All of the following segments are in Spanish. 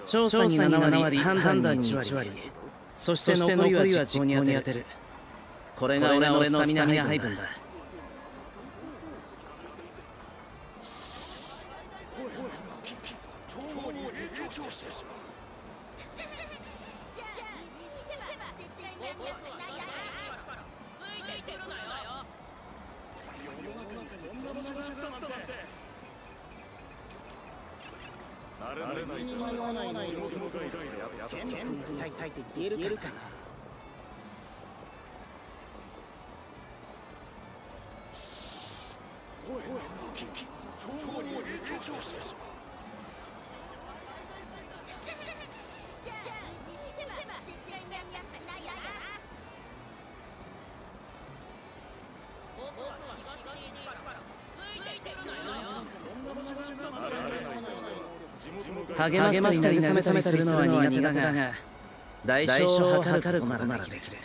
調査に7割、判断に1割、そして残りは実行に当てる。これが俺のスタミナ配分だ。励ましたり慰めたりするのは苦手だが、代償を図ることならできる。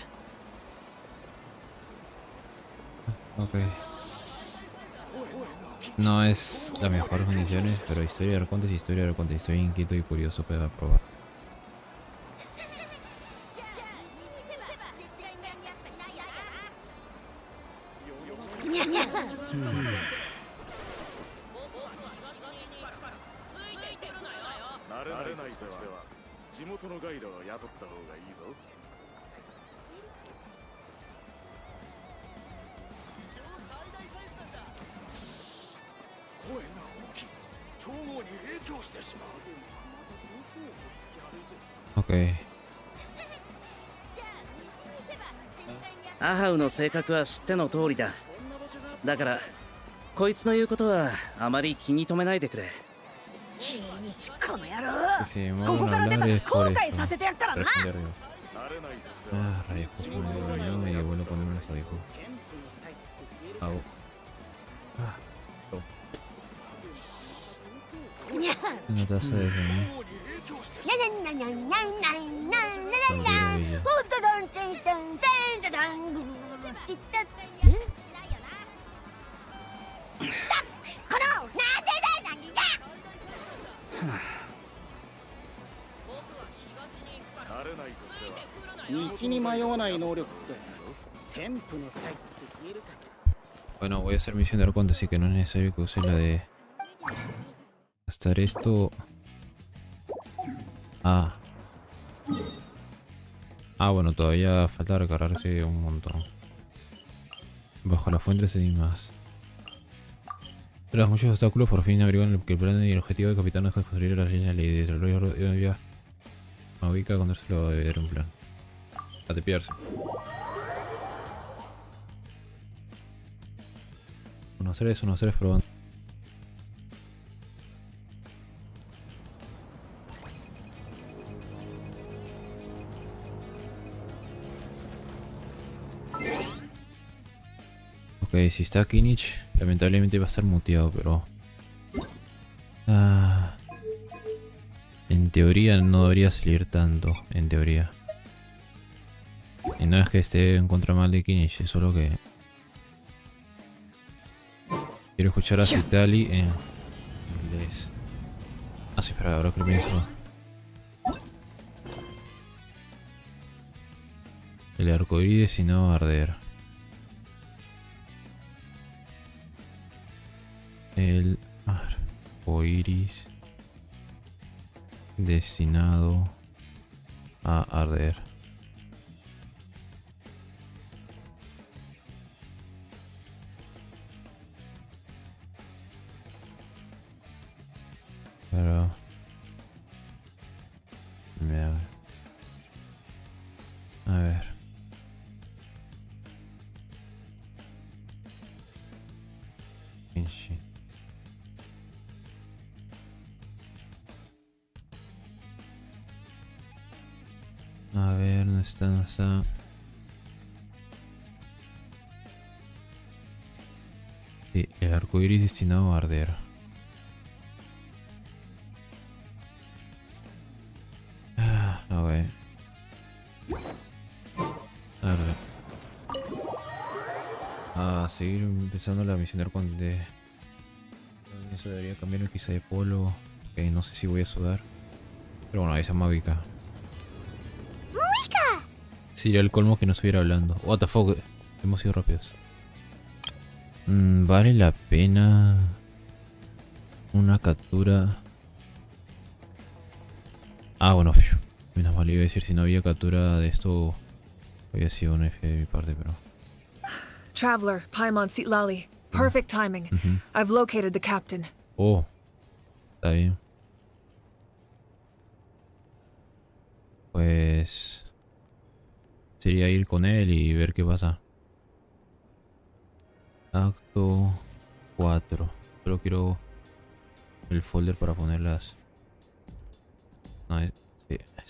Ok. No es la mejor condiciones, pero historia de Arconte es historia de Arconte. Estoy inquieto y curioso para probar. Ok. アハウの性格は知っての通りだ。だからこいつの言うことはあまり気に留めないでくれ。この野郎、ここから出たら後悔させてやっからな。Ah, rayos, pues me dio y bueno ponerme eso, dijo. Au. Una taza de vino. Bueno, voy a hacer misión de Arconte, así que no es necesario que use la de gastar esto. Bueno, todavía falta recargarse un montón. Bajo la fuente se más. Tras muchos obstáculos, por fin averiguan que el plan y el objetivo del capitán es construir las líneas y desarrollar ya me ubica a contárselo de ver un plan. A tepearse. Unos seres probando. Ok, si está Kinich, lamentablemente va a estar muteado, pero... en teoría no debería salir tanto, en teoría. Y no es que esté en contra mal de Kinich, es solo que... quiero escuchar a Citali en inglés. Sí, espera, ahora que lo pienso. El arcoiris destinado a arder. El arcoiris destinado a arder. Pero... mira. A ver. Genshin. A ver, ¿dónde está? ¿Dónde está? Sí, el arcoiris destinado a arder. A ver. Arder. A seguir empezando la misión de Arconte. Eso debería cambiar quizá de polo. Ok, no sé si voy a sudar. Pero bueno, esa mágica. Sería el colmo que no estuviera hablando. What the fuck. Hemos sido rápidos. Vale la pena una captura. Ah, bueno, menos mal, iba a decir si no había captura de esto. Había sido un F de mi parte, pero. Traveler, Paimon Sitlali. Perfect timing. I've located the captain. Oh, está bien. Pues sería ir con él y ver qué pasa. Acto 4. Solo quiero el folder para ponerlas. No, es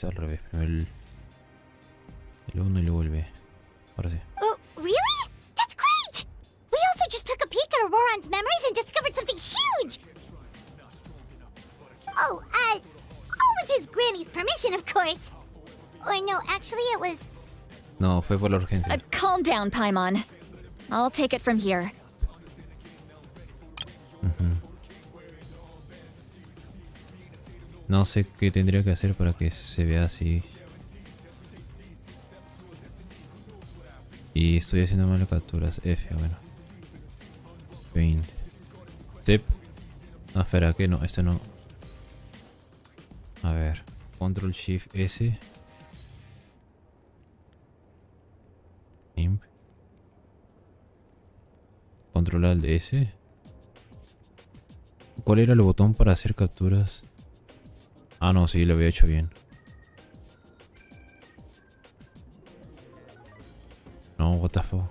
al revés. Primero el 1 y luego el B. Ahora sí. Oh, really? That's great! We also just took a peek at Auroran's memories and discovered something huge! Oh, with his granny's permission, of course. Or no, actually it was... No, fue por la urgencia. Calm down, Paimon. I'll take it from here. No sé qué tendría que hacer para que se vea así. Y estoy haciendo mal las capturas. F, bueno. 20. Zip. Ah, espera, que no, este no. A ver. Control Shift S. Imp. Control Alt S. ¿Cuál era el botón para hacer capturas? Ah, no, sí, lo había hecho bien. No, what the fuck.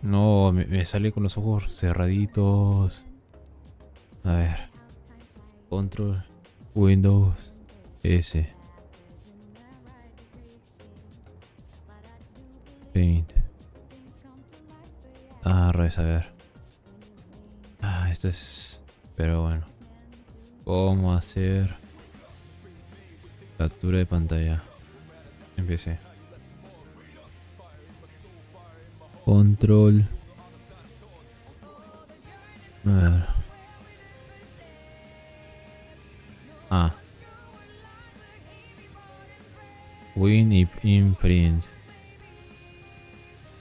No, me sale con los ojos cerraditos. A ver. Control Windows S. Paint. Ah, revés, a ver. Ah, esto es... Pero bueno. ¿Cómo hacer captura de pantalla? Empecé. Control. A ver. Ah. Win y imprint.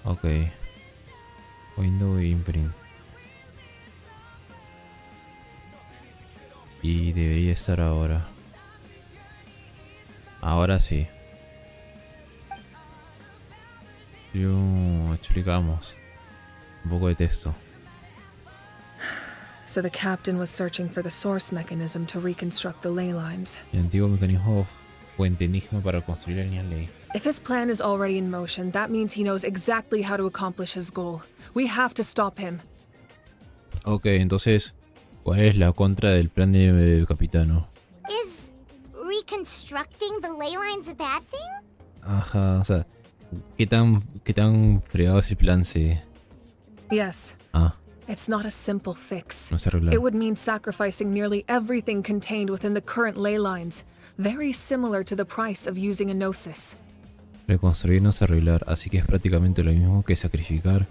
Ok. Window y imprint. Y debería estar ahora. Ahora sí. Explicamos un poco de texto. So the captain was searching for the source mechanism to reconstruct the ley lines. El antiguo mecanismo fuente enigma para construir la línea ley. If his plan is already in motion, that means he knows exactly how to accomplish his goal. We have to stop him. Ok, entonces, ¿cuál es la contra del plan del capitano? Is reconstructing the ley lines a bad thing? Ajá, o sea, ¿qué tan fregado es el plan C? Yes. Ah, It's not a simple fix. no se arregla. It would mean sacrificing nearly everything contained within the current ley lines. Very similar to the price of using a gnosis. Reconstruir no es arreglar, así que es prácticamente lo mismo que sacrificar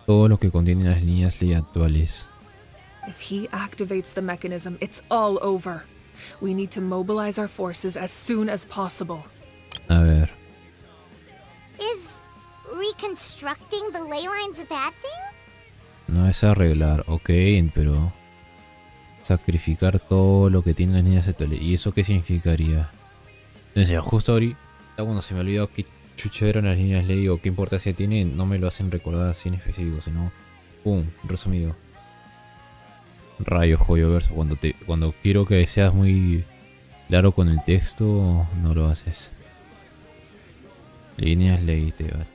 todo lo que contienen las líneas ley actuales. If he activates the mechanism, it's all over. We need to mobilize our forces as soon as possible. A ver, Is reconstructing the ley lines a bad thing? no es arreglar, ok, pero sacrificar todo lo que tienen las líneas actuales. ¿Y eso qué significaría? O sea, justo ahorita cuando se me olvidó qué chucha eran las líneas ley o qué importancia tienen, no me lo hacen recordar así en específico, sino pum, resumido. Rayos, joyo verso. Cuando quiero que seas muy claro con el texto, no lo haces. Líneas, leíste, vale.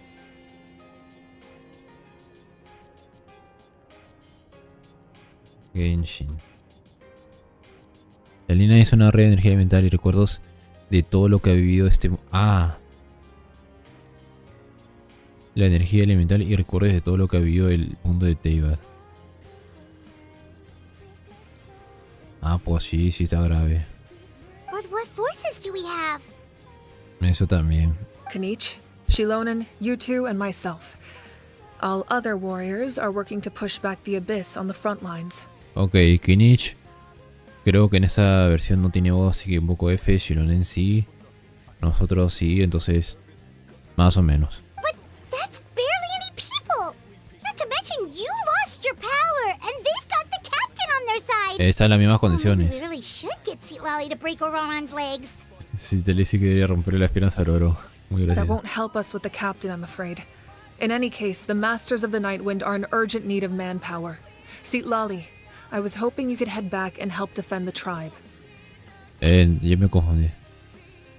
Genshin. La línea es una red de energía elemental y recuerdos de todo lo que ha vivido La energía elemental y recuerdos de todo lo que ha vivido el mundo de Teyvat. Pues sí está grave. But what forces do we have? Eso también. Kanich, Shilonen, you two, and myself. All other warriors are working to push back the abyss on the front lines. Ok, Kinich. Creo que en esa versión no tiene voz, así que un poco F. Shilonen sí. Nosotros sí, entonces más o menos. But that's barely any people. Not to mention you lost your power, and they've got the captain on their side. Está en las mismas condiciones. We really should get Lolly to break Auron's legs. Si te le dice que debería romperle las piernas al oro. Muy That gracioso. won't help us with the captain, I'm afraid. In any case, the Masters of the Nightwind are in urgent need of manpower. Lolly, I was hoping you could head back and help defend the tribe. Yo me confundí.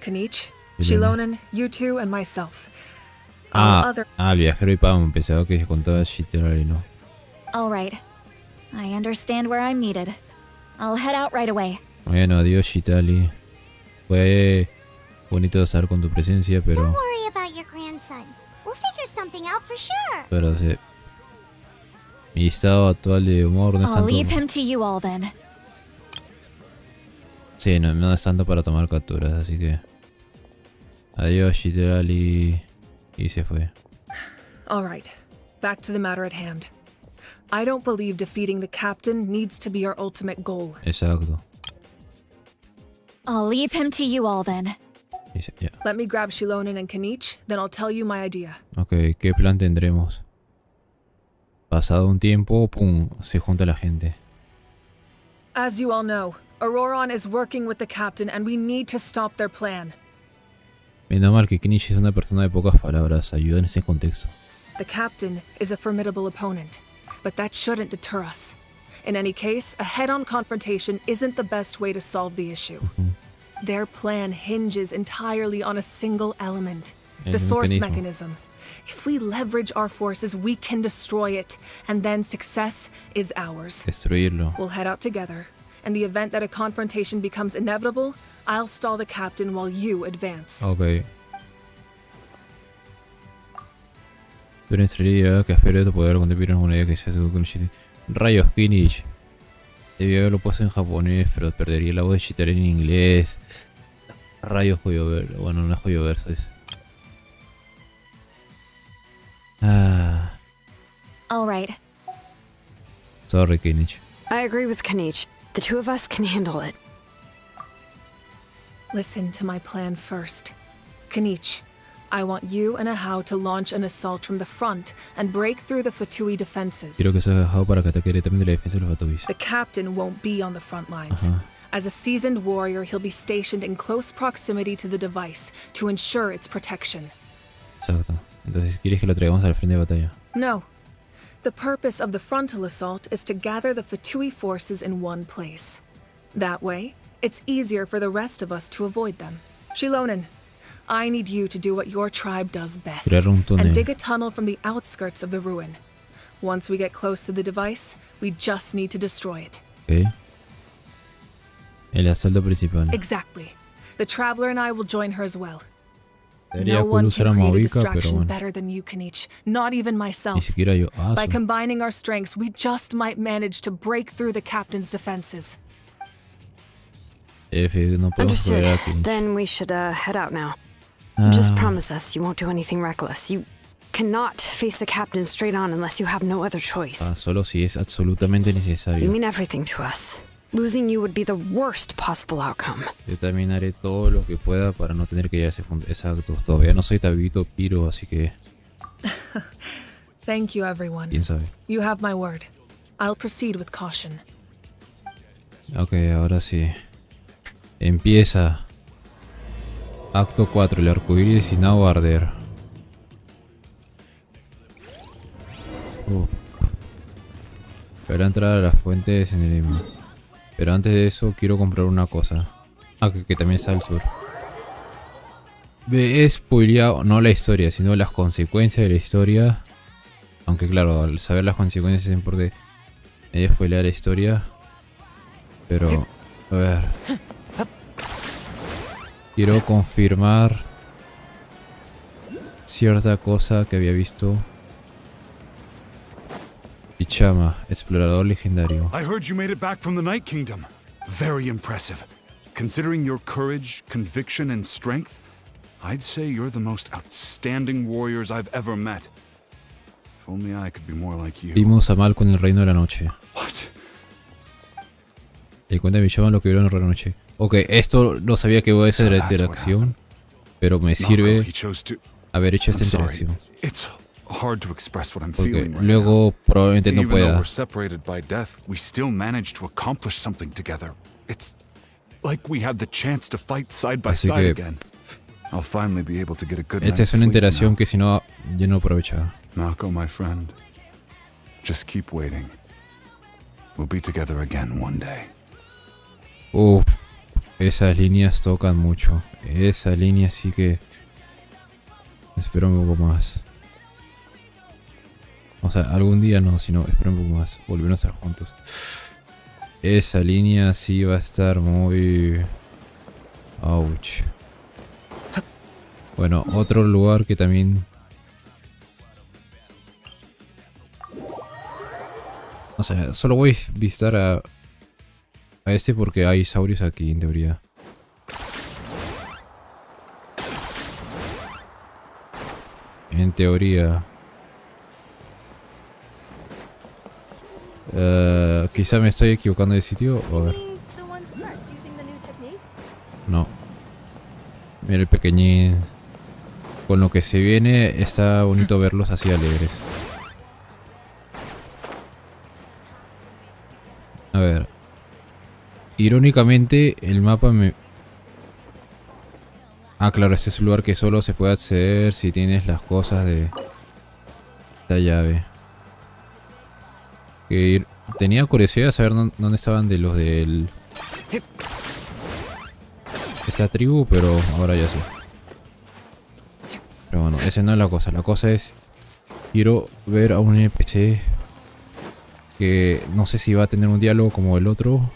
Kanich, Shilonen. Shilonen, you two, and myself. All El viajero y Pam. Pensaba que se contaba Shiterari, ¿no? Alright. I understand where I'm needed. I'll head out right away. Bueno, adiós Shitali. Fue bonito estar con tu presencia, Don't pero... worry about your grandson. We'll figure something out for sure. Pero mi estado actual de humor no es I'll tanto... leave him to you all then. Sí, no es tanto para tomar capturas, así que... Adiós Shiterali. Y se fue. All right, back to the matter at hand. I don't believe defeating the captain needs to be our ultimate goal. Exacto. I'll leave him to you all then. Ya. Let me grab Shilonen and Kanich, then I'll tell you my idea. Ok, ¿qué plan tendremos? Pasado un tiempo, pum, se junta la gente. As you all know, Auroron is working with the captain and we need to stop their plan. Menos mal que Knish es una persona de pocas palabras, ayuda en ese contexto. The captain is a formidable opponent, but that shouldn't deter us. In any case, a head-on confrontation isn't the best way to solve the issue. Their plan hinges entirely on a single element, the source mechanism. If we leverage our forces, we can destroy it, and then success is ours. Destruirlo. We'll head out together. In the event that a confrontation becomes inevitable, I'll stall the captain while you advance. Ok. Pero en realidad que espero poder contemplar una idea que sea seguro con Shitari. Rayos, Knish. Debí haberlo puesto en japonés, pero perdería la voz de Shitari en inglés. Rayos, joyo verso. Bueno, no es joyo verso, es. All right. Sorry, Knish. I agree with Kanich. The two of us can handle it. Listen to my plan first. Kanich, I want you and Ahau to launch an assault from the front and break through the Fatui defenses. Quiero que sea dejado para que ataque directamente la defensa de los Fatubis. The captain won't be on the front lines. As a seasoned warrior, he'll be stationed in close proximity to the device to ensure its protection. Exacto. Entonces, ¿quieres que lo traigamos al frente de batalla? No. The purpose of the frontal assault is to gather the Fatui forces in one place. That way, it's easier for the rest of us to avoid them. Shilonen, I need you to do what your tribe does best, Crear un túnel. and dig a tunnel from the outskirts of the ruin. Once we get close to the device, we just need to destroy it. Ok. El asalto principal. Exactly. The Traveler and I will join her as well. Debería No one usar a can create a Mavica, pero distraction bueno. better than you, Kanich. Not even Ni myself. siquiera yo. By combining our strengths, we just might manage to break through the captain's defenses. F, no podemos Understood. joder a Knish. Then we should head out now. Just promise us you won't do anything reckless. You cannot face the captain straight on unless you have no other choice. Solo si es absolutamente You necesario. mean everything to us. Losing you would be the worst possible outcome. Yo también haré todo lo que pueda para no tener que llegar a ese punto. Exacto. Todavía no soy Tabito Piro, así que... Thank you, everyone. ¿Quién sabe? You have my word. I'll proceed with caution. Ok, ahora sí. Empieza. Acto 4. El arcoiris destinado a arder. Voy a entrar a las fuentes en el Lima. Pero antes de eso quiero comprar una cosa. Ah, que también está al sur. Me he spoileado, no la historia, sino las consecuencias de la historia. Aunque claro, al saber las consecuencias es importante spoilear la historia. Pero, a ver. Quiero confirmar cierta cosa que había visto. Ichama, explorador legendario. I heard you made it back from the Night Kingdom. Very impressive. Considering your courage, conviction, and strength, I'd say you're the most outstanding warriors I've ever met. If only I could be more like you. Vimos a Mal con el Reino de la Noche. What? Y cuenta de Ichama lo que vieron en el Reino de la Noche. Ok, esto no sabía que iba a ser la interacción, pero me sirve haber hecho esta interacción. It's hard to express what I'm Porque feeling right luego probablemente no Even though pueda. we're separated by death, we still managed to accomplish something together. It's like we had the chance to fight side by Así side que again. I'll finally be able to get a good esta night's es una sleep interacción now. que si no, yo no aprovechaba. Mako, my friend, just keep waiting. We'll be together again one day. Uff, esas líneas tocan mucho. Esa línea sí que... Espero un poco más. O sea, algún día no, sino espero un poco más. Volver a estar juntos. Esa línea sí va a estar muy... Ouch. Bueno, otro lugar que también... O sea, solo voy a visitar a este porque hay saurios aquí, en teoría. En teoría. Quizá me estoy equivocando de sitio. A ver. No. Mira el pequeñín. Con lo que se viene, está bonito verlos así alegres. A ver. Irónicamente, el mapa me... Ah, claro, este es un lugar que solo se puede acceder si tienes las cosas de... esta llave. Tenía curiosidad de saber dónde estaban de los del... esta tribu, pero ahora ya sé. Pero bueno, esa no es la cosa. La cosa es... Quiero ver a un NPC... que no sé si va a tener un diálogo como el otro.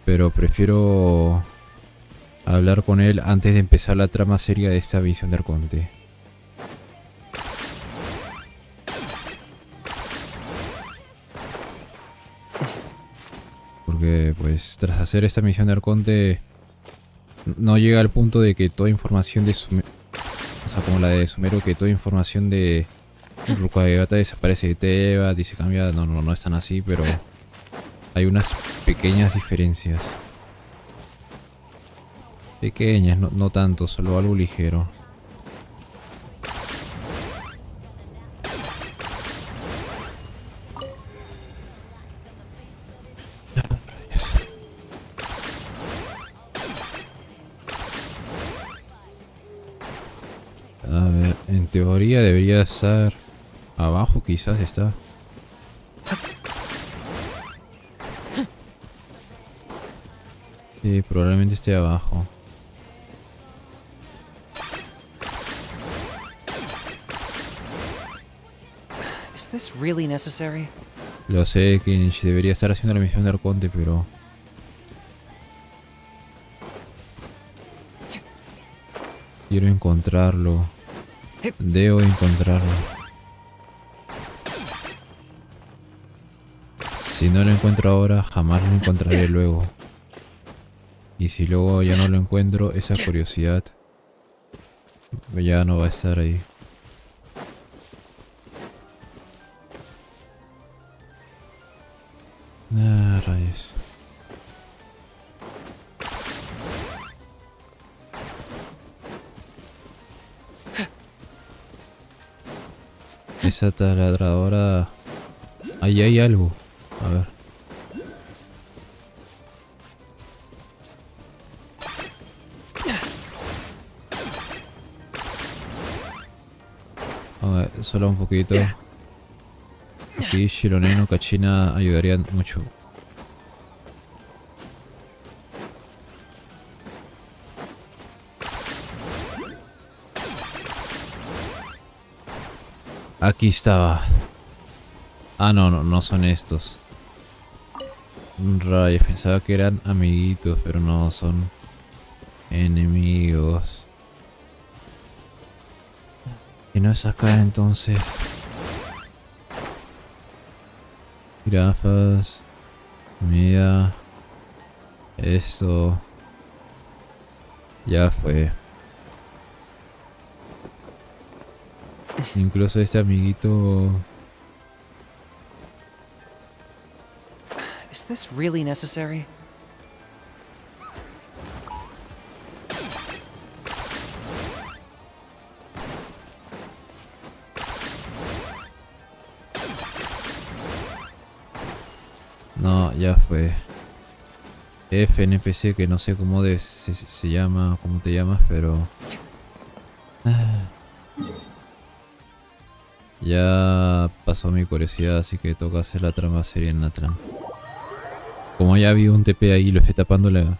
Pero prefiero hablar con él antes de empezar la trama seria de esta misión de Arconte. Porque pues tras hacer esta misión de Arconte no llega al punto de que toda información de Sumero, o sea, como la de Sumero, que toda información de Rukagata desaparece de Tebas y se cambia. No es tan así, pero hay unas pequeñas diferencias. Pequeñas, no tanto, solo algo ligero. A ver, en teoría debería estar abajo, quizás está. Sí, probablemente esté abajo. Is this really necessary? Lo sé que debería estar haciendo la misión de Arconte, pero... quiero encontrarlo. Debo encontrarlo. Si no lo encuentro ahora, jamás lo encontraré luego. Y si luego ya no lo encuentro, esa curiosidad ya no va a estar ahí. Ah, rayos. Esa taladradora... ahí hay algo. A ver. A ver, solo un poquito. Aquí Shironen o Kachina ayudarían mucho. Aquí estaba. Ah, no son estos. Rayos, pensaba que eran amiguitos, pero no, son enemigos. Y no es acá entonces. Gafas. Mira. Esto. Ya fue. Incluso este amiguito. Is this really necessary? No, ya fue. NPC que no sé cómo se llama, cómo te llamas, pero... Ya pasó mi curiosidad, así que toca hacer la trama seria en Natlan. Como ya había un TP ahí y lo estoy tapando la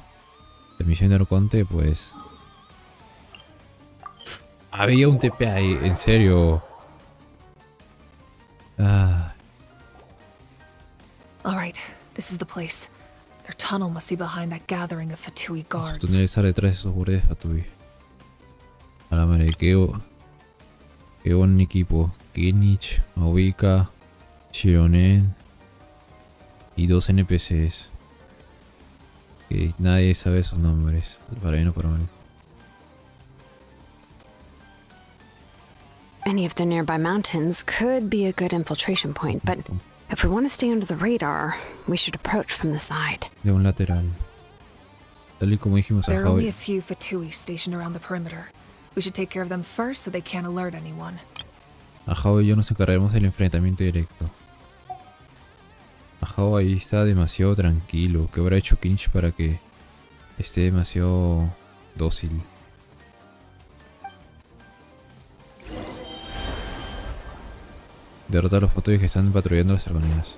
misión de Arconte, pues... Había un TP ahí, en serio. Alright, this is the place. Their tunnel must be behind that gathering of Fatui Su guards. túnel está detrás de esos guardias de Fatui. A la madre, qué buen equipo. Kenich, Maubika, Shironen y 2 NPCs. Que nadie sabe sus nombres. Para bien o para mal. Any of the nearby mountains could be a good infiltration point, but if we want to stay under the radar, we should approach from the side. De un lateral. Tal y como dijimos a There are only a Javi. few Fatui stationed around the perimeter. We should take care of them first so they can't alert anyone. A Javi y yo nos encargaremos del enfrentamiento directo. A Javi ahí está demasiado tranquilo. ¿Qué habrá hecho Kinch para que esté demasiado dócil? Derrota a los Fatui que están patrullando las arcoiris.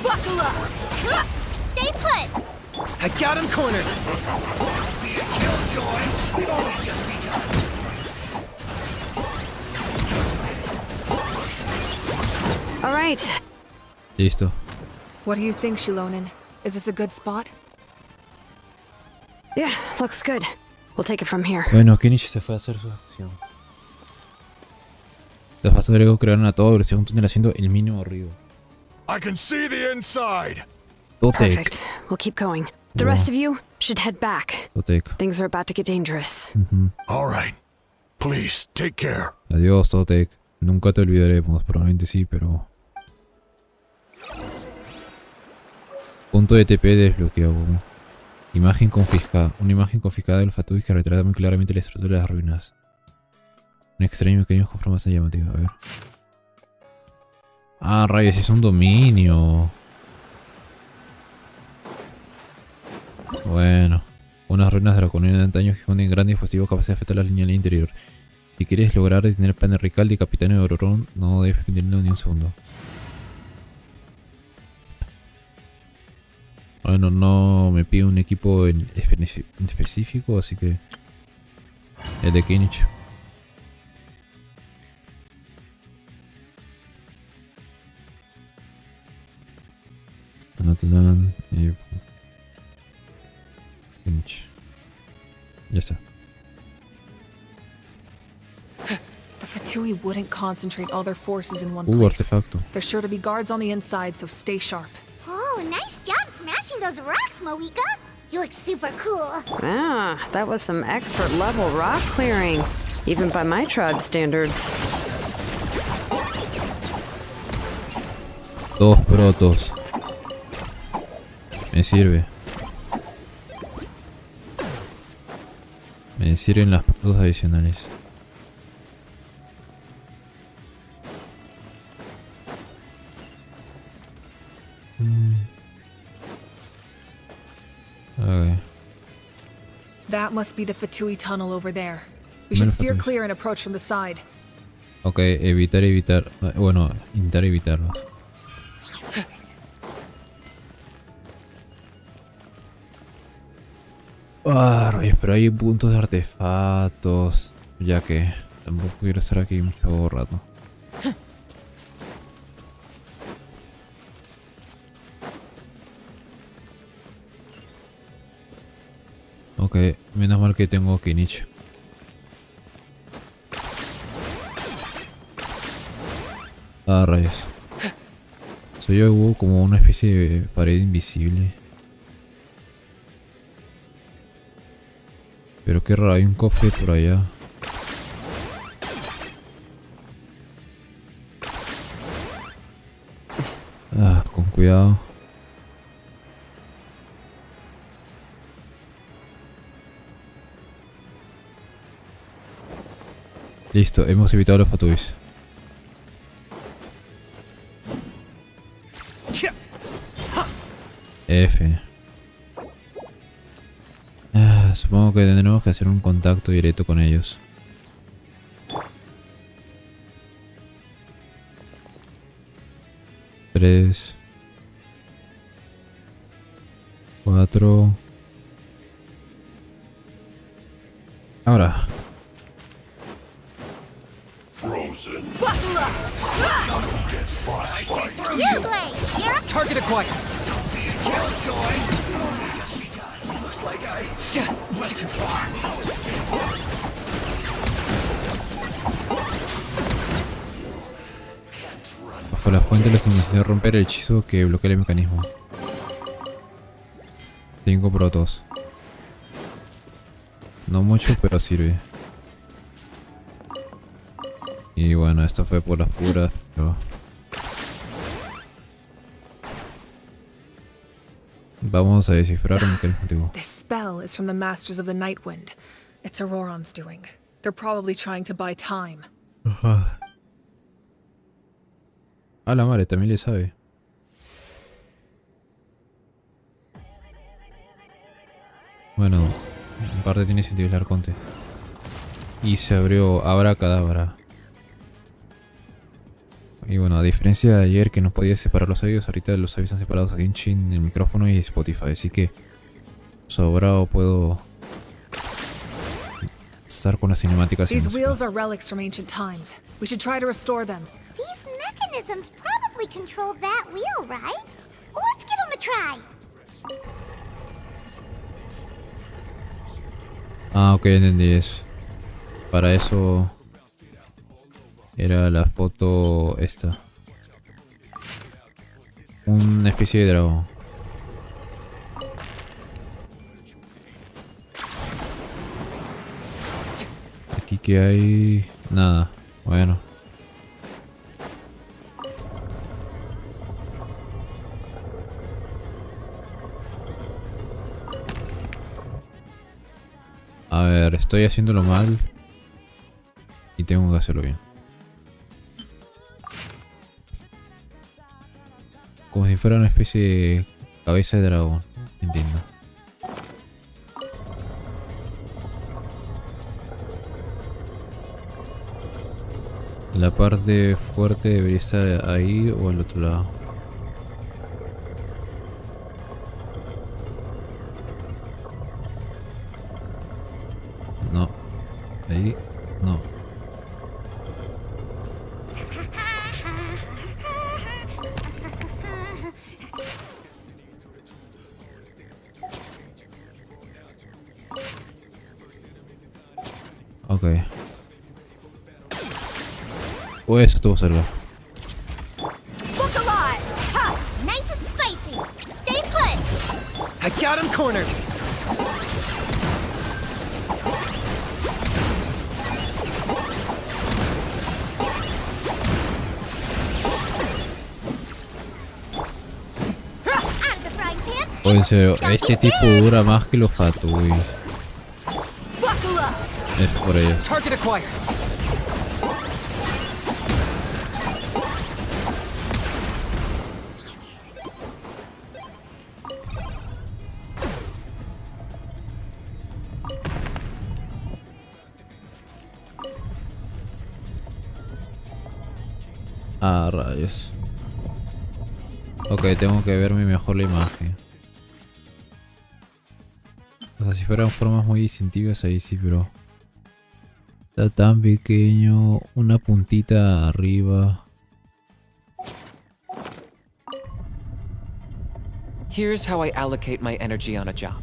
Buckle up! Stay put! I got him cornered! All right. Listo. What do you think, Shilonen? Is this a good spot? Yeah, looks good. We'll take it from here. Bueno, Kinich se fue a hacer su acción. Los pasadores crearon a toda velocidad un túnel haciendo el mínimo ruido. I can see the inside. Perfect. We'll keep going. The rest of you should head back. Totek. Things are about to get dangerous. All right. Please, take care. Adiós, Totek. Nunca te olvidaremos, probablemente sí, pero... Punto de TP desbloqueado. Imagen confiscada. Una imagen confiscada del Fatui que retrata muy claramente la estructura de las ruinas. Un extraño pequeño con forma llamativa. A ver. Ah, rayos, es un dominio. Bueno. Unas ruinas de la colonia de antaño que ponen grandes dispositivos capaces de afectar la línea del interior. Si quieres lograr detener el plan de Ricaldi y Capitán de Ororón, no debes perderlo ni un segundo. Bueno, no me pide un equipo en específico, así que... El de Kinich. Natlan y... Kinich. Ya está. The Fatui wouldn't concentrate all their forces in one place. Artefacto. There's sure to be guards on the inside, so stay sharp. Oh, nice job smashing those rocks, Moika! You look super cool. Ah, that was some expert level rock clearing. Even by my tribe standards. Dos protos. Me sirve. Me sirven las protos adicionales. That must be the Fatui tunnel over there. We should steer clear and approach from the side. Ok, evitar. Bueno, intentar evitarlos. Ah, rayos, pero hay puntos de artefactos. Ya que tampoco quiero estar aquí mucho rato. Ok, menos mal que tengo Kinich. Ah, rayos. Soy yo, hubo como una especie de pared invisible. Pero qué raro, hay un cofre por allá. Ah, con cuidado. Listo, hemos evitado los fatuis. F. Supongo que tendremos que hacer un contacto directo con ellos. Tres. 4. Ahora. Target acquired. Bajo la fuente les intenté romper el hechizo que bloquea el mecanismo. 5 protos. No mucho, pero sirve. Y bueno, esto fue por las puras, pero... Vamos a descifrar el mecanismo. This spell is from the Masters of the Night Wind. It's Auroron's doing. They're probably trying to buy time. A la madre, también le sabe. Bueno, en parte tiene sentido el Arconte. Y se abrió Abracadabra. Y bueno, a diferencia de ayer que no podía separar los audios, ahorita los audios están separados a Genshin, el micrófono y Spotify. Así que sobrado puedo estar con las cinemáticas. These wheels are relics from ancient times. We should try to restore them. These mechanisms probably control that wheel, right? Let's give them a try. Ah, ok, entendí eso. Para eso era la foto esta. Una especie de dragón. Aquí que hay... nada. Bueno. A ver, estoy haciéndolo mal. Y tengo que hacerlo bien. Como si fuera una especie de cabeza de dragón. Entiendo. La parte fuerte debería estar ahí o al otro lado. No. Ahí. No. Ok. O eso estuvo cerca. Look alive! Ha! Nice and spicy! Stay put! I got him cornered. Out of the frying pan! O en serio, este tipo dura más que los Fatui. Buckle up! Es por ello. Target acquired. Ah, rayos. Ok, tengo que verme mejor la imagen. O sea, si fueran formas muy distintivas ahí sí, pero... Está tan pequeño, una puntita arriba. Here's how I allocate my energy on a job.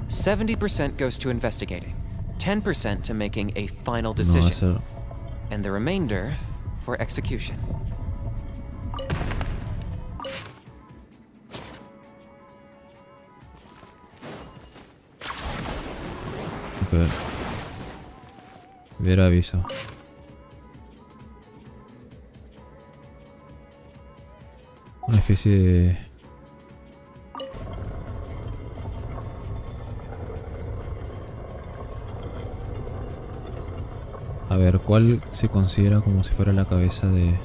70% goes to investigating, 10% to making a final No, decision, eso... and the remainder for execution. Ok. Ver aviso. Una especie de... A ver, ¿cuál se considera como si fuera la cabeza de...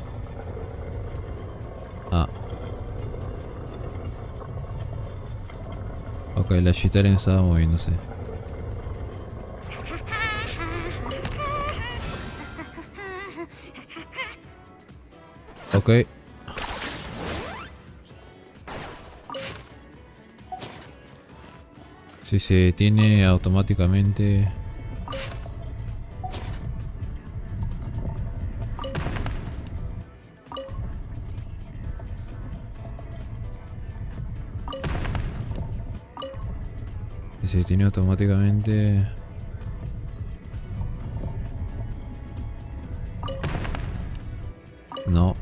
Ah. Ok, la Chitalen estaba moviéndose. Ok. Si se detiene automáticamente... Si se detiene automáticamente... No.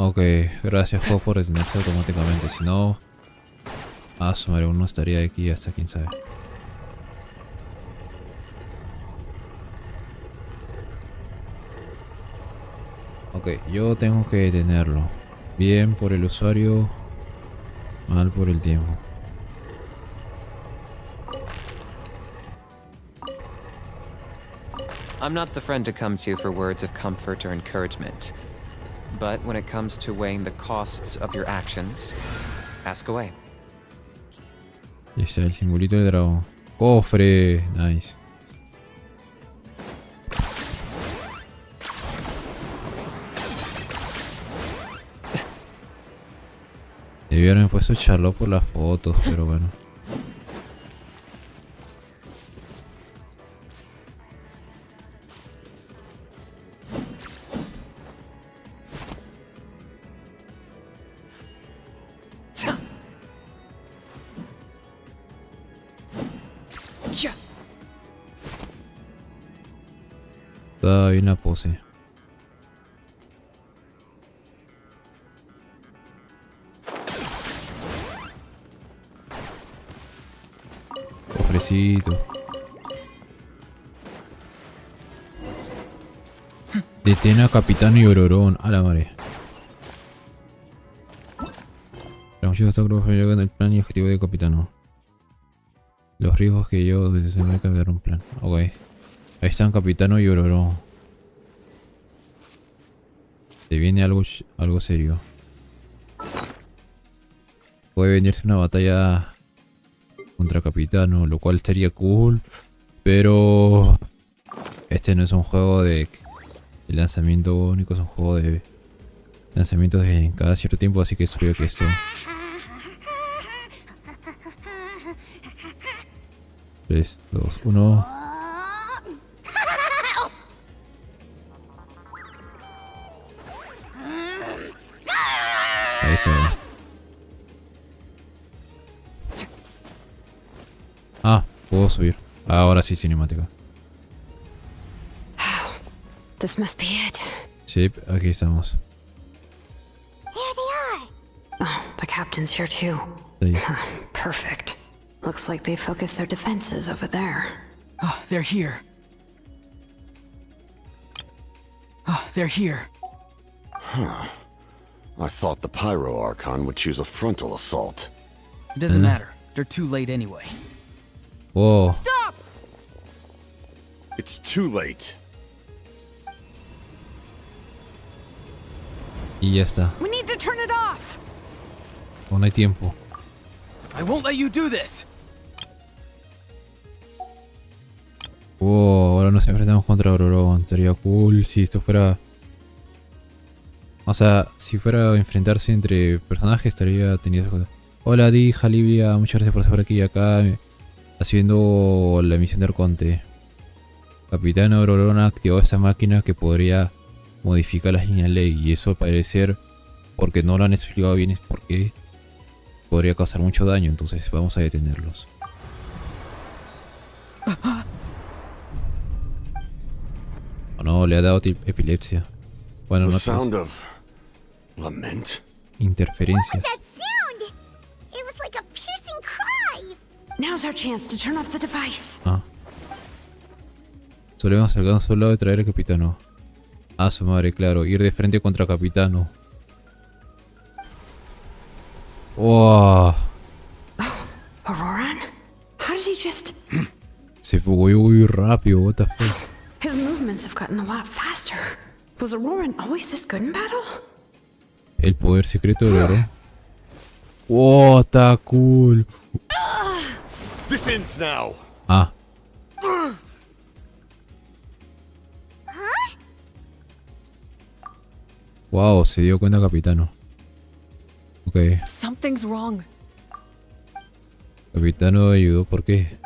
Ok, gracias juego por detenerse automáticamente, si no... Ah, su madre, uno estaría aquí hasta quién sabe. Ok, yo tengo que detenerlo. Bien por el usuario, mal por el tiempo. I'm not the friend to come to for words of comfort or encouragement. But when it comes to weighing the costs of your actions, ask away. Y está el simbolito de dragón. ¡Cofre! Nice. Debí haberme puesto Charlotte por las fotos, pero bueno. Estaba bien la pose. Cofrecito. Detén a Capitán y Ororón. A la madre. Los muchos obstáculos llegan el plan y objetivo de Capitano. Los riesgos que yo desde me cambiar un plan. Ok. Ahí están Capitano y Ororón. Se viene algo serio. Puede venirse una batalla contra Capitano, lo cual estaría cool. Pero este no es un juego de lanzamiento único, es un juego de lanzamientos en cada cierto tiempo, así que espero que esto... 3, 2, 1... Ahí está. Ah, puedo subir. Ahora sí, cinemática. This must be it. Sí, aquí estamos. There they are. Oh, the captain's here too. Sí. Perfect. Looks like they focused their defenses over there. Oh, they're here. Oh, they're here. Huh. I thought the Pyro Archon would choose a frontal assault. It doesn't matter. They're too late anyway. Whoa. Stop! It's too late. Y ya está. We need to turn it off. No hay tiempo. I won't let you do this. Ahora nos enfrentamos contra Ororón. Estaría cool si esto fuera... O sea, si fuera a enfrentarse entre personajes estaría teniendo... Hola Di, Jalivia, muchas gracias por estar aquí y acá haciendo la misión de Arconte. Capitán Ororón activó esta máquina que podría modificar las líneas de ley y eso al parecer, porque no lo han explicado bien, es porque podría causar mucho daño, entonces vamos a detenerlos. Oh no, le ha dado epilepsia. Bueno, no sound of lament. Interferencias. That sound! It was like a piercing cry. Now's our chance to turn off the device. Ah. Solo hemos alcanzado al lado de traer al capitano. Ah, su madre, claro. Ir de frente contra capitano. ¡Wow! Auroran? How did he just... Se fue muy rápido, what the fuck. His movements have gotten a lot faster. Was Auroran always this good in battle? El poder secreto de oro. ¡Wow! Está cool. This ends now. Ah. Wow, se dio cuenta capitano. Ok. Something's wrong. Capitano ayudó, ¿por qué?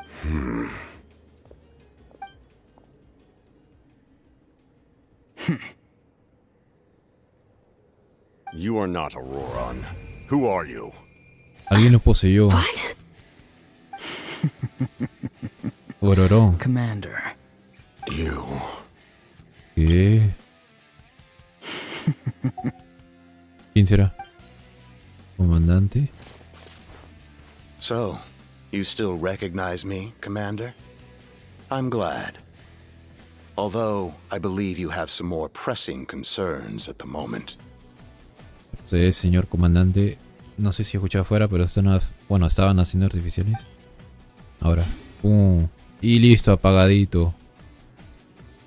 You are not Auroran. Who are you? Alguien lo poseyó. What? Ororón. Commander. You. ¿Qué? ¿Quién será? ¿Comandante? So, you still recognize me, Commander? I'm glad. Although, I believe you have some more pressing concerns at the moment. Sí, señor comandante. No sé si escuché afuera, pero estaban haciendo artificiales. Ahora. ¡Pum! Y listo, apagadito.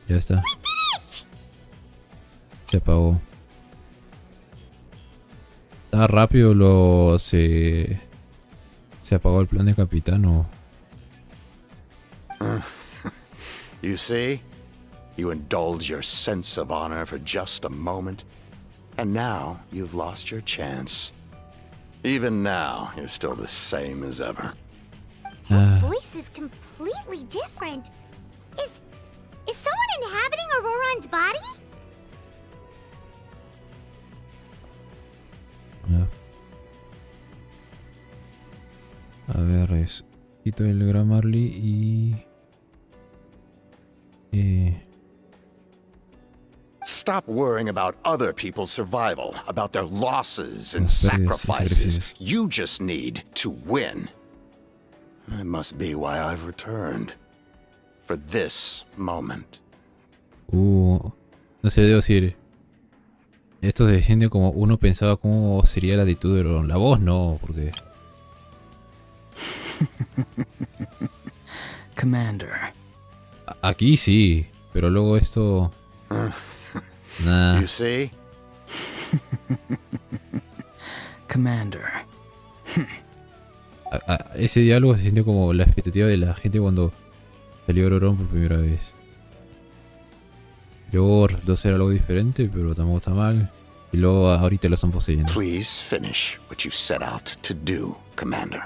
Ya está. Se apagó. Está rápido se apagó el plan de capitano. You see? You indulge your sense of honor for just a moment, and now you've lost your chance. Even now, you're still the same as ever. His voice is completely different. Is someone inhabiting Auroran's body? A ver, quito el Grammarly y... Stop worrying about other people's survival, about their losses and sacrifices. You just need to win. That must be why I've returned. For this moment. No sé, debo decir. Esto se siente como uno pensaba cómo sería la actitud de Ororón. La voz no, porque... Commander. Aquí sí, pero luego esto... Nah. You see? Commander. Ese diálogo se siente como la expectativa de la gente cuando salió Ororón por primera vez. Luego resultó ser algo diferente, pero tampoco está mal. Y luego ahorita lo están poseyendo. Please finish what you set out to do, Commander.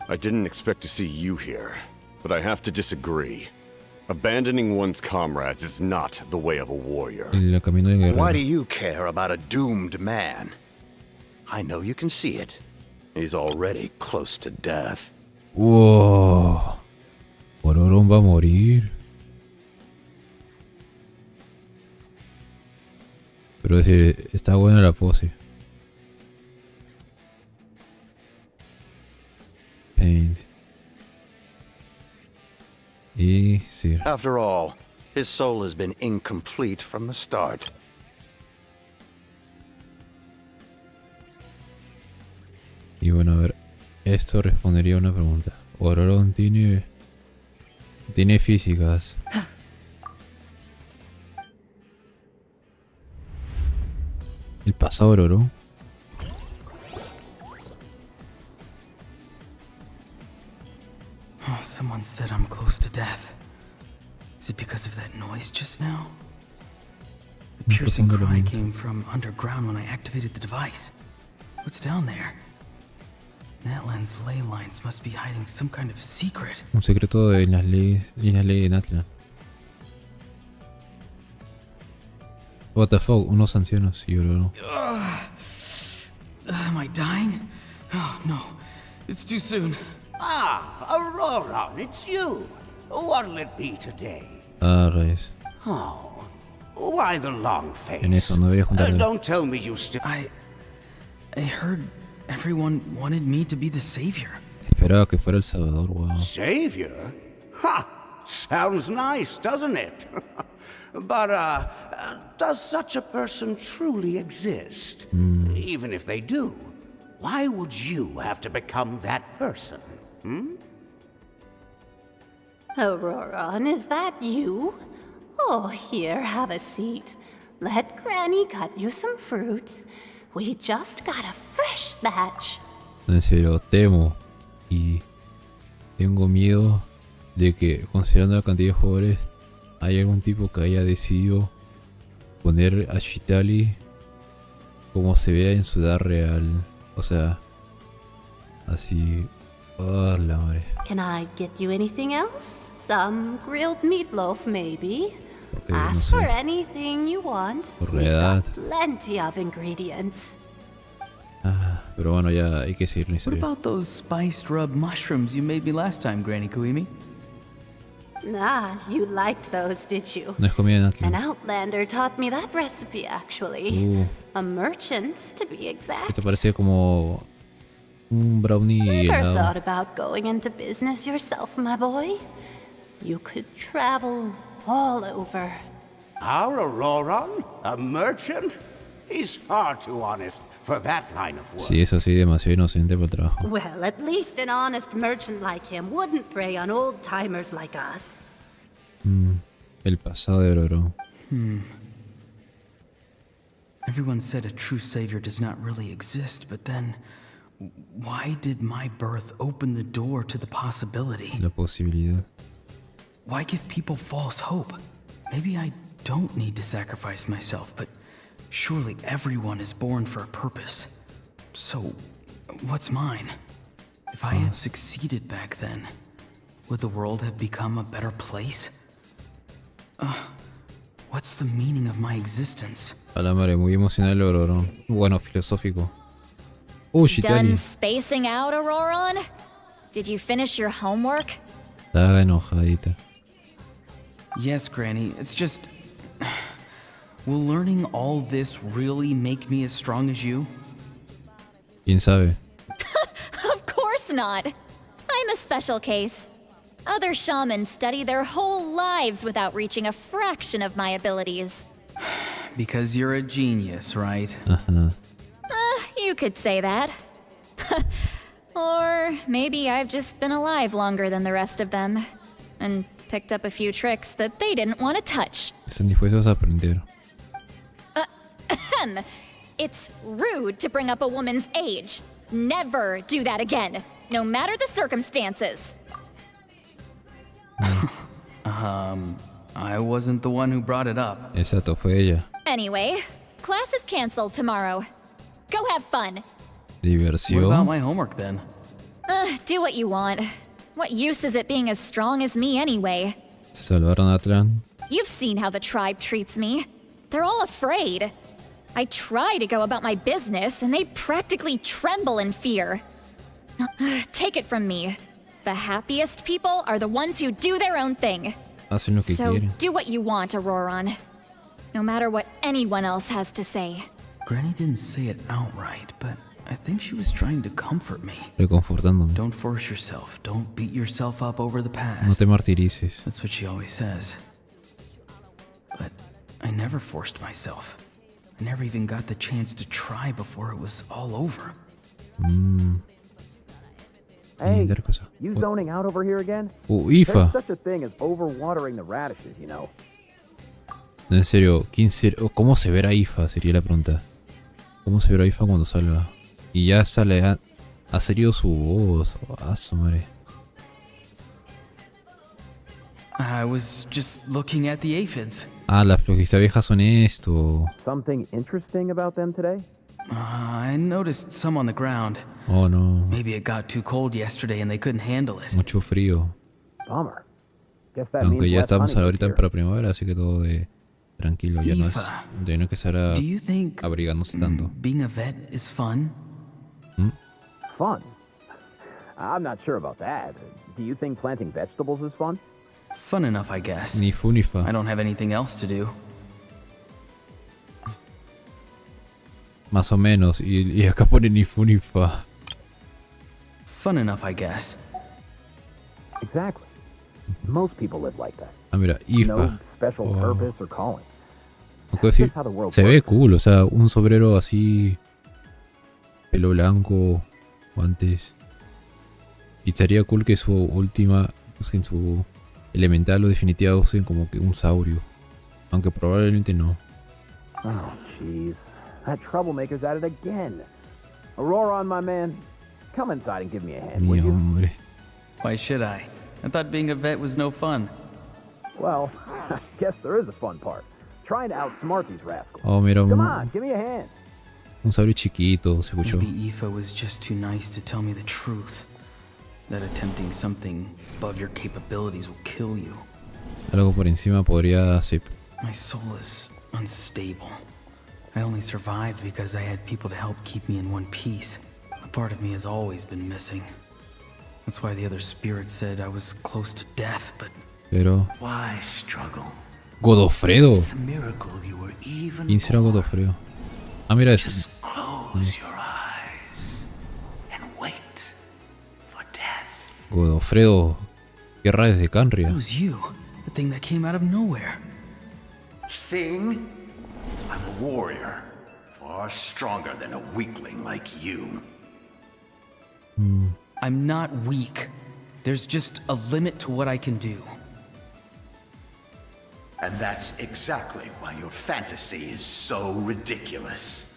I didn't expect to see you here, but I have to disagree. Abandoning one's comrades is not the way of a warrior. Why do you care about a doomed man? I know you can see it. He's already close to death. Wow. Ororón va a morir. Pero es decir, está buena la pose. Paint. Y sí. After all, his soul has been incomplete from the start. Y bueno, a ver, esto respondería a una pregunta. Ororón tiene físicas. El pasado de Ororón. Someone said I'm close to death. Is it because of that noise just now? The piercing cry came from underground when I activated the device. What's down there? Natlan's ley lines must be hiding some kind of secret. Un secreto de las líneas de Natlan. What the fuck, unos ancianos y oro. Am I dying? Oh no, it's too soon. Ah, Aurora, it's you. What'll it be today? Ah, rayos. Oh, why the long face? En eso, no debería juntarlo. Don't tell me you still. I heard everyone wanted me to be the savior. Esperaba que fuera el Salvador, wow. Savior? Ha! Sounds nice, doesn't it? But, does such a person truly exist? Even if they do, why would you have to become that person? Aurora, is that you? Oh, here, have a seat. Let Granny cut you some fruit. We just got a fresh batch. En serio, temo y tengo miedo de que, considerando la cantidad de jugadores, hay algún tipo que haya decidido poner a Chitali como se vea en su edad real. O sea, así. Oh, la madre. Can I get you anything else? Some grilled meatloaf, maybe? Porque, Ask no sé, for anything you want. por la We've edad. got plenty of ingredients. Ah, pero bueno, ya hay que seguir la What historia. about those spiced rub mushrooms you made me last time, Granny Kuimi? Ah, you liked those, did you? No es comida de An Natlan. outlander taught me that recipe, actually. A merchant, to be Esto exact. parece como un brownie Ever helado. thought about going into business yourself, my boy? You could travel all over. Our Auroran? A merchant? He's far too honest for that line of work. Sí, eso sí, demasiado inocente para el trabajo. Well, at least an honest merchant like him wouldn't prey on old-timers like us. El pasado de Oro. Everyone said a true savior does not really exist, but then why did my birth open the door to the possibility? La posibilidad. Why give people false hope? Maybe I don't need to sacrifice myself, but surely everyone is born for a purpose. So, what's mine? If I had succeeded back then, would the world have become a better place? What's the meaning of my existence? A la madre, muy emocional el Oro. Bueno, filosófico. Done Chitali. spacing out, Auroron? Did you finish your homework? Estaba enojadita. Yes, Granny, it's just... Will learning all this really make me as strong as you? ¿Quién sabe? Of course not. I'm a special case. Other shamans study their whole lives without reaching a fraction of my abilities. Because you're a genius, right? Ajá. You could say that. Or maybe I've just been alive longer than the rest of them, and picked up a few tricks that they didn't want to touch. Están dispuestos a aprender. It's rude to bring up a woman's age. Never do that again, no matter the circumstances. I wasn't the one who brought it up. Exacto, fue ella. Anyway, class is canceled tomorrow. Go have fun. What about Diversión. my homework then? Do what you want. What use is it being as strong as me anyway? Salvar a Natlan. You've seen how the tribe treats me. They're all afraid. I try to go about my business, and they practically tremble in fear. Take it from me. The happiest people are the ones who do their own thing. Hacen lo que So quieren. do what you want, Auroron. No matter what anyone else has to say. Granny didn't say it outright, but I think she was trying to comfort me. Reconfortándome. Don't force yourself. Don't beat yourself up over the No past. te martirices. That's what she always says. But I never forced myself. I never even got the chance to try before it was all over. Hey, Mirar cosa. you zoning out over here again? IFA. There's such a thing as overwatering the radishes, you know. No, en serio, ¿cómo se verá IFA? Sería la pregunta. ¿Cómo se verá IFA cuando salga? Y ya sale, ha salido su voz. Ah, su madre. I was just looking at the aphids. Ah, las floquistas viejas son esto. Something interesting about them today? I noticed some on the ground. Oh no. Maybe it got too cold yesterday and they couldn't handle it. Mucho frío. Bummer. Guess that Aunque means ya less estamos honey ahorita this para primavera, así que todo de tranquilo, ya no es Eva, de no que estar do you think abrigándose tanto. being a vet is fun? year. Fun? I'm not sure about that. Do you think planting vegetables is fun? Fun enough, I guess. Ni fu ni fa. I don't have anything else to do. Más o menos, y acá pone ni fu ni fa. Fun enough, I guess. Exactly. Most people live like that. Ah, mira, IFA. No special purpose or calling. No puedo decir, se ve cool, o sea, un sombrero así, pelo blanco, guantes. Y estaría cool que su última, en su elemental o definitiva usen como que un saurio. Aunque probablemente no. Oh, jeez. That troublemaker's at it again. Auroron, my man. Come inside and give me a hand, Mi would you? hombre. Why should I? I thought being a vet was no fun. Well, I guess there is a fun part. Trying to outsmart these rascals. Oh, mira, Come on, give me a hand. un saurio chiquito, se escuchó. Maybe Aoife was just too nice to tell me the truth. That attempting something above your capabilities will kill you. Algo por encima podría ser. My soul is unstable. I only survived because I had people to help keep me in one piece. A part of me has always been missing. That's why the other spirits said I was close to death, but... Pero... Why struggle? Godofredo. It's a miracle you were even ¿Quién será Godofredo? Ah, mira eso. Just close your eyes and wait for death. Godofredo. Guerra desde Canria. It was you, the thing that came out of nowhere. Thing? I'm a warrior, far stronger than a weakling like you. I'm not weak. There's just a limit to what I can do. And that's exactly why your fantasy is so ridiculous.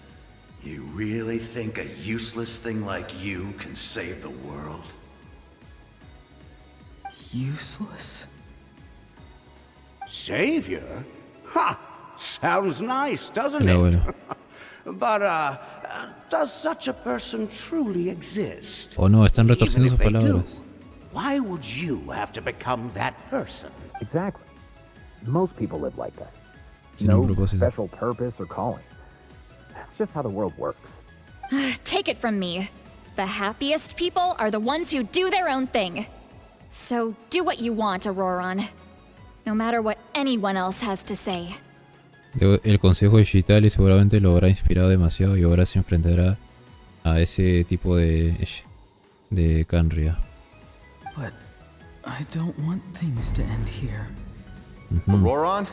You really think a useless thing like you can save the world? Useless? Savior? Ha! Sounds nice, doesn't Pero it? bueno. But, does such a person truly exist? Oh no, están Even retorciendo if sus they do, palabras. why would you have to become that person? Exactly. Most people live like that. Sin un No propósito. special purpose or calling. That's just how the world works. Take it from me. The happiest people are the ones who do their own thing. So do what you want, Auroron. No matter what anyone else has to say. El consejo de Shitali seguramente lo habrá inspirado demasiado y ahora se enfrentará a ese tipo de Canria. But I don't want things to end here. Auroron?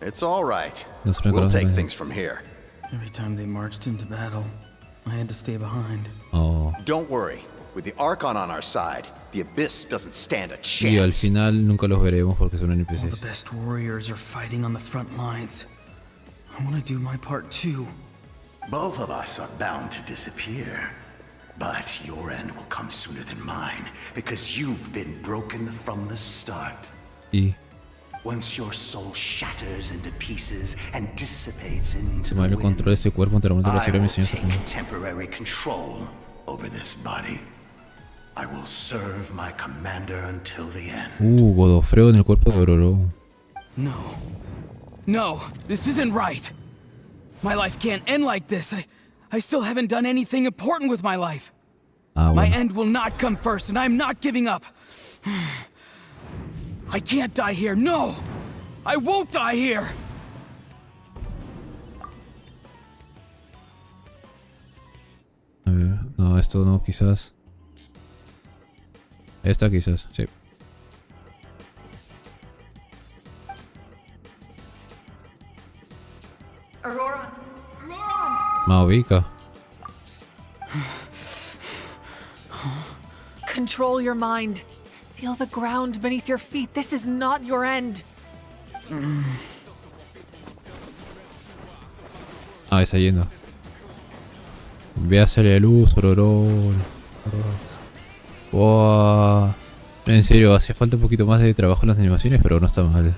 It's all right. No se We'll recuerda take nada. things from here. Every time they marched into battle, I had to stay behind. Oh. Don't worry. With the Archon on our side, the Abyss doesn't stand a Y al chance. final nunca los veremos porque son All the NPCs. best warriors are fighting on the front lines. I want to do my part too. Both of us are bound to disappear. But your end will come sooner than mine, because you've been broken from the start. Y Once your soul shatters into pieces and dissipates into tomar the el control de wind, ese cuerpo anteriormente I recibe will misión take temporary control over this body. I will serve my commander until the end. Godofredo en el cuerpo de Ororo. No. No, this isn't right. My life can't end like this. I still haven't done anything important with my life. Ah, My bueno. end will not come first, and I'm not giving up. I can't die here. No! I won't die here! A ver, no, esto no, quizás. Esta quizás, sí. Aurora! Maovica. Control your mind. Feel the ground beneath your feet. This is not your end. Ah, está yendo. Ve a hacerle luz, Ororo. Wow. En serio, hace falta un poquito más de trabajo en las animaciones, pero no está mal.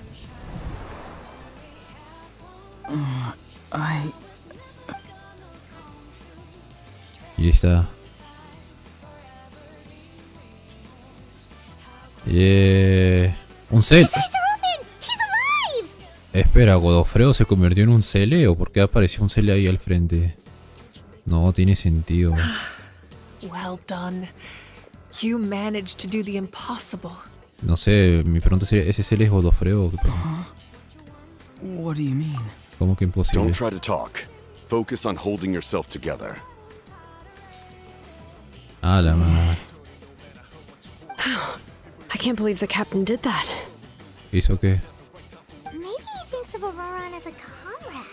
Y ahí está. Un cel. Espera, ¿Godofredo se convirtió en un cele o por qué apareció un cele ahí al frente? No tiene sentido. Well done. You managed to do the impossible. No sé, mi pregunta sería, ¿ese cele es Godofredo o qué pasa? What do you mean? ¿Cómo que imposible? Don't try to talk. Focus on holding yourself together. Ah, la madre. I can't believe the captain did that. ¿Hizo qué? Maybe he thinks of Auroran as a comrade.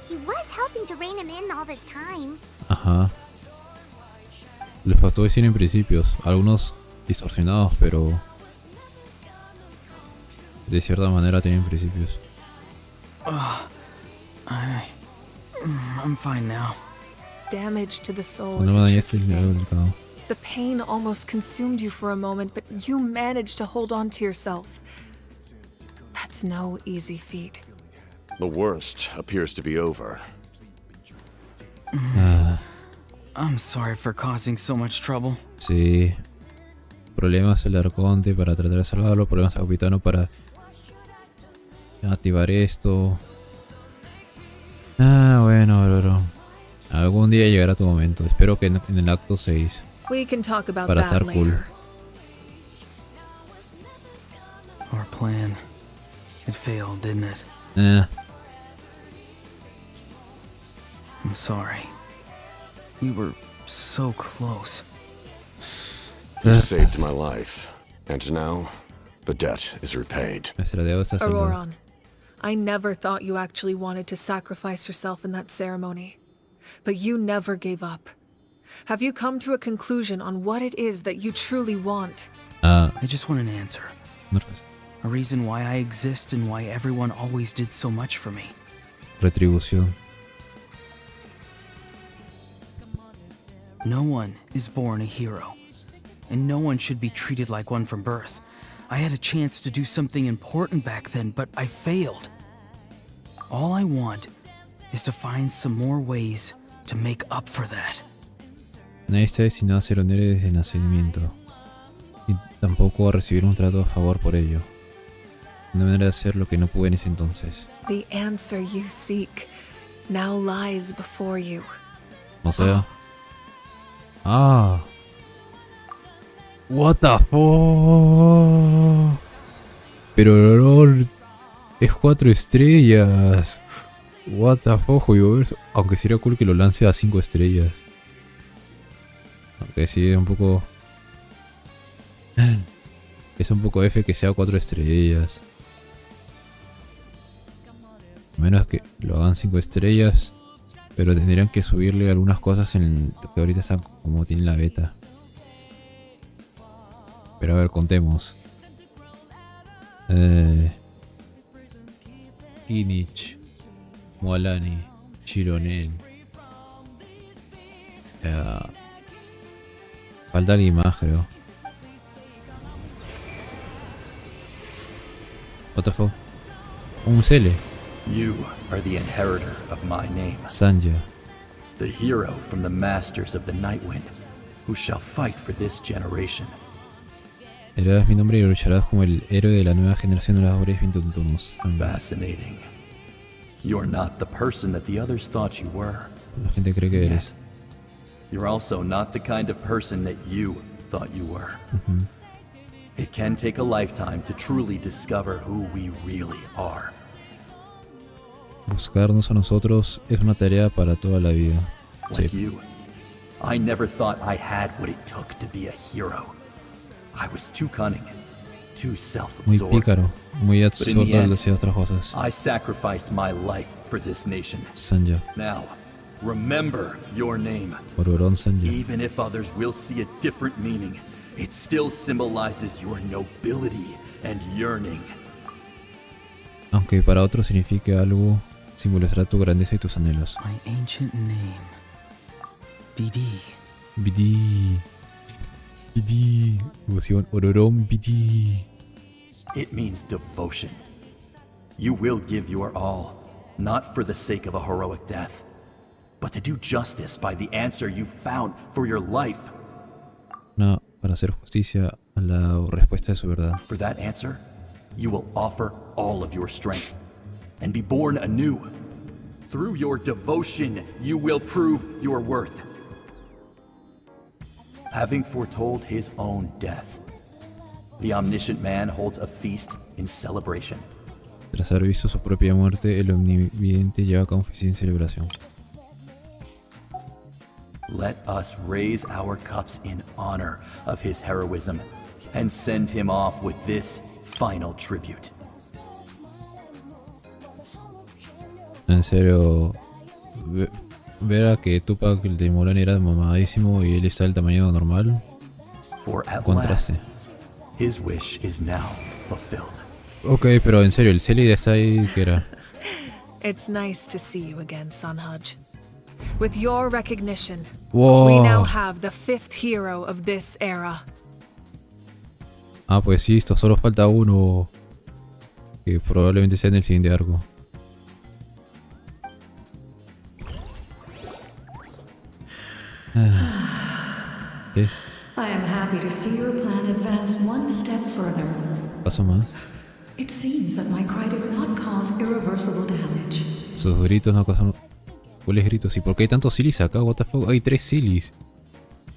He was helping to rein him in all this time. Ajá. Les faltó decir en principios, algunos distorsionados, pero de cierta manera tienen principios. I'm fine now. Damage to the soul No is me a dañaste tricky el dinero thing. del mercado. The pain almost consumed you for a moment, but you managed to hold on to yourself. That's no easy feat. The worst appears to be over. I'm sorry for causing so much trouble. Sí. Problemas el Arconte para tratar de salvarlo, problemas al capitano para activar esto. Bueno, bro. Algún día llegará tu momento. Espero que en el acto 6. We can talk about Para that estar cool. later. Our plan. It failed, didn't it? I'm sorry. We were so close. You saved my life, and now the debt is repaid. Auroran, I never thought you actually wanted to sacrifice yourself in that ceremony. But you never gave up. Have you come to a conclusion on what it is that you truly want? I just want an answer. A reason why I exist and why everyone always did so much for me. Retribución. No one is born a hero, and no one should be treated like one from birth. I had a chance to do something important back then, but I failed. All I want is to find some more ways to make up for that. Nadie está destinado a ser un héroe desde nacimiento, y tampoco a recibir un trato a favor por ello. Una manera de hacer lo que no pude en ese entonces. The answer you seek now lies before you. O sea... What the fuck. Pero el olor es 4 estrellas. What the fuck, Joyoverse. Aunque sería cool que lo lance a 5 estrellas. Aunque sí, es un poco... Es un poco F que sea 4 estrellas. A menos que lo hagan 5 estrellas. Pero tendrían que subirle algunas cosas en lo que ahorita están como tiene la beta. Pero a ver, contemos. Kinich, Mualani, Chironen. Falta alguien más, creo. What the fuck? Un Cele. You are the inheritor of my name. Sanja. The hero from the masters of the Nightwind, who shall fight for this generation. Heredarás mi nombre y lucharás como el héroe de la nueva generación de los Aures Vintuntunos. Fascinating. You're not the person that the others thought you were. La gente cree que eres. You're also not the kind of person that you thought you were. It can take a lifetime to truly discover who we really are. Buscarnos a nosotros es una tarea para toda la vida. Like you, I never thought I had what it took to be a hero. I was too cunning, too Muy self-absorbed. pícaro, muy But in the absorto end, hacia otras cosas. I sacrificed my life for this nation. Sanja. Now, remember your name. Auroran Sanja. Even if others will see a different meaning, it still symbolizes your nobility and yearning. Aunque para otros signifique algo, simbolizará tu grandeza y tus anhelos. My ancient name. BD. BD. Piti. Devoción. Ororón piti. It means devotion. You will give your all, not for the sake of a heroic death, but to do justice by the answer you found for your life. No, para hacer justicia a la respuesta de su verdad. For that answer, you will offer all of your strength and be born anew. Through your devotion, you will prove your worth. Having foretold his own death, the omniscient man holds a feast in celebration. Tras haber visto su propia muerte, el omnividente lleva a cabo un festín en celebración. Let us raise our cups in honor of his heroism and send him off with this final tribute. En serio, ver a que Tupac el de Mulan era mamadísimo y él está del tamaño normal. Contraste. His wish is now fulfilled. Ok, pero en serio, el Celid está ahí, ¿qué era? It's nice to see you again, Sunhudge. With your recognition, Wow. we now have the 5th hero of this era. Ah, pues sí, esto solo falta uno. Que probablemente sea en el siguiente arco. ¿Qué? I am happy to see your plan advance one step further. ¿Paso más? It seems that my cry did not cause irreversible damage. Sus gritos no causan... ¿Cuáles gritos? ¿Y por qué hay tantos silis acá? What the fuck? Hay 3 silis.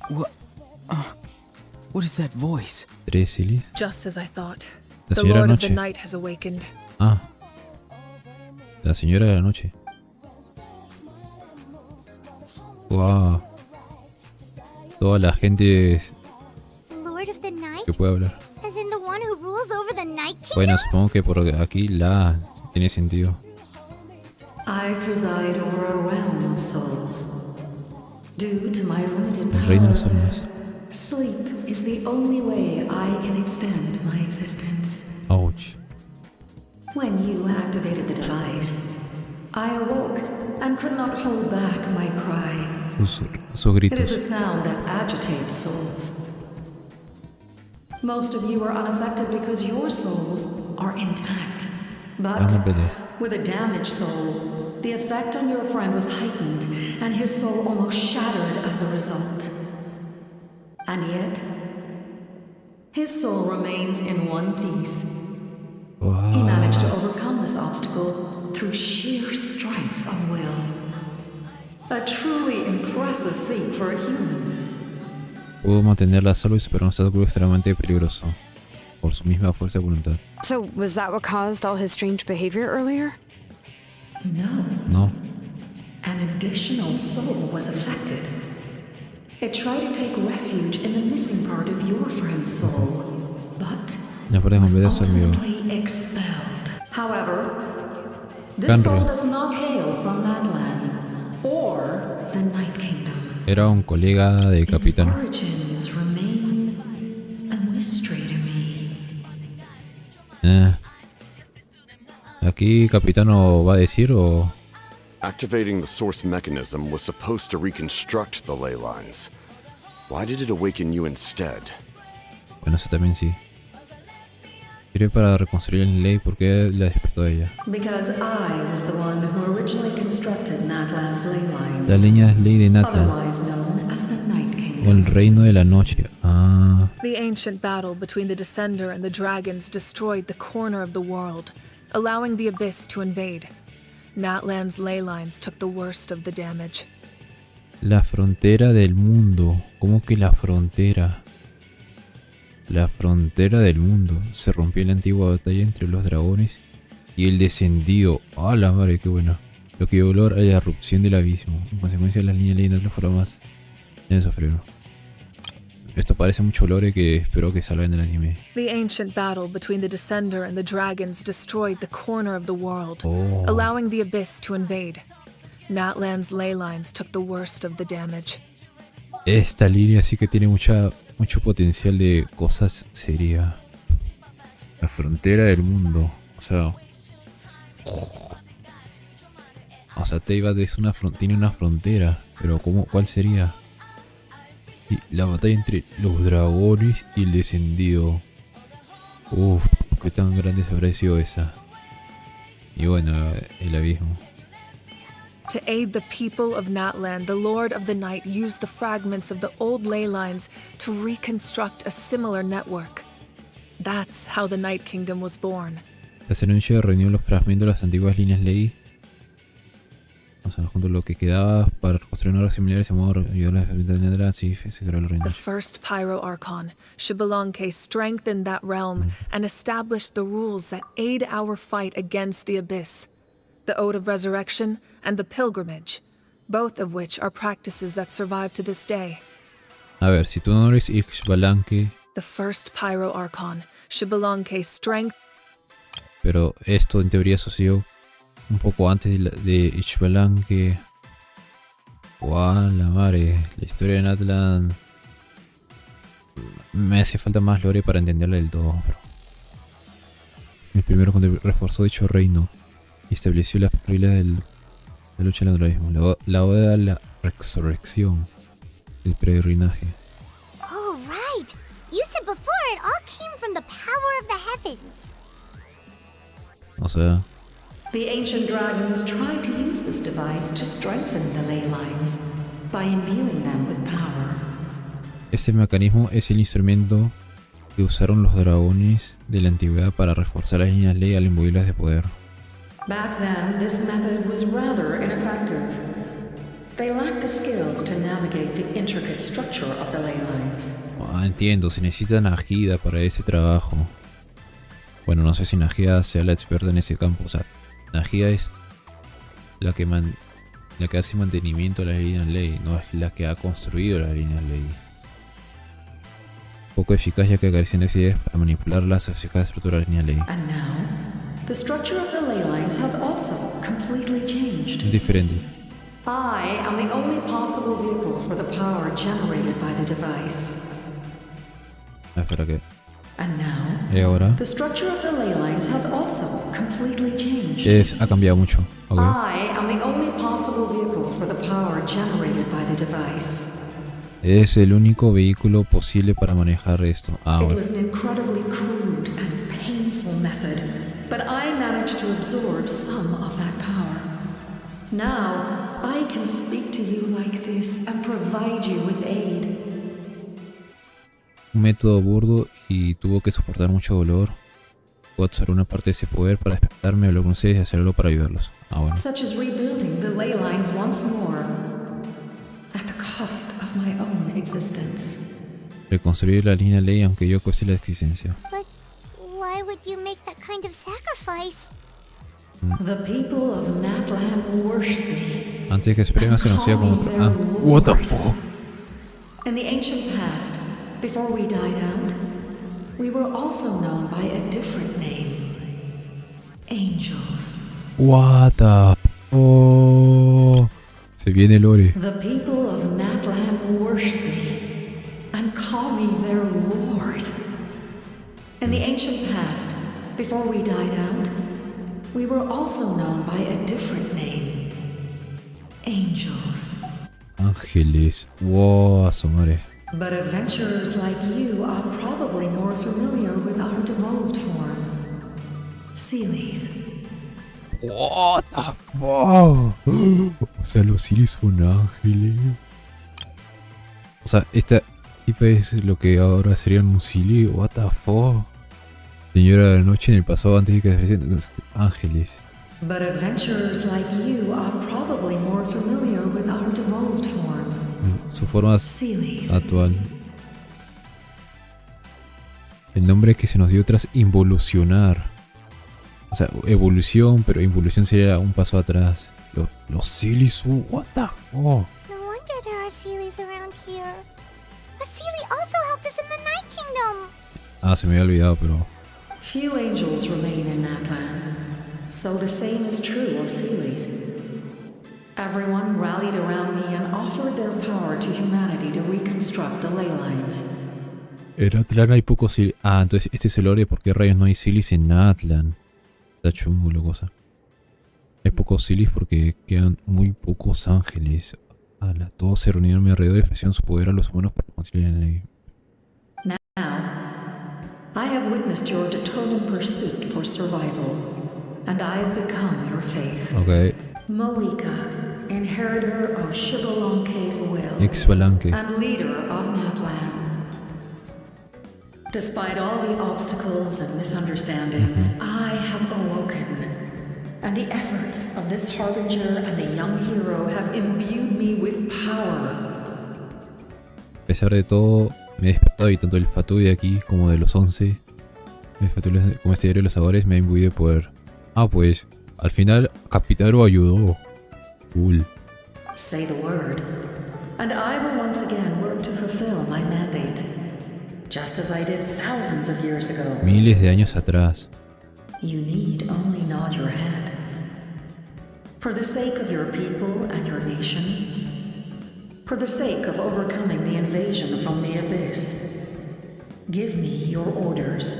What is that voice? 3 silis. Just as I thought. La The señora Lord of the Noche. Night has awakened. Ah. La señora de la noche. Wow. Toda la gente Lord of the Night? que puede hablar. As in the one who rules over the Night Kingdom? Bueno, supongo que por aquí la tiene sentido. I preside over a realm of souls. Due to my limited El reino de las power, almas. sleep is the only way I can extend my existence. Ouch. When you activated the device, I awoke and could not hold back my cry. Sus It is a gritos. sound that agitates souls. Most of you are unaffected because your souls are intact. But Vamos a ver. with a damaged soul, the effect on your friend was heightened, and his soul almost shattered as a result. And yet, his soul remains in one piece. He managed to overcome this obstacle through sheer strength of will. A truly impressive feat for a human. Pudo mantenerla a salvo y superar un obstáculo extremadamente peligroso. Por su misma fuerza de voluntad. So, was that what caused all his strange behavior earlier? No. No. An additional soul was affected. It tried to take refuge in the missing part of your friend's soul, but Ya perdemos was ver eso, amigo. ultimately expelled. However, this soul does not hail from Natlan or the Night Kingdom. Era un colega de Capitán. Origins remain a mystery to me. Aquí Capitano va a decir o... Activating the source mechanism was supposed to reconstruct the ley lines. Why did it awaken you instead? Bueno, eso también sí. Sirve para reconstruir el ley porque la despertó a ella. Because I was the one who originally constructed Natlan's ley lines. La línea es ley de Natlan. Otherwise known as the Night Kingdom. O el reino de la noche. Ah. The ancient battle between the Descender and the dragons destroyed the corner of the world, allowing the Abyss to invade. Natlan's ley lines took the worst of the damage. La frontera del mundo. ¿Cómo que la frontera? La frontera del mundo. Se rompió en la antigua batalla entre los dragones y el descendido. ¡Ah, la madre, qué bueno! Lo que dio olor a la erupción del abismo. En consecuencia, las líneas leyendas no fueron más en sufrieron. Esto parece mucho lore que espero que salga en el anime. The ancient battle between the Descender and the dragons destroyed the corner of the world, Oh. allowing the Abyss to invade. Natlan's ley lines took the worst of the damage. Esta línea sí que tiene mucho potencial de cosas serias. La frontera del mundo. O sea, Teyvat es tiene una frontera, pero ¿cuál sería? Y la batalla entre los dragones y el descendido. Uff, qué tan grande se habrá sido esa. Y bueno, el abismo. To aid the people of Natlan, the Lord of the Night used the fragments of the old ley lines to reconstruct a similar network. That's how the Night Kingdom was born. Tras el anuncio reunió los fragmentos de las antiguas líneas ley. O sea, junto a lo que quedaba para construir una similar se modo ayudó a la de Natlan, sí, se creó el reino. The first Pyro Archon, Xbalanque, strengthened that realm and established the rules that aid our fight against the Abyss. The Ode of Resurrection and the Pilgrimage, both of which are practices that survive to this day. A ver, si tu nombre es Xbalanque. The first Pyro Archon, Xbalanque, strength. Pero esto en teoría sucedió un poco antes de Xbalanque. Guau, la madre. La historia de Natlan. Me hace falta más lore para entenderla del todo. Pero el primero cuando reforzó dicho reino y estableció las reglas de la lucha al andralismo. La oda a la resurrección. El peregrinaje. Oh, right. You said before it all came from the power of the heavens. O sea, The ancient dragons tried to use this device to strengthen the ley lines by imbuing them with power. este mecanismo es el instrumento que usaron los dragones de la antigüedad para reforzar las líneas ley al imbuirlas de poder. Back then, this method was rather ineffective. They lacked the skills to navigate the intricate structure of the ley lines. Ah, entiendo, se necesita Najida para ese trabajo. Bueno, no sé si Najida sea la experta en ese campo. O sea, Najida es la que hace mantenimiento de las líneas ley, no es la que ha construido las líneas ley. Poco eficaz ya que carecen de ideas para manipular las eficaces estructuras de las líneas ley. And now, the structure of the ley lines has also completely changed. Es diferente. I am the only possible vehicle for the power generated by the device. Espera que. And now, Y ahora. the structure of the ley lines has also completely changed. Ha cambiado mucho. Okay. I am the only possible vehicle for the power generated by the device. Es el único vehículo posible para manejar esto. Ah, It bueno. was an incredibly crude and painful method, but I managed to absorb some of that power. Now, I can speak to you like this and provide you with aid. Un método burdo y tuvo que soportar mucho dolor. Puedo usar una parte de ese poder para despertarme, hablar con ustedes y hacerlo para ayudarlos. Ah, bueno. Such as rebuilding the ley lines once more, at the cost of my own existence. Reconstruir la línea ley aunque yo cueste la existencia. But why would you make that kind of sacrifice? The people of Natlan worship me. Antes que Suprema se conocía como otro. Ah, what the fuck? In the ancient past, before we died out, we were also known by a different name. Angels. What the. Oh. Se viene Lore. The people of Natlan worship me and call me their lord. In the ancient past, before we died out, we were also known by a different name. Angels. Ángeles. Wow, su madre. But adventurers like you are probably more familiar with our devolved form. Sealies. What the fuck? O sea, los Siris son ángeles. O sea, esta tipa es lo que ahora serían un Sili. What the fuck? Señora de la noche en el pasado antes de que se presenten ángeles. But adventurers like you are probably more familiar with our devolved form. Su forma actual. El nombre que se nos dio tras involucionar. O sea, evolución, pero involución sería un paso atrás. Los Silis, what the fuck? No wonder there are Sealies around here. A Sealie also helped us in the Night Kingdom. Ah, se me había olvidado, pero. Few angels remain in Natlan, so the same is true of Sealies. Everyone rallied around me and offered their power to humanity to reconstruct the ley lines. En Natlan hay pocos Silis. Ah, entonces este es el lore de por qué rayos no hay Silis en Natlan. Está chungo la cosa. Hay pocos Silis porque quedan muy pocos ángeles. Ala, todos se reunieron a mi alrededor y ofrecieron su poder a los humanos para conciliar la ley. Now, I have witnessed your determined pursuit for survival, and I have become your faith. Ok. Moika, inheritor of Shibalanke's will, Ex-Balanque. and leader of Natlan. Despite all the obstacles and misunderstandings, I have awoken, and the efforts of this harbinger and the young hero have imbued me with power. A pesar de todo, me he despertado y tanto el Fatui de aquí como de los 11, el Fatui como este diario de los sabores me ha imbuido de poder. Ah, pues, al final, Capitano ayudó. Cool. Say the word, and I will once again work to fulfill my mandate, just as I did thousands of years ago. Miles de años atrás. You need only nod your head. For the sake of your people and your nation, for the sake of overcoming the invasion from the abyss, give me your orders.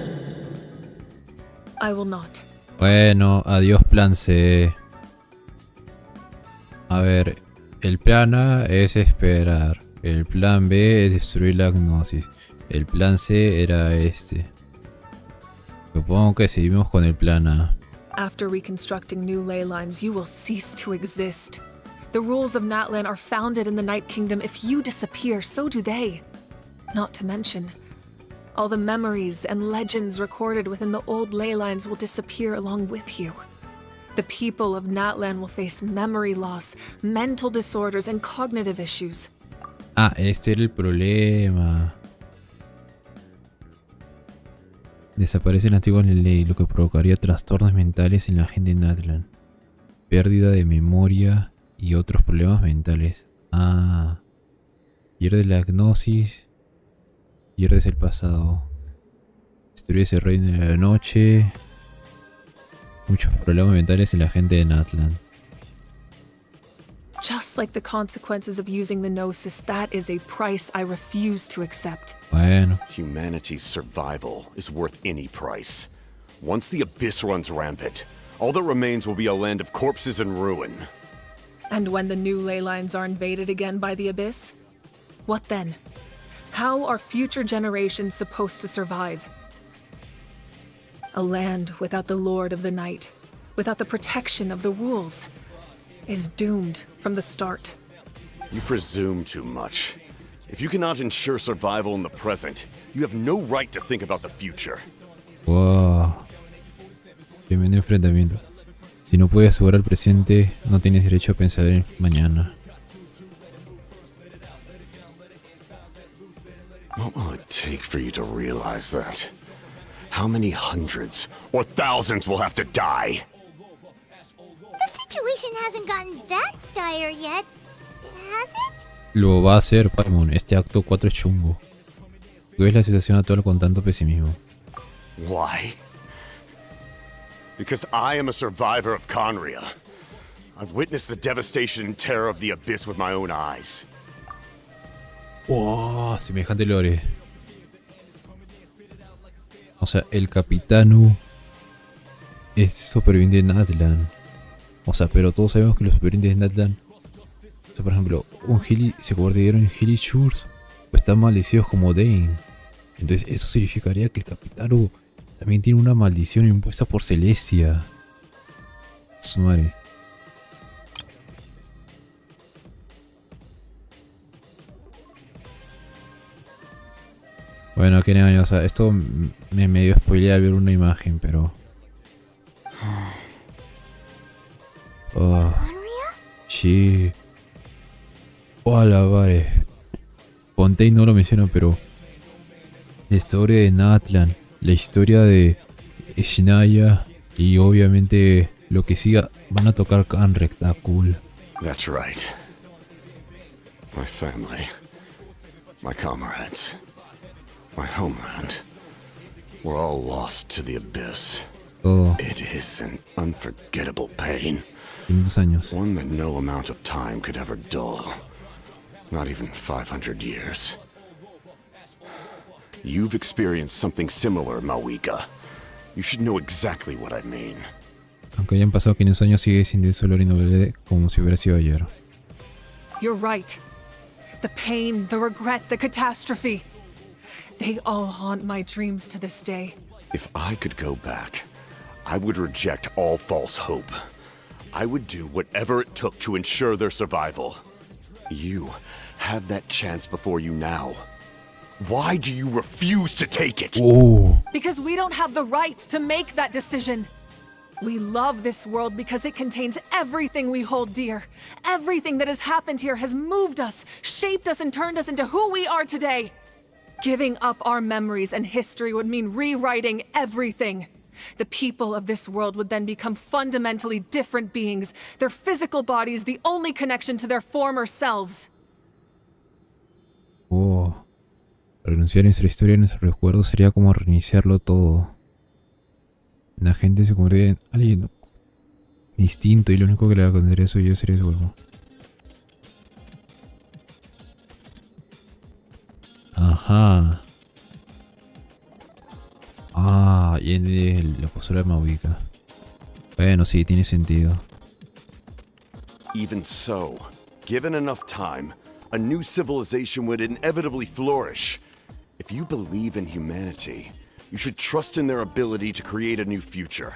I will not. Bueno, adiós plan C. A ver, el plan A es esperar. El plan B es destruir la gnosis. El plan C era este. Supongo que seguimos con el plan A. After reconstructing new ley lines, you will cease to exist. The rules of Natlan are founded in the Night Kingdom. If you disappear, so do they. Not to mention, all the memories and legends recorded within the old ley lines will disappear along with you. The people of Natlan will face memory loss, mental disorders, and cognitive issues. Ah, este era el problema. Desaparece la antigua ley, lo que provocaría trastornos mentales en la gente de Natlan. Pérdida de memoria y otros problemas mentales. Ah. Pierde la gnosis. Pierdes el pasado. Destruyes el reino de la noche. Muchos problemas mentales en la gente de Natlan. Just like the consequences of using the Gnosis, that is a price I refuse to accept. Bueno. Humanity's survival is worth any price. Once the abyss runs rampant, all that remains will be a land of corpses and ruin. And when the new ley lines are invaded again by the abyss? What then? How are future generations supposed to survive? A land without the Lord of the Night, without the protection of the rules, is doomed from the start. You presume too much. If you cannot ensure survival in the present, you have no right to think about the future. Wow. Tremendo enfrentamiento. Si no puedes asegurar el presente, no tienes derecho a pensar en mañana. What will it take for you to realize that? How many hundreds or thousands will have to die? The situation hasn't gotten that dire yet, has it? Lo va a hacer, Paimon. Este acto 4 es chungo. ¿Qué ves la situación actual con tanto pesimismo? Why? Because I am a survivor of Queria. I've witnessed the devastation and terror of the abyss with my own eyes. ¡Wow! Semejante lore. O sea, el capitano es superviviente de Natlan. O sea, pero todos sabemos que los supervivientes de Natlan, o sea, por ejemplo, un Hilly se convirtieron en Hilly Shures o están maldecidos como Dane. Entonces eso significaría que el capitano también tiene una maldición impuesta por Celestia. Su madre. Bueno, que o sea, esto me medio spoilea al ver una imagen, pero... Oh. Sí. Hola, vale. Fontaine no lo menciona, pero... La historia de Natlan, la historia de Shinaya y obviamente lo que siga van a tocar Canrec, está cool. That's right. My family, my comrades, my homeland, we're all lost to the abyss. Todo. It is an unforgettable pain. 500 años. One that no amount of time could ever dull. Not even 500 years. You've experienced something similar, Mawika. You should know exactly what I mean. Aunque hayan pasado 500 años, sigue sin dolor y no como si hubiera sido ayer. You're right. The pain, the regret, the catastrophe. They all haunt my dreams to this day. If I could go back, I would reject all false hope. I would do whatever it took to ensure their survival. You have that chance before you now. Why do you refuse to take it? Oh. Because we don't have the right to make that decision. We love this world because it contains everything we hold dear. Everything that has happened here has moved us, shaped us, and turned us into who we are today. Giving up our memories and history would mean rewriting everything. The people of this world would then become fundamentally different beings, their physical bodies the only connection to their former selves. Oh. Renunciar a nuestra historia y nuestros recuerdos sería como reiniciarlo todo. La gente se convertiría en alguien distinto y lo único que le acontecería a eso yo sería su cuerpo. Ajá. Ah, y en la postura de Mavica. Bueno, sí, tiene sentido. Even so, given enough time, a new civilization would inevitably flourish. If you believe in humanity, you should trust in their ability to create a new future.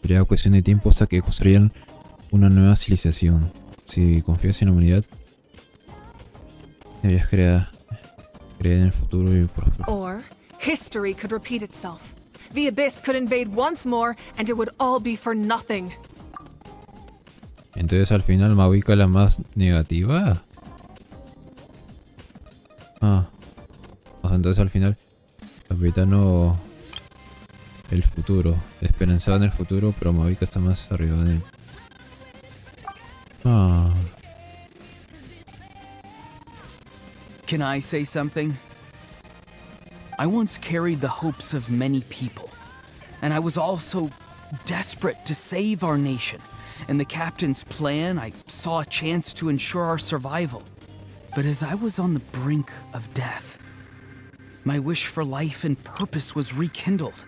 Sería cuestión de tiempo hasta que construyeran una nueva civilización. Si confías en la humanidad, deberías creer en el futuro y prosperar. Or history could repeat itself. The abyss could invade once more, and it would all be for nothing. Entonces al final Mavica es la más negativa. Ah. O sea, entonces al final Capitano el futuro. Esperanzado en el futuro, pero Mavica está más arriba de él. Ah. Can I say something? I once carried the hopes of many people, and I was also desperate to save our nation. In the captain's plan, I saw a chance to ensure our survival. But as I was on the brink of death, my wish for life and purpose was rekindled.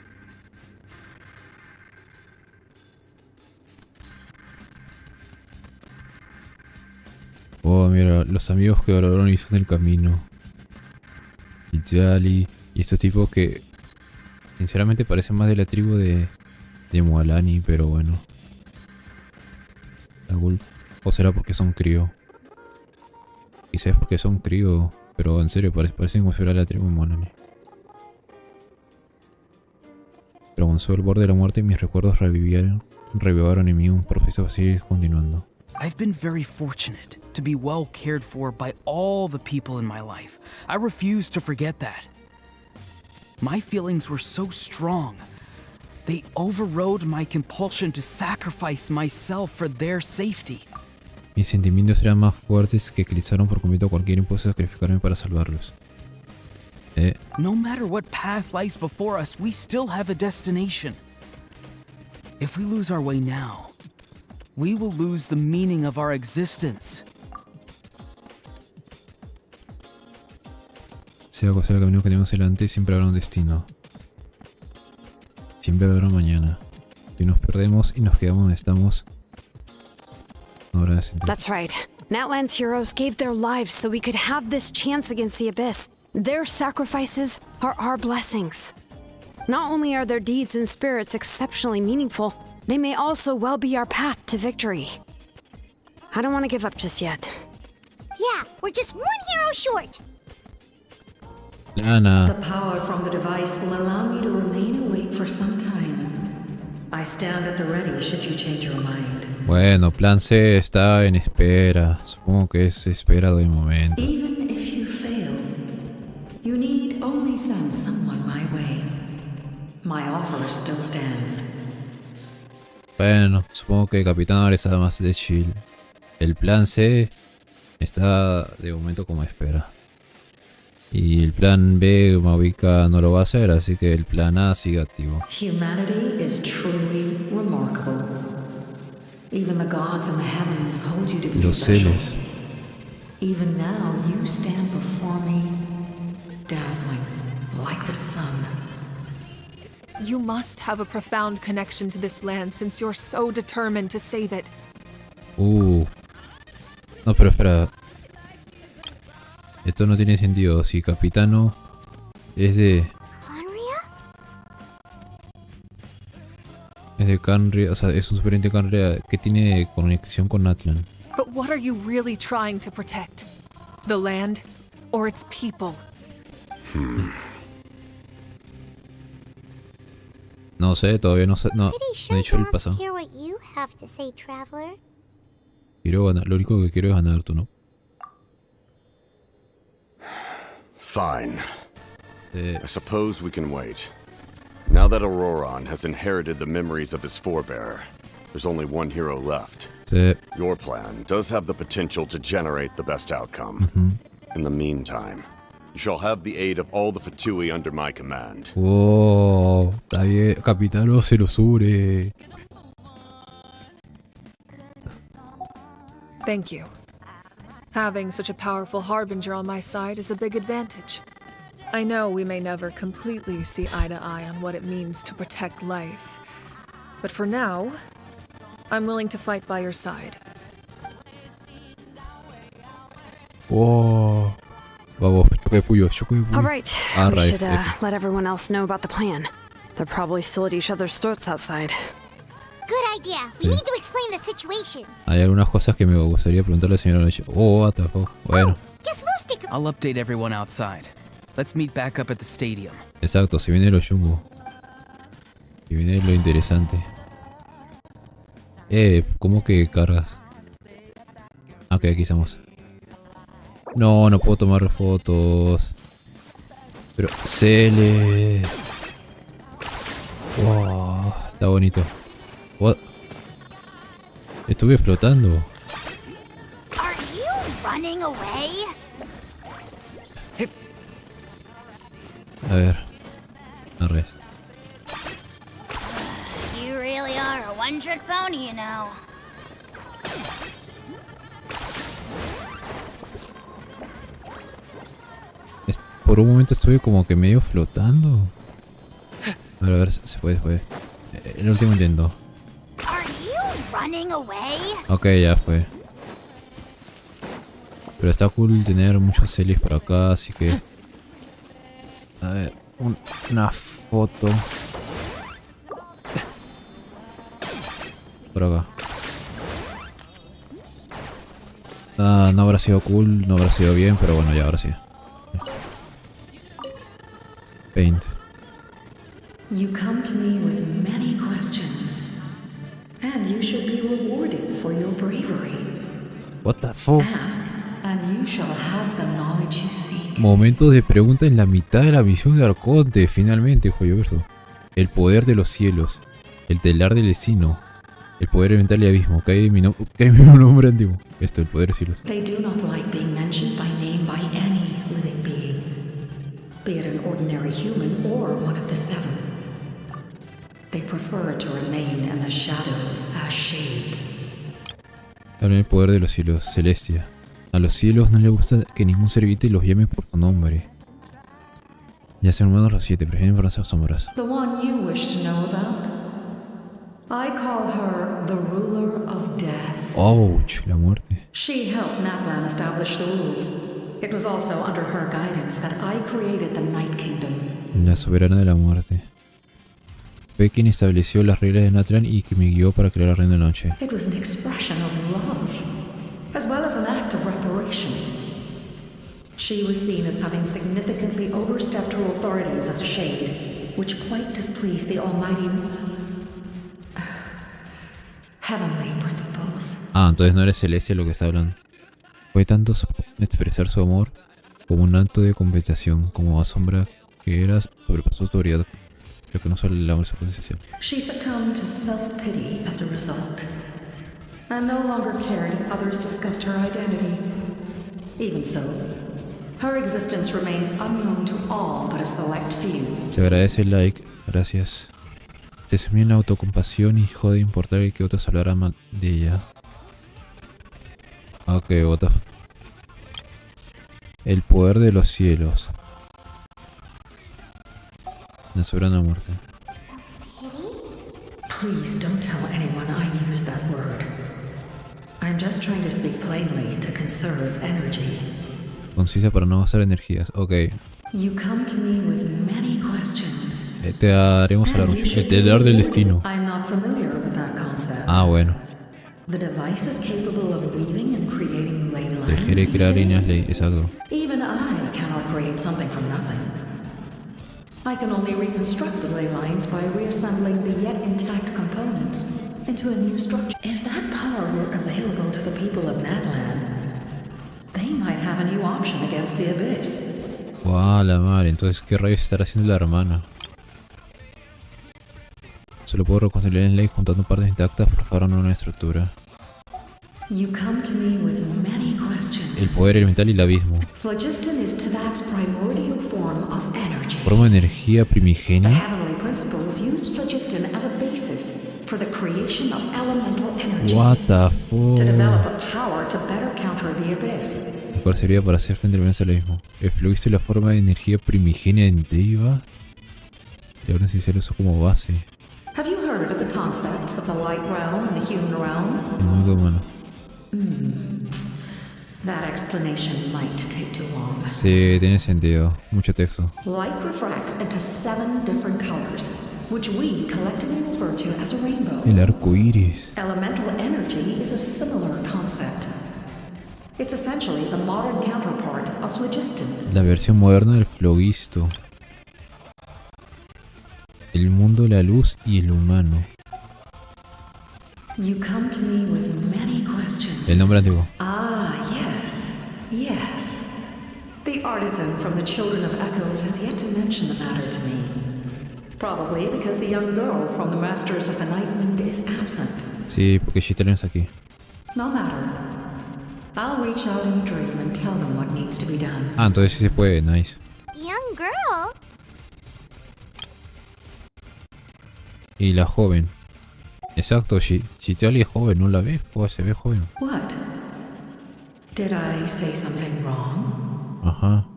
Oh, mira, los amigos que valoraron y son el camino. Y Jali. Y estos tipos que sinceramente parecen más de la tribu de Moalani, pero bueno. O será porque son crío. Quizás es porque son crío, pero en serio parecen como si fuera la tribu de Moalani. Pero avanzó el borde de la muerte y mis recuerdos revivaron en mí un proceso así continuando. I've been very fortunate to be well cared for by all the people in my life. I refuse to forget that. My feelings were so strong. They overrode my compulsion to sacrifice myself for their safety. Mis sentimientos eran más fuertes que eclipsaron por completo cualquier impulso de sacrificarme para salvarlos. No matter what path lies before us, we still have a destination. If we lose our way now, we will lose the meaning of our existence. Sea cual sea el camino que tenemos delante, siempre habrá un destino. Siempre habrá mañana. Si nos perdemos y nos quedamos donde estamos, no habrá sentido. That's right. Natlan's heroes gave their lives so we could have this chance against the abyss. Their sacrifices are our blessings. Not only are their deeds and spirits exceptionally meaningful, they may also well be our path to victory. I don't want to give up just yet. Yeah, we're just one hero short. Lana. The power from the device will allow me to remain awake for some time. I stand at the ready should you change your mind. Bueno, plan C está en espera. Supongo que es espera de momento. Even if you fail, you need only send someone my way. My offer still stands. Bueno, supongo que Capitán ahora está más de chill. El plan C está de momento como espera. Y el plan B, Mavica no lo va a hacer, así que el plan A sigue activo. Humanity is truly remarkable. Even the gods in the heavens hold you to be Los special. celos. Even now you stand before me, dazzling like the sun. You must have a profound connection to this land since you're so determined to save it. No, pero espera. Esto no tiene sentido. Si Capitano es de... Es de Queria, o sea, es un superviviente de Queria que tiene conexión con Natlan. But what are you really trying to protect? The land or its people? No sé, todavía no sé, no he dicho el pasado. Hear what you have to say, traveler. Quiero ganar, lo único que quiero es ganar, tú no. Fine. I suppose we can wait. Now that Auroron has inherited the memories of his forebear, there's only one hero left. Your plan does have the potential to generate the best outcome. In the meantime, you shall have the aid of all the Fatui under my command. Oh, está bien. Capitano se lo sube. Thank you. Having such a powerful harbinger on my side is a big advantage. I know we may never completely see eye to eye on what it means to protect life, but for now, I'm willing to fight by your side. Oh. Vamos, choque de puyo, choque de puyo. All right, we should let everyone else know about the plan. They're probably still at each other's throats outside. Good idea. We need to explain the situation. Hay algunas cosas que me gustaría preguntarle al señor Ayer. Oh, what the fuck. Bueno. Guess we'll stick. I'll update everyone outside. Let's meet back up at the stadium. Exacto, se viene lo chungo. Se viene lo interesante. ¿Cómo que cargas? Ok, aquí estamos. No, no puedo tomar fotos. Pero Cele. Wow, está bonito. What? Estuve flotando. Are you running away? A ver. Arres. You really are a one-trick pony, you know. Por un momento estuve como que medio flotando. A ver, se puede. El último intento. Are you running away? Ok, ya fue. Pero está cool tener muchos celis por acá, así que... A ver, una foto. Por acá. Ah, no habrá sido cool, no habrá sido bien, pero bueno, ya ahora sí. Paint. You come to me with many questions, and you should be rewarded for your bravery. What the fuck? Ask, and you shall have the knowledge you seek. Momentos de pregunta en la mitad de la misión de Arconte, finalmente, joyo verso. El poder de los cielos, el telar del destino, el poder elemental y abismo, que hay mi nombre antiguo. Esto, el poder de cielos. They do not like being mentioned by name by any living being, be it an ordinary human or one of the seven. They prefer to remain in the shadows as shades. Habla el poder de los cielos, Celestia. A los cielos no les gusta que ningún ser viviente los llame por su nombre. Ya sean humanos los 7, prefieren por las sombras. The one you wish to know about? I call her the ruler of death. Ouch, la muerte. She helped Natlan establish the rules. It was also under her guidance that I created the Night Kingdom. La soberana de la muerte. Fue quien estableció las reglas de Natlan y que me guió para crear la reina de la noche. It was an expression of love, as well as an act of reparation. She was seen as having significantly overstepped her authorities as a shade, which quite displeased the almighty heavenly principles. Ah, entonces no eres Celestia lo que está hablando. Fue tanto expresar su amor como un acto de compensación, como asombra que era sobrepasó su autoridad, pero que no solo el amor su compensación. She succumbed to self-pity as a result, and no longer cared if others discussed her identity. Even so, her existence remains unknown to all but a select few. Se agradece el like, gracias. Se sumió en la autocompasión y dejó de importar que otros hablaran mal de ella. Ok, what the El poder de los cielos. La soberana muerte. So Please don't tell anyone I used that word. I'm just trying to speak plainly to conserve energy. Concisa para no gastar energías. Ok. You come to me with many questions. Te haremos hablar mucho. El telar del destino. I'm not familiar with that concept. Ah, bueno. The device is capable of weaving and creating ley lines. Dejaré you crear say? líneas ley. Exacto. Even I cannot create something from nothing. I can only reconstruct the ley lines by reassembling the yet intact components into a new structure. If that power were available to the people of Natlan, they might have a new option against the abyss. Wow, la madre. Entonces, ¿qué rayos estará haciendo la hermana? Solo puedo reconstruir en ley juntando partes intactas para formar una nueva estructura. You come to me with many questions. El poder elemental y el abismo. Phlogiston is Tavak's primordial form of energy. Forma de energía The primigenia. heavenly principles used phlogiston as a basis for the creation of elemental energy. What the To develop fuck. a power to better counter the abyss. El cual servía para hacer frente al abismo. El fluisto y la forma de energía primigenia en Deva. Y ahora sí se lo uso como base. Have you heard of the concepts of the light realm and the human realm? El mundo humano. That explanation might take too long. Sí, tiene sentido. Mucho texto. Light refracts into 7 different colors, which we collectively refer to as a rainbow. El arcoiris. Elemental energy is a similar concept. It's essentially the modern counterpart of phlogiston. La versión moderna del flogisto. El mundo, la luz y el humano. You come to me with many questions. El nombre antiguo. Ah, yes. Yes. The artisan from the Children of Echoes has yet to mention the matter to me. Probably because the young girl from the Masters of the Nightwind is absent. Sí, porque Shitalin es aquí. No matter. I'll reach out in a dream and tell them what needs to be done. Ah, entonces sí se puede. Nice. Young girl? Y la joven. Exacto, Shitalin es joven, ¿no la ves? Pues se ve joven. What? Did I say something wrong? Ajá.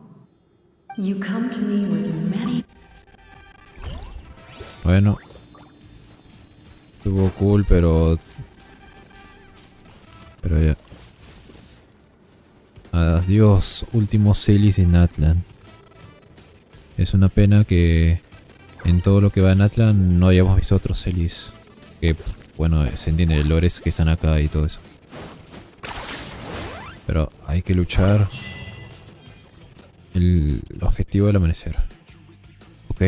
You come to me with many... Bueno. Estuvo cool, pero ya. Adiós, últimos celis de Natlan. Es una pena que en todo lo que va a Natlan no hayamos visto otros celis. Que, bueno, se entiende, el lore es que están acá y todo eso. Pero hay que luchar. El objetivo del amanecer. Ok.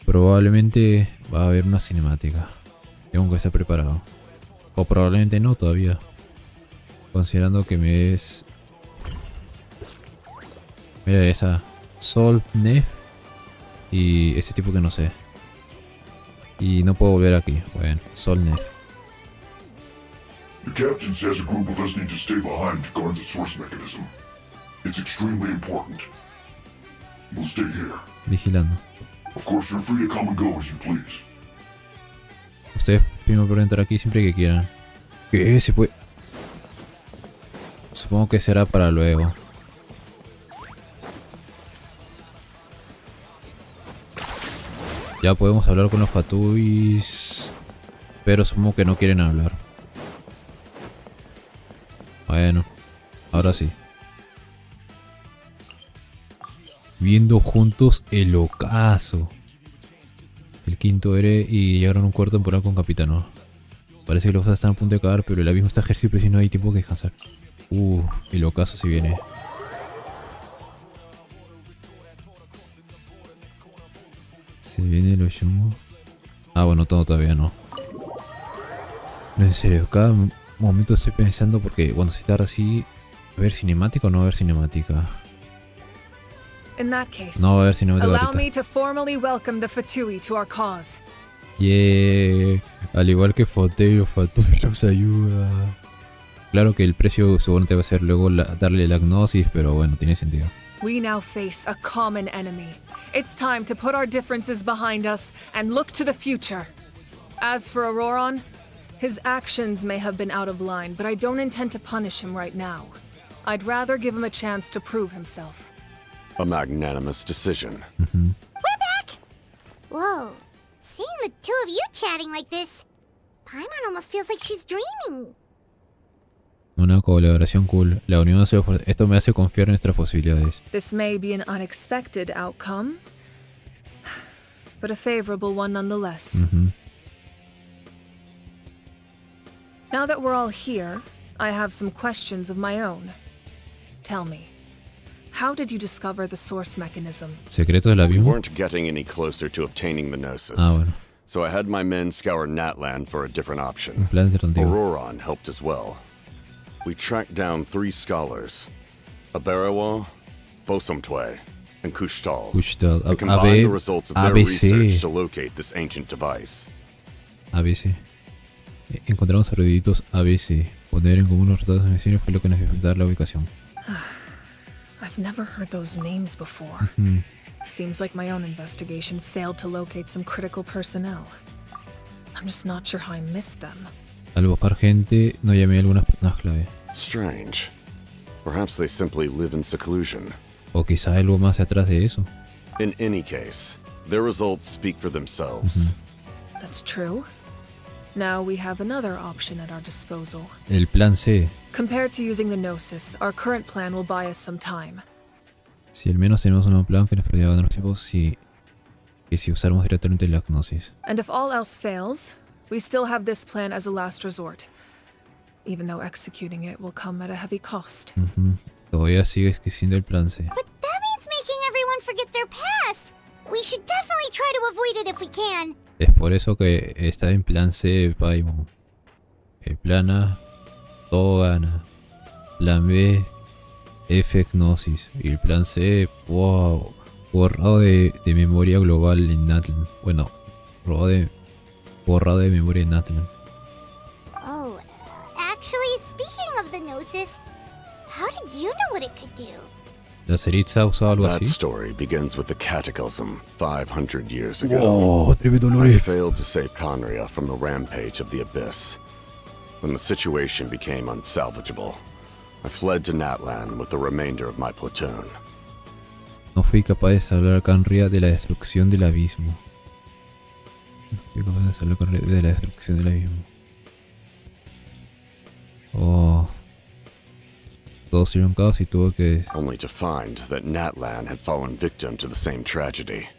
Probablemente va a haber una cinemática. Tengo que estar preparado. O probablemente no todavía. Considerando que me es... Mira esa. Sol, Nef. Y ese tipo que no sé. Y no puedo volver aquí. Bueno, Sol, Nef. The captain says a group of us need to stay behind to guard the source mechanism. It's extremely important. We'll stay here. Vigilando. Of course, you're free to come and go as you please. Ustedes primero pueden entrar aquí siempre que quieran. ¿Qué? ¿Se puede? Supongo que será para luego. Ya podemos hablar con los Fatuis. Pero supongo que no quieren hablar. Bueno, ahora sí. Viendo juntos el ocaso. El quinto héroe y llegaron a un cuarto temporal con Capitano. Parece que los cosas están a punto de acabar, pero el abismo está ejercido y no hay tiempo que descansar. El ocaso se viene. Se viene el Oshimo. Ah, bueno, todo todavía no. No, en serio, cada momento estoy pensando porque cuando se está así, ¿ver cinemática o no ver cinemática? In that case, No va a haber cinemática allow ahorita. me to formally welcome the Fatui to our cause. Yeah. Al igual que Foteo, Fatui nos ayuda. Claro que el precio seguramente va a ser luego darle la agnosis, pero bueno, tiene sentido. We now face a common enemy. It's time to put our differences behind us and look to the future. As for Auroron, his actions may have been out of line, but I don't intend to punish him right now. I'd rather give him a chance to prove himself. A magnanimous decision. We're back! Whoa. Seeing the two of you chatting like this, Paimon almost feels like she's dreaming. Una colaboración cool. La unión hace esto me hace confiar en nuestras posibilidades. This may be an unexpected outcome, but a favorable one nonetheless. Now that we're all here, I have some questions of my own. Tell me, how did you discover the source mechanism? ¿Secretos del We abismo? weren't getting any closer to obtaining the Gnosis. Bueno. So I had my men scour Natlan for a different option. Un plan alternativo. Auroron helped as well. We tracked down 3 scholars, Aberawa, Bosumtwe, and Kushtal. Kushtal. And combined the results of their research to locate this ancient device. ABC. Encontramos eruditos ABC. Poner en común los resultados de misiones fue lo que nos hizo dar la ubicación. I've never heard those names before. Seems like my own investigation failed to locate some critical personnel. I'm just not sure how I missed them. Al buscar gente, no llamé a algunas personas clave. Strange. Perhaps they simply live in seclusion. O quizá algo más atrás de eso. In any case, their results speak for themselves. That's true. Now we have another option at our disposal. El plan C. Compared to using the Gnosis, our current plan will buy us some time. Si al menos tenemos un plan que nos podría ganar tiempo si usáramos directamente la Gnosis. And if all else fails, we still have this plan as a last resort. Even though executing it will come at a heavy cost. Todavía sigue existiendo el plan C. But that means making everyone forget their past. We should definitely try to avoid it if we can. Es por eso que está en plan C, Paimon. El plan A, todo gana. Plan B, F Gnosis. Y el plan C, wow, borrado de memoria global en Natlan. Bueno, borrado de memoria en Natlan. Oh, actually, speaking of the Gnosis, how did you know what it could do? ¿La Seritza ha usado algo That así? story begins with the Cataclysm 500 years ago. Wow, tremendo I lore. failed to save Conria from the rampage of the Abyss. When the situation became unsalvageable, I fled to Natlan with the remainder of my platoon. No fui capaz de salvar a Canria de la destrucción del abismo. No fui capaz de salvar a Canria de la destrucción del abismo. Oh. Todos sirvieron caos y tuvo que... Only to find that Natlan had fallen victim to the same tragedy.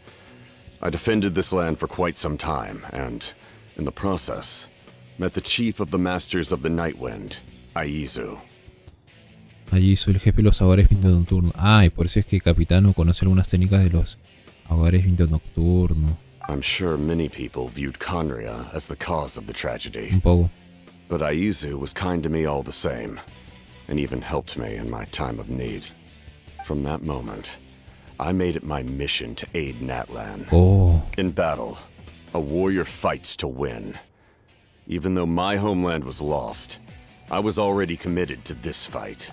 I defended this land for quite some time, and, in the process, met the chief of the Masters of the Nightwind, Aizu. Allí hizo el jefe de los hogares vinto nocturno. Ah, y por eso es que Capitano conoce algunas técnicas de los hogares vinto nocturno. I'm sure many people viewed Conria as the cause of the tragedy. Un poco. But Aizu was kind to me all the same, and even helped me in my time of need. From that moment, I made it my mission to aid Natlan. Oh. In battle, a warrior fights to win. Even though my homeland was lost, I was already committed to this fight.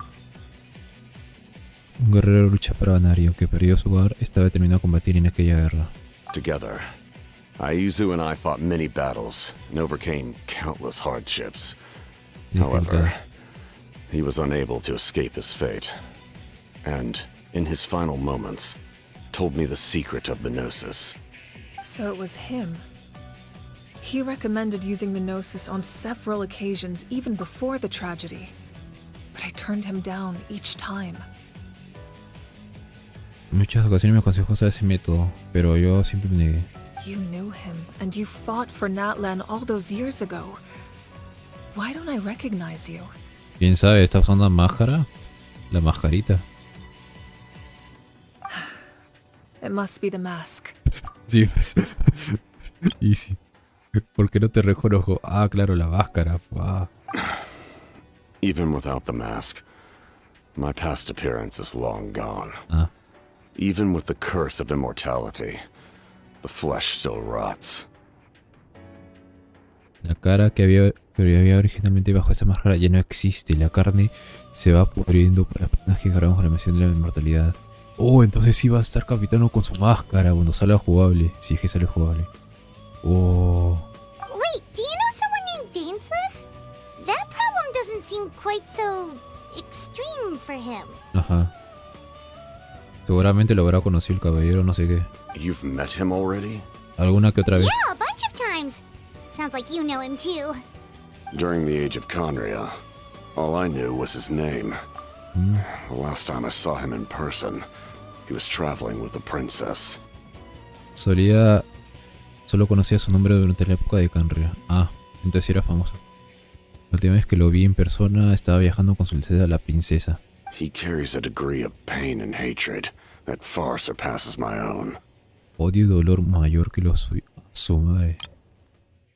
Un guerrero lucha para ganar y aunque perdió su hogar, estaba determinado a combatir en aquella guerra. Together, Aizu and I fought many battles and overcame countless hardships. However, he was unable to escape his fate, and, in his final moments, told me the secret of the Gnosis. So it was him. He recommended using the Gnosis on several occasions, even before the tragedy. But I turned him down each time. En muchas ocasiones me aconsejó usar ese método, pero yo siempre me negué. You knew him, and you fought for Natlan all those years ago. Why don't I recognize you? ¿Quién sabe? ¿Está usando la máscara? La mascarita. It must be the mask. Sí. Easy. ¿Por qué no te reconozco? Ah, claro, la máscara. Ah. Even without the mask, my past appearance is long gone. Ah. Even with the curse of immortality, the flesh still rots. La cara que había originalmente bajo esa máscara ya no existe. La carne se va pudriendo para las personas que cargamos con la misión de la inmortalidad. Oh, entonces sí va a estar Capitano con su máscara cuando salga jugable. Si es que sale jugable. Oh. Wait, do you know someone named Dainsleif? That problem doesn't seem quite so extreme for him. Ajá. Seguramente lo habrá conocido el caballero, no sé qué. You've met him already? ¿Alguna que otra vez? Yeah, a bunch sounds like you know him too. During the age of Queria, all I knew was his name. The last time I saw him in person, he was traveling with the princess. Solo conocía su nombre durante la época de Queria. Ah, entonces era famoso. La última vez que lo vi en persona estaba viajando con su princesa, la princesa. He carries a degree of pain and hatred that far surpasses my own. Odio y dolor mayor que lo suyo. Su madre.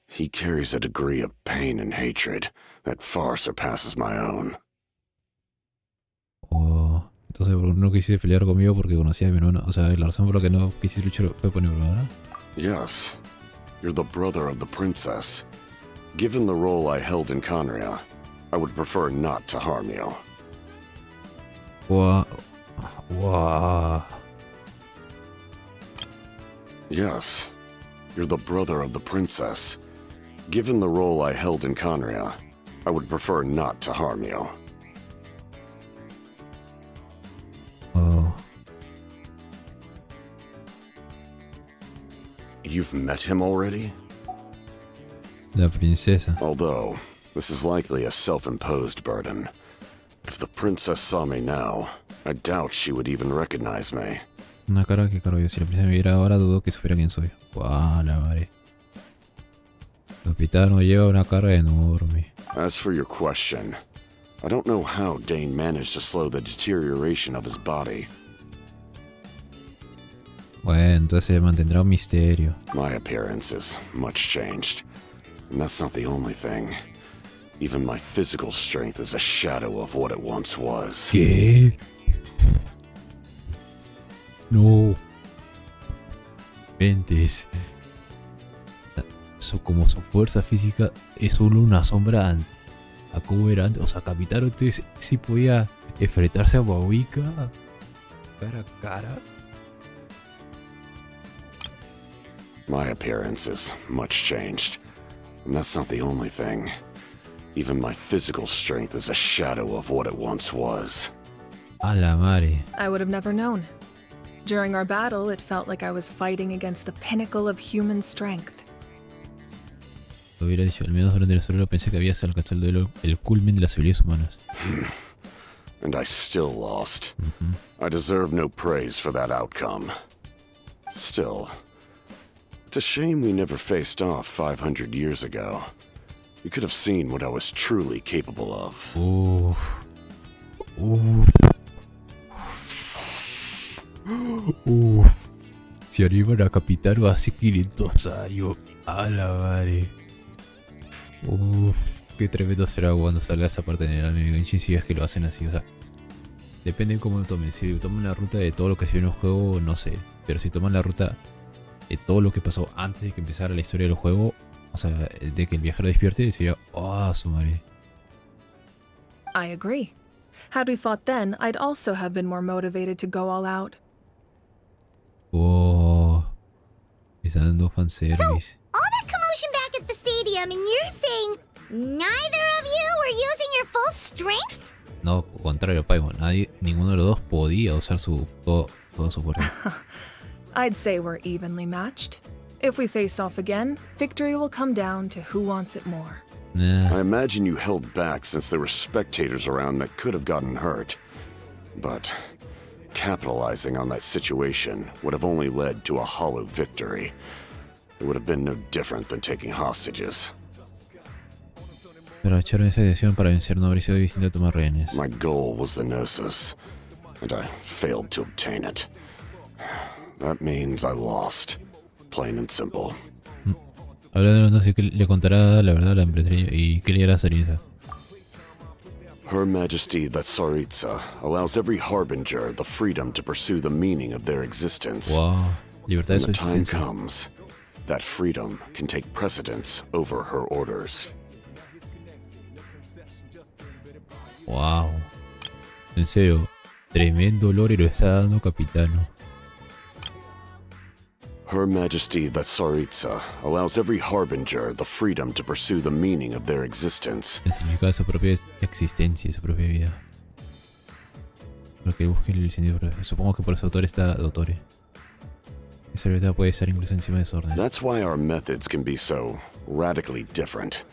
He carries a degree of pain and hatred that far surpasses my own. Oh, entonces no quisiste pelear conmigo porque conocía a mi hermana. O sea, la razón por la que no quisiste luchar fue por mi hermana. Yes, you're the brother of the princess. Given the role I held in Queria, I would prefer not to harm you. Wow. Yes, you're the brother of the princess. Given the role I held in Queria, I would prefer not to harm you. Oh. You've met him already? La princesa. Although, this is likely a self-imposed burden. If the princess saw me now, I doubt she would even recognize me. Una cara que caro yo. Si la princesa me viera ahora, dudo que supiera quién soy. Wow, la madre. El capitano lleva una cara enorme. As for your question, I don't know how Dane managed to slow the deterioration of his body. Bueno, entonces mantendrá un misterio. My appearance is much changed, and that's not the only thing. Even my physical strength is a shadow of what it once was. ¿Qué? No. Mentes. Como su fuerza física es solo una sombra a cómo era antes. O sea, Capitán entonces sí podía enfrentarse a Wawika cara a cara. My appearance is much changed, and that's not the only thing. Even my physical strength is a shadow of what it once was. A la madre. I would have never known. During our battle, it felt like I was fighting against the pinnacle of human strength. Lo hubiera dicho, al menos durante el solo pensé que habías alcanzado el culmen de las habilidades humanas. And I still lost. I deserve no praise for that outcome. Still, it's a shame we never faced off 500 years ago. You could have seen what I was truly capable of. Si arriban a Capitán hace 500 años. A la madre. Qué tremendo será cuando salga esa parte en el anime de Genshin, si es que lo hacen así, o sea. Depende de cómo lo tomen. Si toman la ruta de todo lo que se vio en el juego, no sé. Pero si toman la ruta de todo lo que pasó antes de que empezara la historia del juego, o sea, de que el viajero despierte, sería, su madre. I agree. Had we fought then, I'd also have been more motivated to go all out. Están dando fanservice. All that commotion back at the stadium, and you're saying neither of you were using your full strength? No, contrario, Paimon. Ninguno de los dos podía usar toda su fuerza. I'd say we're evenly matched. If we face off again, victory will come down to who wants it more. I imagine you held back since there were spectators around that could have gotten hurt. But capitalizing on that situation would have only led to a hollow victory. It would have been no different than taking hostages. Pero echaron esa decisión para vencer, no habría sido distinto a tomar rehenes. My goal was the Gnosis, and I failed to obtain it. That means I lost. Plain and simple. Hablando de los Gnosis, que le contará la verdad a la emperatriz y qué le hará a Saritza. Her Majesty the Tsaritsa allows every harbinger the freedom to pursue the meaning of their existence. Wow. Libertad de su When the time existencia. comes, that freedom can take precedence over her orders. Wow. En serio, tremendo lore lo está dando Capitano. Her Majesty the Tsaritsa allows every harbinger the freedom to pursue the meaning of their existence. El significado de su propia existencia, su propia vida. Lo que busque el sentido. Supongo que por eso autor está Dottore. esa libertad puede estar incluso encima de su orden. That's why our methods can be so radically different,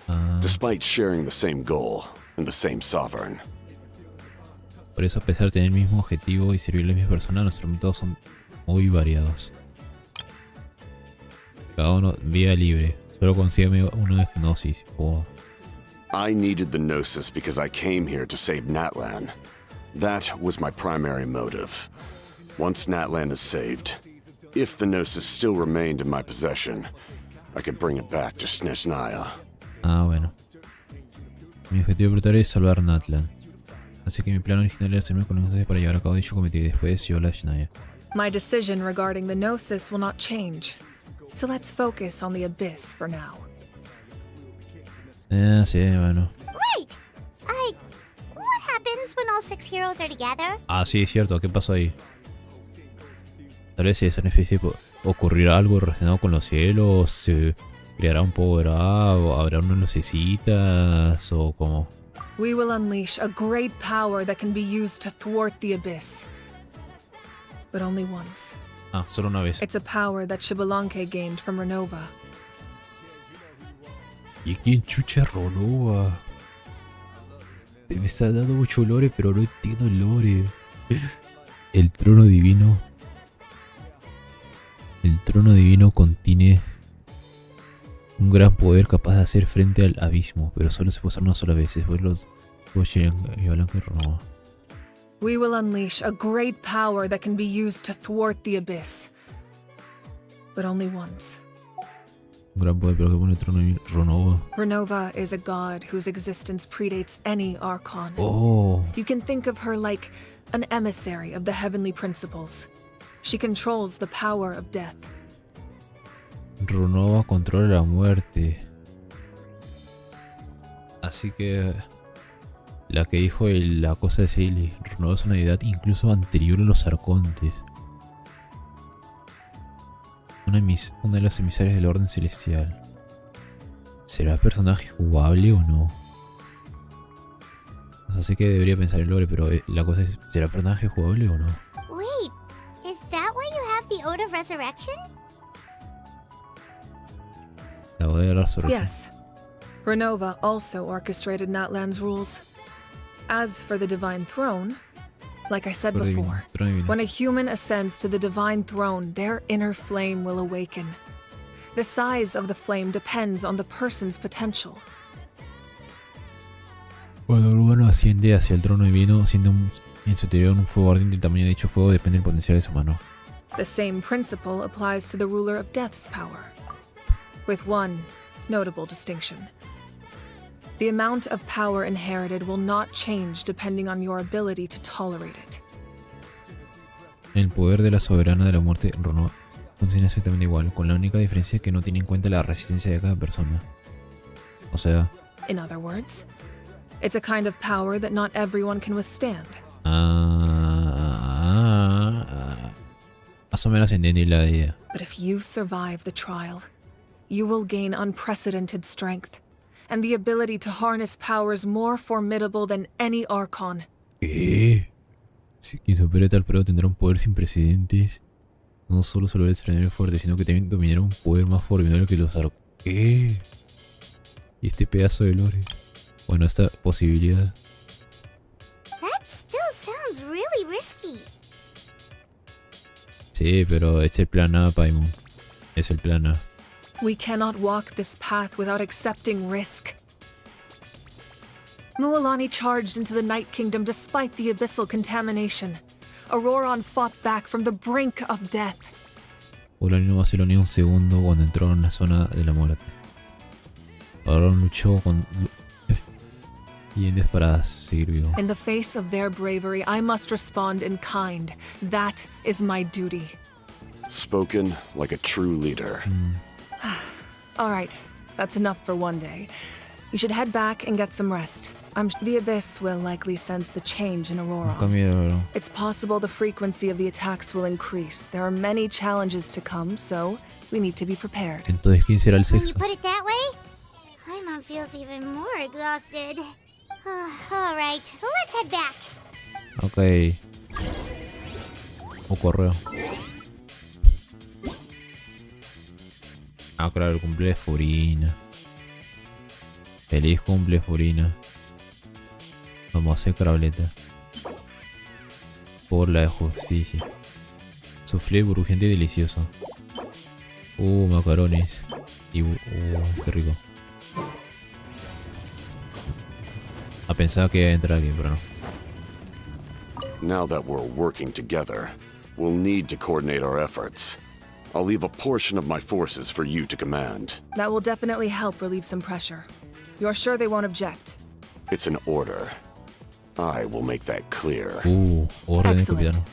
despite sharing the same goal and the same sovereign. Por eso, a pesar de tener el mismo objetivo y servir a la misma persona, nuestros métodos son muy variados. Cada uno vía libre. Solo consígueme uno de Gnosis. Oh. I needed the Gnosis because I came here to save Natlan. That was my primary motive. Once Natlan is saved, if the Gnosis still remained in my possession, I could bring it back to Snezhnaya. Ah, bueno. Mi objetivo brutal es salvar Natlan. Así que mi plan original era hacerme con la Gnosis para llevar a cabo dicho cometido y después yo la Snezhnaya. My decision regarding the Gnosis will not change. So let's focus on the Abyss for now. Sí, bueno. Right! What happens when all 6 heroes are together? Ah, sí, es cierto. ¿Qué pasó ahí? Tal vez si es una especie de ocurrirá algo relacionado con los cielos, se creará un power-up, o habrá unas lucecitas, o como... We will unleash a great power that can be used to thwart the Abyss. But only once. Ah, solo una vez. It's a power that Xbalanque gained from Renova. ¿Y quién chucha Renova? Me está dando mucho lore, pero no entiendo el lore. El trono divino. El trono divino contiene un gran poder capaz de hacer frente al abismo, pero solo se puede usar una sola vez. Después los Xbalanque y Renova. We will unleash a great power that can be used to thwart the Abyss. But only once. Un gran poder, pero que pone el trono divino. Renova. Renova is a god whose existence predates any Archon. Oh. You can think of her like an emissary of the heavenly principles. She controls the power of death. Renova controla la muerte. Así que... La que dijo la cosa de Seili. Renova es una deidad incluso anterior a los arcontes. Una de las emisarias del orden celestial. ¿Será personaje jugable o no? O sea, sé que debería pensar en lore, pero la cosa es, ¿será personaje jugable o no? Wait, is that why you have the Ode of Resurrection? La Ode de la Resurrección. Yes. Renova also orchestrated Natlan's rules. As for the Divine Throne, like I said before, when a human ascends to the Divine Throne, their inner flame will awaken. The size of the flame depends on the person's potential. Cuando un humano asciende hacia el trono divino, siendo en su interior un fuego ardiente, el tamaño de dicho fuego depende del potencial de su mano. The same principle applies to the ruler of Death's power, with one notable distinction. The amount of power inherited will not change depending on your ability to tolerate it. El poder de la soberana de la muerte, Renova, funciona exactamente igual, con la única diferencia que no tiene en cuenta la resistencia de cada persona. O sea... In other words, it's a kind of power that not everyone can withstand. Más o menos entendí la idea. But if you survive the trial, you will gain unprecedented strength. And the ability to harness powers more formidable than any Archon. ¿Qué? Si quien supere tal prueba tendrá un poder sin precedentes. No solo será extraordinario fuerte, sino que también dominará un poder más formidable que los arcos. ¿Qué? Y este pedazo de lore. Bueno, esta posibilidad. That still sounds really risky. Sí, pero es el plan A, Paimon. Es el plan A. We cannot walk this path without accepting risk. Mualani charged into the Night Kingdom despite the abyssal contamination. Auroron fought back from the brink of death. Mualani no vaciló ni un segundo cuando entró en la zona de la muerte. Auroron luchó con dientes para seguir vivo. In the face of their bravery, I must respond in kind. That is my duty. Spoken like a true leader. All right, that's enough for one day. You should head back and get some rest. The Abyss will likely sense the change in Aurora. It's possible the frequency of the attacks will increase. There are many challenges to come, so we need to be prepared. Entonces, ¿quién será el When you sexto? put it that way, my mom feels even more exhausted. All right, let's head back. Ok. O correo. Ah, claro, el cumple de Furina. Feliz cumple, Furina. Vamos a hacer crableta. Por la justicia. Soufflé burbujeante y delicioso. Macarones. Y qué rico. Pensaba que iba a entrar aquí, pero no. Now that we're working together, we'll need to coordinate our efforts. I'll leave a portion of my forces for you to command. That will definitely help relieve some pressure. You're sure they won't object? It's an order. I will make that clear. Orden, Excellent. capitán.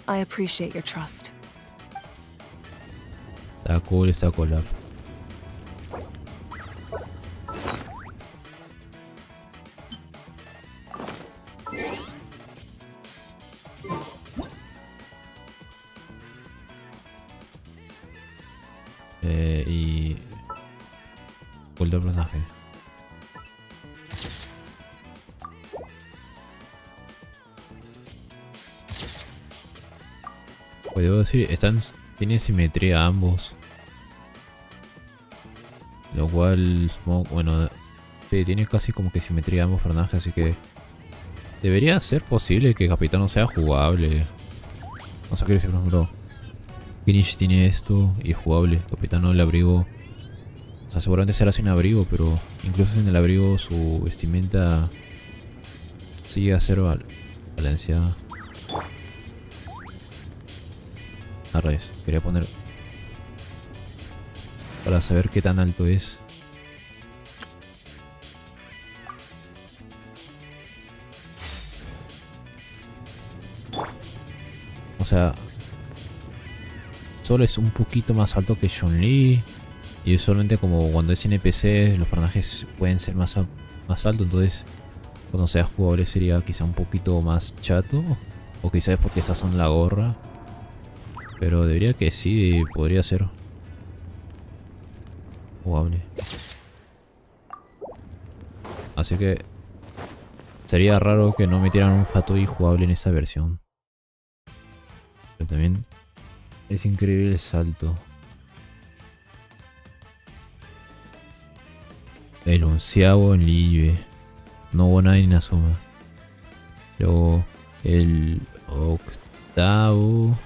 I appreciate your trust. Está cool esta collab. Y... ¿Cuál del personaje? Pues debo decir, tienen simetría ambos. Lo cual, bueno, sí, tiene casi como que simetría ambos personajes, así que debería ser posible que Capitán sea jugable. No sé qué decir, por ejemplo, Finish tiene esto y es jugable. Capitán el abrigo, o sea, seguramente será sin abrigo, pero incluso sin el abrigo su vestimenta sigue a ser balanceada. A revés, quería poner para saber qué tan alto es. O sea, solo es un poquito más alto que Chun-Li. Y usualmente como cuando es NPC los personajes pueden ser más altos. Entonces cuando sea jugable sería quizá un poquito más chato. O quizás es porque esas son la gorra. Pero debería que sí, podría ser jugable. Así que sería raro que no metieran un Fatui jugable en esta versión. Pero también es increíble el salto. El 11º en Live. No hubo nadie en Asuma. Luego el 8º.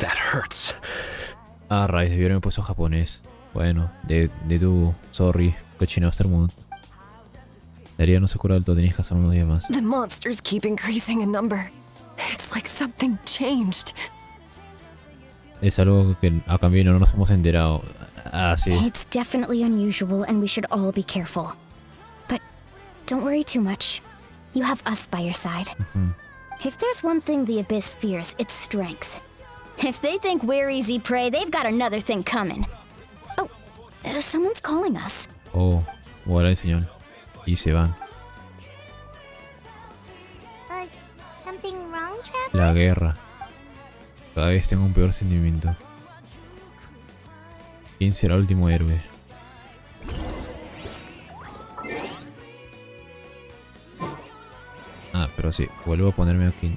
That hurts. Ah, raíz, debieron haberme puesto japonés. Bueno, de tu, sorry, cochino Aftermoon. Daría no se cura del todo, tenías que hacer unos días más. The monsters keep increasing in number. It's like something changed. Es algo que a cambio no nos hemos enterado. Ah, sí. It's definitely unusual and we should all be careful. But don't worry too much. You have us by your side. If there's one thing the Abyss fears, it's strength. If they think we're easy prey, they've got another thing coming. Oh, someone's calling us. Oh, voilà, señor. Y se van. Something wrong, Trevor? La guerra. Cada vez tengo un peor sentimiento. ¿Quién será el último héroe? Ah, pero sí, vuelvo a ponerme aquí.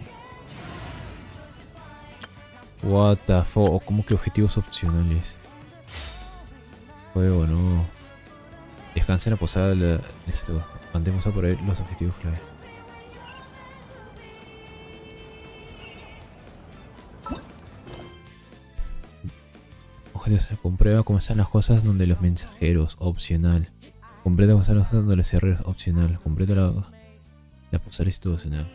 What the fuck, ¿cómo que objetivos opcionales? Juego, no. Descansa en la posada esto. Mantemos a por ahí los objetivos clave. Objetivos, comprueba cómo están las cosas donde los mensajeros, opcional. Completa cómo están las cosas donde los herreros, opcional. Completa la posada institucional.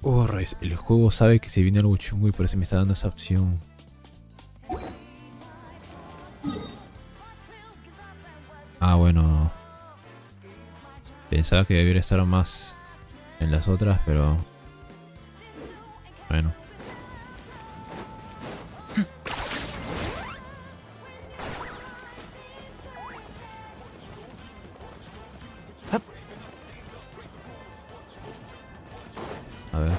Oh, rayos, el juego sabe que se viene algo chungo y por eso me está dando esa opción. Ah, bueno. Pensaba que debería estar más en las otras, pero... Bueno. A ver.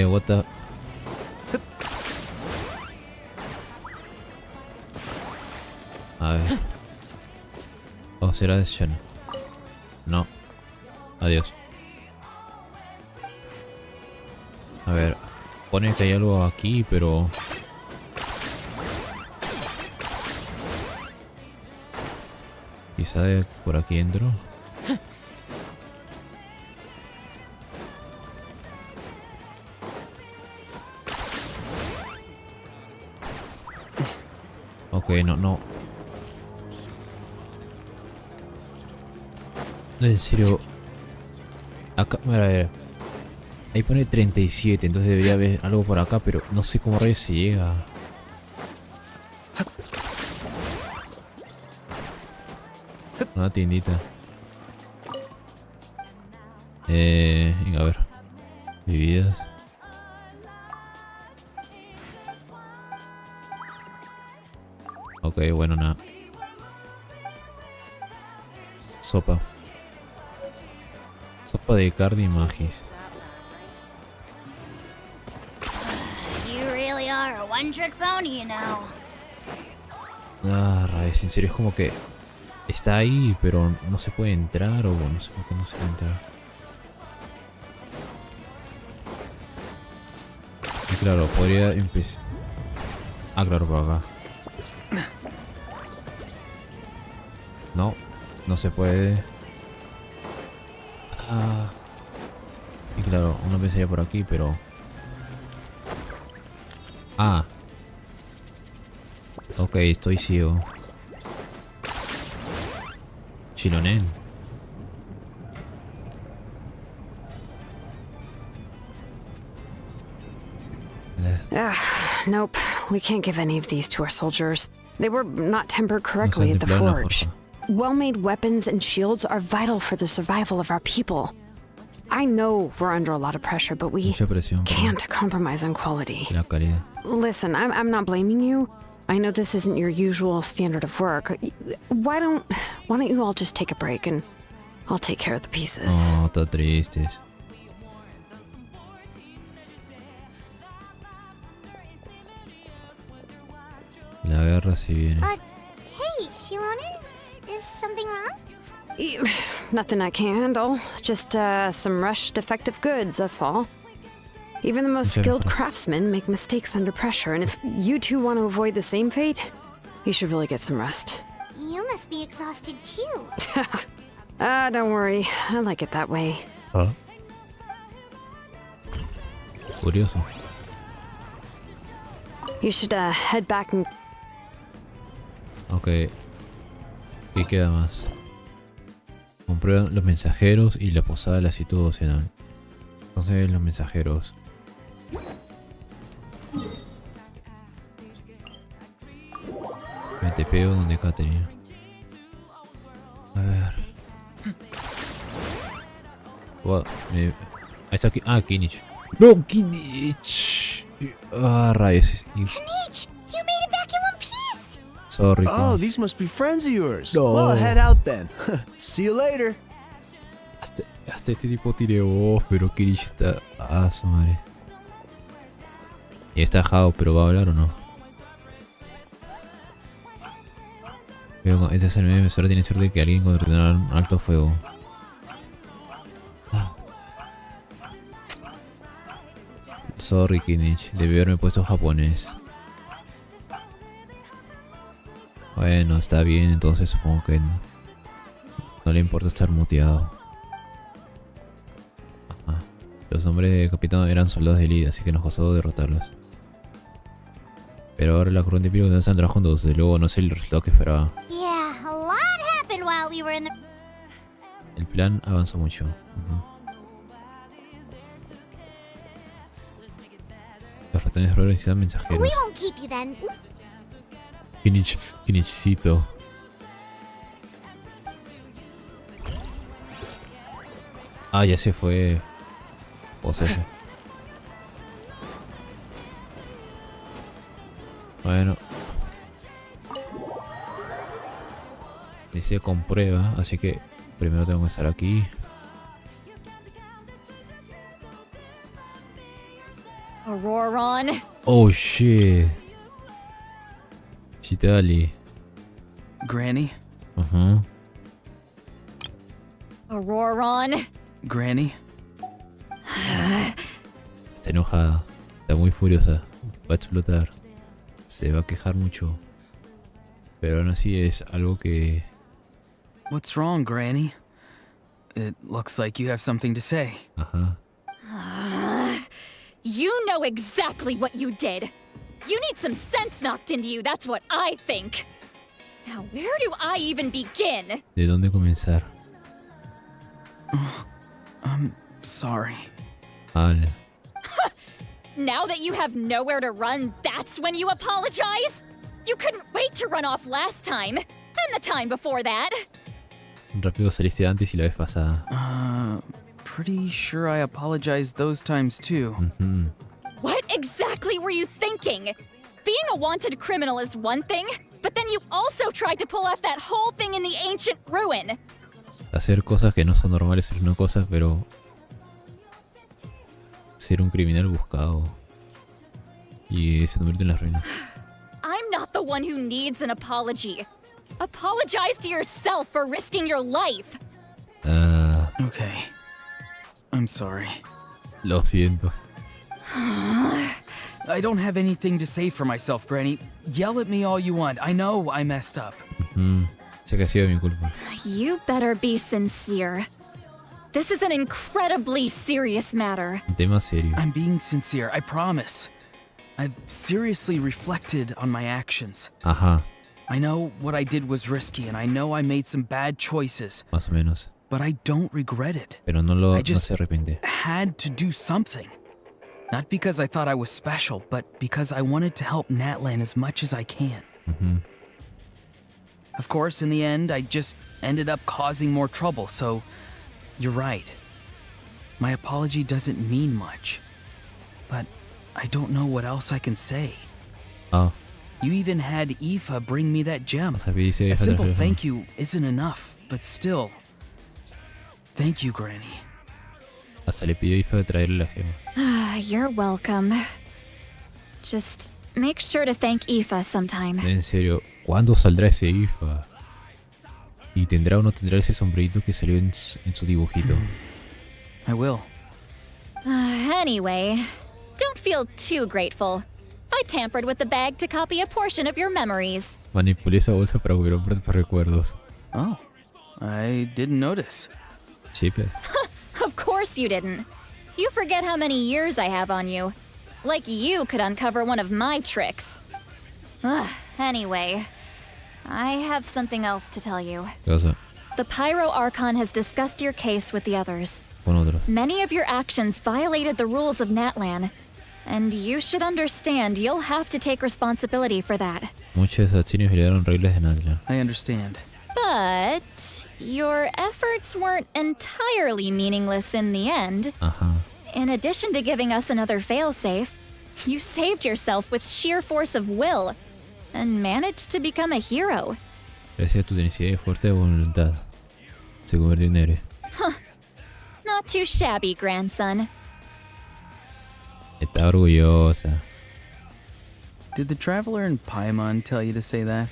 What the... A ver. Oh, será de Shen. No. Adiós. A ver, pone que hay algo aquí, pero... Quizá por aquí entro. Ok, no. En serio. Acá, a ver. Ahí pone 37, entonces debería haber algo por acá, pero no sé cómo rayos se llega. Una tiendita. Venga, a ver. Bebidas. Ok, bueno, nada. Sopa. Sopa de carne y magis. You really are a one-trick pony, you know. Ah, rayos, en serio, es como que está ahí, pero no se puede entrar, o no sé por qué no se puede entrar. Y claro, podría empezar... Ah, claro, por acá. No, no se puede. Ah. Y claro, uno pensaría por aquí, pero... Ah. Ok, estoy ciego. Chilonen. Nope. We can't give any of these to our soldiers. They were not tempered correctly at the forge. Well-made weapons and shields are vital for the survival of our people. I know we're under a lot of pressure, but we can't compromise on quality. Listen, I'm not blaming you. I know this isn't your usual standard of work. Why don't you all just take a break and I'll take care of the pieces. Oh, está tristes. La guerra se viene. Hey, Shilonen? Is something wrong? Nothing I can handle. Just some rushed defective goods, that's all. Even the most skilled craftsmen make mistakes under pressure, and if you two want to avoid the same fate, you should really get some rest. You must be exhausted too. Don't worry. I like it that way. ¿Ah? Curioso. You should head back and... Ok. ¿Qué queda más? Comprueban los mensajeros y la posada de la situación. Entonces los mensajeros. Me te pego donde Caterina. A ver. Ahí está aquí. Ah, Kinich. No, Kinich. Ah, rayos. Kinich, you made it back in one piece. Sorry. Oh, these must be friends of yours. No. Well, head out then. See you later. Hasta este tipo tiene voz, pero Kinich está... Ah, su madre. Y está Jao, pero ¿va a hablar o no? Pero este anime solo tiene suerte de que alguien controlar un alto fuego. Sorry, Kinich, debí haberme puesto japonés. Bueno, está bien, entonces supongo que no le importa estar muteado. Ajá. Los hombres de capitán eran soldados de élite, así que nos costó derrotarlos. Pero ahora la corriente piro no están trabajando juntos, desde luego no sé el resultado que esperaba. Yeah, a lot happened while we were in the... El plan avanzó mucho. Los ratones robles necesitan mensajeros. We won't keep you then. Kinichcito. Ah, ya se fue. Poseso. Bueno. Dice comprueba, así que primero tengo que estar aquí. Auroron. Oh shit. Chitali. Granny? Ajá. Auroron. Granny? Este enojada. Está muy furiosa. Va a explotar. Se va a quejar mucho. Pero aún así es algo que... What's wrong, Granny? It looks like you have something to say. Ajá. You know exactly what you did. You need some sense knocked into you, that's what I think. Now, where do I even begin? ¿De dónde comenzar? I'm sorry. Ala. Now that you have nowhere to run, that's when you apologize? You couldn't wait to run off last time, and the time before that. Rápido saliste antes y la vez pasada. Pretty sure I apologized those times too. What exactly were you thinking? Being a wanted criminal is one thing, but then you also tried to pull off that whole thing in the ancient ruin. Hacer cosas que no son normales es una cosa, pero... ser un criminal buscado. Y se convierte en la ruina. I'm not the one who needs an apology. Apologize to yourself for risking your life. Okay. I'm sorry. Lo siento. I don't have anything to say for myself, Granny. Yell at me all you want. I know I messed up. Sé que ha sido mi culpa. You better be sincere. This is an incredibly serious matter. Un tema serio. I'm being sincere, I promise. I've seriously reflected on my actions. Ajá. I know what I did was risky, and I know I made some bad choices. Más o menos. But I don't regret it. Pero no I just se arrepiente. had to do something. Not because I thought I was special, but because I wanted to help Natlan as much as I can. Of course, in the end, I just ended up causing more trouble, so you're right. My apology doesn't mean much. But I don't know what else I can say. Oh. You even had Aoife bring me that gem. A simple thank you isn't enough, but still. Thank you, Granny. Hasta le pidió a Aoife de traerle la gema. You're welcome. Just make sure to thank Aoife sometime. En serio, ¿cuándo saldrá ese Aoife? ¿Y tendrá o no tendrá ese sombrerito que salió en su dibujito? I will. Anyway, don't feel too grateful. I tampered with the bag to copy a portion of your memories. Manipulé esa bolsa para recuperar parte de tus recuerdos. Oh, I didn't notice. Chipe. Of course you didn't. You forget how many years I have on you. Like you could uncover one of my tricks. Anyway, I have something else to tell you. ¿Qué pasa? The Pyro Archon has discussed your case with the others. Con otros. Many of your actions violated the rules of Natlan, and you should understand you'll have to take responsibility for that. Muchas acciones violaron reglas de Natlan. I understand. But your efforts weren't entirely meaningless in the end. Ajá. In addition to giving us another failsafe, you saved yourself with sheer force of will and managed to become a hero. Gracias a tu tenacidad y fuerte voluntad, se convirtió en héroe. Not too shabby, grandson. Está orgullosa. Did the traveler in Paimon tell you to say that?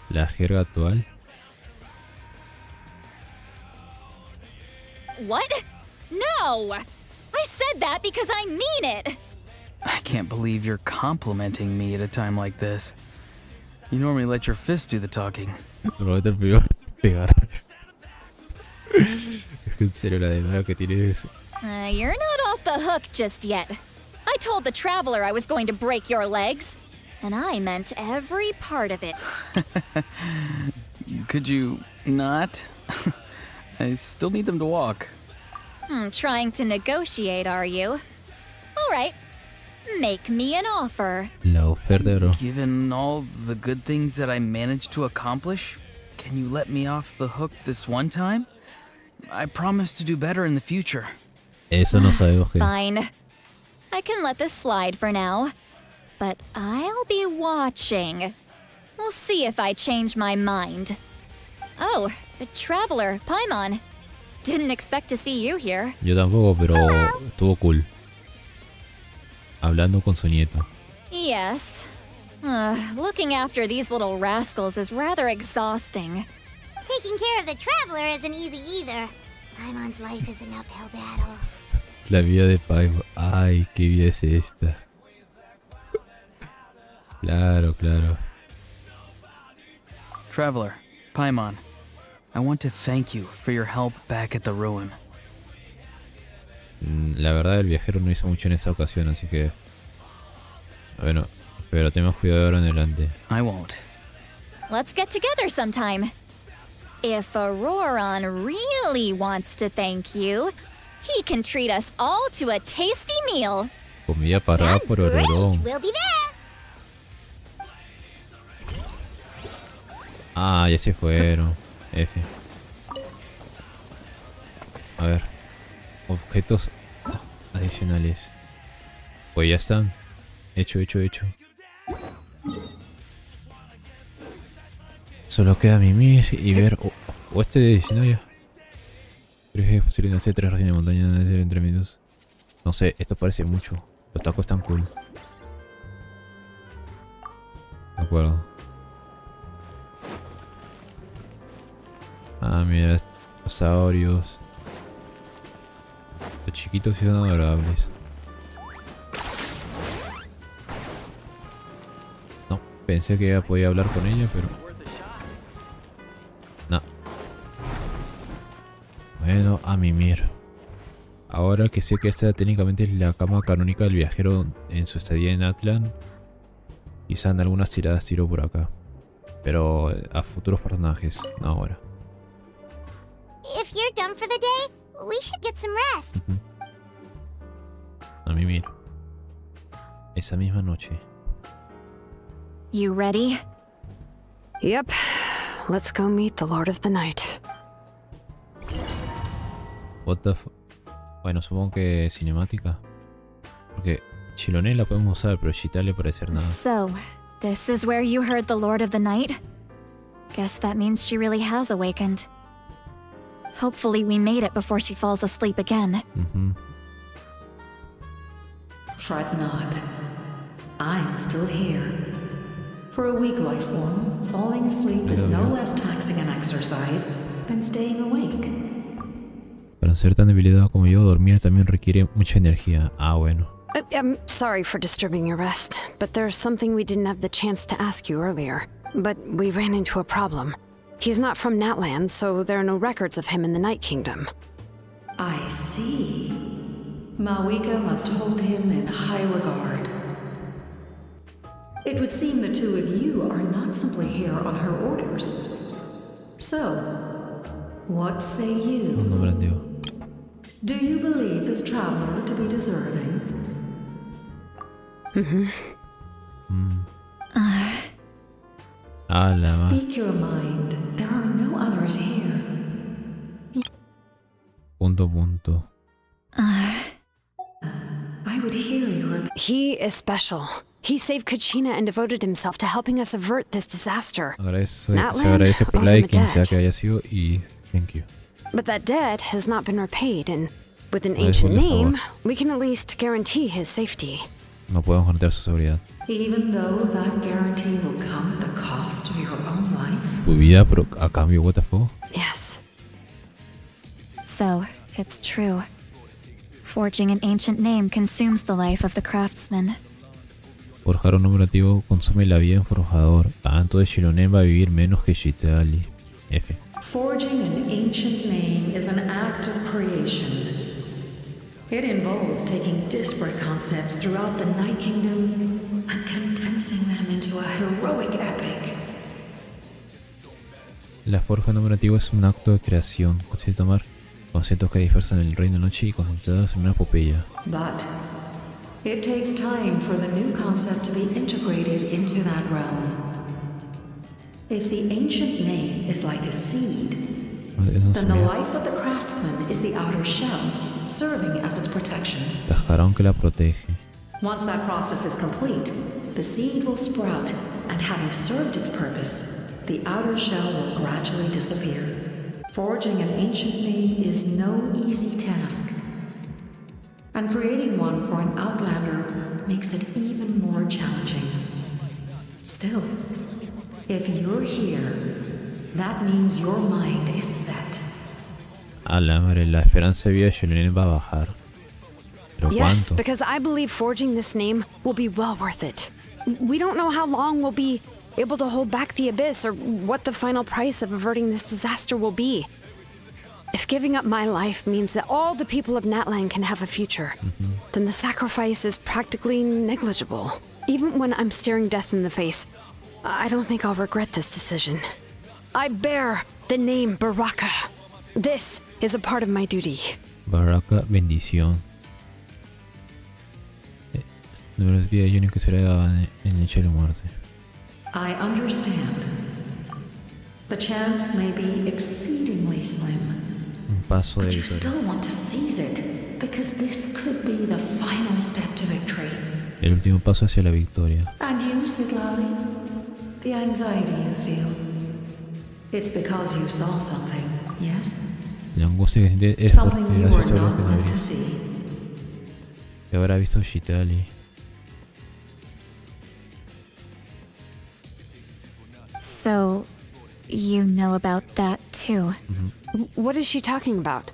La jerga actual. What? No! I said that because I mean it! I can't believe you're complimenting me at a time like this. You normally let your fist do the talking. Normalmente el primero pegar. Es que en serio la demanda que tiene eso. You're not off the hook just yet. I told the traveler I was going to break your legs, and I meant every part of it. Could you not? I still need them to walk. Trying to negotiate, are you? All right. Make me an offer. La oferta, bro. Given all the good things that I managed to accomplish, can you let me off the hook this one time? I promise to do better in the future. Eso no sabemos que... Fine. I can let this slide for now. But I'll be watching. We'll see if I change my mind. Oh, a traveler, Paimon. Didn't expect to see you here. Yo tampoco, pero estuvo cool. Hablando con su nieto. Yes. Looking after these little rascals is rather exhausting. Taking care of the traveler isn't easy either. Paimon's life is an uphill battle. La vida de Paivo. Ay, qué vida es esta. Claro, claro. Traveler, Paimon, I want to thank you for your help back at the ruin. La verdad, el viajero no hizo mucho en esta ocasión, así que... Bueno, pero ten más cuidado ahora en adelante. I won't. Let's get together sometime. If Auroron really wants to thank you, he can treat us all to a tasty meal. Comida parada por Auroron. We'll be there. Ah, ya se fueron. F. A ver. Objetos adicionales. Pues ya están. Hecho. Solo queda mimir y ver. O este de destinado. ¿Crees que es posible hacer 3 raciones de montaña de hacer en 3 minutos? No sé, esto parece mucho. Los tacos están cool. De acuerdo. Ah, mira, los saurios. Los chiquitos sí son adorables. No, pensé que ya podía hablar con ella, pero... No. Bueno, a mimir. Ahora que sé que esta técnicamente es la cama canónica del viajero en su estadía en Natlan, quizá en algunas tiradas tiro por acá. Pero a futuros personajes, no ahora. If you're done for the day, we should get some rest. A mí mira. Esa misma noche. You ready? Yep. Let's go meet the Lord of the Night. What the f... Bueno, supongo que cinemática. Porque Chiloné la podemos usar, pero Chitale parecer nada. So, this is where you heard the Lord of the Night? Guess that means she really has awakened. Hopefully we made it before she falls asleep again. Fret not. I'm still here. For a weak life form, falling asleep is no less taxing an exercise than staying awake. Para un ser tan debilitado como yo, dormir también requiere mucha energía. Ah, bueno. I'm sorry for disturbing your rest, but there's something we didn't have the chance to ask you earlier. But we ran into a problem. He's not from Natlan, so there are no records of him in the Night Kingdom. I see. Mawika must hold him in high regard. It would seem the two of you are not simply here on her orders. So, what say you? Do you believe this traveler to be deserving? Speak your mind. There are no others here. Punto. I would hear your... He is special. He saved Kachina and devoted himself to helping us avert this disaster. Se agradece por la de quien sea que haya sido y thank you. But that debt has not been repaid, and with an ancient name, we can at least guarantee his safety. No podemos garantizar su seguridad. Even though that guarantee will come at the cost of your own life? Tu vida, pero a cambio, what the fuck? Yes. So, it's true. Forging an ancient name consumes the life of the craftsman. Forjar un nombre antiguo consume la vida en forjador. Entonces Chiloné va a vivir menos que Chitali. F. Forging an ancient name is an act of creation. It involves taking disparate concepts throughout the Night Kingdom and condensing them into a heroic epic. La forja de un nombre antiguo es un acto de creación. Consiste en tomar conceptos que dispersan en el reino de noche y concentrados en una epopeya. But it takes time for the new concept to be integrated into that realm. If the ancient name is like a seed, then the life of the craftsman is the outer shell, serving as its protection. Cascarón que la protege. Once that process is complete, the seed will sprout, and having served its purpose, the outer shell will gradually disappear. Forging an ancient name is no easy task. And creating one for an outlander makes it even more challenging. Still, if you're here, that means your mind is set. A la madre, la esperanza de vida de Chiloné va a bajar. ¿Pero Yes, cuánto? because I believe forging this name will be well worth it. We don't know how long we'll be able to hold back the abyss or what the final price of averting this disaster will be. If giving up my life means that all the people of Natlan can have a future, then the sacrifice is practically negligible. Even when I'm staring death in the face, I don't think I'll regret this decision. I bear the name Baraka. This is a part of my duty. Baraka, bendición. Número de día de ayuno que será en el hecho de la muerte. I understand. The chance may be exceedingly slim. Un paso de But you victoria. still want to seize it, because this could be the final step to victory. El último paso hacia la victoria. And you, Siglali? The anxiety you feel. It's because you saw something, yes? La angustia que siente es porque Something you has were visto algo not que no meant to habría. see. Que habrá visto Shitali. So, you know about that too. What is she talking about?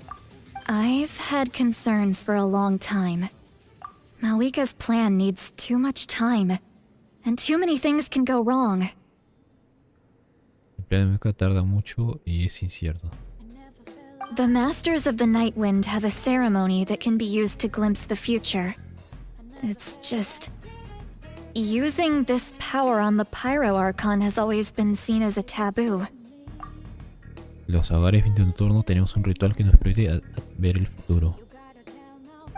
I've had concerns for a long time. Malika's plan needs too much time, and too many things can go wrong. El plan de Mecha tarda mucho y es incierto. The Masters of the Night Wind have a ceremony that can be used to glimpse the future. It's just... using this power on the Pyro Archon has always been seen as a taboo. Los Agares 21 turno tenemos un ritual que nos permite ver el futuro.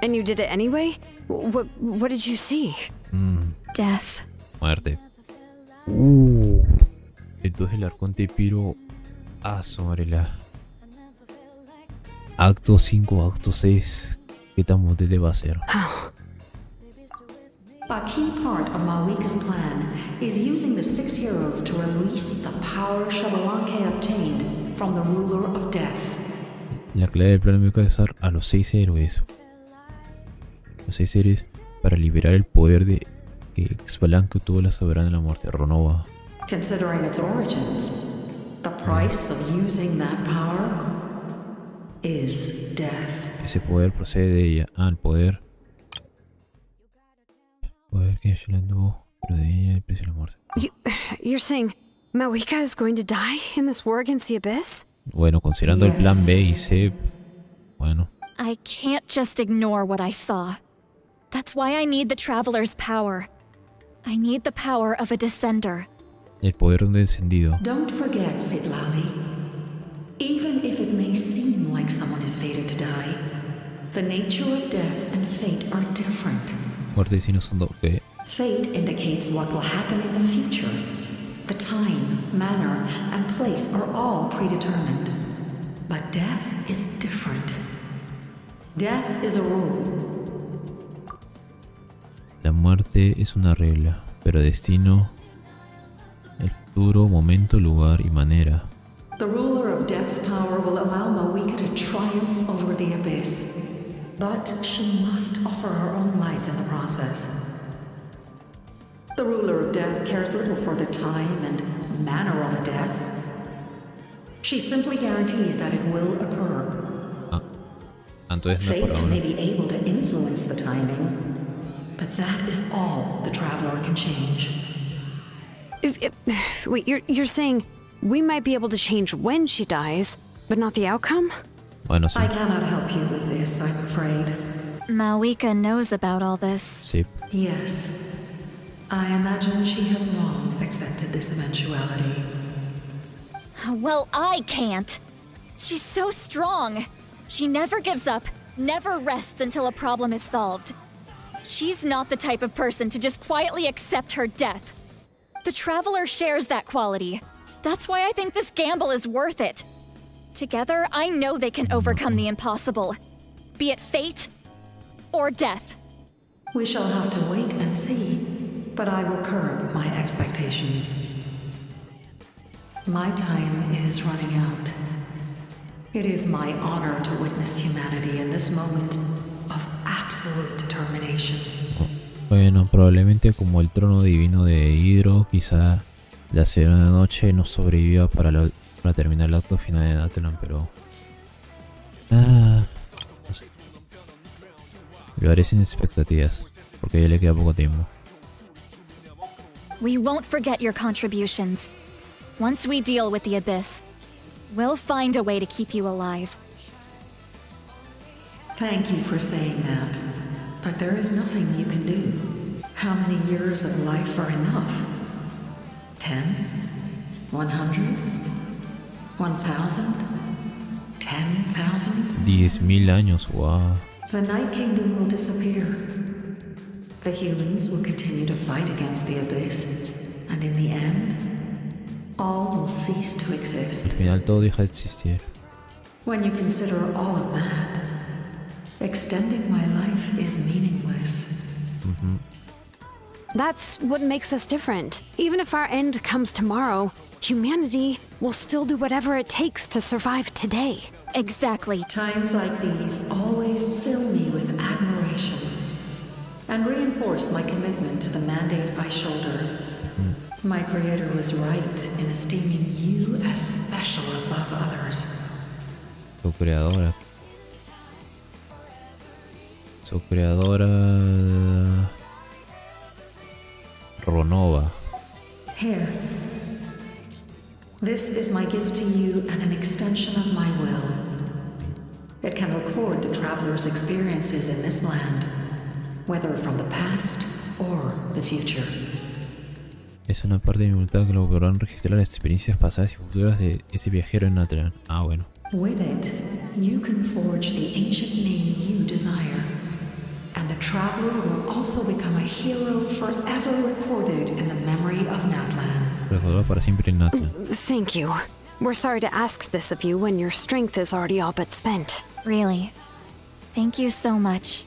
And you did it anyway? What did you see? Death. Muerte. Entonces el Arconte Piro... sobre la... Acto 5, acto 6. ¿Qué tan potente va a ser? A key part of Malika's plan is using the 6 heroes to release the power Xbalanque obtained from the ruler of death. La clave del plan de Mecha es usar a los 6 héroes. Los 6 héroes para liberar el poder de que Xbalanque obtuvo la soberana de la muerte, Ronova. Considering its origins, the price of using that power is death. Ese poder procede de ella. El poder. Poder que ella le tuvo, pero de ella el precio de la muerte. You're saying Malika is going to die in this war against the Abyss? Bueno, considerando el plan B y C, bueno. I can't just ignore what I saw. That's why I need the Traveler's power. I need the power of a Descender. El poder de un descendido. Don't forget, Siglali. Even if it may seem like someone is fated to die, the nature of death and fate are different. Muerte y destino son dos. Fate indicates what will happen in the future. The time, manner, and place are all predetermined. But death is different. Death is a rule. La muerte es una regla, pero destino, el futuro, momento, lugar y manera. The ruler of death's power will allow Malika to triumph over the abyss. But she must offer her own life in the process. The ruler of death cares little for the time and manner of a death. She simply guarantees that it will occur. Entonces no es por Fate ahora. may be able to influence the timing, but that is all the Traveler can change. Wait, you're saying we might be able to change when she dies, but not the outcome? Bueno, sí. I cannot help you with this, I'm afraid. Malika knows about all this. Sí. Yes. I imagine she has long accepted this eventuality. Well, I can't. She's so strong. She never gives up, never rests until a problem is solved. She's not the type of person to just quietly accept her death. The Traveler shares that quality. That's why I think this gamble is worth it. Together, I know they can overcome the impossible. Be it fate or death. We shall have to wait and see, but I will curb my expectations. My time is running out. It is my honor to witness humanity in this moment of absolute determination. Bueno, probablemente como el trono divino de Hidro, quizá la Serena Noche no sobreviva para terminar el acto final de Natlan, pero... no sé. Lo haré sin expectativas, porque ya le queda poco tiempo. We won't forget your contributions. Once we deal with the Abyss, we'll find a way to keep you alive. Thank you for saying that. But there is nothing you can do. How many years of life are enough? 10? 100? 1,000? 10,000? 10.000 años, wow. The Night Kingdom will disappear. The humans will continue to fight against the Abyss, and in the end, all will cease to exist. Al final todo deja de existir. When you consider all of that, extending my life is meaningless. That's what makes us different. Even if our end comes tomorrow, humanity will still do whatever it takes to survive today. Exactly. Times like these always fill me with admiration and reinforce my commitment to the mandate I shoulder. My creator was right in esteeming you as special above others. Su creadora. Su creadora. Ronova. Here. This is my gift to you and an extension of my will. It can record the traveler's experiences in this land, whether from the past or the future. Es una parte de mi voluntad que lograrán registrar las experiencias pasadas y futuras de ese viajero en Natlan. Ah, bueno. With it, you can forge the ancient name you desire. And the traveler will also become a hero forever recorded in the memory of Natlan. Recordado para siempre en Natlan. Thank you. We're sorry to ask this of you when your strength is already all but spent. Really. Thank you so much.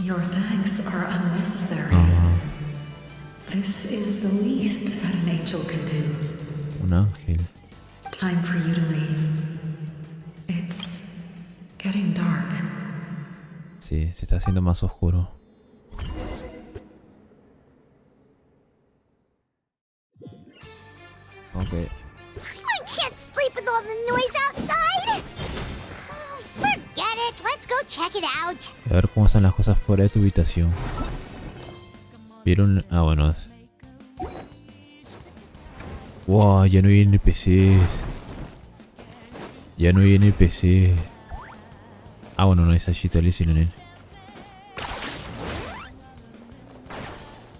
Your thanks are unnecessary. This is the least that an angel can do. Un ángel. Time for you to leave. It's getting dark. Sí, se está haciendo más oscuro. Okay. I can't sleep with all the noise outside. Forget it. Let's go check it out. A ver cómo están las cosas fuera de tu habitación. ¿Vieron? Ah, bueno. Wow, ya no hay NPCs. Ya no hay NPCs. Ah, bueno, no es Ashitalice y Lunen.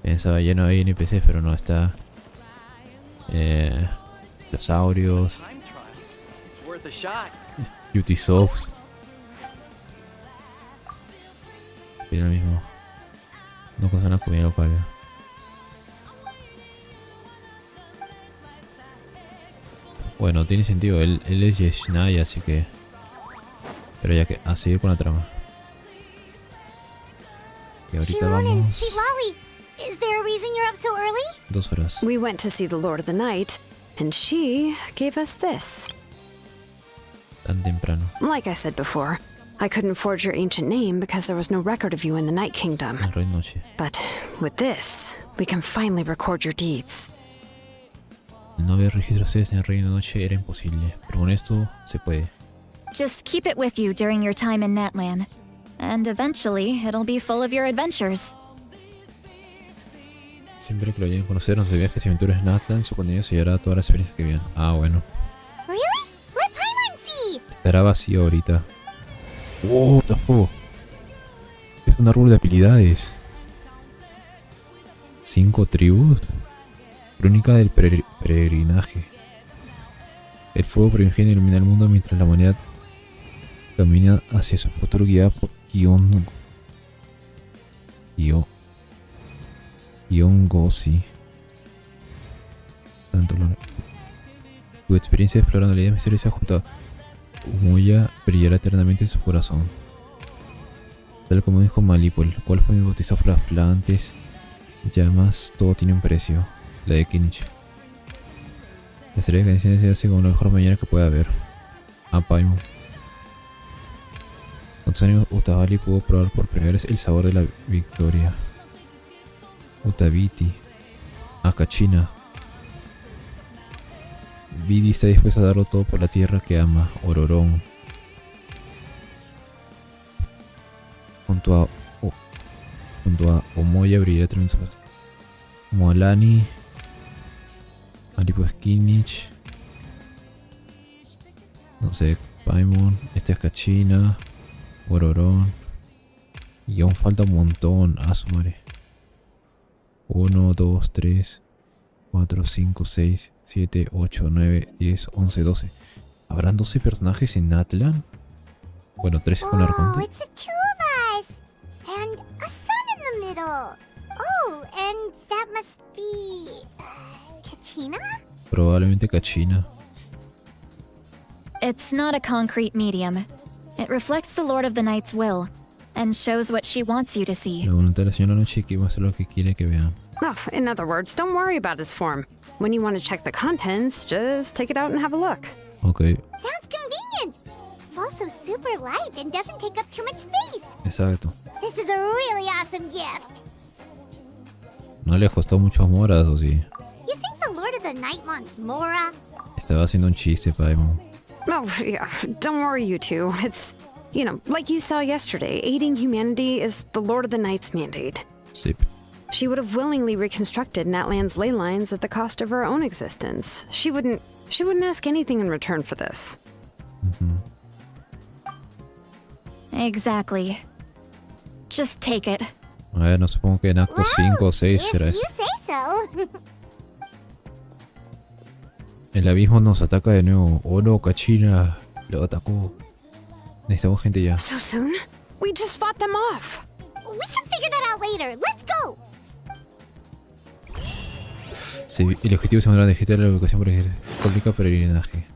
Pensaba ya no hay NPCs, pero no, está... los Aurios. Utisofts. Pero lo mismo. No cosas la comida local. Bueno, tiene sentido. Él es Yeshnaya, así que... Pero ya que a seguir con la trama. Y ahorita vamos... Is there a reason you're up so early? 2 horas. We went to see the Lord of the Night, and she gave us this. Tan temprano. Like I said before, I couldn't forge your ancient name because there was no record of you in the Night Kingdom. El Rey Noche. But with this, we can finally record your deeds. No haber registros en el Reino de Noche era imposible, pero con esto se puede. Just keep it with you during your time in Natlan, and eventually it'll be full of your adventures. Siempre que lo lleguen a conocer en sus viajes y aventuras en Natlan, su contenido se llevará a todas las experiencias que vivan. Ah, bueno. Really? Let Paimon see. Estará vacío ahorita. ¡Wow! ¡Tampoco! Es un árbol de habilidades. 5 tribus. Crónica del peregrinaje. El fuego primigenio ilumina el mundo mientras la humanidad camina hacia su futuro guiada por Gosi. Tanto tu experiencia explorando la idea misteriosa junto a Umuya brillará eternamente en su corazón. Tal como dijo Malipol, el cual fue bautizado por las flamantes llamas, todo tiene un precio. La de Kinich. La historia de Genshin se hace como la mejor mañana que pueda haber. A Paimon. Con sus ánimos, Utabali pudo probar por primera vez el sabor de la victoria. Utabiti. Akachina. Vidi está dispuesto a darlo todo por la tierra que ama. Ororón. Junto a Omoya abrirá tres Moalani. Alipo Skinich. No sé, Paimon. Este es Kachina. Bororón. Y aún falta un montón. Ah, su madre. 1, 2, 3, 4, 5, 6, 7, 8, 9, 10, 11, 12. ¿Habrán 12 personajes en Natlan? Bueno, 13 con Arconte. It's the two of us! And a sun in the middle! Oh, and that must be... Kachina? Probablemente Kachina. It's not a concrete medium. It reflects the Lord of the Night's will, and shows what she wants you to see. La voluntad de la señora Noche que va a hacer lo que quiere que vean. Oh, in other words, don't worry about his form. When you want to check the contents, just take it out and have a look. Okay. Sounds convenient! It's also super light and doesn't take up too much space. Exacto. This is a really awesome gift. No le costó muchos moras, ¿o sí? You think the Lord of the Night wants Mora? Estaba haciendo un chiste, Paimon. Oh, yeah, don't worry, you two. It's, you know, like you saw yesterday, aiding humanity is the Lord of the Night's mandate. Sip. She would have willingly reconstructed Natlan's ley lines at the cost of her own existence. She wouldn't ask anything in return for this. Exactly. Just take it. A ver, no supongo que en acto 5 o 6 será eso. You say so. El abismo nos ataca de nuevo. Oh no, Kachina lo atacó. Necesitamos gente ya. So soon? We just fought them off. We can figure that out later. Let's go. Sí, el objetivo se llamará digital la educación pública peregrinaje.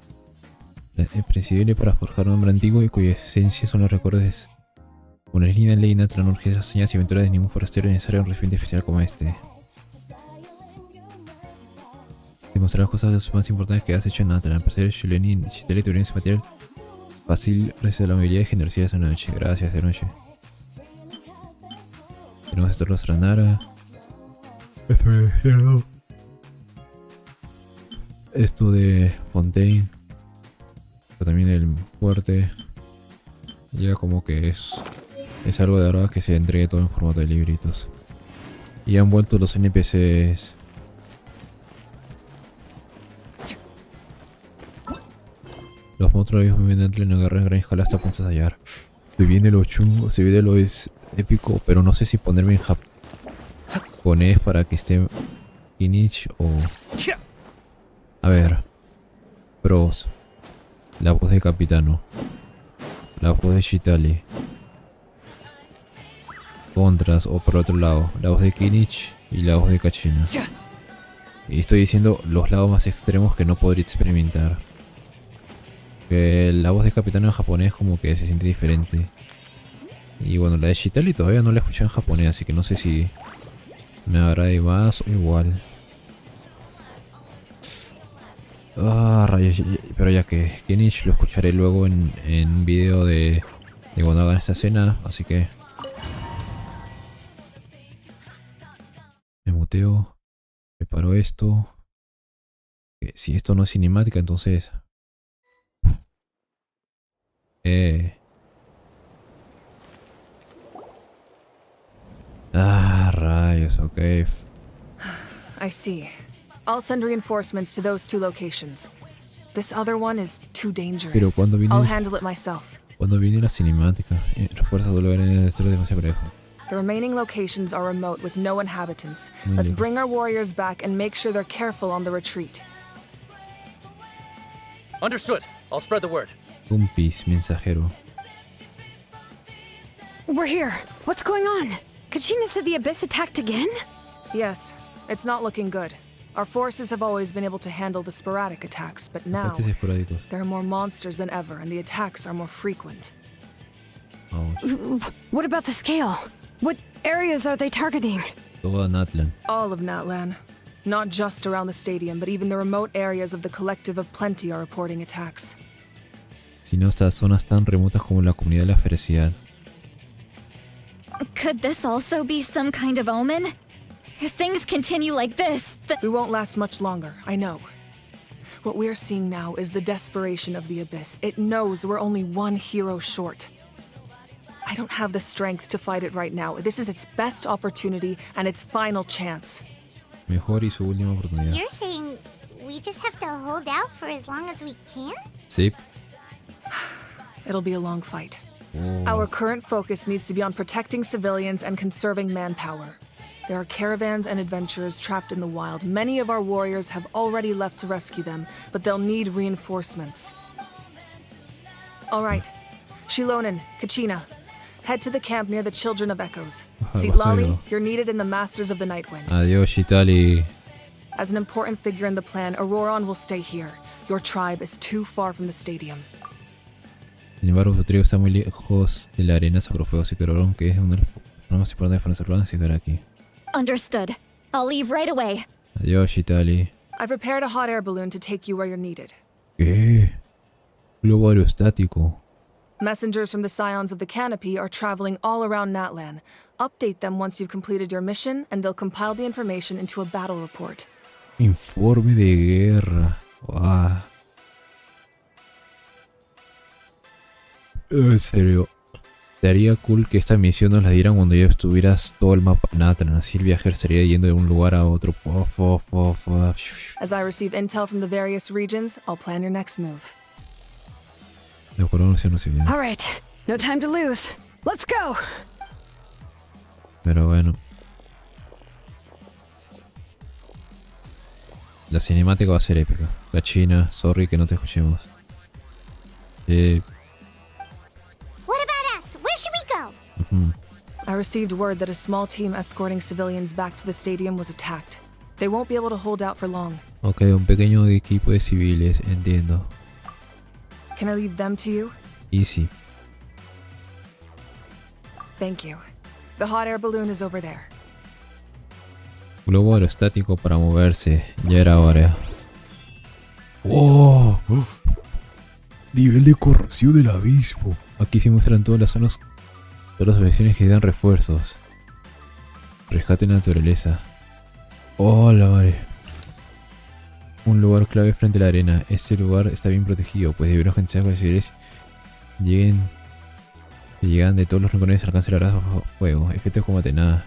Imprescindible para forjar un hombre antiguo y cuya esencia son los recuerdos. Con la línea de ley Natlan urge las hazañas y aventuras de ningún forastero necesario un recipiente especial como este. Demostrar las cosas más importantes que has hecho en Natlan. Para ser Shuleni, Chitele tuvieron ese material fácil gracias a la movilidad y generosidad de esa noche. Gracias, de noche. Tenemos esto de los Ranara. Esto de Hero. Esto de Fontaine. Pero también el fuerte. Ya como que es algo de ahora que se entregue todo en formato de libritos. Y han vuelto los NPCs. Los monstruos de Natlan agarran gran escala hasta puntos de Ayer. Se viene lo chungo, se viene lo es épico, pero no sé si ponerme en japonés para que esté Kinich o... A ver. Pros. La voz de Capitano. La voz de Shitali. Contras, o por otro lado, la voz de Kinich y la voz de Kachina. Y estoy diciendo los lados más extremos que no podría experimentar. Que la voz de Capitano en japonés como que se siente diferente. Y bueno, la de Shitali todavía no la escuché en japonés, así que no sé si me agrade más o igual. Ah, rayos, pero ya que Kinich lo escucharé luego en un video de cuando hagan esta escena, así que me muteo, preparo esto. Si esto no es cinemática, entonces ah, rayos, ok. I see. I'll send reinforcements to those two locations. This other one is too dangerous. Pero cuando I'll handle it myself. Cuando viene la cinemática, refuerza tu lugar en el estilo demasiado parejo. The remaining locations are remote with no inhabitants. Let's bring our warriors back and make sure they're careful on the retreat. Understood. I'll spread the word. Kumpis, mensajero. We're here. What's going on? Kachina said the Abyss attacked again? Yes, it's not looking good. Our forces have always been able to handle the sporadic attacks, but now there are more monsters than ever and the attacks are more frequent. What about the scale? What areas are they targeting? Toda Natlan. All of Natlan. Not just around the stadium, but even the remote areas of the Collective of Plenty are reporting attacks. Sino hasta zonas tan remotas como la comunidad de la felicidad. Could this also be some kind of omen? If things continue like this, we won't last much longer, I know. What we're seeing now is the desperation of the Abyss. It knows we're only one hero short. I don't have the strength to fight it right now. This is its best opportunity and its final chance. Mejor y su última oportunidad. You're saying we just have to hold out for as long as we can? Sí. It'll be a long fight. Oh. Our current focus needs to be on protecting civilians and conserving manpower. There are caravans and adventurers trapped in the wild. Many of our warriors have already left to rescue them, but they'll need reinforcements. All right. Shilonen, Kachina, head to the camp near the Children of Echoes. Sitlali, you're needed in the Masters of the Nightwind. Adiós, Chitali. As an important figure in the plan, Auroron will stay here. Your tribe is too far from the stadium. Sin embargo, tu trío está muy lejos de la arena sobre fuegos y Auroron, que es uno de los más importantes para nuestro plan, se quedará aquí. Understood. I'll leave right away. Adiós, Chitali. I prepared a hot air balloon to take you where you're needed. ¿Qué? Globo aerostático. Messengers from the Scions of the Canopy are traveling all around Natlan. Update them once you've completed your mission, and they'll compile the information into a battle report. Informe de guerra. Wow. En serio. Sería cool que esta misión nos la dieran cuando ya estuvieras todo el mapa Natlan. Así el viajero estaría yendo de un lugar a otro. As I receive intel from the various regions, I'll plan your next move. De acuerdo, no sé bien. All right, no time to lose. Let's go. Pero bueno. La cinemática va a ser épica. La China, sorry que no te escuchemos. What about us? Where should we go? I received word that a small team escorting civilians back to the stadium was attacked. They won't be able to hold out for long. Ok, un pequeño equipo de civiles, entiendo. Can I leave them to you? Easy. Thank you. The hot air balloon is over there. Globo aerostático para moverse. Ya era hora. ¡Oh! Nivel de corrosión del abismo. Aquí se muestran todas las zonas, todas las versiones que dan refuerzos. Rescate en la naturaleza. ¡Oh, la madre! Un lugar clave frente a la arena. Este lugar está bien protegido, pues debido a que los civiles llegan de todos los rincones al alcance de la raza bajo fuego. Efecto de combate, nada.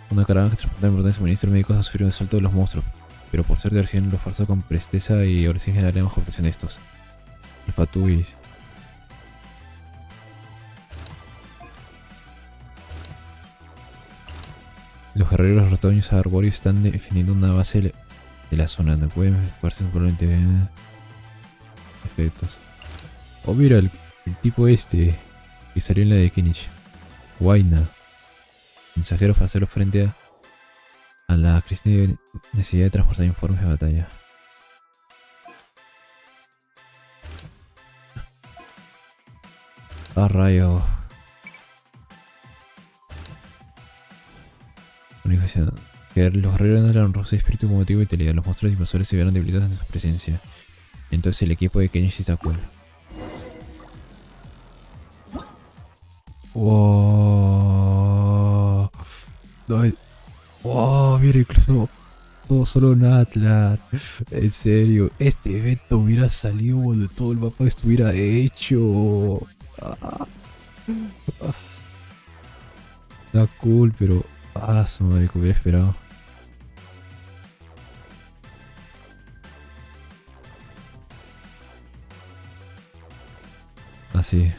Una caravana que transporta importantes suministros médicos ha sufrido un asalto de los monstruos, pero por suerte reciben los forzó con presteza y ahora sí generarán bajo presión de estos. El Fatuis. Los guerreros retoños arbóreos están defendiendo una base de la zona donde pueden jugarse probablemente efectos. Oh, mira, el tipo este que salió en la de Kinich. Huayna. Mensajeros para hacerlo frente a la crisis necesidad de transportar informes de batalla. Ah, rayo. Que los guerreros de la honrosa espíritu como motivo y vitalidad. Los monstruos invasores se vieron debilitados en su presencia. Entonces el equipo de Kenji se acuerda. Wow. No, wow, mira, incluso todo solo Natlan. En serio, este evento hubiera salido cuando todo el mapa estuviera hecho. Está cool, pero su madre, que hubiera esperado. Así.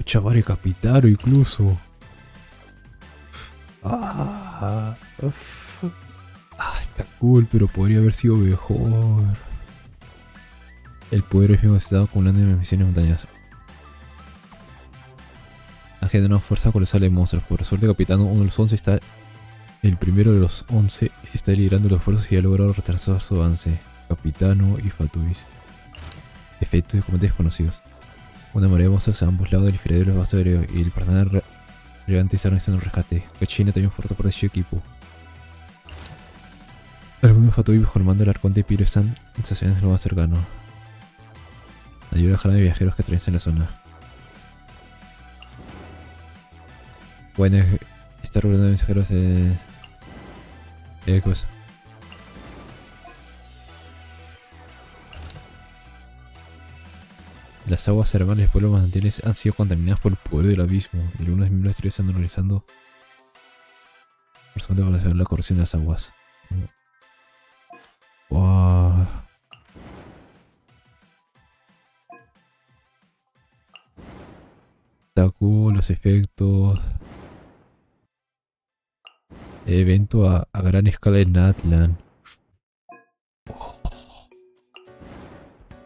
Chaval, capitano incluso. Está cool, pero podría haber sido mejor. El poder es bien estado acumulando en misiones montañas. Agenda una fuerza colosal de monstruos. Por suerte, capitán, uno de los 11 está. El primero de los 11 está liderando los esfuerzos y ha logrado retrasar su avance. Capitano y Fatuis. Efectos de combates desconocidos. Una marea de monstruos a ambos lados del inferior del vasto aéreo y el personal relevante está organizando un rescate. China también fuerte por ese equipo. Algunos Fatuis bajo el mando del Arconte y Piro están en estaciones lo más cercano. Ayuda a la jala de viajeros que atraviesan la zona. Bueno, está regulando mensajeros de... ¿Qué cosa? Las aguas termales del pueblo manantiales han sido contaminadas por el poder del abismo y algunos miembros exteriores están organizando por su cuenta para la corrupción de las aguas. Wow. Taku, los efectos. Evento a gran escala en Natlan.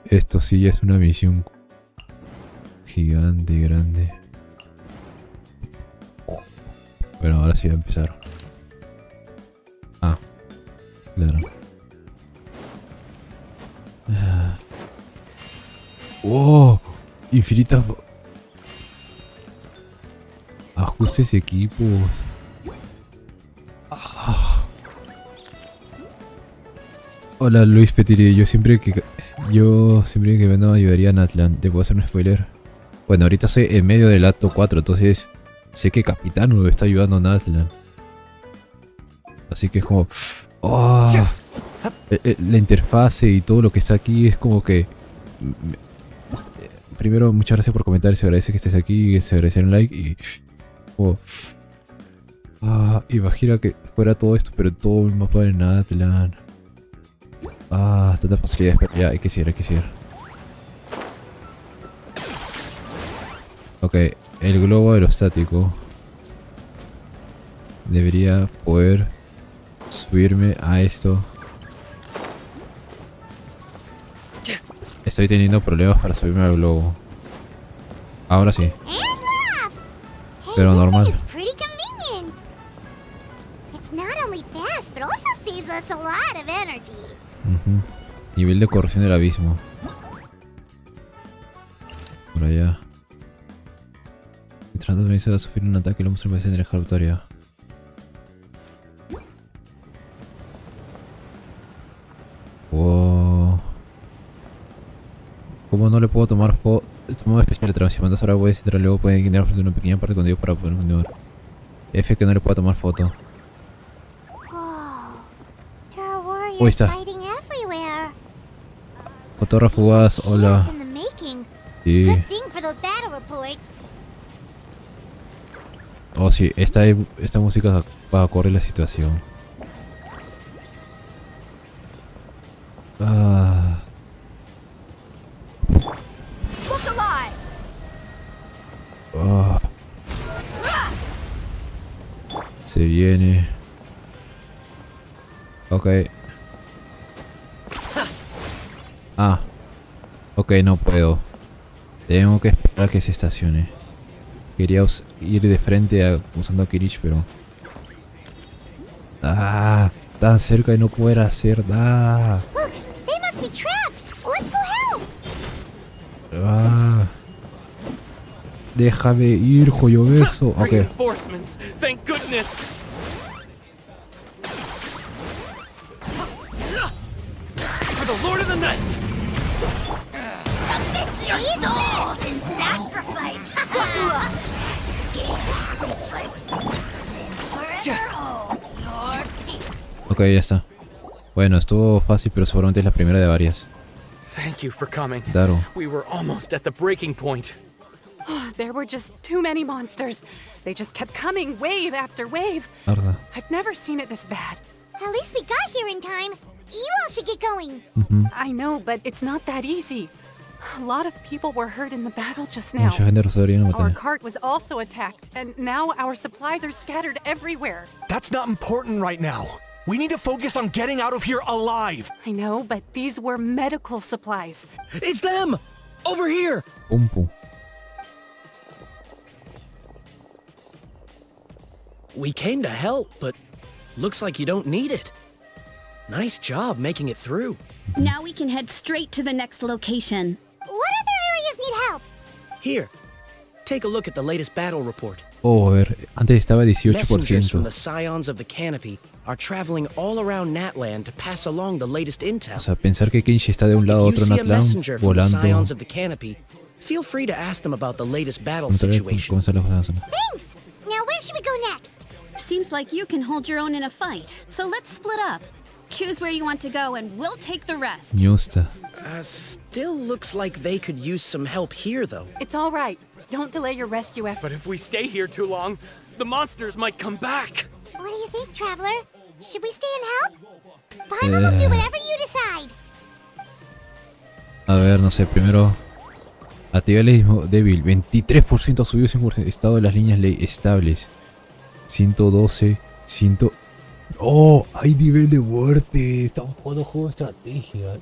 Esto sí es una misión gigante, grande. Bueno, ahora sí va a empezar. Ah, claro. ¡Oh! Infinitas ajustes y equipos. Hola Luis Petiri, yo siempre que vengo ayudaría a Natlan. ¿Te puedo hacer un spoiler? Bueno, ahorita estoy en medio del acto 4, entonces sé que Capitán lo está ayudando a Natlan. Así que es como... ¡Oh! La interfase y todo lo que está aquí es como que... Primero, muchas gracias por comentar, se agradece que estés aquí, se agradece un like y... Oh, imagina que fuera todo esto, pero todo el mapa de Natlan. Tantas posibilidades, pero ya, hay que seguir. Ok, el globo aerostático. Debería poder subirme a esto. Estoy teniendo problemas para subirme al globo. Ahora sí. Pero normal. Nivel de corrupción del abismo. Por allá. Mientras tanto me hizo sufrir un ataque y lo monstruo me en la ejecutoria. Wow. ¿Cómo no le puedo tomar foto? Es modo especial de transformación. Ahora voy a citar luego pueden ignorar frente a una pequeña parte contigo para poder continuar. F que no le puedo tomar foto. Ahí está. Fotógrafo fugaz, hola. Sí. Oh sí, esta música va a correr la situación. Se viene. Ok. Ok, no puedo. Tengo que esperar a que se estacione. Quería ir de frente usando a Kirich, pero... tan cerca y no poder hacer nada. Déjame ir, joyo beso. Ok. Ok, ya está. Bueno, estuvo fácil, pero seguramente es la primera de varias. Thank you for coming. Daro. We were almost at the breaking point. There were just too many monsters. They just kept coming, wave after wave. Arda. I've never seen it this bad. At least we got here in time. You all should get going. I know, but it's not that easy. A lot of people were hurt in the battle just now. Mucha gente rosaría en la Our batalla. cart was also attacked, and now our supplies are scattered everywhere. That's not important right now. We need to focus on getting out of here alive. I know, but these were medical supplies. It's them! Over here! Pum. We came to help, but looks like you don't need it. Nice job making it through. Now we can head straight to the next location. What other areas need help? Here, take a look at the latest battle report. Oh, a ver, antes estaba Messengers from 18%. the Scions of the Canopy are traveling all around Natlan to pass along the latest intel. O sea, pensar que Kenshi está de un lado a If otro you en see a Natlan, messenger from the volando. Scions of the Canopy, feel free to ask them about the latest battle Vamos a ver situation. cómo están las cosas. Thanks! Now where should we go next? Seems like you can hold your own in a fight. So let's split up. Choose where you want to go and we'll take the rest. Ñusta. Still looks like they could use some help here, though. It's all right. Don't delay your rescue effort. But if we stay here too long, the monsters might come back. What do you think, Traveler? Should we stay and help? Paimon will do whatever you decide. A ver, no sé, primero... Activar el leísmo débil. 23% subido 5%. Estado de las líneas estables. 112. 100... ¡Oh! Hay nivel de muerte. Estamos jugando juego de estrategia.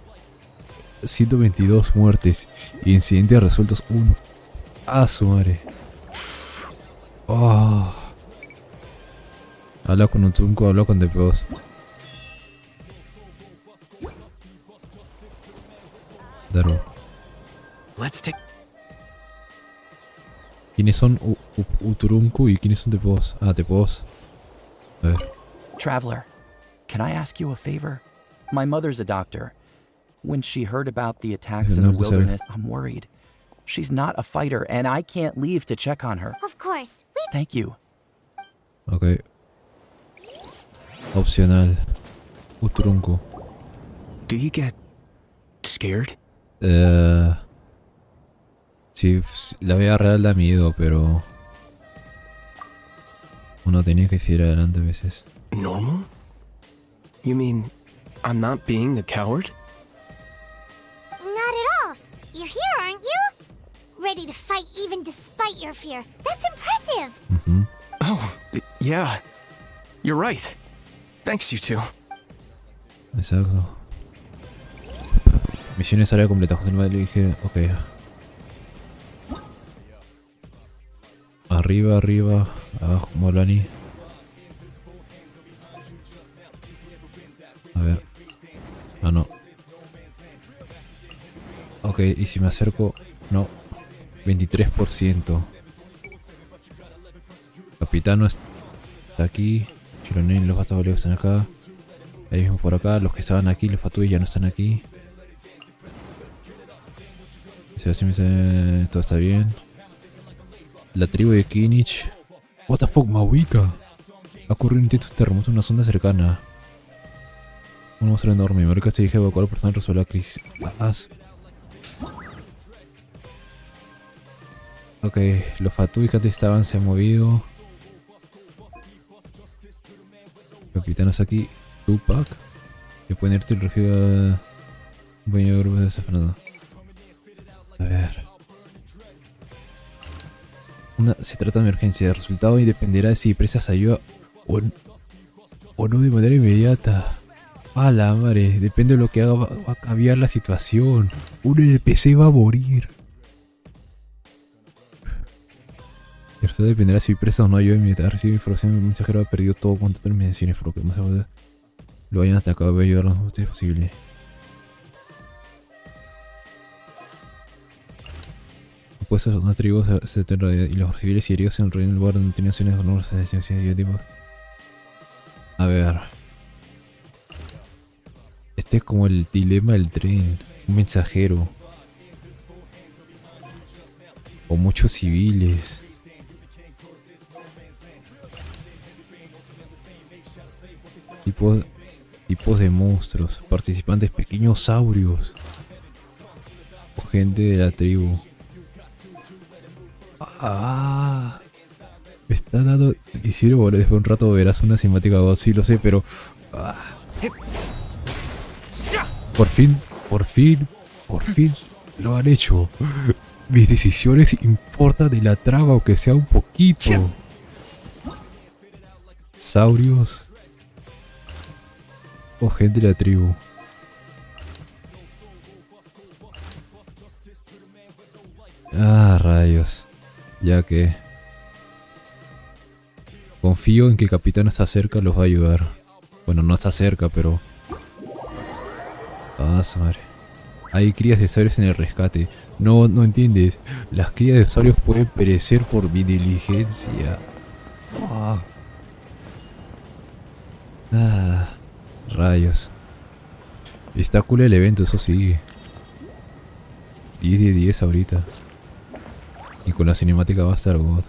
122 muertes. Y incidentes resueltos 1. ¡Ah, su madre! ¡Oh! Habla con un trunco, habla con DP2. Daro. ¿Quiénes son Uturunku y quiénes son DP2? Ah, DP2. A ver. Traveler, can I ask you a favor? My mother's a doctor. When she heard about the attacks in the wilderness, I'm worried. She's not a fighter, and I can't leave to check on her. Of course. Thank you. Ok. Opcional. Uturunku. Do you get scared? Sí, la vida real da miedo, pero... Uno tenía que seguir adelante a veces. Normal? You mean I'm not being a coward? Not at all. You're here, aren't you? Ready to fight even despite your fear. That's impressive. Oh, yeah. You're right. Thanks, you two. Exacto. Misiones área completa. Continúa, le dije... Ok. Arriba, arriba. Abajo, Molani. A ver. Ah, no. Ok, y si me acerco... No. 23%. Capitano está aquí. Chironen y los bastos están acá. Ahí mismo por acá. Los que estaban aquí, los Fatui ya no están aquí. Todo está bien. La tribu de Kinich. What the fuck, Mauika. Ha ocurrido un intenso terremoto en una zona cercana. Un monstruo enorme. Mauika se dirige a evacuar a personas y resolver la crisis. Ok, los Fatui que antes estaban se han movido. Capitanos aquí. Tupac. Que pueden irte el regio a... Un pequeño grupo de desafanado. A ver. Se trata de emergencia. El resultado dependerá de si prestas ayuda o no de manera inmediata. A la madre. Depende de lo que haga. Va a cambiar la situación. Un NPC va a morir. El resultado dependerá si prestas o no ayuda inmediata. Recibe información. El mensajero ha perdido todo contacto en mediciones. Por lo que más lo hayan atacado. Voy a ayudar lo más posible. Pues una tribu y los civiles y heridos en el reino del lugar donde tenían acciones de tipo. A ver. Este es como el dilema del tren. Un mensajero. O muchos civiles. Tipos de monstruos. Participantes pequeños saurios. O gente de la tribu. Me está dando... Y si luego después de un rato verás una cinemática de voz, sí lo sé, pero... Por fin lo han hecho. Mis decisiones importan de la trama, aunque sea un poquito. Saurios. O gente de la tribu. Rayos. Ya que... Confío en que el capitán está cerca, los va a ayudar. Bueno, no está cerca, pero... Su madre. Hay crías de saurios en el rescate. No entiendes. Las crías de saurios pueden perecer por mi diligencia. Rayos. Está cool el evento, eso sí. 10 de 10 ahorita. Y con la cinemática va a estar god.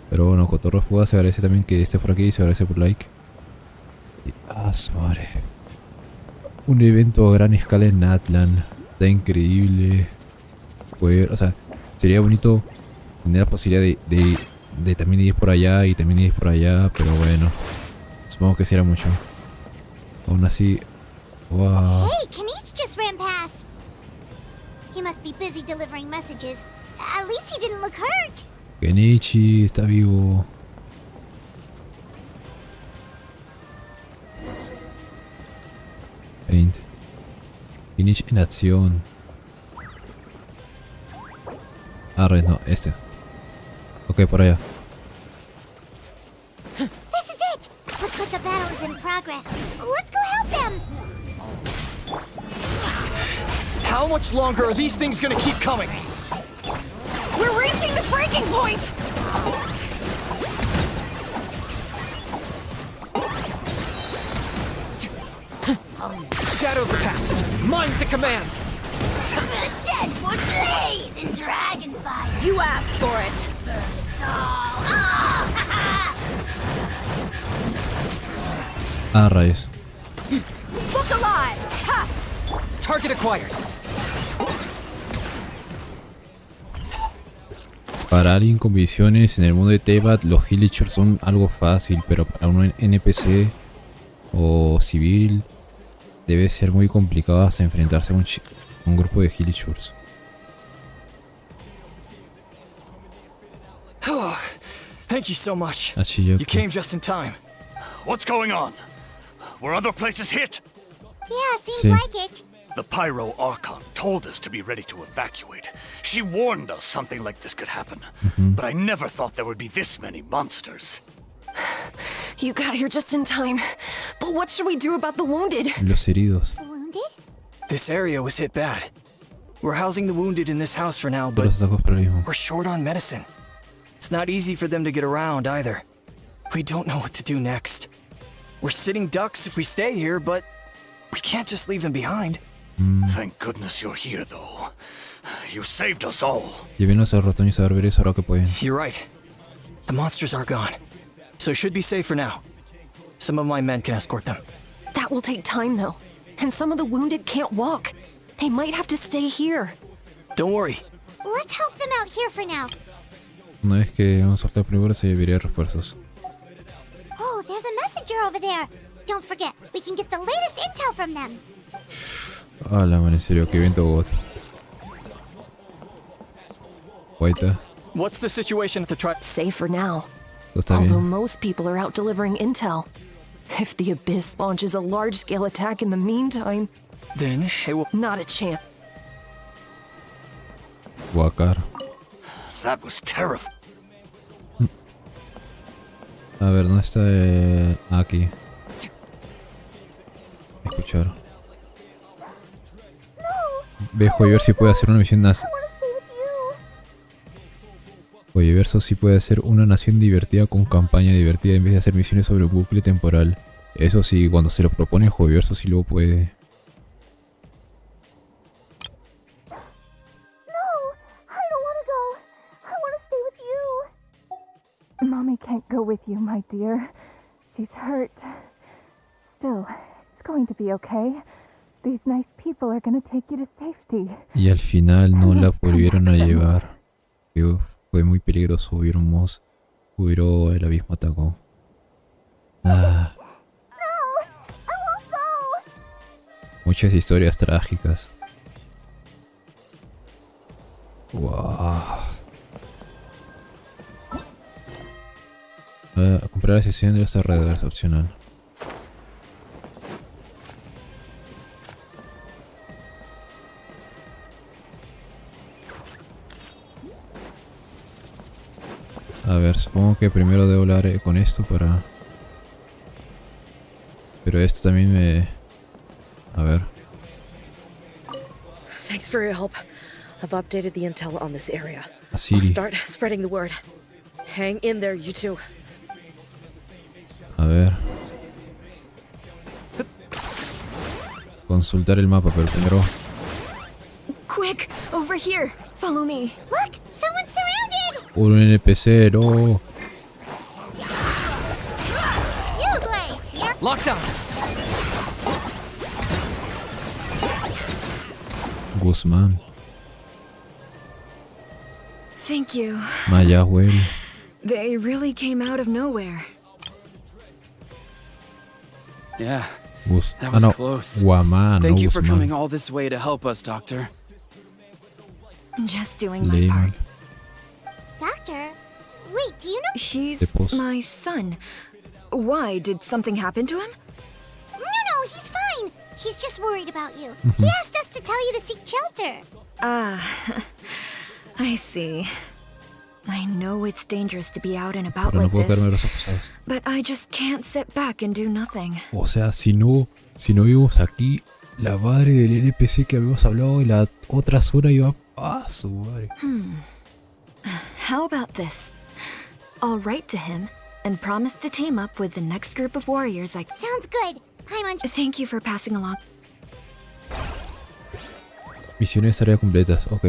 Pero bueno, Cotorros Fuga se agradece también que esté por aquí y se agradece por like. Y, su madre. Un evento a gran escala en Natlan. Está increíble. Poder, o sea, sería bonito tener la posibilidad de también ir por allá y también ir por allá, pero bueno. Supongo que sí era mucho. Aún así... Wow. Hey, Kenichi just ran past. He must be busy delivering messages. At least he didn't look hurt. Kenichi está vivo. Kenichi en acción. Arder, no, este. Ok, por allá. This is it. Looks like the battle is in progress. Let's go help them. How much longer are these things gonna keep coming? We're reaching the breaking point! Shadow the past, mine to command. The dead would blaze in dragon fire. You asked for it. Ah, rayos. Look alive! Ha! Target acquired. Para alguien con visiones en el mundo de Tebat, los Hillitchers son algo fácil, pero para un NPC o civil debe ser muy complicado hasta enfrentarse a un grupo de Hillitchers. Thank you so much. Achiyoko. You came just in time. What's going on? Were other places hit? Yeah, seems Sí. like it. The Pyro Archon told us to be ready to evacuate. She warned us something like this could happen. But I never thought there would be this many monsters. You got here just in time. But what should we do about the wounded? Los heridos. Wounded? This area was hit bad. We're housing the wounded in this house for now, Pero but los atacos por el mismo. we're short on medicine. It's not easy for them to get around either. We don't know what to do next. We're sitting ducks if we stay here, but we can't just leave them behind. Thank goodness you're here, though. You saved us all. Llévenos a ratones a barberes ahora que pueden. You're right. The monsters are gone, so it should be safe for now. Some of my men can escort them. That will take time, though. And some of the wounded can't walk. They might have to stay here. Don't worry. Let's help them out here for now. Una vez que hemos soltado primero se llevaría refuerzos. Oh, there's a messenger over there. Don't forget, we can get the latest intel from them. Ah, la man, en serio, qué viento got. Guaita. What's the situation at the tribe? Safe for now. Todo está Although bien. most people are out delivering intel. If the Abyss launches a large-scale attack in the meantime, then it will... Not a chance. Guacar. That was terrifying. A ver, ¿dónde está aquí? Escuchar. Dejo ver si puede hacer una misión. Oye, Verso sí puede hacer una nación divertida con campaña divertida en vez de hacer misiones sobre bucle temporal. Eso sí, cuando se lo propone el juego Verso sí luego puede. Mommy can't go with you, my dear. She's hurt. Still, it's going to be okay. These nice people are going to take you to safety. Y al final no la volvieron a llevar. Fue muy peligroso. El abismo atacó. Ah. Muchas historias trágicas. Wow. Comprar la sesión de los alrededores opcional. A ver, supongo que primero debo hablar con esto para... Pero esto también me... A ver. Thanks for your help. I've updated the intel on this area. Así. I'll start spreading the word. Hang in there, you two. A ver. Consultar el mapa, pero primero... Quick, over here. Follow me. Look, someone's surrounded. Un NPC, no. You play here. Lockdown. Guzmán. Thank you. Mayahuel. They really came out of nowhere. Yeah. Gus. That was no. close. Guamán, Thank no you for Guzmán. coming all this way to help us, Doctor. Just doing my part. Lehman. Doctor? Wait, do you know? He's my son. Why? Did something happen to him? No, he's fine. He's just worried about you. He asked us to tell you to seek shelter. I see. I know it's dangerous to be out and about Pero no like puedo quedarme this, los ojos, ¿sabes? but I just can't sit back and do nothing. O sea, si no vimos aquí la madre del NPC que habíamos hablado y la otra zona iba a su madre. How about this? I'll write to him and promise to team up with the next group of warriors I... Sounds good. Thank you for passing along. Misiones tareas completas, ok.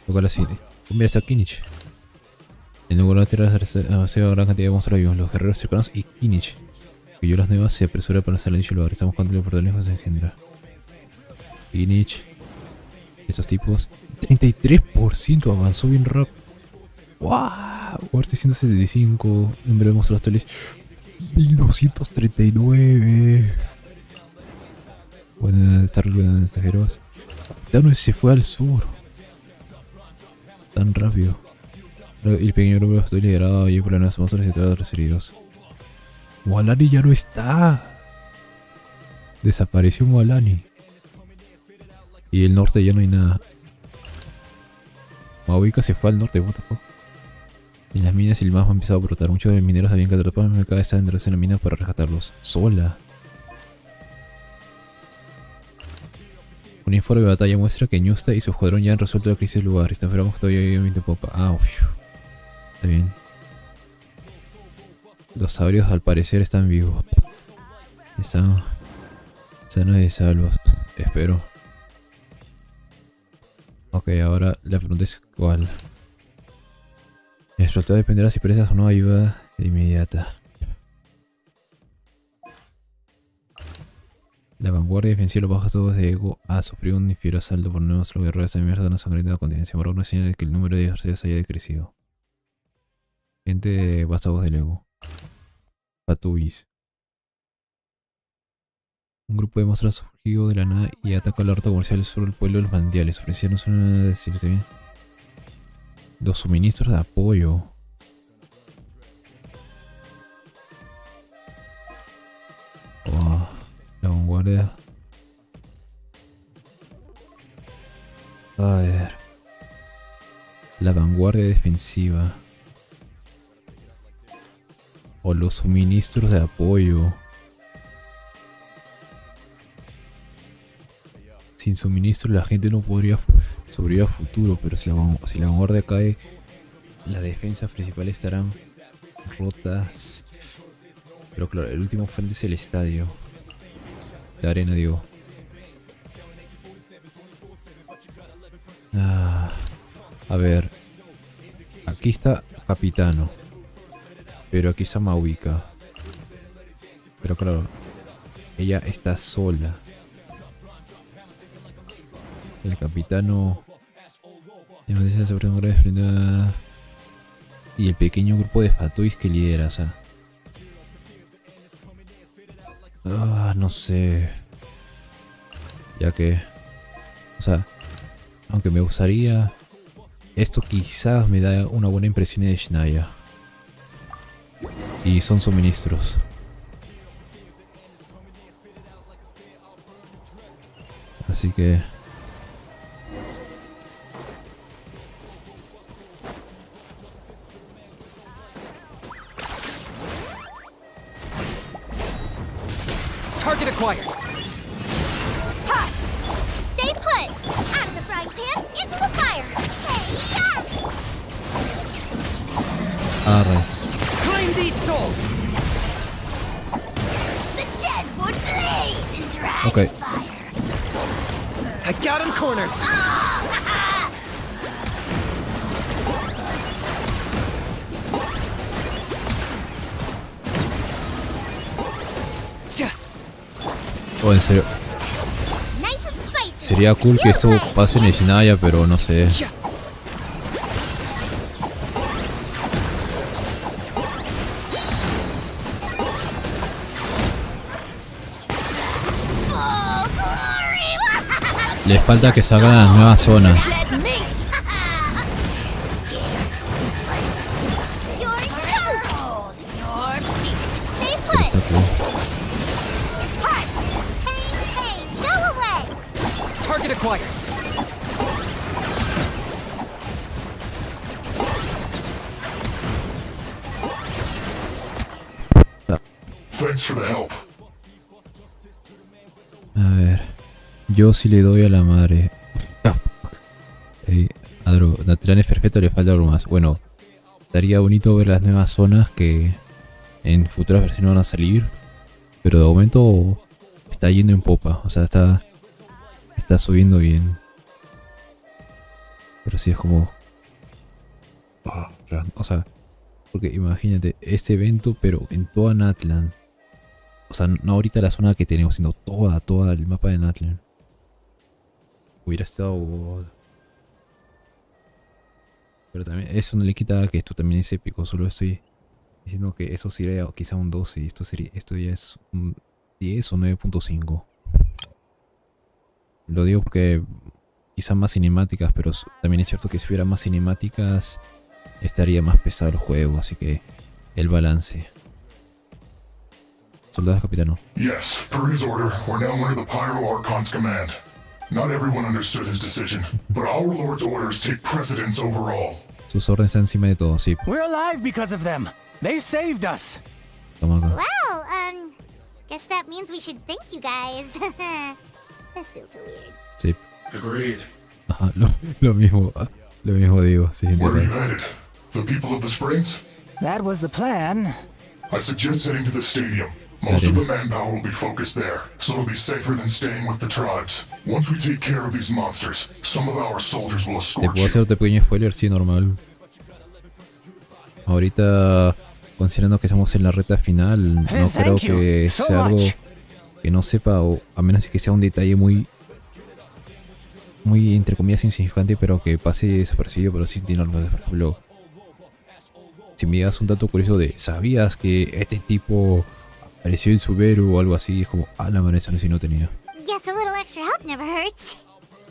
Toca la cine. Mira, está Kinich. En lugar de la tierra se ha gran cantidad de monstruos vivos, los guerreros cercanos y Kinich. Que yo las nuevas se apresura para hacer el dicho lugar. Estamos buscando por lejos se engendra. Kinich. Estos tipos. 33% avanzó bien rápido. ¡Wow! Muerte 175. Número de monstruos totales 1239. Pueden estar en extranjeros. Thanos se fue al sur. Tan rápido. El pequeño grupo estoy liderado allí por las nuevas monstruos y todos los heridos. Mualani ya no está. Desapareció Mualani. Y el norte ya no hay nada. Maoika se fue al norte, what the fuck. En las minas el magma ha empezado a brotar. Muchos de los mineros habían que atrapar en cada están entrando en la mina para rescatarlos. Sola. Un informe de batalla muestra que Ñusta y su escuadrón ya han resuelto la crisis del lugar. Esperamos que todavía hay un popa. Está bien. Los sabrios al parecer están vivos. Están sanos y salvos. Espero. Ok, ahora la pregunta es ¿cuál? El resultado dependerá si prestas o no ayuda de inmediata. La vanguardia defensiva los bajos todos de ego ha sufrido un infiero asalto por nuestros guerreros de mierda una sangrienta continencia. Sin embargo, no es señal de que el número de ejercicios haya decrecido. Gente de vástagos del ego. Patuis. Un grupo de monstruos ha surgido de la nada y ataca la ruta comercial del sur del pueblo de los manantiales. Ofrecieron una decirse bien. Los suministros de apoyo. Wow. La vanguardia. A ver. La vanguardia defensiva. O los suministros de apoyo. Sin suministro la gente no podría sobrevivir a futuro, pero si la vanguardia cae, las defensas principales estarán rotas. Pero claro, el último frente es el estadio. La arena, digo. A ver. Aquí está Capitano. Pero aquí está Maoika. Pero claro, ella está sola. El capitano. Y el pequeño grupo de Fatuis que lidera, o sea. No sé. Ya que. O sea. Aunque me gustaría. Esto quizás me da una buena impresión de Shinaya. Y son suministros. Así que. Target acquired. Ha! Stay put! Out of the frying pan, into the fire! Arre. Claim these souls! The dead would blaze in dragon Okay. fire! I got him cornered! Oh, en serio. Nice and spicy! Sería cool que esto pase en el Shinaya, pero no sé. Les falta que salgan las nuevas zonas. Pero está cool. Target acquired. Thanks for the help. A ver, yo sí le doy a la madre. Natlan es perfecto, le falta algo más. Bueno, estaría bonito ver las nuevas zonas que en futuras versiones van a salir, pero de momento está yendo en popa, o sea, está subiendo bien. Pero sí es como... O sea, porque imagínate, este evento, pero en toda Natlan. O sea, no ahorita la zona que tenemos, sino toda el mapa de Natlan. Hubiera estado... Pero también eso no le quita que esto también es épico, solo estoy diciendo que eso sería quizá un 12 y esto ya es un 10 o 9.5. Lo digo porque quizá más cinemáticas, pero también es cierto que si hubiera más cinemáticas estaría más pesado el juego, así que el balance. Soldados, capitano. Yes, per his order, we're now under the Pyro Archonte's command. Not everyone understood his decision, but our Lord's orders take precedence over all. Sus órdenes están encima de todo, sí. We're alive because of them. They saved us. Toma acá. Well, guess that means we should thank you guys. This feels so weird. Sí. Agreed. Ajá, lo mismo digo. Sí, Where are you headed? The people of the Springs? That was the plan. I suggest heading to the stadium. Most of the manpower will be focused there, so it'll be safer than staying with the tribes. Once we take care of these monsters, some of our soldiers will ¿Te escort puedo you. hacer otro pequeño spoiler? Sí, normal. Ahorita, considerando que estamos en la recta final, no creo que sea algo que no sepa, o a menos que sea un detalle muy entre comillas insignificante, pero que pase desapercibido, pero sí tiene algo de, por ejemplo, si me das un dato curioso de ¿sabías que este tipo apareció en Subaru o algo así? Es como, la madre, eso si no tenía. Guess a little extra help never hurts.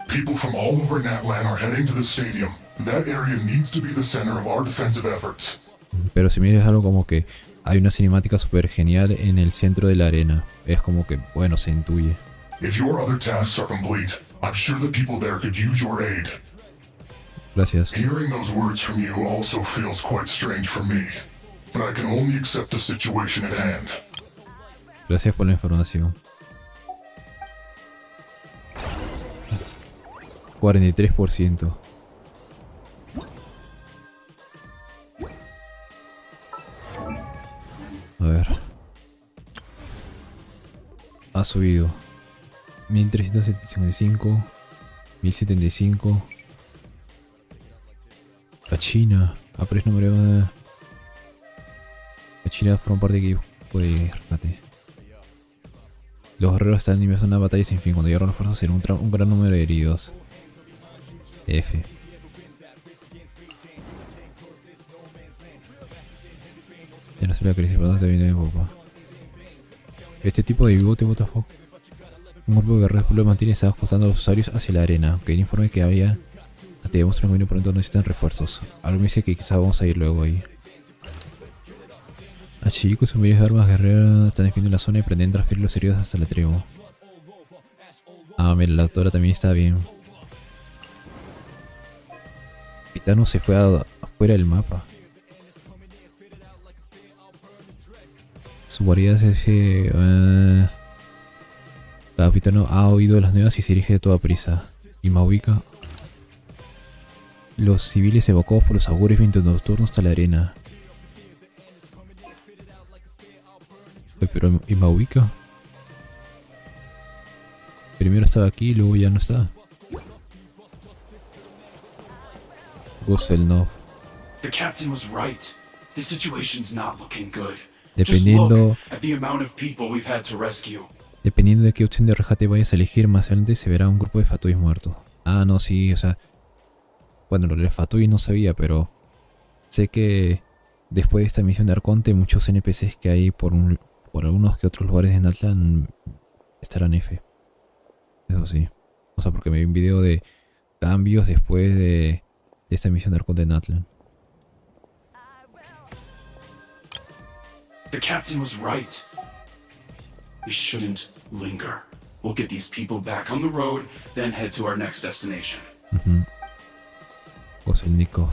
People from all over Natlan are heading to the stadium. That area needs to be the center of our defensive efforts. Pero si me dices algo como que hay una cinemática súper genial en el centro de la arena, es como que, bueno, se intuye. If your other tasks are complete, I'm sure the people there could use your aid. Gracias. Hearing those words from you also feels quite strange for me, but I can only accept the situation at hand. Gracias por la información. 43%. A ver. Ha subido. 1355. 1075. La China. Aparece número de... La China forma parte de que puede rescate. Los guerreros están inmersos en una batalla sin fin. Cuando llegaron los fuerzas será un gran número de heridos. F. Ya no se la crisis, perdón, está viendo mi papá. Este tipo de bigote, what the fuck. Un grupo de guerreros pueblo mantiene está ajustando a los usuarios hacia la arena, aunque el informe que había te demuestra que pronto necesitan refuerzos. Algo me dice que quizá vamos a ir luego ahí. Chicos, sus medios de armas guerreras están defendiendo la zona y pretenden transferir los heridos hasta la tribu. Mira, la doctora también está bien. Capitano se fue afuera del mapa. Su guarida se... Capitano ha oído las nuevas y se dirige de toda prisa. Y Maubika. Los civiles evacuados por los augures vientos nocturnos hasta la arena. Pero ¿y Maubika? Primero estaba aquí y luego ya no está. Goselnov. The captain was right. The situation's not looking good. Dependiendo... Just look at the amount of people we've had to rescue. Dependiendo de qué opción de rescate vayas a elegir, más adelante se verá un grupo de fatuis muertos. Ah, no, sí, o sea... Bueno, lo de fatuis no sabía, pero... Sé que después de esta misión de Arconte, muchos NPCs que hay por algunos que otros lugares de Natlan estarán F. Eso sí. O sea, porque me vi un video de cambios después de esta misión de Arconte de Natlan. The captain was right. We shouldn't linger. We'll get these people back on the road, then head to our next destination. Koselnikov.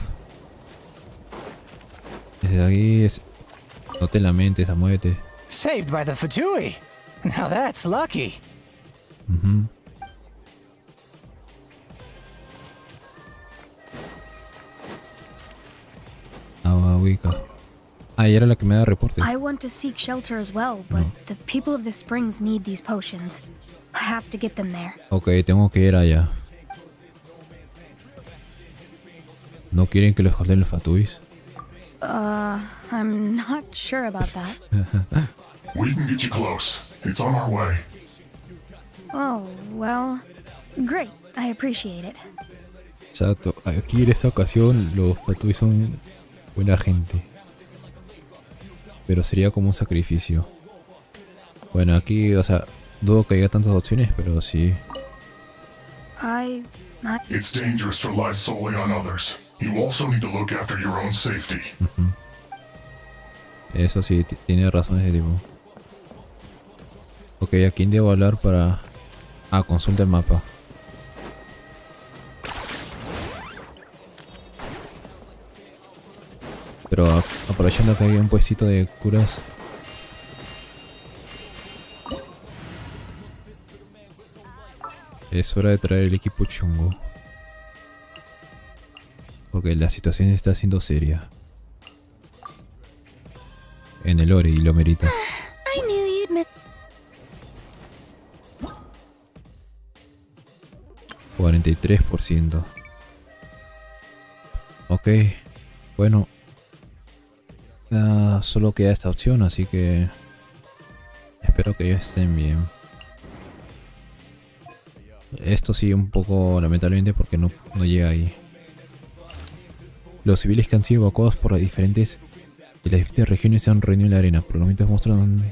Desde aquí es... No te lamentes, muévete. Saved by the Fatui. Now that's lucky. Ayer era la que me da reporte. I want to seek shelter as well, but the people of the springs need these potions. I have to get them there. Ok, tengo que ir allá. ¿No quieren que los jalen los fatuis? I'm not sure about that. We can get you close. It's on our way. Oh, well, great. I appreciate it. Exacto. Aquí en esta ocasión los fatuis son buena gente. Pero sería como un sacrificio. Bueno, aquí, o sea, dudo que haya tantas opciones, pero sí. It's dangerous to rely solely on others. You also need to look after your own safety. Eso sí, tiene razón ese tipo. Ok, ¿a quién debo hablar para...? Ah, consulta el mapa. Pero aprovechando que hay un puestito de curas. Es hora de traer el equipo chungo. Porque la situación está siendo seria. En el Ore y lo merita. I knew you'd miss. 43%. Ok. Bueno. Solo queda esta opción, así que... Espero que ellos estén bien. Esto sí un poco lamentablemente porque no llega ahí. Los civiles que han sido evacuados por las diferentes regiones se han reunido en la arena. Por lo menos muestran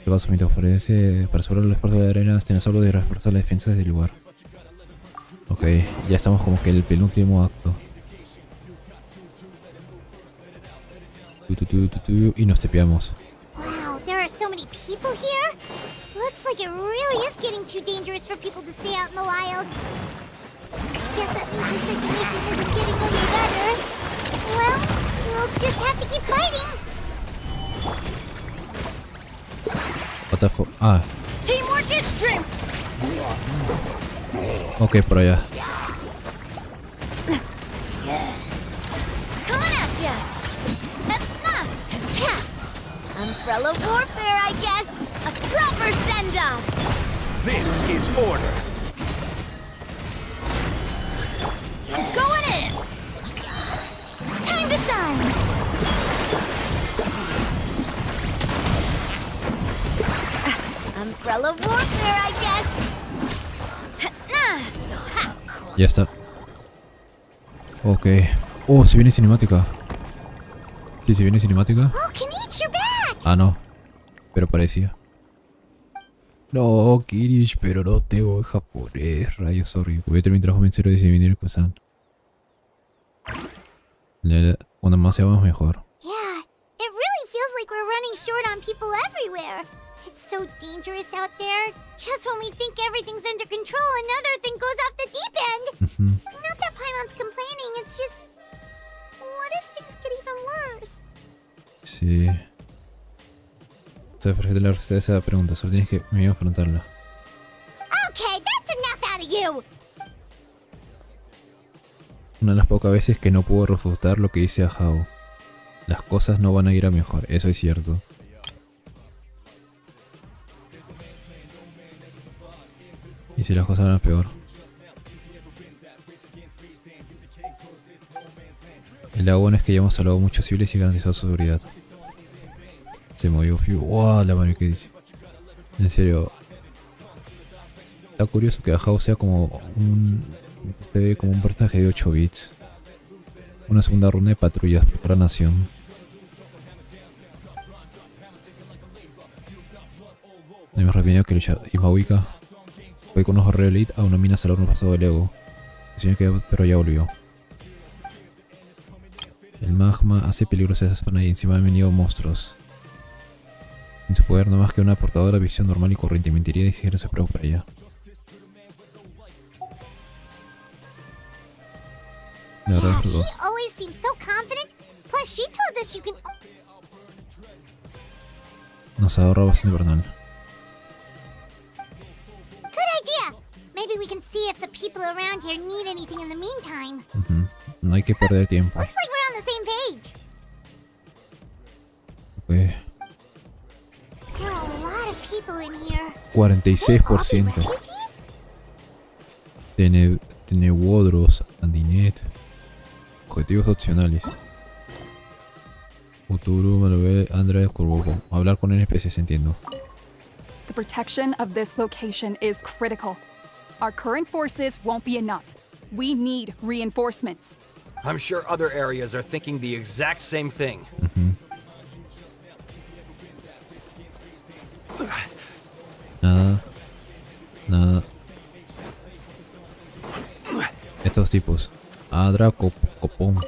para asegurar los esfuerzos de la arena estén a salvo de reforzar las defensas del lugar. Ok, ya estamos como que en el penúltimo acto. Y nos tepeamos. Wow, there are so many people here. Looks like it really is getting too dangerous for people to stay out in the wild. Guess that means the situation isn't getting any better. Well, we'll just have to keep fighting. What the fuck? Ah. Teamwork is strength. Ok, por allá. Coming at ya. Umbrella warfare, I guess. A proper send-off. This is order. Going in. Time to shine. Umbrella warfare, I guess. Ya está. Ok. Oh, se viene cinemática. Sí, se viene cinemática. Oh, can eat your back. Ah, no. Pero parecía. No, Kirish, pero no tengo japonés. Rayos, sorry. Voy a terminar mi trabajo en cero y se viene el Kusan. Cuando más seamos mejor. Yeah, it really feels like we're running short on people everywhere. It's so dangerous out there. Just when we think everything's under control, another thing goes off the deep end. Not that Paimon's complaining, it's just... What if things get even worse? Sí. Está perfecta la respuesta a esa pregunta, solo tienes que afrontarla. Okay, that's enough out of you. Una de las pocas veces que no puedo refutar lo que dice a Hao. Las cosas no van a ir a mejor, eso es cierto. ¿Y si las cosas van a peor? El lado bueno es que ya hemos salvado muchos civiles y garantizado su seguridad. Se movió. ¡Wow! La madre que dice. En serio. Está curioso que Ahau sea como un... Se ve como un personaje de 8 bits. Una segunda ronda de patrullas por la nación. No hay más remedio que luchar. Y Mawika fue con los Horror Elite a una mina salón pasado del ego. Pero ya volvió. El magma hace peligrosa esa zona y encima han venido monstruos. Sin su poder no más que una portadora visión normal y corriente. Mentiría si no se preocupa por ella. Yeah, she always seems so confident. Plus, she told us you can. Nos ahorra bastante personal. Good idea. Maybe we can see if the people around here need anything in the meantime. No hay que perder tiempo. Looks like we're on the same page. Okay. There are a lot of people in here. 46%. Tiene Wodros, Andinet. Objetivos opcionales. Futuro, Malvé, Andrés, Curvo. Hablar con NPCs, entiendo. The protection of this location is critical. Our current forces won't be enough. We need reinforcements. I'm sure other areas are thinking the exact same thing. Nada. Estos tipos. Adra, Copón.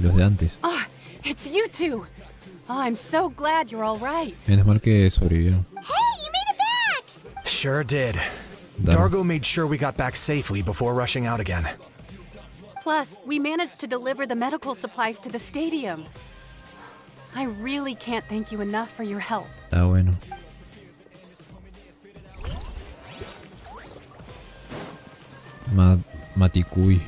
Los de antes. Ah, it's you two. Oh, I'm so glad you're all right. Menos mal que sobrevivieron. Hey, you made it back! Sure did. Dargo made sure we got back safely before rushing out again. Plus, we managed to deliver the medical supplies to the stadium. I really can't thank you enough for your help. Está bueno. Matikui.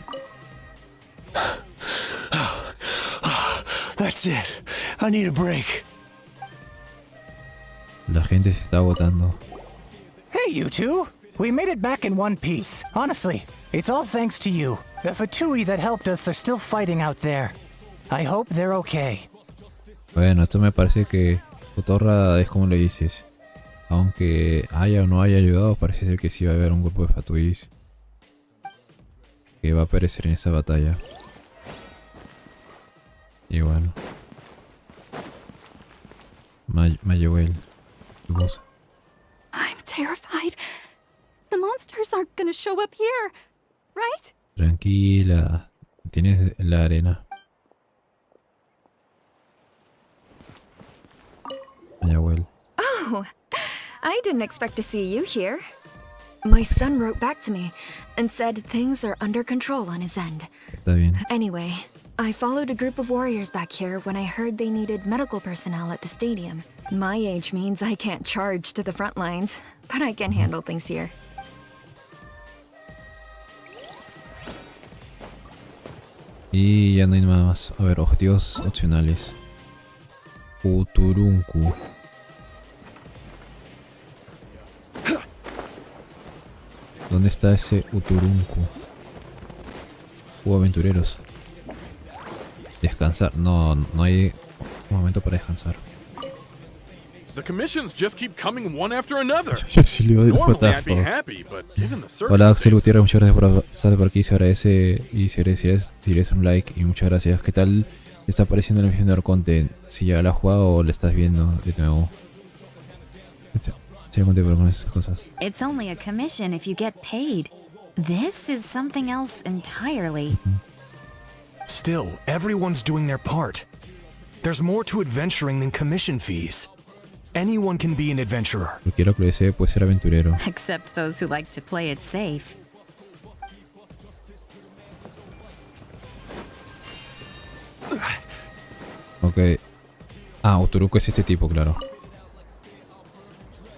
That's it. I need a break. La gente se está agotando. Hey, you two. We made it back in one piece. Honestly, it's all thanks to you. The Fatui that helped us are still fighting out there. I hope they're okay. Bueno, esto me parece que Cotorra es como le dices. Aunque haya o no haya ayudado, parece ser que sí va a haber un grupo de Fatuis que va a perecer en esa batalla. Y bueno. Mayuel, tu voz. I'm terrified. The monsters aren't gonna show up here, right? Tranquila, tienes la arena. Mayuel. Oh, I didn't expect to see you here. My son wrote back to me and said things are under control on his end. Está bien. Anyway, I followed a group of warriors back here when I heard they needed medical personnel at the stadium. My age means I can't charge to the front lines, but I can handle things here. Y ya no hay nada más. A ver, objetivos opcionales. Uturunku. ¿Dónde está ese Uturunku? Aventureros. Descansar. No hay un momento para descansar. The commissions just keep coming one after another. Normally I'd be happy, but given the circunstances. Hola Axel Gutiérrez, muchas gracias por pasar por aquí, se agradece y si eres un like y muchas gracias. ¿Qué tal te está pareciendo la misión de Arconte? Si ya la has jugado o la estás viendo de nuevo. It's only a commission if you get paid. This is something else entirely. Still, everyone's doing their part. There's more to adventuring than commission fees. Anyone can be an adventurer. Cualquiera que lo desee puede ser aventurero. Except those who like to play it safe. Ok. Ah, Uturunku es este tipo, claro.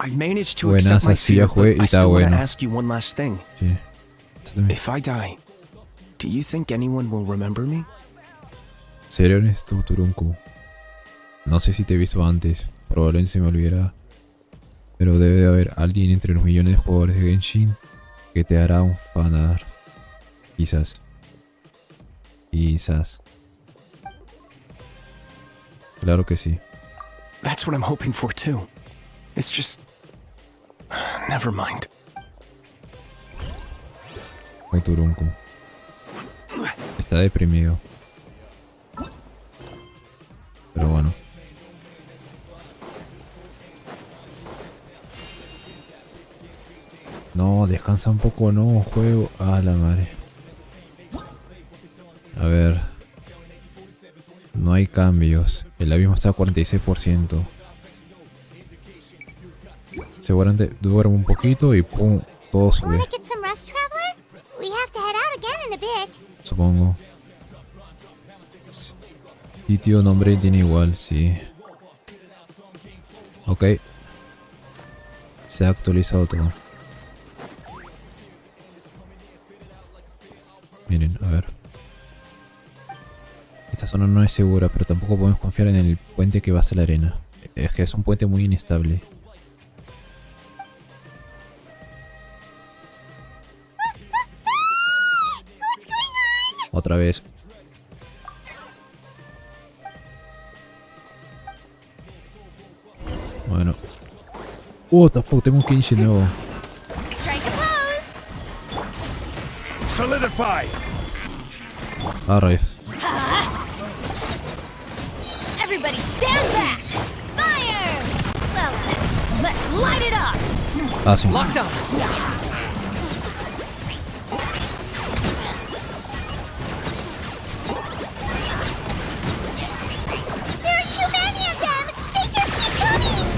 I managed to Buenas, accept my así ya fear, fue but y I está still want bueno. to ask you one last thing. Sí. If I die, do you think anyone will remember me? Seré honesto, Uturunku. No sé si te he visto antes. Probablemente se me olvidará. Pero debe de haber alguien entre los millones de jugadores de Genshin que te hará un fanart. Quizás. Quizás. Claro que sí. That's what I'm hoping for too. It's just... Never mind. Oturunku. Está deprimido. Pero bueno. No, descansa un poco, no, juego. Ah, la madre. A ver. No hay cambios. El abismo está a 46%. Seguramente duermo un poquito y pum, todo sube. Supongo. Sitio, nombre tiene igual, sí. Ok. Se ha actualizado todo. Miren, a ver. Esta zona no es segura, pero tampoco podemos confiar en el puente que va hacia la arena. Es que es un puente muy inestable. Otra vez. Bueno. What the fuck, tengo un Genshin nuevo. Solidify. Ah, rayos. Everybody stand back! Fire! Well, let's light it up! Ah, sí. Locked up! There are too many of them! They just keep coming!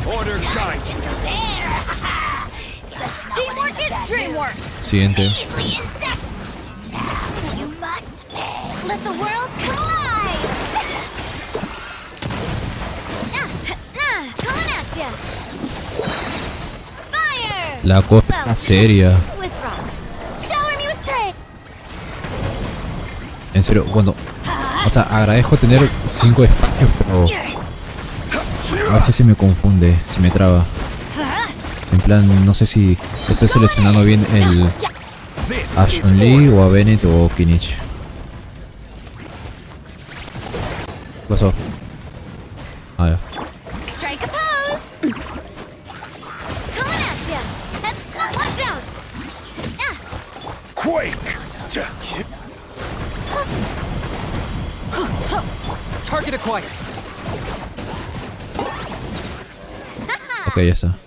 Order guide you. There! Teamwork is dreamwork! Siguiente. Easily insects! Now you must pay! Let the world come alive! Coming at ya! Fire! La cosa está seria. With rocks. Shower me with praise! En serio, cuando... O sea, agradezco tener 5 espacios, pero... A veces se me confunde, se me traba. En plan, no sé si estoy seleccionando bien el... a Chun-Li o a Bennett o Kinich. ¿Qué pasó? Ah, ya. Strike a pose! Coming at ya! Watch out! Quake! Target acquired. Ok, ya está.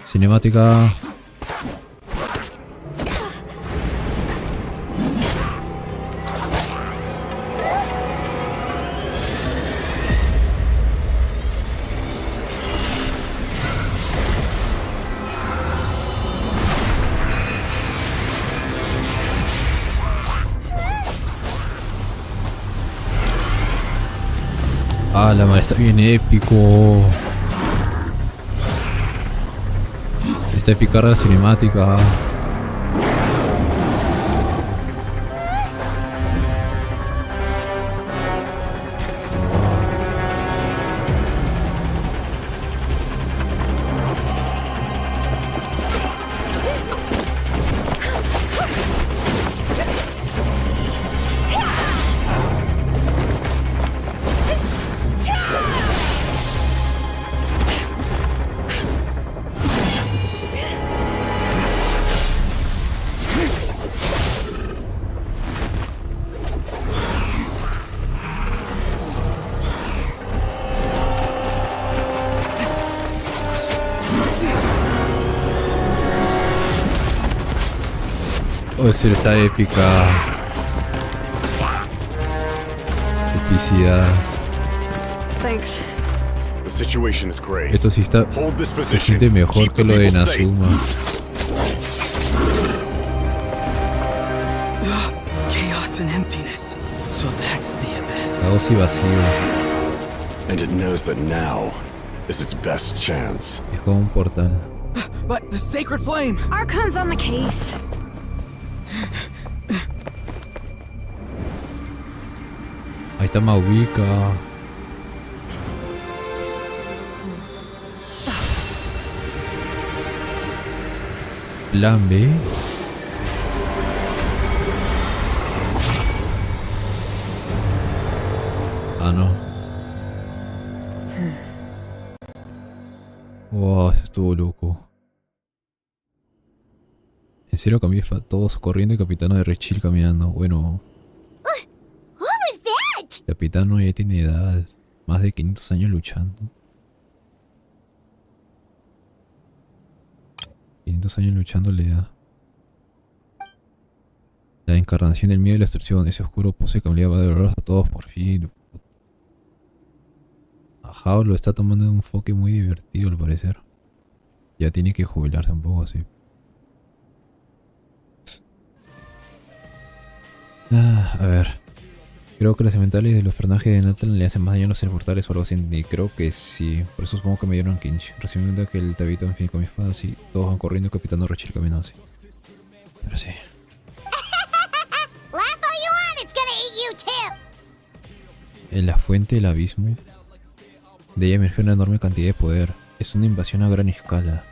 Cinemática. Ah, la madre, está bien épico. Está épica la cinemática. O decir, está épica. Epicidad. Thanks. The situation is grave. Esto sí está. Hold this Se position. siente mejor Keep que the lo de people safe. Nazuma. Chaos and emptiness. So that's the abyss. Caos y vacío. And it knows that now is its best chance. Es como un portal. But the sacred flame! Archon's on the case. Ahí está Maubika. Plan B. Wow, eso estuvo loco. En serio cambié todos corriendo y Capitano de Rechil caminando. Bueno, What was that? Capitano ya tiene edad. Más de 500 años luchando. 500 años luchando le da. La encarnación del miedo y la destrucción. Ese oscuro pose cambiaba de dolor a todos por fin. Ajá, lo está tomando de un enfoque muy divertido al parecer. Ya tiene que jubilarse un poco así. A ver. Creo que las elementales de los personajes de Natlan le hacen más daño a los portales o algo así. Y creo que sí. Por eso supongo que me dieron Kinch. Recibiendo que el tabito en fin con mi espada así. Todos van corriendo, Capitán Rechil caminando así. Pero sí. Laugh all you want, it's gonna eat you too. En la fuente del abismo. De ella emerge una enorme cantidad de poder. Es una invasión a gran escala.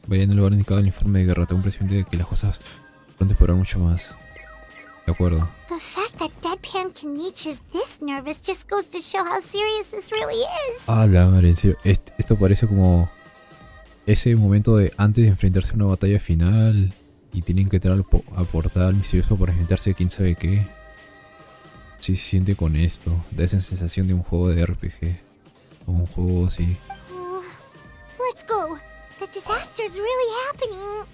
Vaya en el lugar indicado del informe de guerra. Tengo un presentimiento de que las cosas pronto podrán mucho más. De acuerdo. The fact that Deadpan Kenichi is this nervous just goes to show how serious this really is. Ah, la madre, en serio. Esto parece como ese momento de antes de enfrentarse a una batalla final. Y tienen que entrar al portal misterioso para enfrentarse a quién sabe qué. Sí se siente con esto. Da esa sensación de un juego de RPG. O un juego así. Let's go. The disaster's really happening.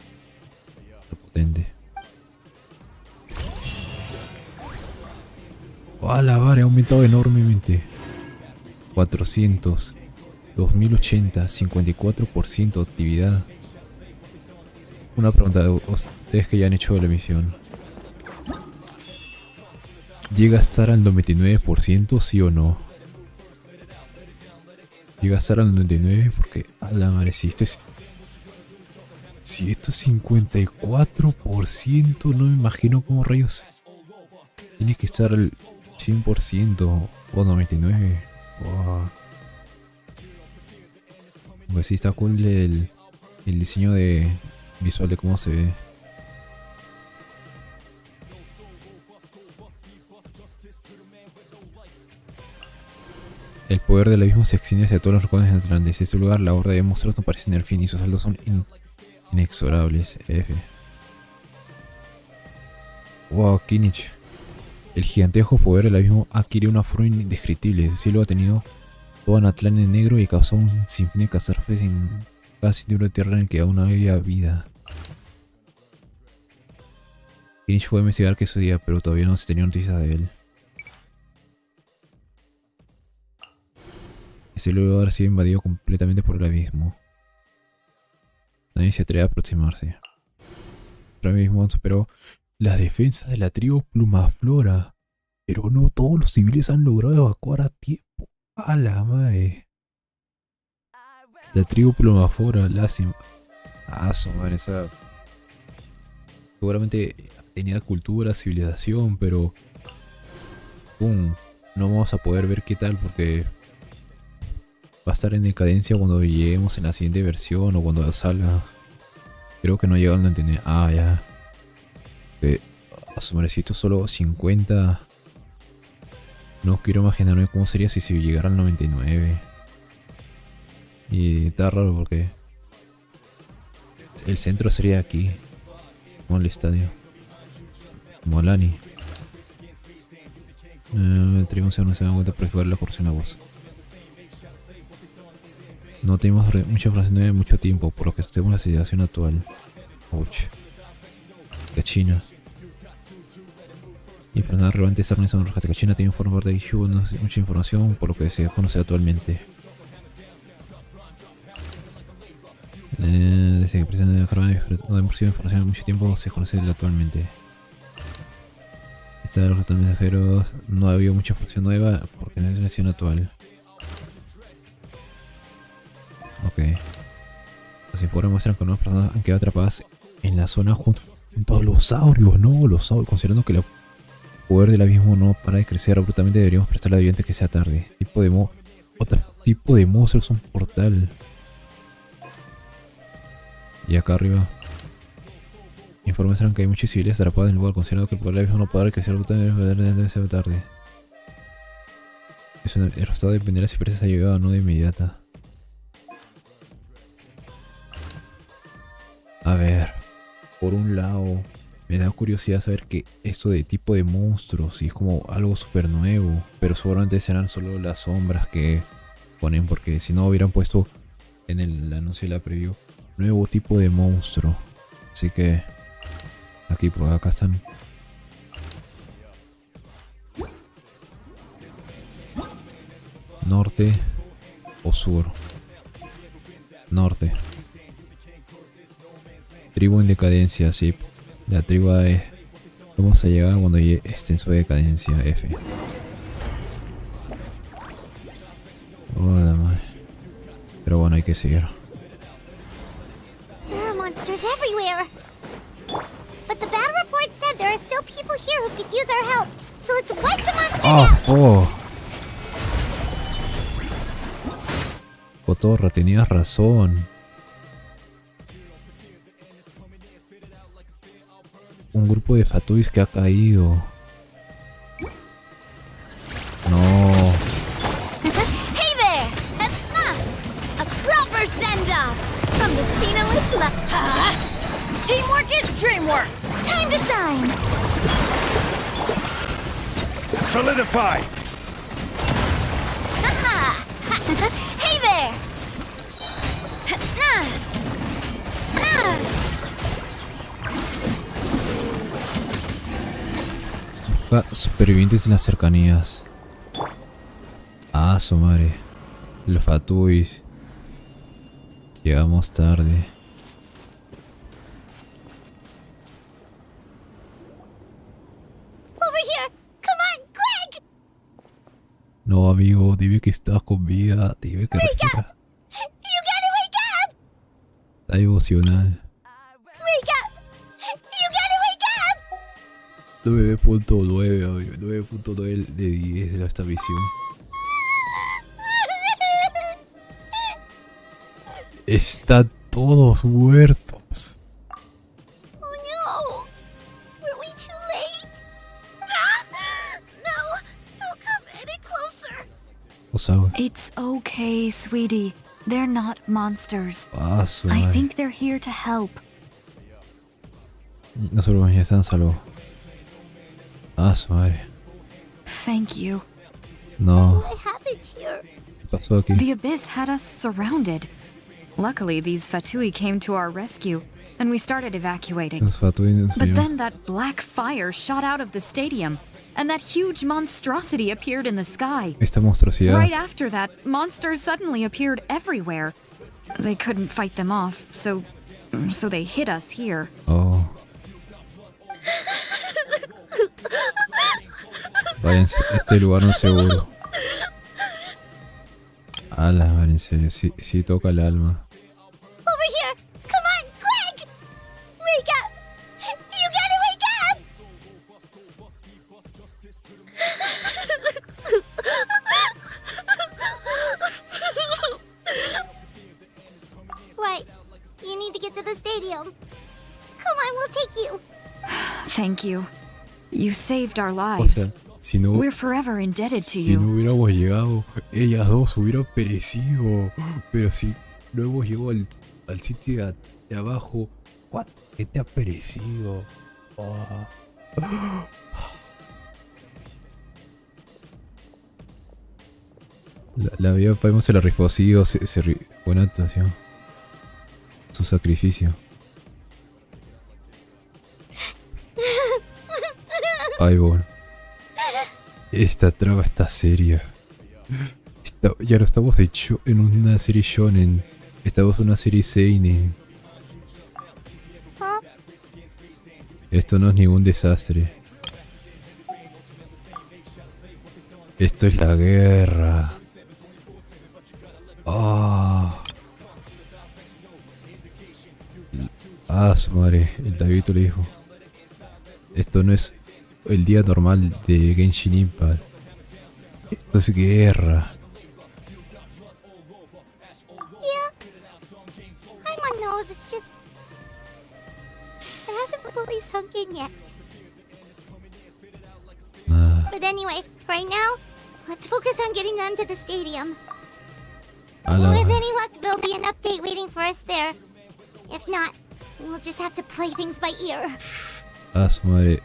Potente. ¡Ah, la vara! Ha aumentado enormemente. 400. 2080. 54% de actividad. Una pregunta de ustedes que ya han hecho la misión. ¿Llega a estar al 99% sí o no? Llega a estar al 99% porque a la madre, si esto es 54%, no me imagino cómo rayos tiene que estar al 100% o 99%. Wow. Pues sí, está cool el diseño de visual de cómo se ve. El poder del abismo se extiende hacia todos los rincones de Natlan. Desde este lugar, la horda de monstruos no parece tener fin y sus saldos son inexorables. F. Wow, Kinich. El gigantesco poder del abismo adquiere una forma indescriptible. El cielo ha tenido todo Natlan en negro y causó un sinfín de catástrofes en cada centímetro de tierra en el que aún no había vida. Kinich fue a investigar qué sucedía, pero todavía no se tenía noticias de él. Ese lugar ha sido invadido completamente por el abismo. Nadie se atreve a aproximarse. El abismo superó las defensas de la tribu Plumaflora, pero no todos los civiles han logrado evacuar a tiempo. ¡A la madre! La tribu Plumaflora, lástima. Ah, su madre, esa... Seguramente tenía cultura, civilización, pero... ¡Pum! No vamos a poder ver qué tal porque... Va a estar en decadencia cuando lleguemos en la siguiente versión o cuando salga. Creo que no llega al 99. Ah, ya. A su merecito solo 50. No quiero imaginarme cómo sería si llegara al 99. Y está raro porque el centro sería aquí. Como el estadio. Como Lani. Tenemos no se dan cuenta para jugar la corrupción a voz. No tenemos mucha información de mucho tiempo, por lo que tenemos la situación actual. Ouch. China. Y para nada relevante esta organización rescate. China tiene forma parte de issue, no sé, mucha información, por lo que se conoce actualmente. Desde que presentan el jardín no hemos recibido información en mucho tiempo, se conoce actualmente. Esta de los retos mensajeros no ha habido mucha información nueva porque no es la situación actual. Ok. Los informes muestran que nuevas personas han quedado atrapadas en la zona junto a los saurios, ¿no? Los saurios, considerando que el poder del abismo no para de crecer abruptamente, deberíamos prestarle ayuda antes que sea tarde. Otro tipo de monstruos es un portal. Y acá arriba. Informes muestran que hay muchos civiles atrapados en el lugar, considerando que el poder del abismo no para de crecer abruptamente, debe ser tarde. El resultado dependerá si prestas ayuda o no de inmediata. A ver, por un lado, me da curiosidad saber que esto de tipo de monstruos, y es como algo súper nuevo, pero seguramente serán solo las sombras que ponen, porque si no hubieran puesto en el anuncio de la preview, nuevo tipo de monstruo. Así que, aquí por acá están. Norte o sur. Norte. Tribu en decadencia, sí. La tribu es... Vamos a llegar cuando esté en su decadencia, F. Hola, madre. Pero bueno, hay que seguir. There are monsters everywhere. But the bad report said there are still people here who could use our help. So let's wipe the monsters out. Oh. Cotorra, tenías razón. Un grupo de fatuis que ha caído. No. Hey there! A proper send-off from Destinado Teamwork is dreamwork! Time to shine! Solidify! Hey there! Supervivientes en las cercanías. Ah, su madre. Los fatuis. Llegamos tarde. Over here! Come on, quick! No, amigo, dime que estás con vida. Dime que Wake respira. up! You gotta wake up! Está emocional. Wake up! You gotta wake up! 9.9, amigo. 9.9 de 10 de esta misión. Están todos muertos. Oh no! Were we too late? No! Don't come any closer! O sea, It's okay, sweetie. They're not monsters. ah, su I madre. think they're here to help. Nosotros ya están salvos. Ah, su madre. Thank you. No. What happened here? ¿Qué pasó aquí? The abyss had us surrounded. Luckily, these Fatui came to our rescue, and we started evacuating. Los fatuines. But then that black fire shot out of the stadium, and that huge monstrosity appeared in the sky. Esta monstruosidad. Right after that, monsters suddenly appeared everywhere. They couldn't fight them off, so they hit us here. Oh. Váyanse, este lugar no es seguro. A la madre, en serio, sí toca el alma. Over here! Come on, quick! Wake up! You gotta wake up! Right. You need to get to the stadium. Come on, we'll take you. Thank you. You saved our O lives. sea, si no, We're forever indebted to si you. no hubiéramos llegado, ellas dos hubieran perecido. Pero si no hemos llegado al sitio de abajo, what? ¿Qué te ha perecido? Oh. La vida Paimon se la rifó, sí, o buena actuación. Su sacrificio. Paimon. Esta trama está seria. Ya no estamos en una serie shonen. Estamos en una serie seinen. Esto no es ningún desastre. Esto es la guerra. Su madre, el David le dijo. Esto no es el día normal de Genshin Impact. Esto es guerra. Yeah. Paimon knows, it's just... It hasn't fully sunk in yet. But anyway, right now, Let's focus on getting onto the stadium. Ala. With any luck, there'll be an update waiting for us there. If not, we'll just have to play things by ear. Ah, su madre.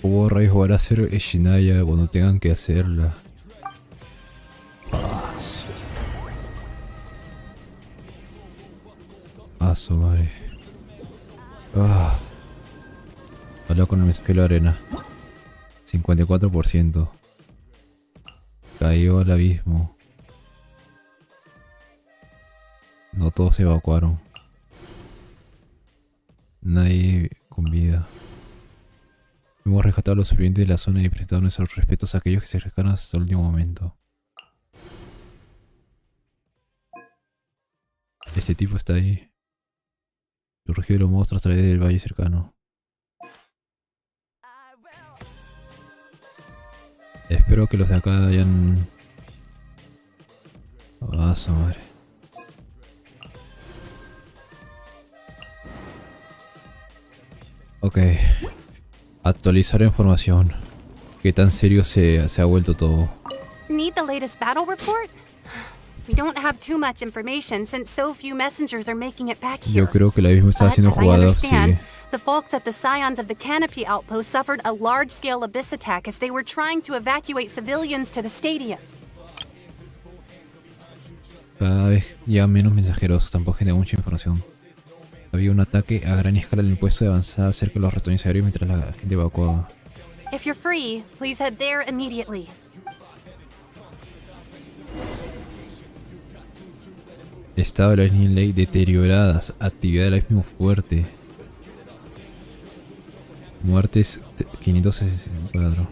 ¿Cómo rayos van a hacer Shinaya cuando tengan que hacerla? Ah, su madre. Ah. Habla con el mensaje de la arena. 54%. Cayó al abismo. No todos se evacuaron. Nadie con vida. Hemos rescatado a los sobrevivientes de la zona y prestado nuestros respetos a aquellos que se arriesgaron hasta el último momento. Este tipo está ahí. El rugido de los monstruos a través del valle cercano. Espero que los de acá hayan... Ah, su madre. Ok. Actualizar información. ¿Qué tan serio se ha vuelto todo? Need the latest battle report? We don't have too much information since so few messengers are making it back here. Yo creo que la misma está haciendo jugadas, sí. The folks at the Scions of the Canopy Outpost suffered a large-scale abyss attack as they were trying to evacuate civilians to the stadium. Cada vez ya menos mensajeros, tampoco genera mucha información. Había un ataque a gran escala en el puesto de avanzada cerca de los ratones aéreos mientras la gente evacuaba. If you're free, please head there immediately. Estado de la línea ley deterioradas. Actividad del abismo fuerte. Muertes 564.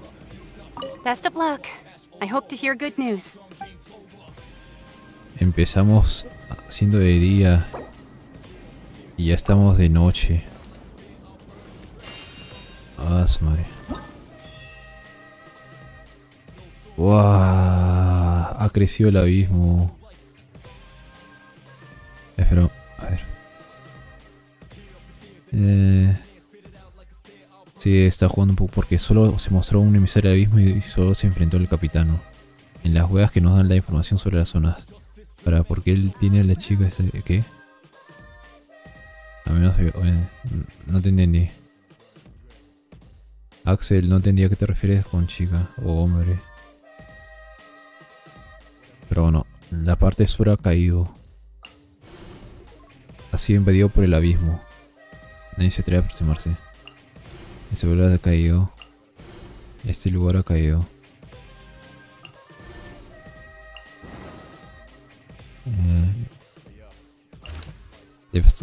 Best of luck. I hope to hear good news. Empezamos siendo de día y ya estamos de noche. Ah, su madre. ¡Wow! Ha crecido el abismo. Espera, a ver. Sí, está jugando un poco porque solo se mostró un emisario del abismo y solo se enfrentó al capitano. En las huellas que nos dan la información sobre las zonas. Para porque él tiene a la chica ese. ¿Qué? A menos no te entendí. Axel, no entendí a qué te refieres con chica o hombre. Pero bueno, la parte sur ha caído. Ha sido invadido por el abismo. Nadie se atreve a aproximarse. Este lugar ha caído. Este lugar ha caído.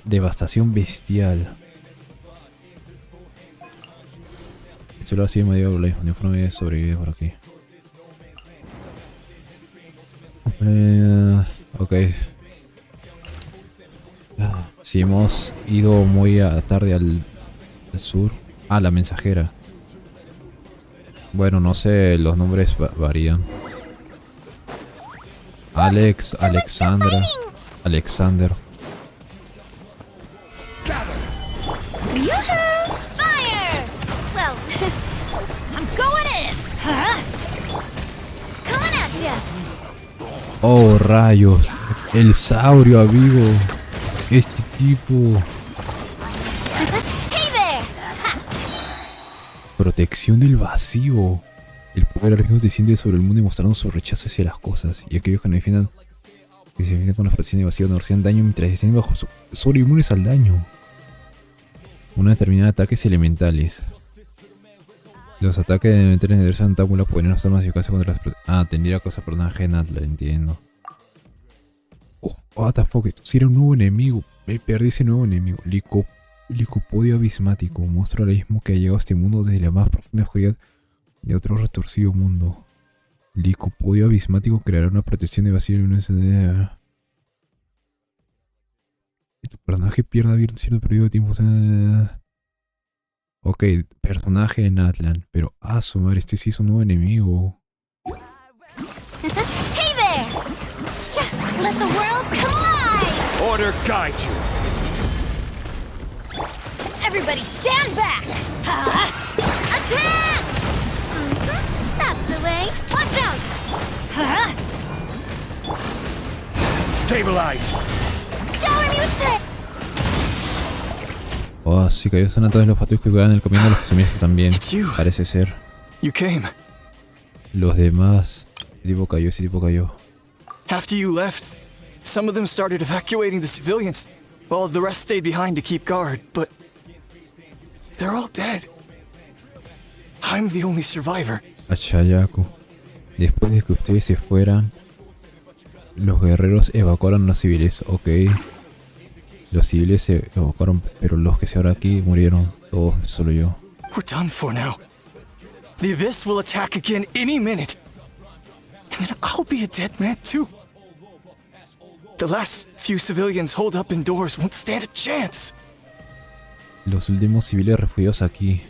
Devastación bestial. Este lugar ha sido invadido por el abismo. Uniforme sobrevive por aquí. Ok. Si hemos ido muy tarde al sur. Ah, la mensajera. Bueno, no sé, los nombres varían. Alex, Alexandra, Alexander. Fire! Well, I'm going in. Coming at ya. Oh, rayos. El saurio, amigo. Este tipo. Protección del vacío. El poder abismo desciende sobre el mundo y mostrando su rechazo hacia las cosas. Y aquellos que se defiendan con la protección del vacío no reciben daño mientras estén bajo son inmunes al daño. Una determinada ataques elementales. Los ataques de elementales de diversas tentáculas pueden estar más eficaces contra las... Ah, tendría cosa personaje de Natlan, entiendo. Oh, what the fuck, esto sí era un nuevo enemigo. Me perdí ese nuevo enemigo. Licopodio abismático. Monstruo al abismo que ha llegado a este mundo desde la más profunda oscuridad de otro retorcido mundo. Licopodio abismático creará una protección de vacío y tu personaje pierda cierto periodo de tiempo. Ok, personaje de Natlan. Pero su madre, este sí es un nuevo enemigo. Hey there! Let the world collide! Order guide you. Everybody stand back! Attack! That's the way. Watch out! Stabilize. Oh, sí, que son a todos los patos que quedan en el camino de los comienzos también. Parece ser. You came. Los demás. Ese tipo cayó, ese tipo cayó. After you left, some of them started evacuating the civilians, while the rest stayed behind to keep guard, but they're all dead. I'm the only survivor. Achayaku. Después de que ustedes se fueran, los guerreros evacuaron a los civiles, ok. Los civiles se evacuaron, pero los que se ahora aquí murieron, todos, solo yo. We're done for now. The Abyss will attack again any minute. And then I'll be a dead man too. The last few civilians holed up indoors won't stand a chance. Los últimos civiles refugiados aquí.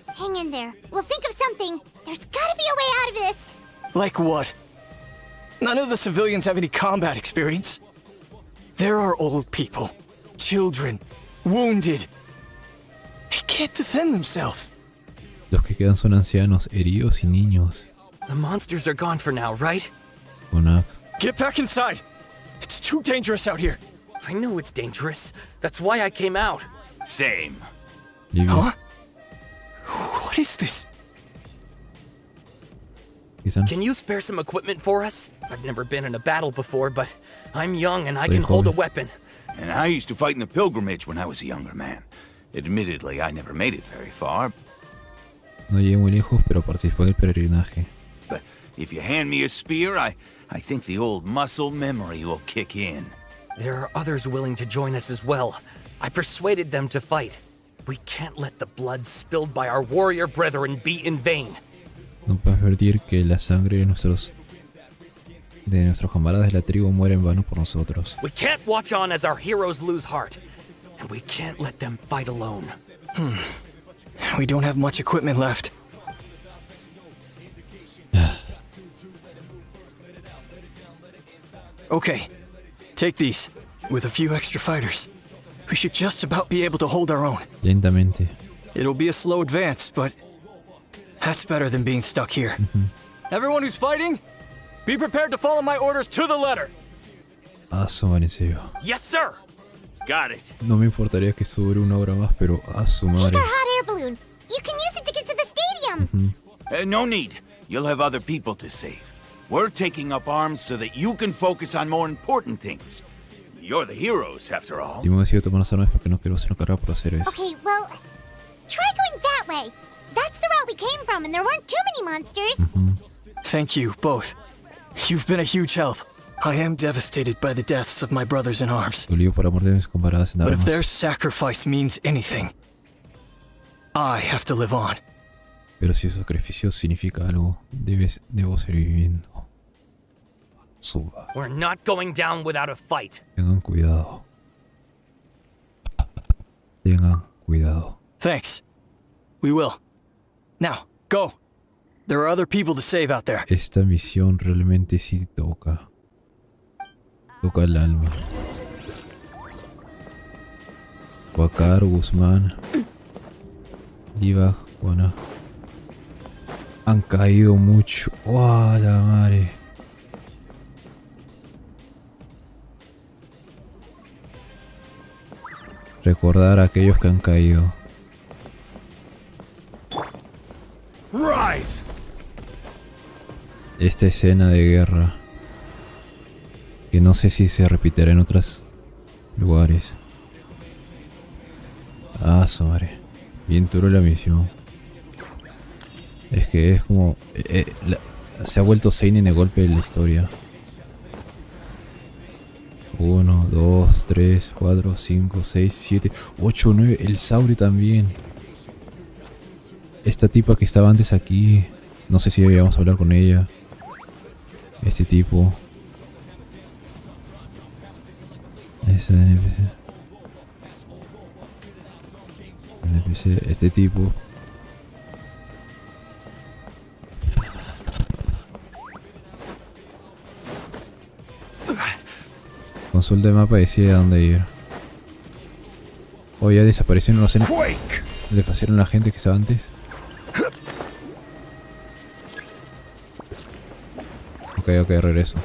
Hang in there. We'll think of something. There's gotta be a way out of this. Like what? None of the civilians have any combat experience. There are old people, children, wounded. They can't defend themselves. Los que quedan son ancianos, heridos y niños. The monsters are gone for now, right? Konak. Get back inside. It's too dangerous out here. I know it's dangerous. That's why I came out. Same. Huh? What is this? Can you spare some equipment for us? I've never been in a battle before, but I'm young and I can hold a weapon. And I used to fight in the pilgrimage when I was a younger man. Admittedly, I never made it very far. No llegué muy lejos, pero participó del peregrinaje. But if you hand me a spear, I think the old muscle memory will kick in. There are others willing to join us as well. I persuaded them to fight. We can't let the blood spilled by our warrior brethren be in vain. No puedes permitir que la sangre de nuestros camaradas de la tribu muera en vano por nosotros. We can't watch on as our heroes lose heart, and we can't let them fight alone. We don't have much equipment left. Okay, take these. With a few extra fighters, we should just about be able to hold our own. Lentamente. It'll be a slow advance, but that's better than being stuck here. Everyone who's fighting, be prepared to follow my orders to the letter. Su madre, en serio. Yes, sir. Got it. No me importaría que esto dure una hora más, pero a su madre. Take our hot air balloon. You can use it to get to the stadium. No need. You'll have other people to save. We're taking up arms so that you can focus on more important things. You're the heroes, after all. Y me he decidido tomar las armas porque no quiero ser cargado por hacer eso. Okay, well, try going that way. That's the route we came from, and there weren't too many monsters. Thank you, both. You've been a huge help. I am devastated by the deaths of my brothers in arms. Dolido por amor de mis camaradas en But if armas. their sacrifice means anything, I have to live on. Pero si su sacrificio significa algo, debo seguir viviendo. Suba. We're not going down without a fight. Tengan cuidado. Tengan cuidado. Thanks. We will. Now, go. There are other people to save out there. Esta misión realmente sí toca. Toca el alma. Wakar, Guzmán, Diva, Juana. Han caído mucho. ¡Oh, la madre! Recordar a aquellos que han caído. Rise. Esta escena de guerra, que no sé si se repetirá en otros lugares. Su madre. Bien duro la misión. Es que es como... se ha vuelto seinen de golpe en la historia. 1, 2, 3, 4, 5, 6, 7, 8, 9. El Sauri también. Esta tipa que estaba antes aquí. No sé si íbamos a hablar con ella. Este tipo. Ese NPC. Este tipo. Consulta el mapa y decide a dónde ir. Oh, ya desaparecieron los despaciaron la gente que estaba antes. Ok, regreso.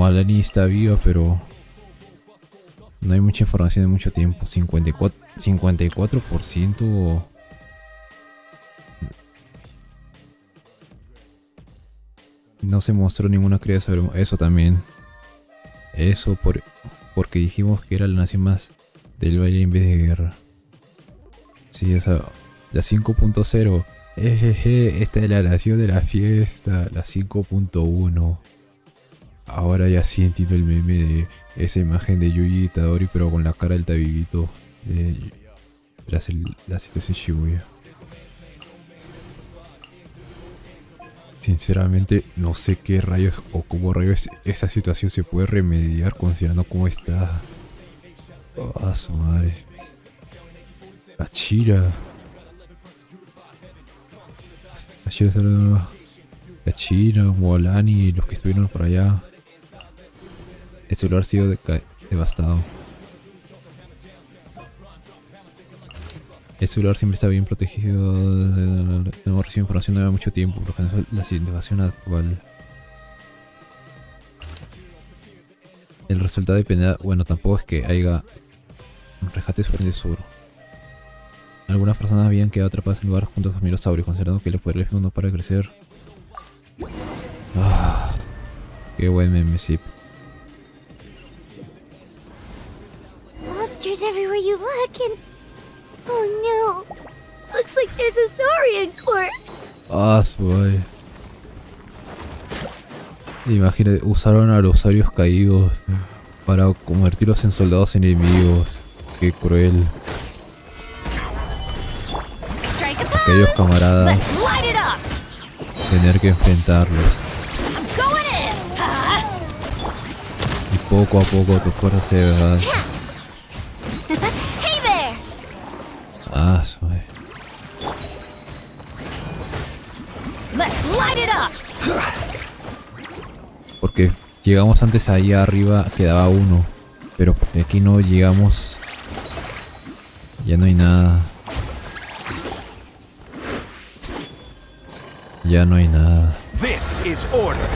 Moalani está viva, pero no hay mucha información de mucho tiempo. 54%. No se mostró ninguna cría sobre eso también. Eso porque dijimos que era la nación más del baile en vez de guerra. Sí, esa. La 5.0. Esta es la nación de la fiesta. La 5.1. Ahora ya sí entiendo el meme de esa imagen de Yuji Itadori, pero con la cara del tabibito de la situación Shibuya. Sinceramente no sé qué rayos o cómo rayos esa situación se puede remediar considerando cómo está. Oh, su madre. La Chira, Moalani y los que estuvieron por allá. El celular ha sido devastado. El celular siempre está bien protegido. No recibe información de mucho tiempo. Por lo que la situación actual. El resultado dependerá. Bueno, tampoco es que haya un rescate sobre el tesoro. Algunas personas habían quedado atrapadas en lugares junto a los dinosaurios, considerando que el poder del mundo para crecer. Ah, qué buen meme, sí. Monsters everywhere you look and... Oh no! Looks like there's a saurian corpse! Ah, su madre. Imagínate, usaron a los saurios caídos para convertirlos en soldados enemigos. Qué cruel. Aquellos camaradas tener que enfrentarlos. Y poco a poco tu fuerza se va. Ah, suave. Porque llegamos antes ahí arriba, quedaba uno. Pero porque aquí no llegamos. Ya no hay nada. Ya no hay nada. This is order.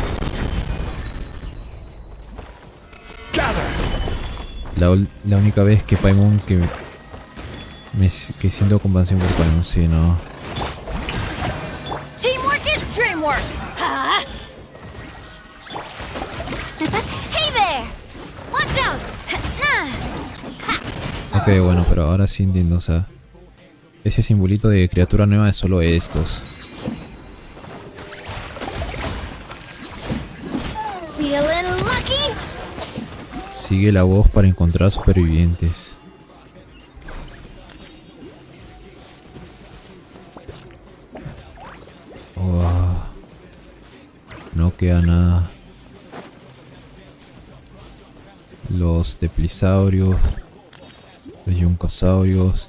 La única vez que Paimon que siento compasión por Paimon, sí, no. Teamwork is dreamwork! Huh? Hey there! Watch out! Ok, bueno, pero ahora sí entiendo, o sea, ese simbolito de criatura nueva es solo estos. Sigue la voz para encontrar supervivientes. Oh, no queda nada. Los teplisaurios, los yuncosaurios,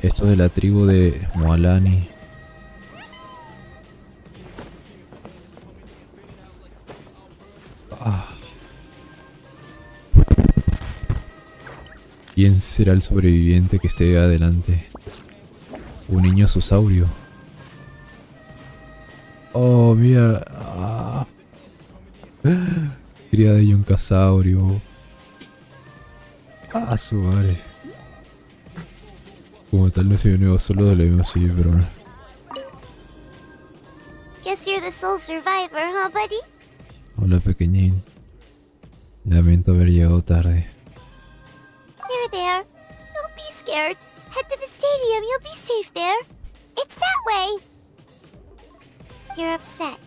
estos de la tribu de Moalani. ¿Quién será el sobreviviente que esté adelante? Un niño susaurio. Oh, mira. Cría de yuncasaurio. Ah, su madre. Como tal no soy nuevo, solo lo vemos así, pero no. Guess you're the sole survivor, huh, buddy? Hola, pequeñín. Lamento haber llegado tarde. There. Don't be scared. Head to the stadium. You'll be safe there. It's that way. You're upset,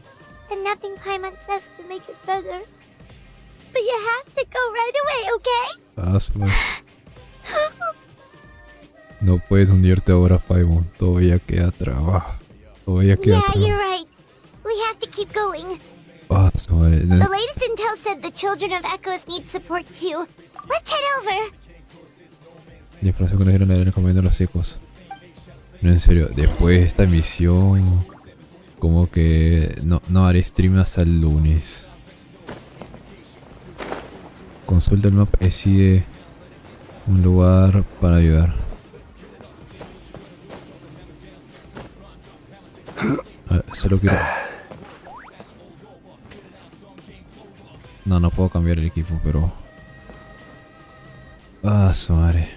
and nothing Paimon says can make it better. But you have to go right away, okay? Asma. No puedes hundirte ahora, Paimon. Todavía queda trabajo. Todavía queda trabajo. Yeah, you're right. We have to keep going. Asma. The latest intel said the children of Echoes need support too. Let's head over. La información que nos dieron en el comiendo los secos. No, en serio, después de esta misión, como que no haré stream hasta el lunes. Consulta el mapa y decide un lugar para ayudar. Solo quiero... No, no puedo cambiar el equipo, pero... Ah, su madre.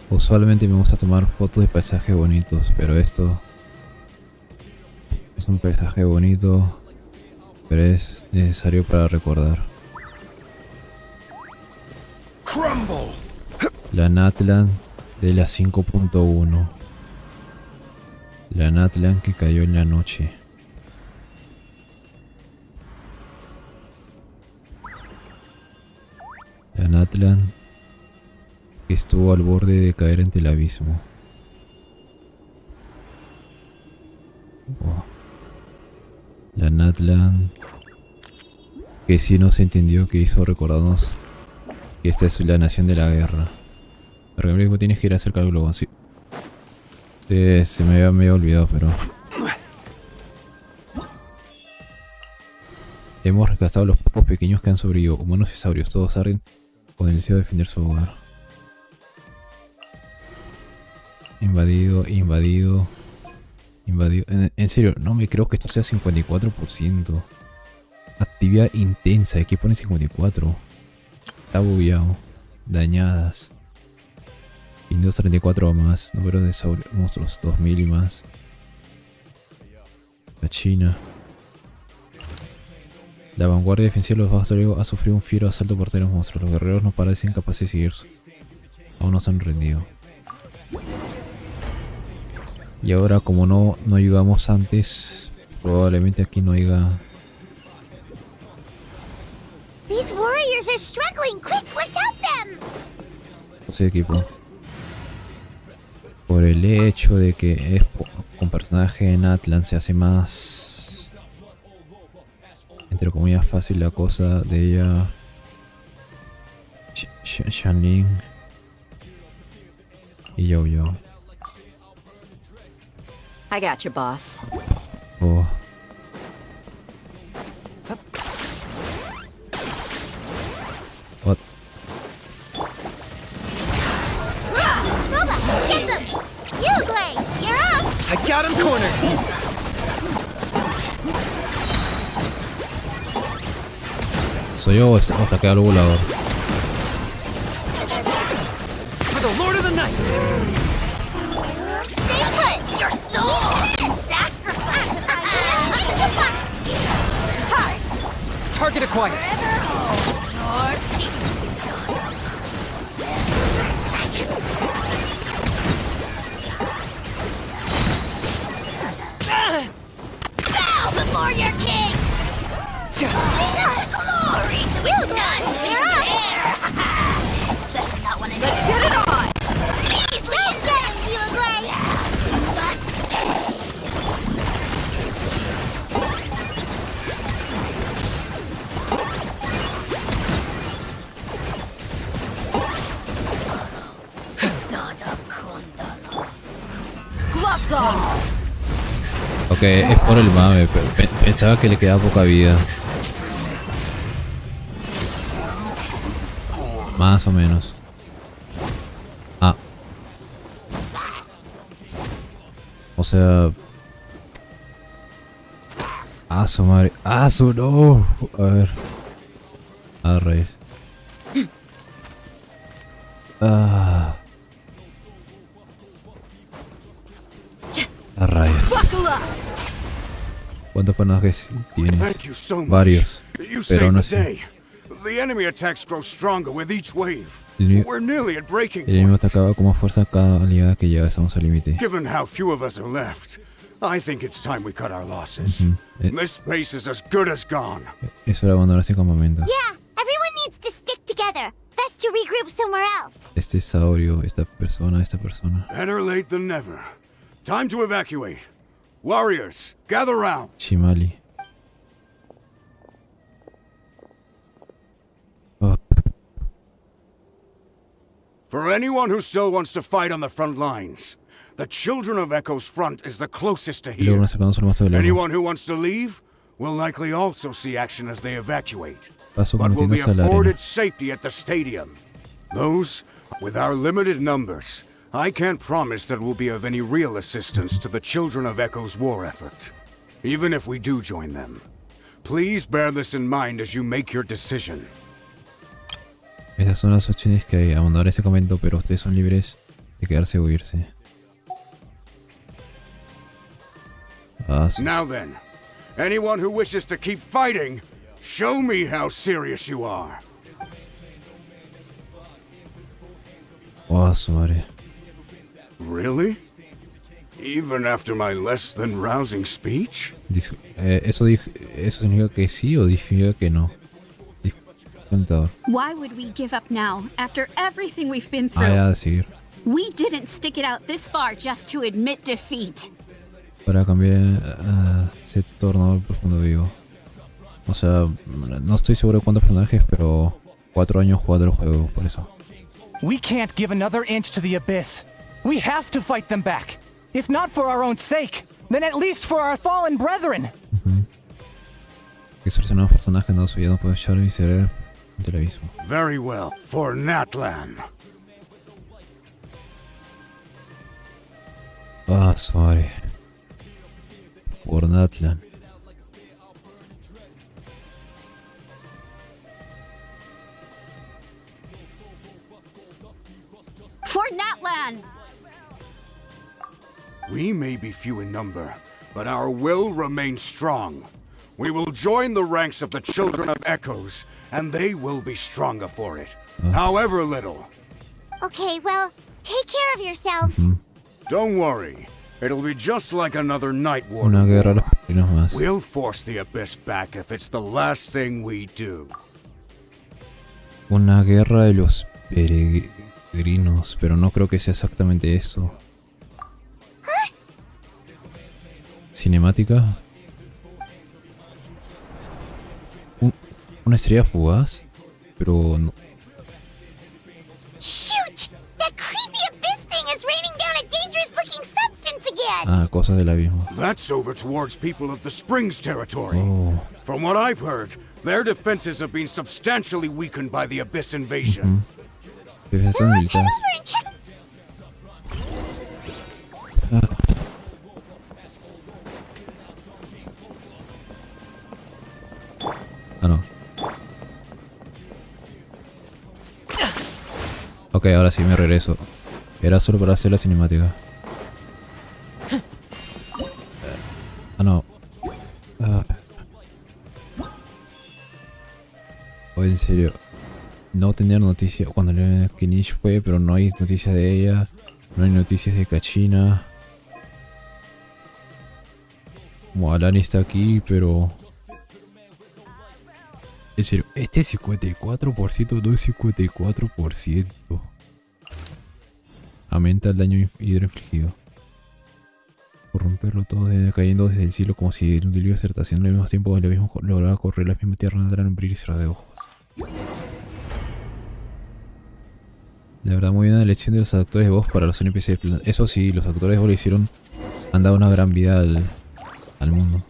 Usualmente me gusta tomar fotos de paisajes bonitos, pero esto es un paisaje bonito, pero es necesario para recordar. La Natlan de la 5.1. La Natlan que cayó en la noche. La Natlan que estuvo al borde de caer ante el abismo. Oh. La Natlan que sí nos entendió, que hizo recordarnos que esta es la nación de la guerra. Pero ahora mismo tienes que ir a hacer cálculo. Sí. Se me había olvidado, pero... Hemos rescatado a los pocos pequeños que han sobrevivido. Humanos y saurios, todos arden con el deseo de defender su hogar. Invadido. En serio, no me creo que esto sea 54%. Actividad intensa, aquí pone 54. Está bugueado. Dañadas. 534 o más. Número de monstruos 2000 y más. La China. La vanguardia defensiva de los bajos ha sufrido un fiero asalto por los monstruos. Los guerreros no parecen capaces de seguir. Aún no se han rendido. Y ahora, como no ayudamos antes, probablemente aquí no haya... These warriors are struggling. Quick, let's help them. No sé, equipo. Por el hecho de que es con personaje en Natlan se hace más, entre comillas, fácil la cosa de ella. Shanling y Yo. I got you, boss. Oh. What? Get them! You, Glaze, you're up! I got him cornered! ¿Soy yo o ataqué al volador? For the Lord of the Night! Stay put! Your soul is sacrificed! Target acquired! Bow before your king! Glory to you, none you're up! Especially not when let's get it on! Please, don't get it, you Glaze! Gloves off! Ok, es por el mame, pero pensaba que le quedaba poca vida. Más o menos. Ah. O sea... Ah, su madre. Ah, su no. A ver. A raíz. Ah. A rayos. ¿Cuántos personajes tienes? Varios. Pero no sé. The enemy attacks grow stronger with each wave. We're nearly at breaking El enemigo point. atacaba con más fuerza cada oleada que llega. Estamos al límite. Given how few of us are left, I think it's time we cut our losses. This base is as good as gone. Es hora de abandonar este campamento. Yeah, everyone needs to stick together. Best to regroup somewhere else. Este saurio, esta persona. Better late than never. Time to evacuate. Warriors, gather round. Shimali. Oh. For anyone who still wants to fight on the front lines, the Children of Echo's front is the closest to Y luego here. nos sacamos el mazo del Anyone who wants to leave will likely also see action as they evacuate, Paso but will be cometiéndose a la afforded arena. safety at the stadium. Those With our limited numbers, I can't promise that we'll be of any real assistance to the Children of Echo's war effort. Even if we do join them. Please bear this in mind as you make your decision. Esas son las opciones que hay. Abandonar ese convento, pero ustedes son libres de quedarse o irse. Now then, anyone who wishes to keep fighting, show me how serious you are. Su madre. Really? Even after my less than rousing speech? ¿Eso significa que sí o significa que no? Why would we give up now, after everything we've been through? Ya decir. We didn't stick it out this far just to admit defeat. Para cambiar ese tornado profundo vivo. O sea, no estoy seguro de cuántos personajes, pero 4 años jugando el juego, por eso. We can't give another inch to the Abyss. We have to fight them back. If not for our own sake, then at least for our fallen brethren. Que seleccionamos personajes, no ya no puedo echar mi cerebro ante el abismo. Very well, for Natlan. Su madre. Por Natlan. For Natlan! We may be few in number, but our will remains strong. We will join the ranks of the Children of Echoes, and they will be stronger for it, however little. Okay, well, take care of yourselves. Don't worry. It'll be just like another night war. Una guerra de los peregrinos más. We'll force the Abyss back if it's the last thing we do. Una guerra de los peregrinos, pero no creo que sea exactamente eso. Cinemática. Una estrella fugaz, pero no. Shoot! That creepy abyss thing is raining down a dangerous-looking substance again! Cosas del abismo. That's over towards people of the Springs territory. From what I've heard, their defenses have been substantially weakened by the Abyss invasion. Defensas militares. No. Ok, ahora sí me regreso. Era solo para hacer la cinemática. No. En serio. No tener noticias cuando Kenish fue, pero no hay noticias de ella. No hay noticias de Kachina. Como Alani está aquí, pero... En serio, este 54% no es 54%. Aumenta el daño hidroinfligido. Por romperlo todo, cayendo desde el cielo como si el diluvio se haciendo al mismo tiempo. El abismo lograba correr la misma tierra, entrar en abrir y cerrar de ojos. La verdad, muy bien la elección de los actores de voz para los NPC. Eso sí, los actores de voz le hicieron... Han dado una gran vida al mundo.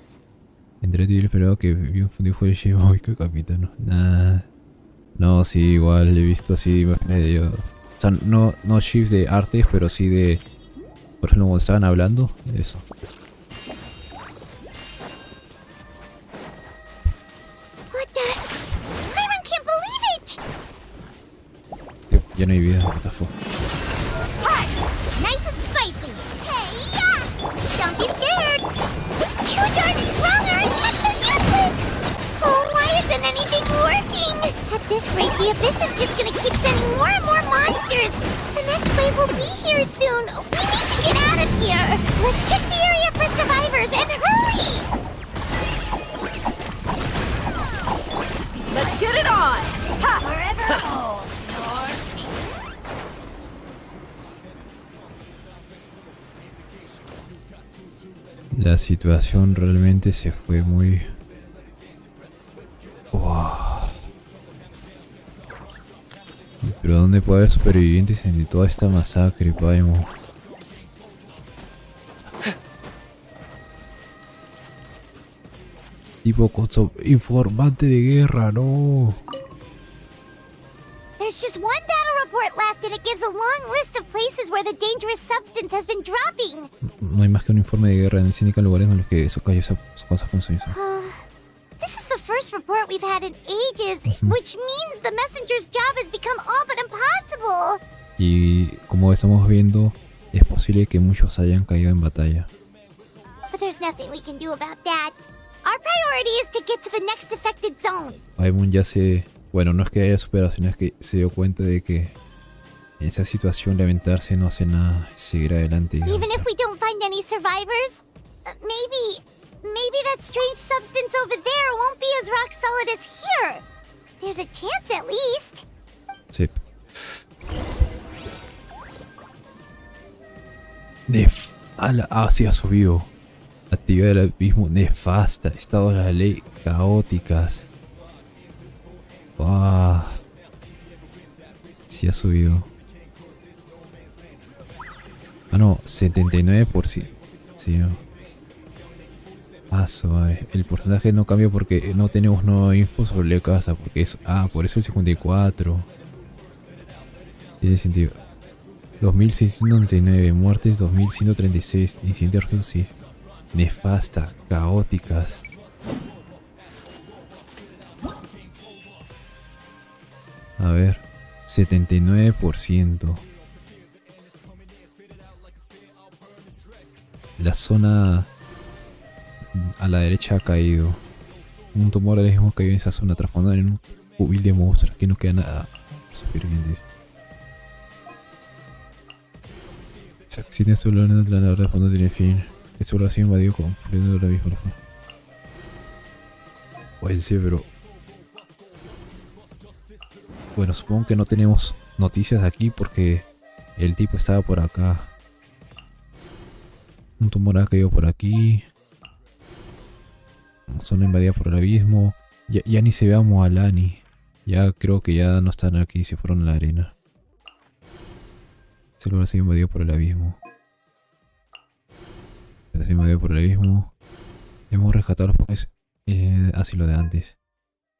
Entre ti y el esperado que vio un fue el llevo y que capitán. No, sí, igual he visto así imágenes de ellos. O sea, no shift de artes, pero sí de... Por ejemplo, cuando estaban hablando, de eso. What the? Myron can't believe it! Ya no hay vida, what the fuck. Hot! Nice and spicy! Hey, yeah! Don't be scared! It's too darn stronger and yet so useless! Oh, why isn't anything working? At this rate, the Abyss is just gonna keep sending more and more monsters! The next wave will be here soon! We need to get out of here! Let's check the area for survivors and hurry! Let's get it on! Ha! Wherever home! La situación realmente se fue muy... Wow. Pero ¿dónde puede haber supervivientes en toda esta masacre, Paimo? Tipo informante de guerra, no. There's just one battle report left and it gives a long list of places where the dangerous substance has been dropping. No hay más que un informe de guerra en el Síndicate en lugares en los que eso cayó esas cosas con eso. This is the first report we've had in ages, which means the messenger's job has become all but impossible. Y como estamos viendo, es posible que muchos hayan caído en batalla. But there's nothing we can do about that. Our priority is to get to the next affected zone. Paimon ya bueno, no es que haya superado, sino es que se dio cuenta de que en esa situación lamentarse no hace nada, seguir adelante. Even if we don't find any survivors, maybe that strange substance over there won't be as rock solid as here. There's a chance at least. Sí. Sí ha subido. Actividad del abismo nefasta. Estado de la ley caóticas. Sí ha subido. No, 79%. Sí, no. Suave. El porcentaje no cambia porque no tenemos nueva info sobre la casa. Porque eso. Por eso el 54. Tiene sentido. 2699 muertes, 2136 incidentes, 6 nefasta, caóticas. A ver, 79%. La zona a la derecha ha caído. Un tumor del mismo cayó en esa zona, transformado en un cubil de monstruos. Aquí no queda nada. Supervivientes. Acciones solo en Natlan, la verdad no tiene fin. Esto lo ha sido invadido completando la misma. Pues sí, pero... Bueno, supongo que no tenemos noticias aquí porque el tipo estaba por acá. Un tumor ha caído por aquí. Zona invadida por el abismo. Ya ni se ve a Moalani. Ya creo que ya no están aquí, se fueron a la arena. Este lugar ha sido invadido por el abismo. Ha sido invadido por el abismo. Hemos rescatado los Pokémon. Así lo de antes.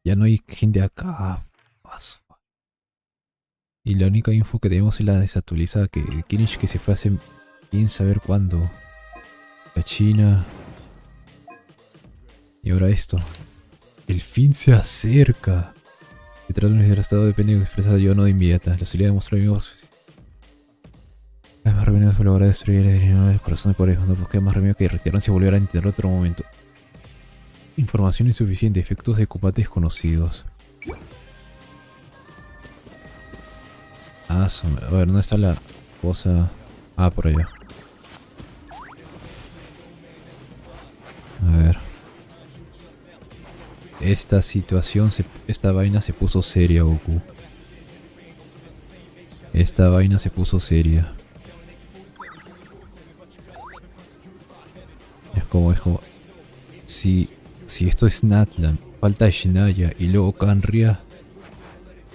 Ya no hay gente acá. Y la única info que tenemos es la desactualizada que Kenichi que se fue hace quién saber cuándo. La China. Y ahora esto. El fin se acerca. Detrás de nuestro estado depende de expresar yo no de inmediata. La salida de mostrar amigos. Es más remedio fue lograr destruir el corazón de pobres, porque es más remedio que retirarse y volver a intentar otro momento. Información insuficiente, efectos de combate desconocidos. A ver, ¿dónde está la cosa? Por allá. A ver. Esta situación, esta vaina se puso seria, Goku. Esta vaina se puso seria. Es como si esto es Natlan, falta Shinaya y luego Canria.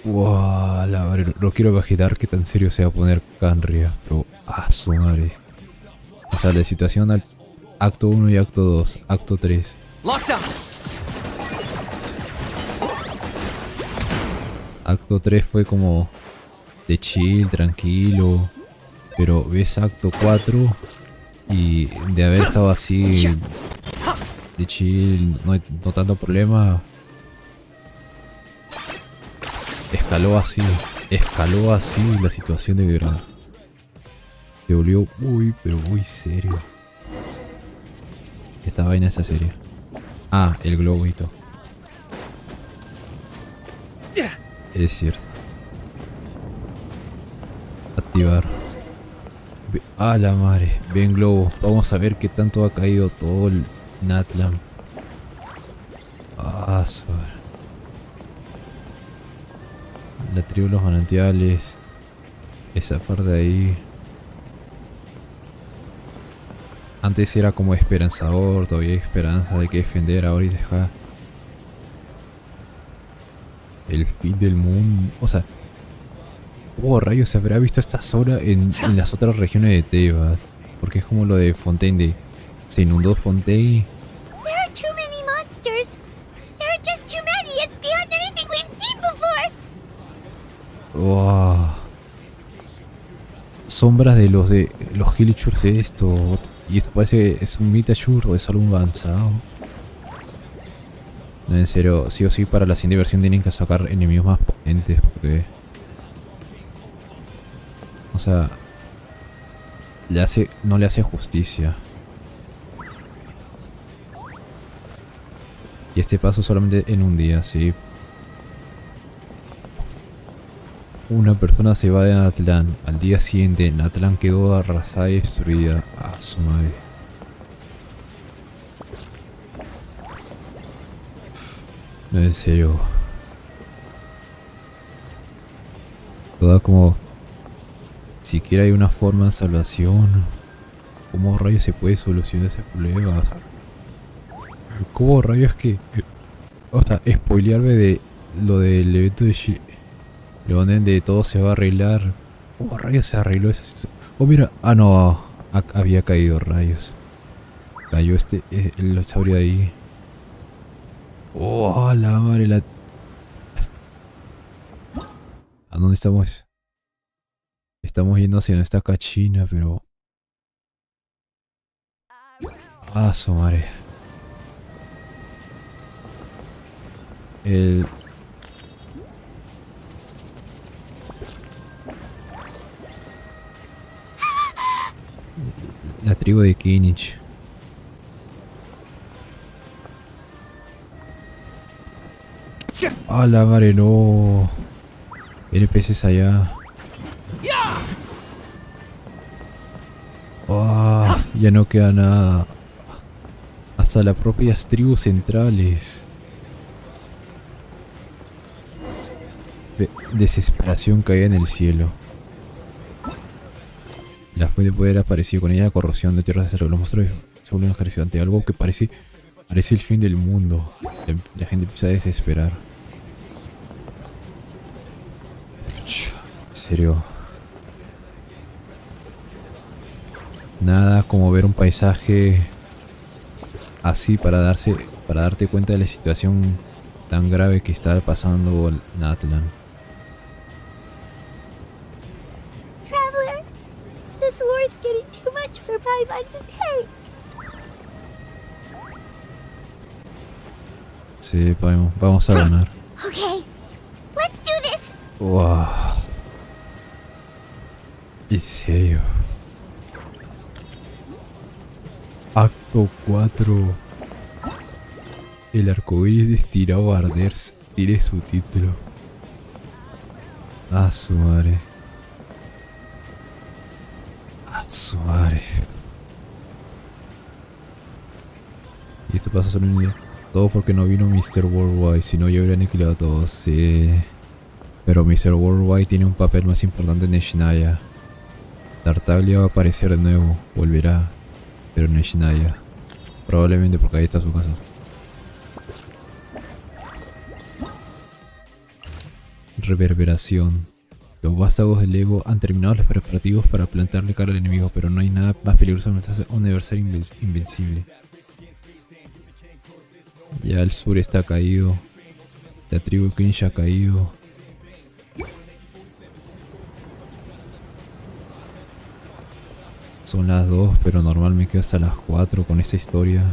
Wow, no quiero imaginar qué tan serio se va a poner Canria, pero su madre. O sea, la situación al acto 1 y acto 2, acto 3. Acto 3 fue como de chill, tranquilo, pero ves acto 4 y de haber estado así de chill, no tanto problema, escaló así la situación de guerra. Se volvió pero muy serio. Esta vaina está seria. El globito. Es cierto. Activar. La madre. Ven globo. Vamos a ver qué tanto ha caído todo el Natlan. La tribu de los manantiales. Esa parte de ahí. Antes era como esperanzador. Todavía hay esperanza de que defender. Ahora y dejar. El fin del mundo. O sea. Rayos, se habrá visto esta zona en las otras regiones de Tebas. Porque es como lo de Fontaine. Se inundó Fontaine. There are too many monsters. There are just too many. It's beyond anything we've seen before. Wow. Sombras de los Hilichurs de esto. Y esto parece es un Mitachur o es algo avanzado. No, en serio, sí o sí para la siguiente versión tienen que sacar enemigos más potentes porque... O sea... no le hace justicia. Y este paso solamente en un día, sí. Una persona se va de Natlan. Al día siguiente, Natlan quedó arrasada y destruida. Ah, su madre. No, en serio. Toda como... Siquiera hay una forma de salvación. ¿Cómo rayos se puede solucionar ese problema? O sea, ¿cómo rayos que... O sea, spoilearme de lo del evento de donde todo se va a arreglar. ¿Cómo rayos se arregló esa situación? Oh, mira. Ah, no. Había caído rayos. Cayó el dinosaurio de ahí. Oh, la madre. ¿A dónde estamos? Estamos yendo hacia esta cachina, pero... Ah, su madre. La tribu de Kinich. Ah, la madre, no. NPCs allá. Oh, ya no queda nada. Hasta las propias tribus centrales. Desesperación caía en el cielo. La fuente de poder apareció con ella, la corrosión de tierras de acero. Los monstruos se vuelven ejercicio ante algo que parece el fin del mundo. La gente empieza a desesperar. En serio. Nada como ver un paisaje así para darte cuenta de la situación tan grave que está pasando Natlan. Traveler, this war is getting too much for my mind to take. Sí, vamos a ganar. Okay, let's do this. Wow. En serio. Acto 4. El arcoiris destinado a arder tiene su título. Ah, su madre. Ah, su madre. Y esto pasa solo en un día. Todo porque no vino Mr. Worldwide, si no ya hubieran aniquilado a todos. Sí. Pero Mr. Worldwide tiene un papel más importante en Neshinaya. Tartaglia va a aparecer de nuevo, volverá. Pero no es Neshinaya. Probablemente porque ahí está su casa. Reverberación. Los vástagos del ego han terminado los preparativos para plantarle cara al enemigo, pero no hay nada más peligroso que un adversario invencible. Ya el sur está caído. La tribu de Queria ha caído. Son las 2, pero normal me quedo hasta las 4 con esta historia.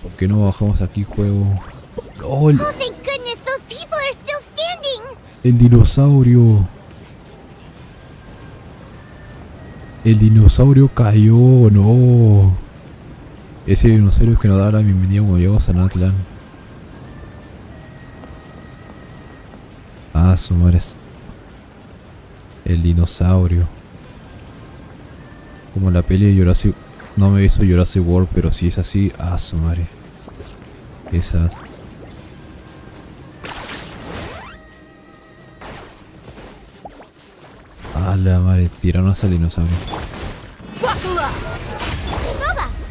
¿Por qué no bajamos aquí, juego? ¡Oh! Oh, thank goodness, those people are still standing. ¡El dinosaurio! ¡El dinosaurio cayó! ¡No! Ese dinosaurio es que nos da la bienvenida cuando llegamos a Natlan. Ah, su madre. El dinosaurio. Como la peli de Jurassic... No me he visto Jurassic World, pero si es así... Ah, su madre. Qué sad. Ah, la madre. Tiraron hasta el dinosaurio. Nova,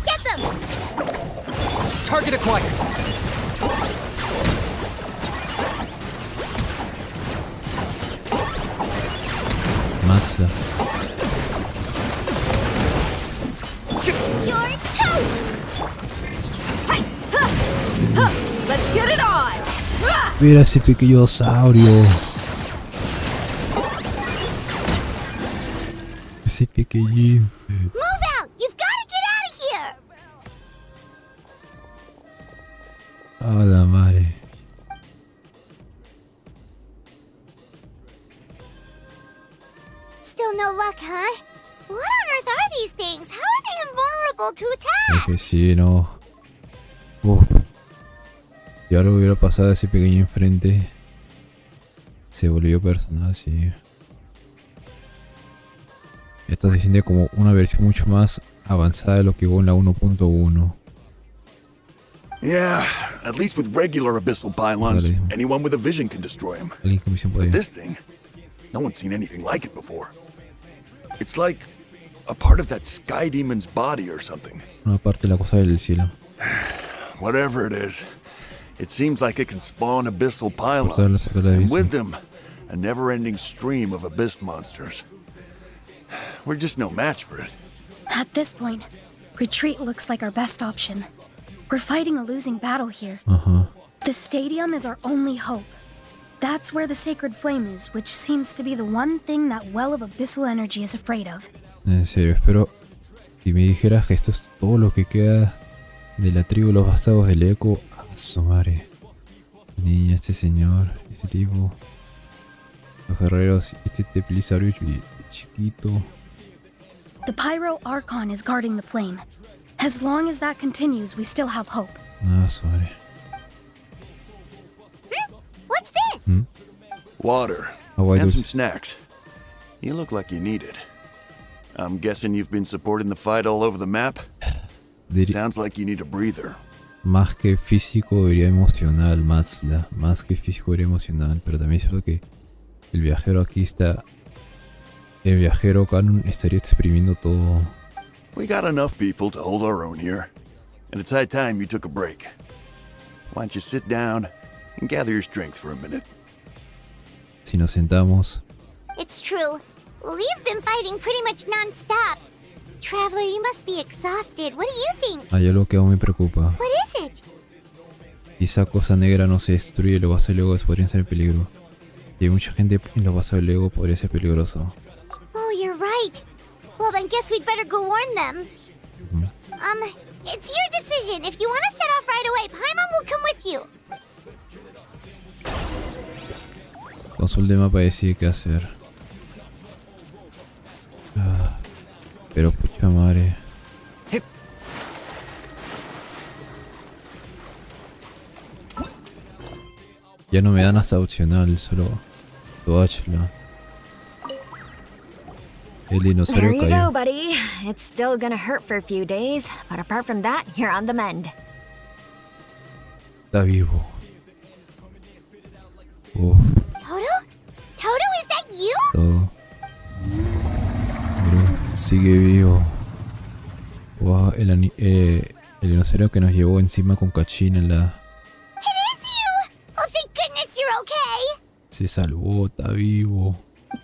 get them. Target acquired. Mazda. You're toast. Let's get it on! Mira ese pequeño saurio. Ese pequeñín. Move out! You've got to get out of here! A la madre. Still no luck, huh? What on earth are these things? How are they invulnerable to attack? Es que sí, no. Uf. Si algo hubiera pasado a ese pequeño enfrente, se volvió personal, sí. Esto se siente como una versión mucho más avanzada de lo que hubo en la 1.1. Yeah, at least with regular abyssal pylons, anyone with a vision can destroy them. But this thing, no one's seen anything like it before. It's like a part of that sky demon's body or something. Una parte de la cosa del cielo. Whatever it is, it seems like it can spawn abyssal pylons, and with them, a never-ending stream of abyss monsters. We're just no match for it. At this point, retreat looks like our best option. We're fighting a losing battle here. The stadium is our only hope. That's where the sacred flame is, which seems to be the one thing that well of abyssal energy is afraid of. En serio, espero que me dijeras que esto es todo lo que queda de la tribu de los bastardos del eco. A su madre. Niña, este señor, este tipo. Los guerreros, este teplisario chiquito. The Pyro Archon is guarding the flame. As long as that continues, we still have hope. Ah, su madre. What's this? Water. And some snacks. You look like you need it. I'm guessing you've been supporting the fight all over the map? Sounds like you need a breather. Más que físico, diría emocional, Matzla. Más que físico, diría emocional. Pero también es cierto que el viajero aquí está... El viajero canon estaría exprimiendo todo. We got enough people to hold our own here. And it's high time you took a break. Why don't you sit down and gather your strength for a minute? Si nos sentamos... It's true. We've been fighting pretty much non-stop. Traveler, you must be exhausted. What do you think? Hay algo que aún me preocupa. What is it? Si esa cosa negra no se destruye, los vasos de Lego podrían ser en peligro. Y hay mucha gente en los vasos de Lego, podría ser peligroso. Oh, you're right. Well, then guess we'd better go warn them. It's your decision. If you want to set off right away, Paimon will come with you. Consulte el mapa y decide qué hacer. Pero pucha madre. Ya no me dan hasta opcional, solo watchla. El dinosaurio There you cayó. go, buddy. It's still gonna hurt for a few days, but apart from that, you're on the mend. Está vivo. Toto? Toto, is that you? Todo. Pero sigue vivo. Wow, el dinosaurio que nos llevó encima con Cachina en la... It is you! Oh, thank goodness you're okay! Se salvó, está vivo.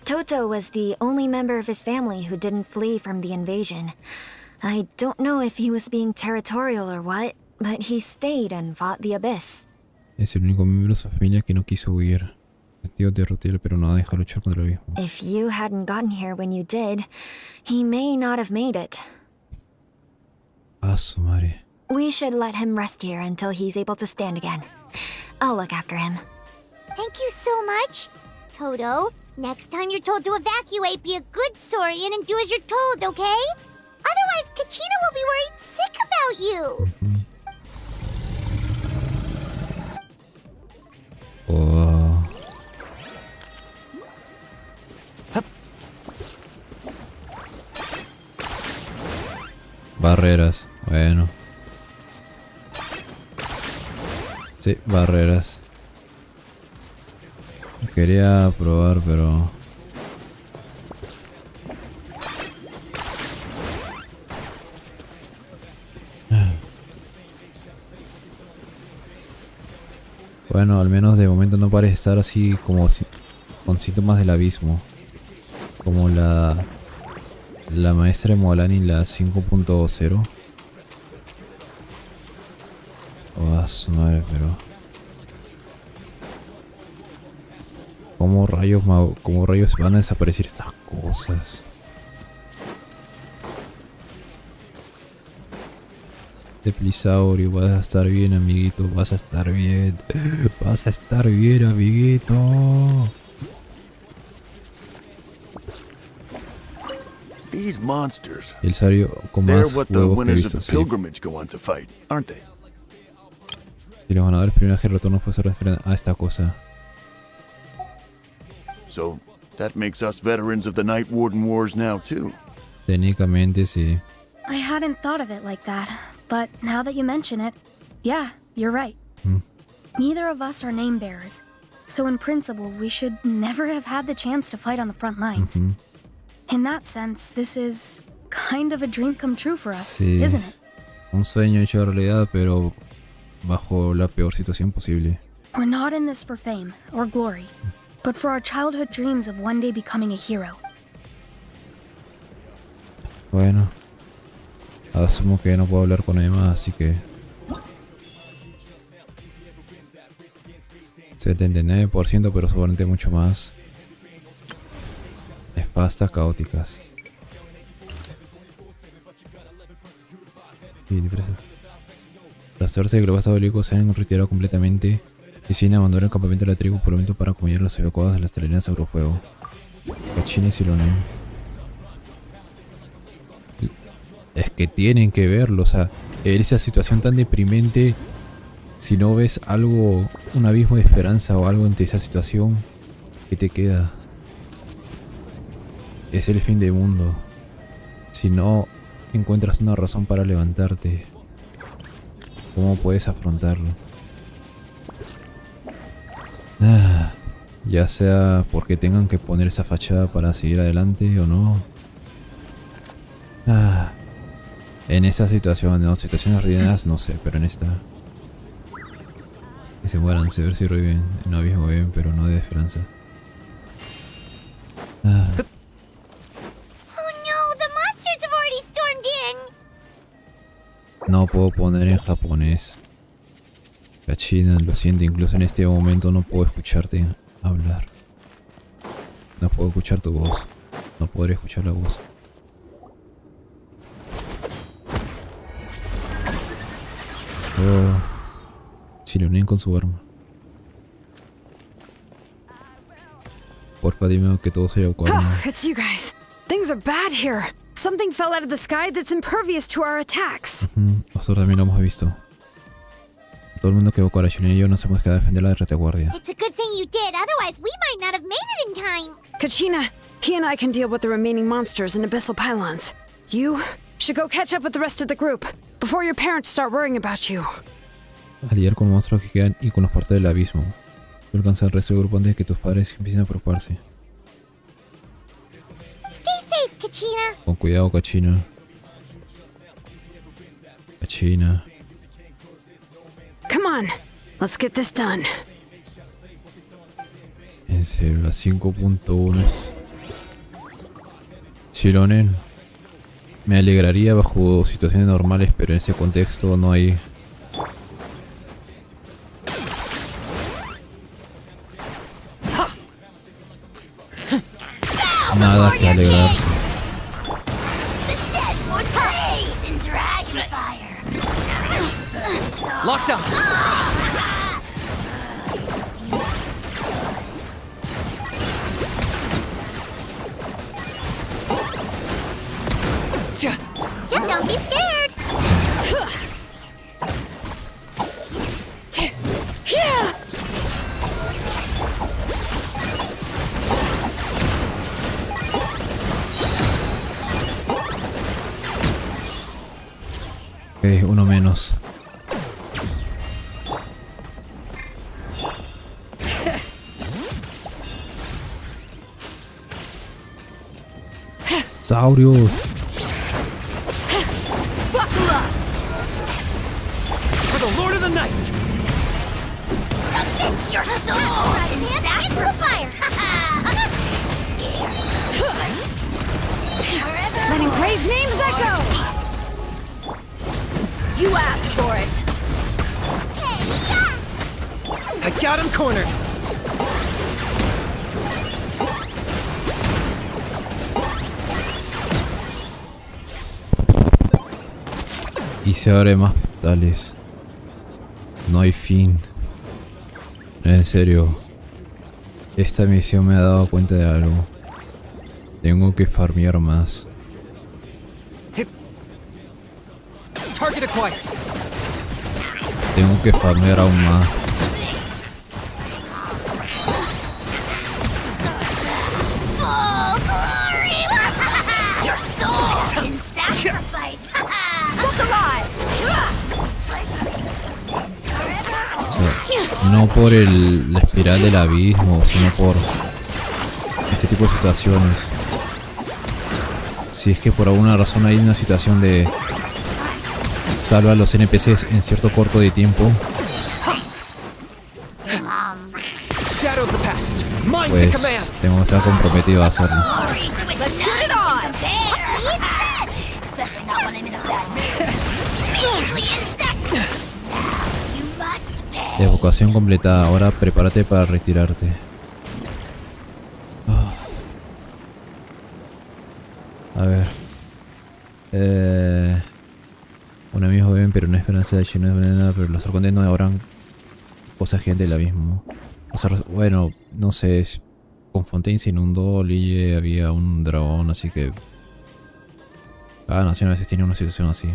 Toto was the only member of his family who didn't flee from the invasion. I don't know if he was being territorial or what, but he stayed and fought the Abyss. Es el único miembro de su familia que no quiso huir. Sentido derrotar, pero no deja luchar contra el abismo. If you hadn't gotten here when you did, he may not have made it. Ah, su madre. We should let him rest here until he's able to stand again. I'll look after him. Thank you so much. Toto, next time you're told to evacuate, be a good Saurian and do as you're told, okay? Otherwise, Kachina will be worried sick about you. Oh. Barreras, bueno. Sí, barreras. Quería probar, pero... Bueno, al menos de momento no parece estar así como con síntomas del abismo. Como la maestra de Molani, la 5.0. Oh, su madre, pero... ¿Cómo rayos van a desaparecer estas cosas? Plisaurio, vas a estar bien, amiguito, vas a estar bien. Vas a estar bien, amiguito. These monsters. El sabio con They're más what the huevos que he winners of visto, the sí. pilgrimage go on to fight, aren't they? Y los ganadores primeros que retorno fue se refieren a esta cosa. So that makes us veterans of the Night Warden Wars now too. Técnicamente sí. I hadn't thought of it like that, but now that you mention it, yeah, you're right. Neither of us are name bearers, so in principle we should never have had the chance to fight on the front lines. In that sense, this is kind of a dream come true for us, Sí. isn't it? Un sueño hecho realidad, pero bajo la peor situación posible. We're not in this for fame or glory, but for our childhood dreams of one day becoming a hero. Bueno, asumo que no puedo hablar con nadie más, así que 79%, pero seguramente mucho más. Espastas caóticas. Tras saberse que los bastos se han retirado completamente, deciden abandonar el campamento de la tribu por el momento para acompañar a los evacuados de las teleneras agrofuego. Cachines y Lonen. Es que tienen que verlo, o sea, en esa situación tan deprimente, si no ves algo, un abismo de esperanza o algo ante esa situación, ¿qué te queda? Es el fin del mundo. Si no encuentras una razón para levantarte, ¿cómo puedes afrontarlo? Ya sea porque tengan que poner esa fachada para seguir adelante o no. En esa situación, no, situaciones ordenadas no sé, pero en esta... Que se mueran, se ver si reviven. En un abismo bien, pero no de esperanza. Oh no, the monsters have already stormed in. No puedo poner en japonés. Cachina, lo siento, incluso en este momento no puedo escucharte hablar. No puedo escuchar tu voz. No podré escuchar la voz. Chilonen con su arma. Porfa, dime que todo sea evacuado. It's you guys. Things are bad here. Something fell out of the sky that's impervious to our attacks. Nosotros también lo hemos visto. Todo el mundo que evacuara a Chilonen y yo nos hemos quedado a defender la retaguardia. It's a good thing you did, otherwise we might not have made it in time. Kachina, he and I can deal with the remaining monsters and abyssal pylons. You should go catch up with the rest of the group before your parents start worrying about you. Ayer con los monstruos que quedan y con los partes del abismo. Tú alcanzas al resto del grupo antes de que tus padres empiecen a preocuparse. Stay safe, Kachina. Con cuidado, Cachina. Cachina. Come on, let's get this done. En serio, la 5.1 es... Chilonen. Me alegraría bajo situaciones normales, pero en ese contexto no hay... nada que alegrarse. Lockdown! Yeah, don't be scared. Ok, uno menos. Saurios. Buckle up! For the Lord of the Night! Submit your soul! Hands into the fire! Let engraved names echo! You asked for it. I got him cornered! Y se abre más portales. No hay fin. En serio. Esta misión me ha dado cuenta de algo. Tengo que farmear más. Target acquired. Tengo que farmear aún más. Full glory! Your soul in sacrifice! Look alive! O sea, no por la espiral del abismo, sino por este tipo de situaciones. Si es que por alguna razón hay una situación de salva a los NPCs en cierto corto de tiempo, pues tengo que estar comprometido a hacerlo. Let's get it on! Especially not when I'm in a bad mood. Measly insect! Now you must pay. Evocación completada. Ahora prepárate para retirarte. A ver. Un amigo bien, pero no esperanza de hecho no es nada, pero los arcontes no habrán cosas gigantes del abismo. O sea, bueno, no sé. Con Fontaine se inundó, Lille había un dragón, así que cada nación a veces tiene una situación así.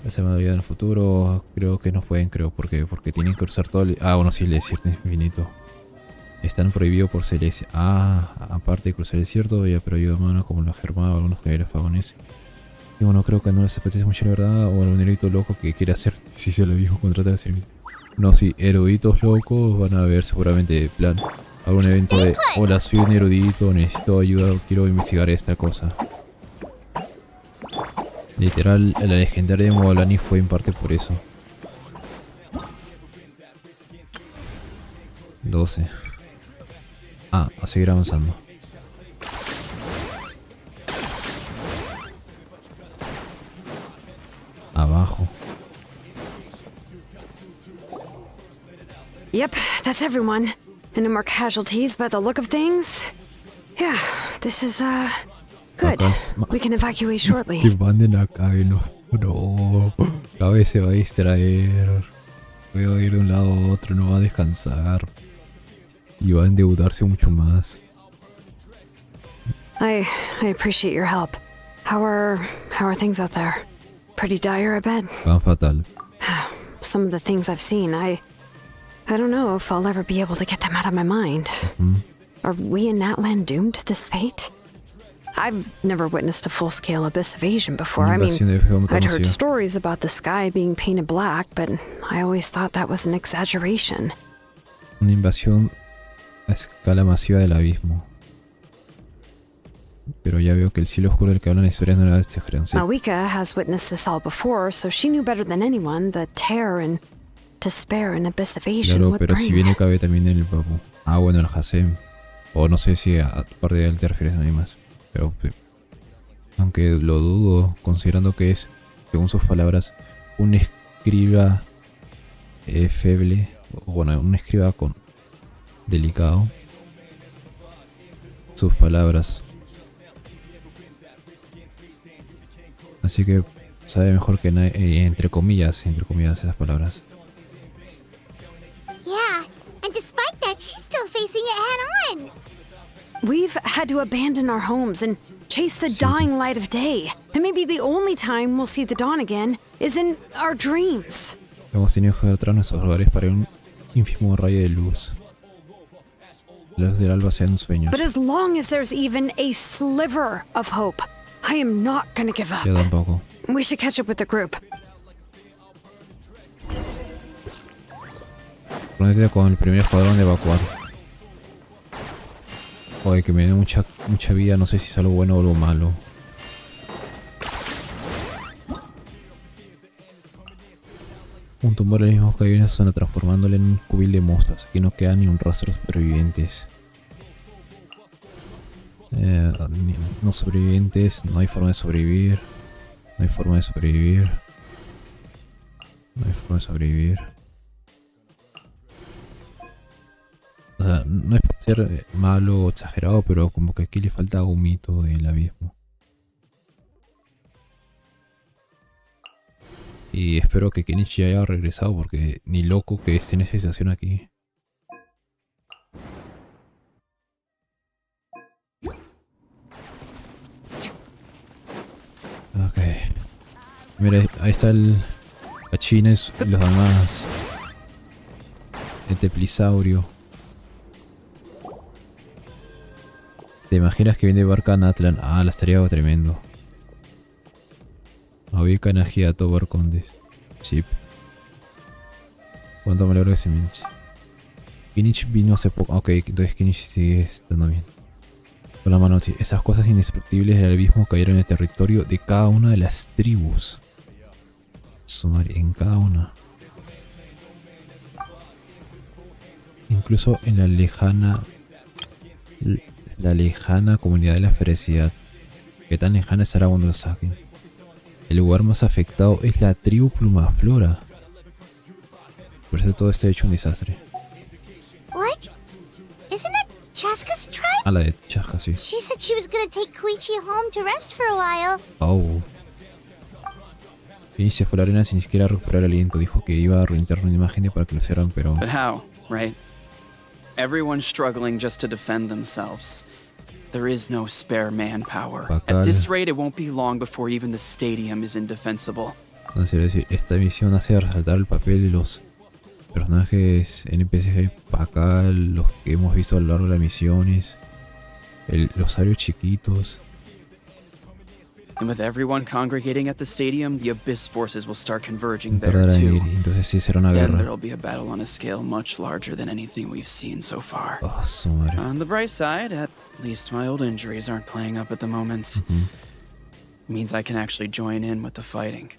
Esa me vida en el futuro, creo que no pueden, porque tienen que usar todo el... Ah, bueno, sí, el desierto infinito. Están prohibidos por Celestia. Ah, aparte de cruzar el desierto, había prohibido manos como la germana o algunos caballeros fagones. Y bueno, creo que no les apetece mucho la verdad, o algún erudito loco que quiere hacer, si se lo dijo, contratar a servicio. No, sí, eruditos locos van a ver seguramente plan algún evento de hola, soy un erudito, necesito ayuda, quiero investigar esta cosa. Literal, la legendaria de Moalani fue en parte por eso. 12. Ah, a seguir avanzando. Abajo. Yep, that's everyone. And no more casualties by the look of things. Yeah, this is, good. We can evacuate shortly. Que manden a Cabe, no. Cabe se va a distraer. Voy a ir de un lado a otro, no va a descansar. Y va a endeudarse mucho más. I appreciate your help. How are things out there? Pretty dire, I bet. Van fatal. Some of the things I've seen, I don't know if I'll ever be able to get them out of my mind. Are we in Natlan doomed to this fate? I've never witnessed a full-scale abyss invasion before. I mean, I'd heard stories about the sky being painted black, but I always thought that was an exaggeration. Una invasión a escala masiva del abismo. Pero ya veo que el cielo oscuro del que hablan las historias no era de este gerente. Malika has witnessed this all before, so she knew better than anyone the terror and despair an abyss invasion claro, would pero bring. si viene cabe también el papu. Ah, bueno, el Hasem. O no sé si a parte de él te refieres a mí más. Pero aunque lo dudo, considerando que es, según sus palabras, un escriba feble, o bueno, un escriba con delicado. Sus palabras. Así que sabe mejor que nadie, entre comillas esas palabras. Yeah, and despite that, she's still facing it head-on. We've had to abandon our homes and chase the dying light of day. And maybe the only time we'll see the dawn again is in our dreams. Hemos tenido que dejar atrás nuestros hogares para un ínfimo rayo de luz. La luz del alba sean sueños. But as long as there's even a sliver of hope, I am not gonna give up. Yo tampoco. We should catch up with the group. Ponete con el primer escuadrón de evacuar. Joder, que me dé mucha vida, no sé si es algo bueno o algo malo. Un tumor al mismo cayó en esa zona, transformándole en un cubil de mostras. Aquí no queda ni un rastro de supervivientes. No sobrevivientes, no hay forma de sobrevivir. No hay forma de sobrevivir. No hay forma de sobrevivir. O sea, no es por ser malo o exagerado, pero como que aquí le falta un mito del abismo. Y espero que Kenichi haya regresado porque ni loco que esté en esa situación aquí. Ok. Mira, ahí está la China y los demás. El teplisaurio. ¿Te imaginas que viene de barca a Natlan? Ah, la estaría tremendo. Había canajía todo Arconte. Chip. ¿Cuánto me logro ese Minch? Kenichi vino hace poco. Ok, entonces Kenichi sigue estando bien. Con la mano, esas cosas indestructibles del abismo cayeron en el territorio de cada una de las tribus. Sumar en cada una. Incluso en la lejana comunidad de la ferocidad. ¿Qué tan lejana estará cuando lo saquen? El lugar más afectado es la tribu Plumaflora. Por eso todo está hecho un desastre. What? Isn't that Chaska's tribe? Ah, la de Chaska, sí. She said she was gonna take Koichi home to rest for a while. Oh. Y se fue a la arena sin ni siquiera recuperar el aliento. Dijo que iba a reinternar una imagen para que lo hicieran, pero... But how, right? Everyone's struggling just to defend themselves. There is no spare manpower. At this rate, it won't be long before even the stadium is indefensible. Entonces, esta misión hace resaltar el papel de los personajes NPC para acá, los que hemos visto a lo largo de las misiones, los arios chiquitos. And with everyone congregating at the stadium, the Abyss forces will start converging there too. Entonces sí será una Then guerra. there'll be a battle on a scale much larger than anything we've seen so far. Oh, su madre. On the bright side, at least my old injuries aren't playing up at the moment. Means I can actually join in with the fighting.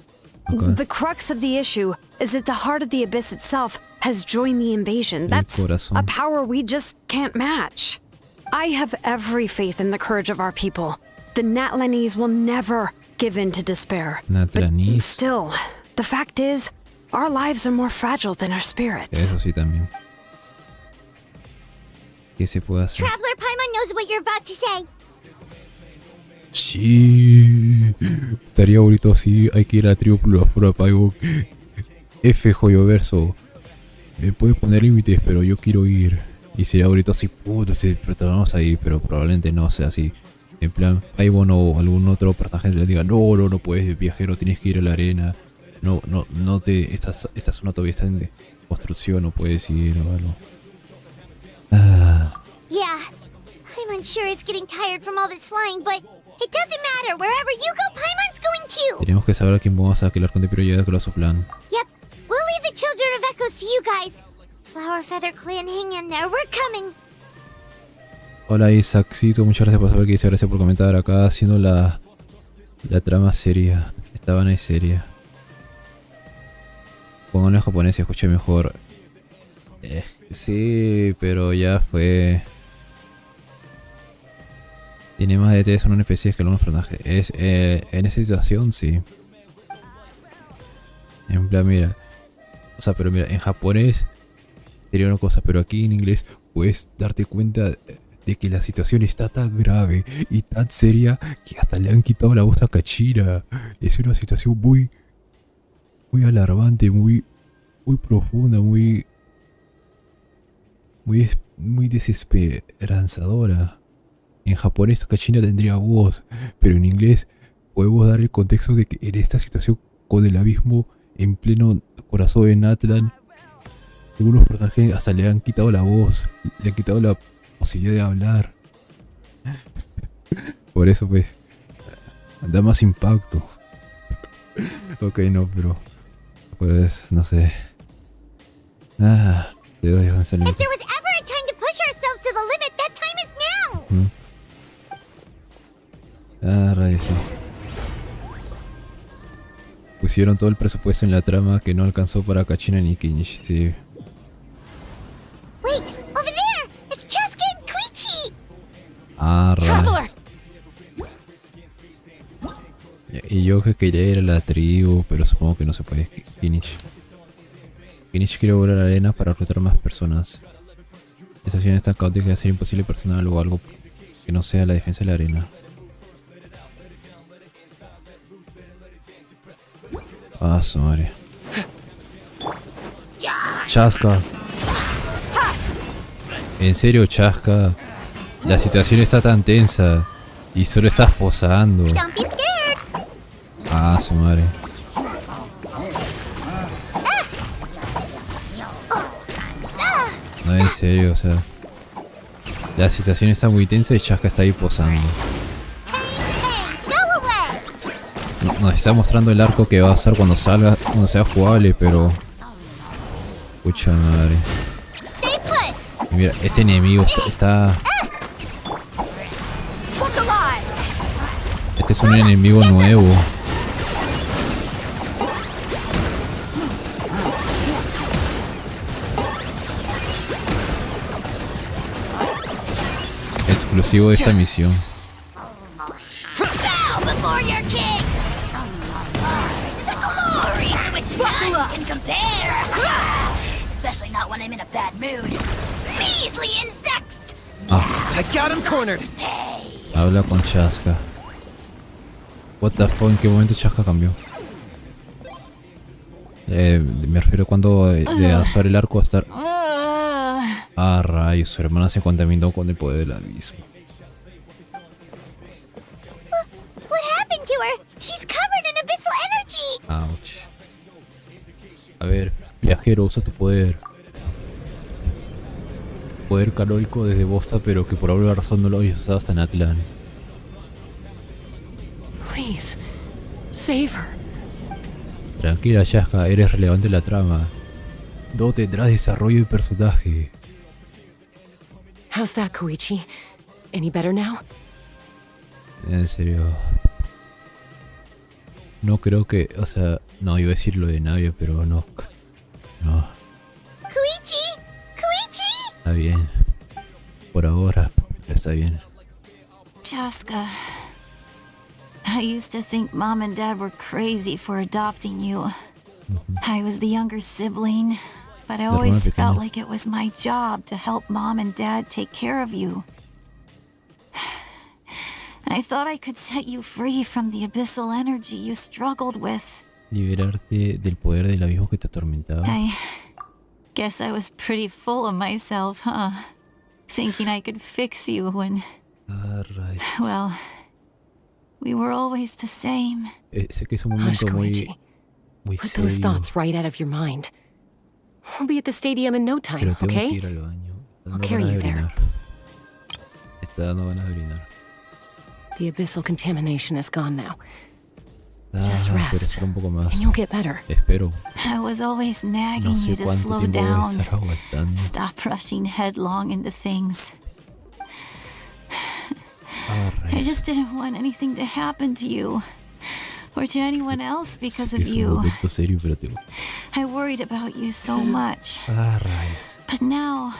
Okay. The crux of the issue is that the heart of the Abyss itself has joined the invasion. That's a power we just can't match. I have every faith in the courage of our people. The Natlanese will never give in to despair. Natlanese. But still, the fact is, our lives are more fragile than our spirits. Eso sí también. ¿Qué se puede hacer? Traveler Paimon knows what you're about to say. Sí. Estaría bonito así. Hay que ir a la tribu Plumaflora Paimon. F Joyoverso. Me puede poner límites, pero yo quiero ir. Y sería bonito así, puto, si vamos ahí, pero probablemente no sea así. En plan, Paimon o algún otro personaje le diga, no puedes, viajero, tienes que ir a la arena. Esta zona todavía está en construcción, no puedes ir o algo. Yeah, I'm unsure it's getting tired from all this flying, but it doesn't matter. Wherever you go, Paimon's going too. Tenemos que saber a quién vamos a que el Arconte pero ya con su plan. Yep, we'll leave the Children of Echoes to you guys. Flower Feather Clan, hang in there, we're coming. Hola Isaacito, muchas gracias por saber que dice, gracias por comentar acá haciendo la trama seria. Estaban ahí seria. Pónganlo en japonés y escuché mejor. Sí, pero ya fue. Tiene más detalles en un NPC que algunos personajes. En esa situación sí. En plan, mira. O sea, pero mira, en japonés sería una cosa, pero aquí en inglés puedes darte cuenta de que la situación está tan grave y tan seria que hasta le han quitado la voz a Kachira. Es una situación muy alarmante, muy profunda, muy desesperanzadora. En japonés Kachira tendría voz, pero en inglés podemos dar el contexto de que en esta situación con el abismo en pleno corazón de Natlan, algunos personajes hasta le han quitado la voz, le han quitado la posibilidad de hablar. Por eso pues da más impacto. Ok, no, pero pues no sé. Te doy a salir. If there was ever a time to push ourselves to the limit, that time is now. Radio sí. Pusieron todo el presupuesto en la trama que no alcanzó para Kachina ni Kinichi, sí. Wait, over there! It's Chaska and Koichi! Traveler. Y yo que quería ir a la tribu, pero supongo que no se puede. Kinichi quiere volver a la arena para reclutar más personas. Esta acción es tan caótica que va a ser imposible personal o algo que no sea la defensa de la arena. Ah, su madre. Chasca. En serio, Chasca. La situación está tan tensa. Y solo estás posando. Don't be scared. Ah, su madre. No, en serio, o sea. La situación está muy tensa y Chasca está ahí posando. Nos está mostrando el arco que va a usar cuando salga, cuando sea jugable, pero... Pucha madre. Y mira, este enemigo está... Este es un enemigo nuevo. Exclusivo de esta misión. Bow before your king! The glory to which none can compare! Especially not when I'm in a bad mood. Measly insects! I got him cornered! Habla con Chasca. What the fuck, ¿en qué momento Chasca cambió? Me refiero cuando de usar el arco a estar... Ah, rayos, su hermana se contaminó con el poder del abismo. What happened to her? She's covered in abyssal energy. Ouch. A ver, viajero, usa tu poder. Poder calórico desde Bosta, pero que por alguna razón no lo habéis usado hasta Natlan. Please, save her. Tranquila, Chasca, eres relevante en la trama. No tendrás desarrollo de personaje. How's that, Koichi? Any better now? En serio. No creo que, o sea, no iba a decir lo de Navia, pero no. No. Koichi! Koichi! Está bien. Por ahora, está bien. Chaska, I used to think Mom and Dad were crazy for adopting you. I was the younger sibling, but I always felt like it was my job to help Mom and Dad take care of you. I thought I could set you free from the abyssal energy you struggled with. Liberarte del poder del abismo que te atormentaba. I guess I was pretty full of myself, huh? Thinking I could fix you when... Well, we were always the same. Sé que es un momento muy Put serio. those thoughts right out of your mind. We'll be at the stadium in no time, Pero tengo que okay? ir al baño. I'll carry you there. Está dando ganas de orinar. The abyssal contamination is gone now. Just Pero rest, espera un poco más. and you'll get better. Espero. I was always nagging No sé you to cuánto slow tiempo voy a down. estar aguantando. Stop rushing headlong into things. I Rayos. just didn't want anything to happen to you. Or to anyone else because Sé of que es un you. momento serio, pero tengo... I worried about you so much. Rayos. But now,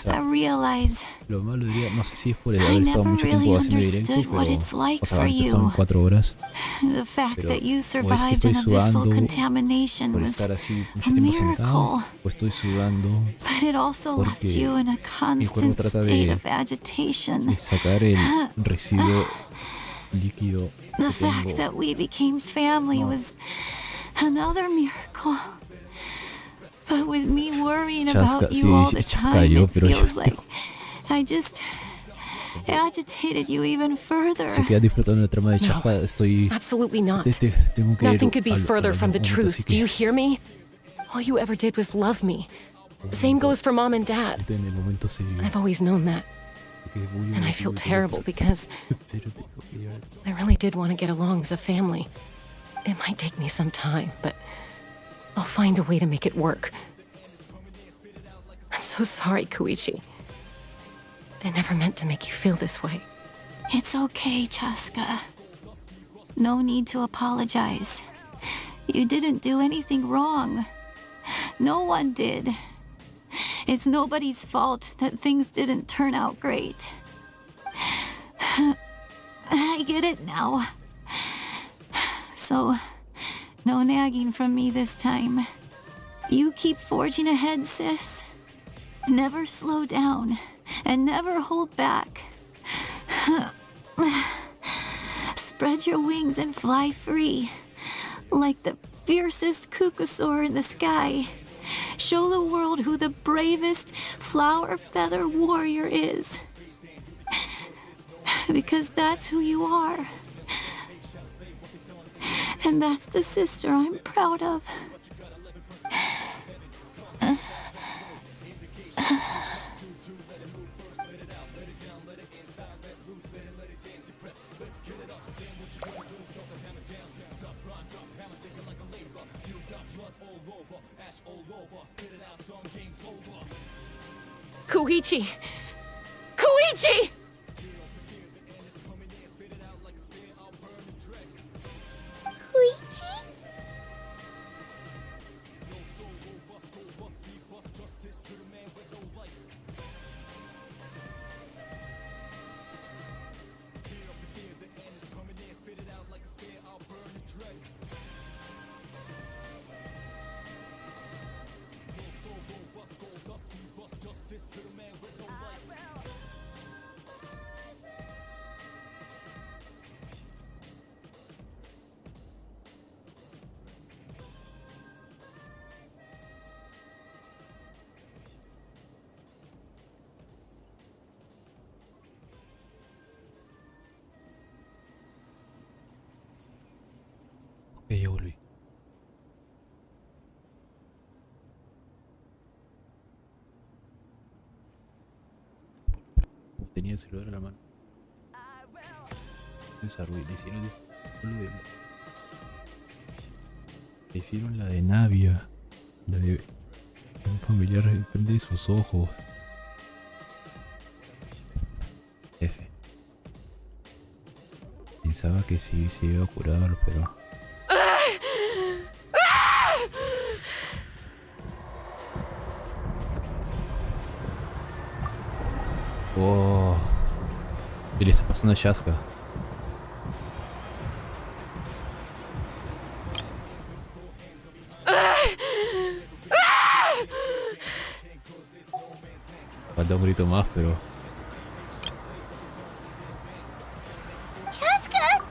I realize Lo malo diría, no sé si es por el I haber estado never mucho really tiempo haciendo directo, understood what pero... it's like O sea, for ahorita son you. 4 horas. The fact Pero that you o es que survived estoy an abyssal sudando contamination por was estar así a mucho tiempo sentado, miracle. o estoy sudando But it also left porque you in a mi cuerpo constant trata state de of agitation. sacar el residuo líquido The que fact tengo. that we became family was another miracle. But with me worrying about you all the time, it feels like I just agitated you even further. Se queda disfrutando la trama de Chasca, estoy... Absolutely not. Tengo que Nothing ir could be al- further al- from the al momento, truth. así Do que you hear me? All you ever did was love me. Same goes for Mom and Dad. en el momento serio. I've always known that. And I feel terrible because I really did want to get along as a family. It might take me some time, but I'll find a way to make it work. I'm so sorry, Koichi. I never meant to make you feel this way. It's okay, Chaska. No need to apologize. You didn't do anything wrong. No one did. It's nobody's fault that things didn't turn out great. I get it now. So, no nagging from me this time. You keep forging ahead, sis. Never slow down, and never hold back. Spread your wings and fly free, like the fiercest kukusaur in the sky. Show the world who the bravest flower feather warrior is. Because that's who you are. And that's the sister I'm proud of. Koichi! Koichi! Koichi? Ok, ya volví. Tenía el celular en la mano. Le hicieron la de Navia. La de un familiar enfrente de sus ojos. F. Pensaba que sí se iba a curar, pero... Oh. ¿Qué le está pasando a Shaska? Falta un grito más, pero... Chaska!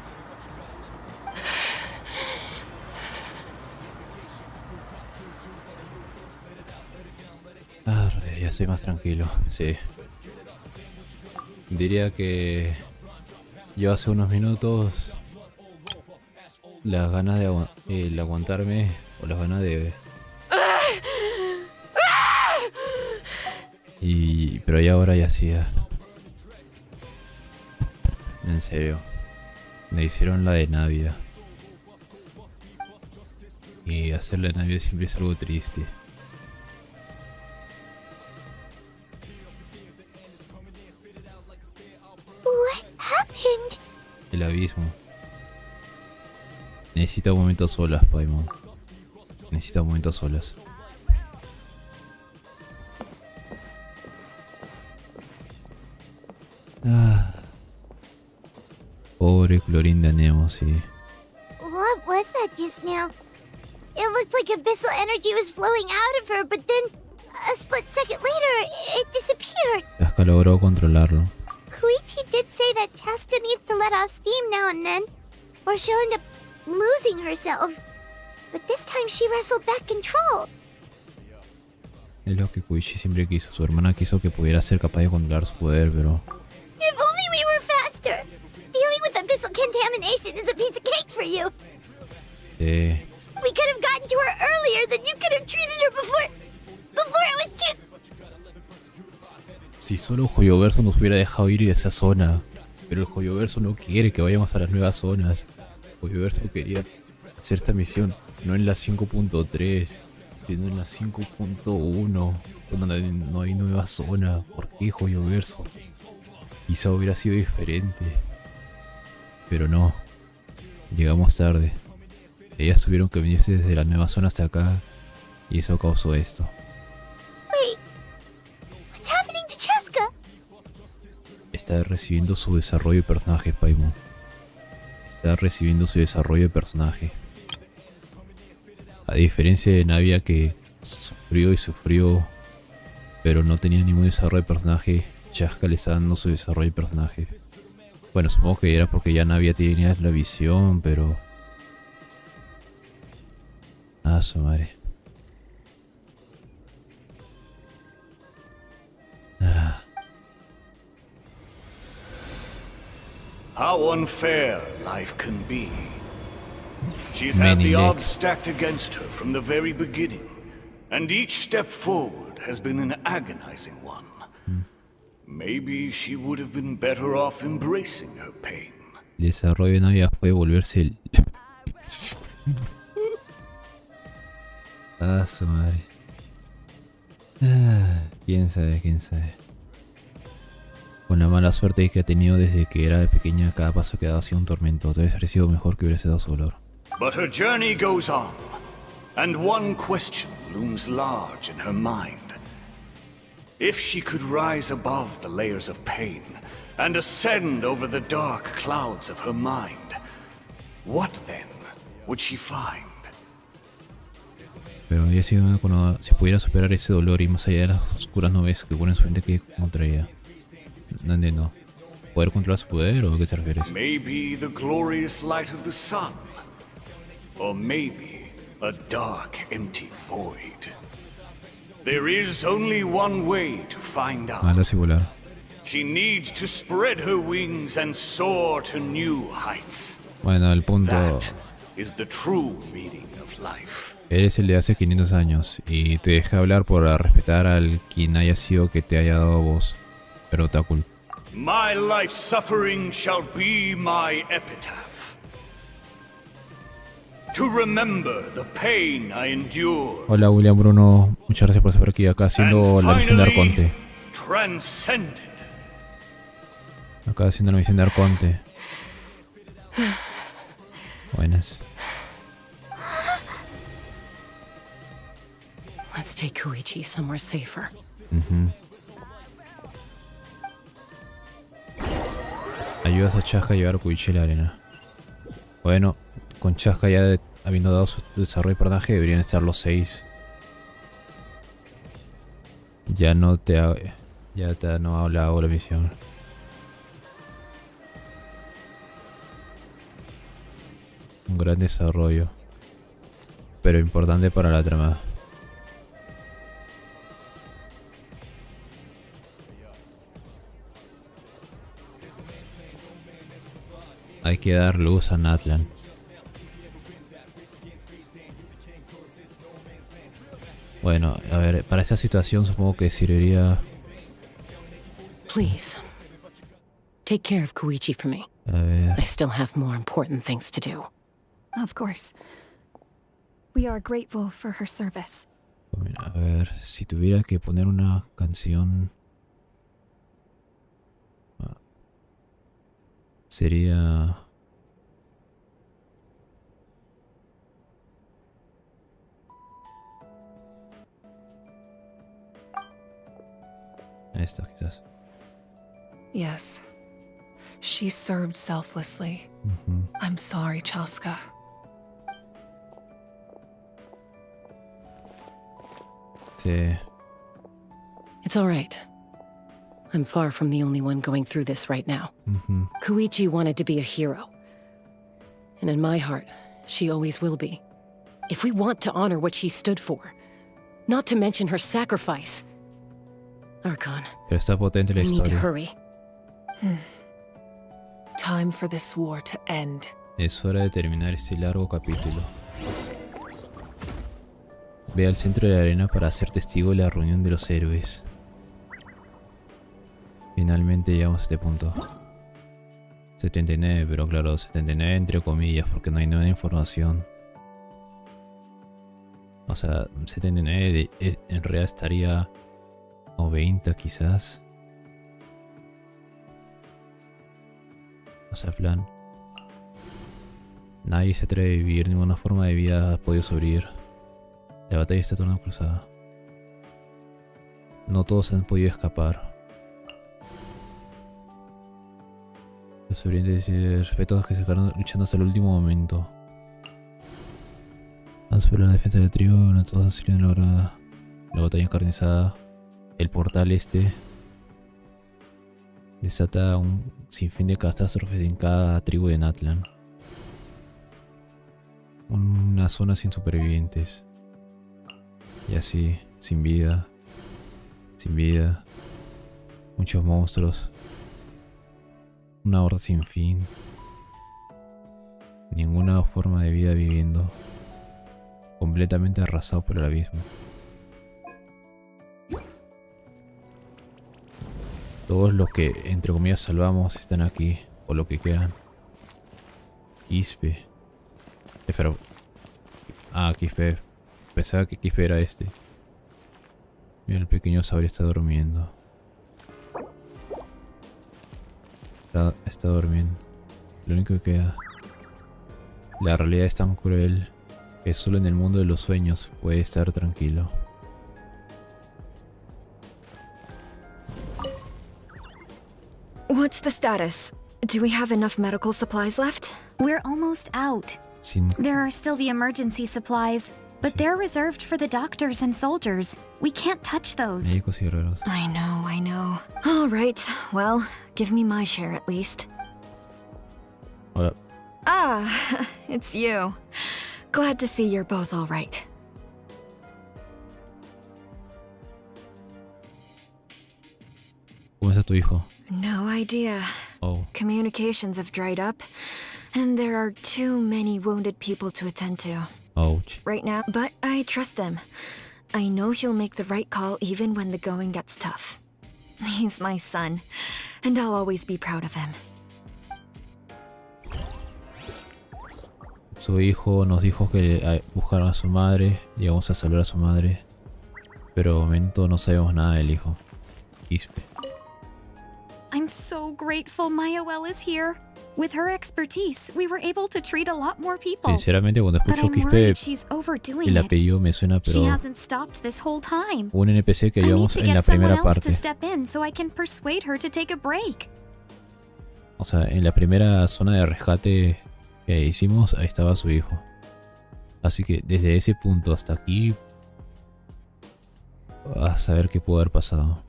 Ah, ya estoy más tranquilo, sí. Diría que yo hace unos minutos las ganas de el aguantarme o las ganas de... pero ya ahora ya sí. En serio. Me hicieron la de Navia. Y hacer la de Navia siempre es algo triste. El abismo. Necesita momentos solas, Paimon. Necesita momentos solas. Ah. Pobre Clorinda Nemo, sí. What was that just now? It looked like abyssal energy was flowing out of her, but then a split second later, it disappeared. Shaska logró controlarlo. Koichi did say that Chaska needs to let off steam now and then, or she'll end up losing herself. But this time she wrestled back control. Es lo que Koichi siempre quiso. Su hermana quiso que pudiera ser capaz de controlar su poder, pero... If only we were faster! Dealing with abyssal contamination is a piece of cake for you. We could have gotten to her earlier, then you could have treated her before it was too... Si solo Joyoverso nos hubiera dejado ir de esa zona. Pero el Joyoverso no quiere que vayamos a las nuevas zonas. Joyoverso quería hacer esta misión no en la 5.3, sino en la 5.1, donde no hay nueva zona. ¿Por qué Joyoverso? Quizá hubiera sido diferente. Pero no. Llegamos tarde. Ellas tuvieron que venirse desde la nueva zona hasta acá. Y eso causó esto. Está recibiendo su desarrollo de personaje, Paimon. Está recibiendo su desarrollo de personaje. A diferencia de Navia, que sufrió y sufrió, pero no tenía ningún desarrollo de personaje, Shaska le está dando su desarrollo de personaje. Bueno, supongo que era porque ya Navia tenía la visión, pero... su madre. How unfair life can be. She's had the odds stacked against her from the very beginning, and each step forward has been an agonizing one. Maybe she would have been better off embracing her pain. El desarrollo de Navidad fue volverse el... su madre. Quién sabe, quién sabe. Con la mala suerte que ha tenido desde que era pequeña, cada paso que daba ha sido un tormento. Tal vez habría sido mejor que hubiese dado su dolor. But her journey goes on, and one question looms large in her mind. If she could rise above the layers of pain and ascend over the dark clouds of her mind, what then would she find? Pero había sido una cuando se pudiera superar ese dolor y más allá de las oscuras nubes que cubren su mente, que encontraría. No entiendo. ¿Poder controlar su poder o a qué se refiere? Maybe the glorious light of the sun, or maybe a dark, empty void. There is only one way to find out. Alas y volar. She needs to spread her wings and soar to new heights. Bueno, el punto... That is the true meaning of life. Eres el de hace 500 años y te deja hablar por respetar al quien haya sido que te haya dado voz. Pero está cool. My life's suffering shall be my epitaph. To remember the pain I endure. Hola William Bruno, muchas gracias por estar aquí acá haciendo la misión de Arconte. Transcended. Acá haciendo la misión de Arconte. Buenas. Let's take Koichi somewhere safer. Ayudas a Chasca a llevar a Koichi a la arena. Bueno, con Chasca ya habiendo dado su desarrollo de personaje deberían estar los 6. Ya no no ha hablado la misión. Un gran desarrollo, pero importante para la trama. Hay que dar luz a Natlan. Bueno, a ver, para esta situación supongo que serviría... Please, take care of Koichi for me. A ver... I still have more important things to do. Of course. We are grateful for her service. Bueno, a ver, si tuviera que poner una canción... Sería... Esta quizás. Yes. She served selflessly. I'm sorry, Chaska. Sí. It's all right. I'm far from the only one going through this right now. Koichi wanted to be a hero. And in my heart, she always will be. If we want to honor what she stood for, not to mention her sacrifice. Archon, Pero está potente la we need to historia. hurry. Time for this war to end. Es hora de terminar este largo capítulo. Ve al centro de la arena para ser testigo de la reunión de los héroes. Finalmente llegamos a este punto. 79, pero claro, 79 entre comillas, porque no hay nueva información. O sea, 79 en realidad estaría... 90 quizás. O sea, plan... Nadie se atreve a vivir, ninguna forma de vida ha podido sobrevivir. La batalla está tornando cruzada. No todos han podido escapar. Los sobrevivientes y respetos que se quedaron luchando hasta el último momento. Han superado la defensa del trío, no todos han sido lograda. La batalla encarnizada. El portal este desata un sinfín de catástrofes en cada tribu de Natlan. Una zona sin supervivientes. Y así, sin vida. Sin vida. Muchos monstruos. Una horda sin fin. Ninguna forma de vida viviendo. Completamente arrasado por el abismo. Todos los que, entre comillas, salvamos están aquí, o lo que quedan. Quispe. Pero... Ah, Quispe. Pensaba que Quispe era este. Mira, el pequeño Sabri está durmiendo. Está durmiendo. Lo único que queda. La realidad es tan cruel que solo en el mundo de los sueños puede estar tranquilo. What's the status? Do we have enough medical supplies left? We're almost out. There are still the emergency supplies, but they're reserved for the doctors and soldiers. We can't touch those. Médicos y guerreros. I know. All right, well, give me my share at least. Hola. Ah, it's you. Glad to see you're both all right. ¿Cómo está tu hijo? No idea. Oh. Communications have dried up, and there are too many wounded people to attend to. Ouch. Right now, but I trust him. I know he'll make the right call even when the going gets tough. He's my son, and I'll always be proud of him. Su hijo nos dijo que buscaron a su madre, llegamos a salvar a su madre, pero de momento no sabemos nada del hijo. Quispe. I'm so grateful Mayoel is here. With her expertise, we were able to treat a lot more people. Sinceramente, cuando escucho Quispe, el apellido me suena, pero she hasn't stopped this whole time. un NPC que llevamos en la primera parte. O sea, en la primera zona de rescate que hicimos, ahí estaba su hijo. Así que desde ese punto hasta aquí, a saber qué pudo haber pasado.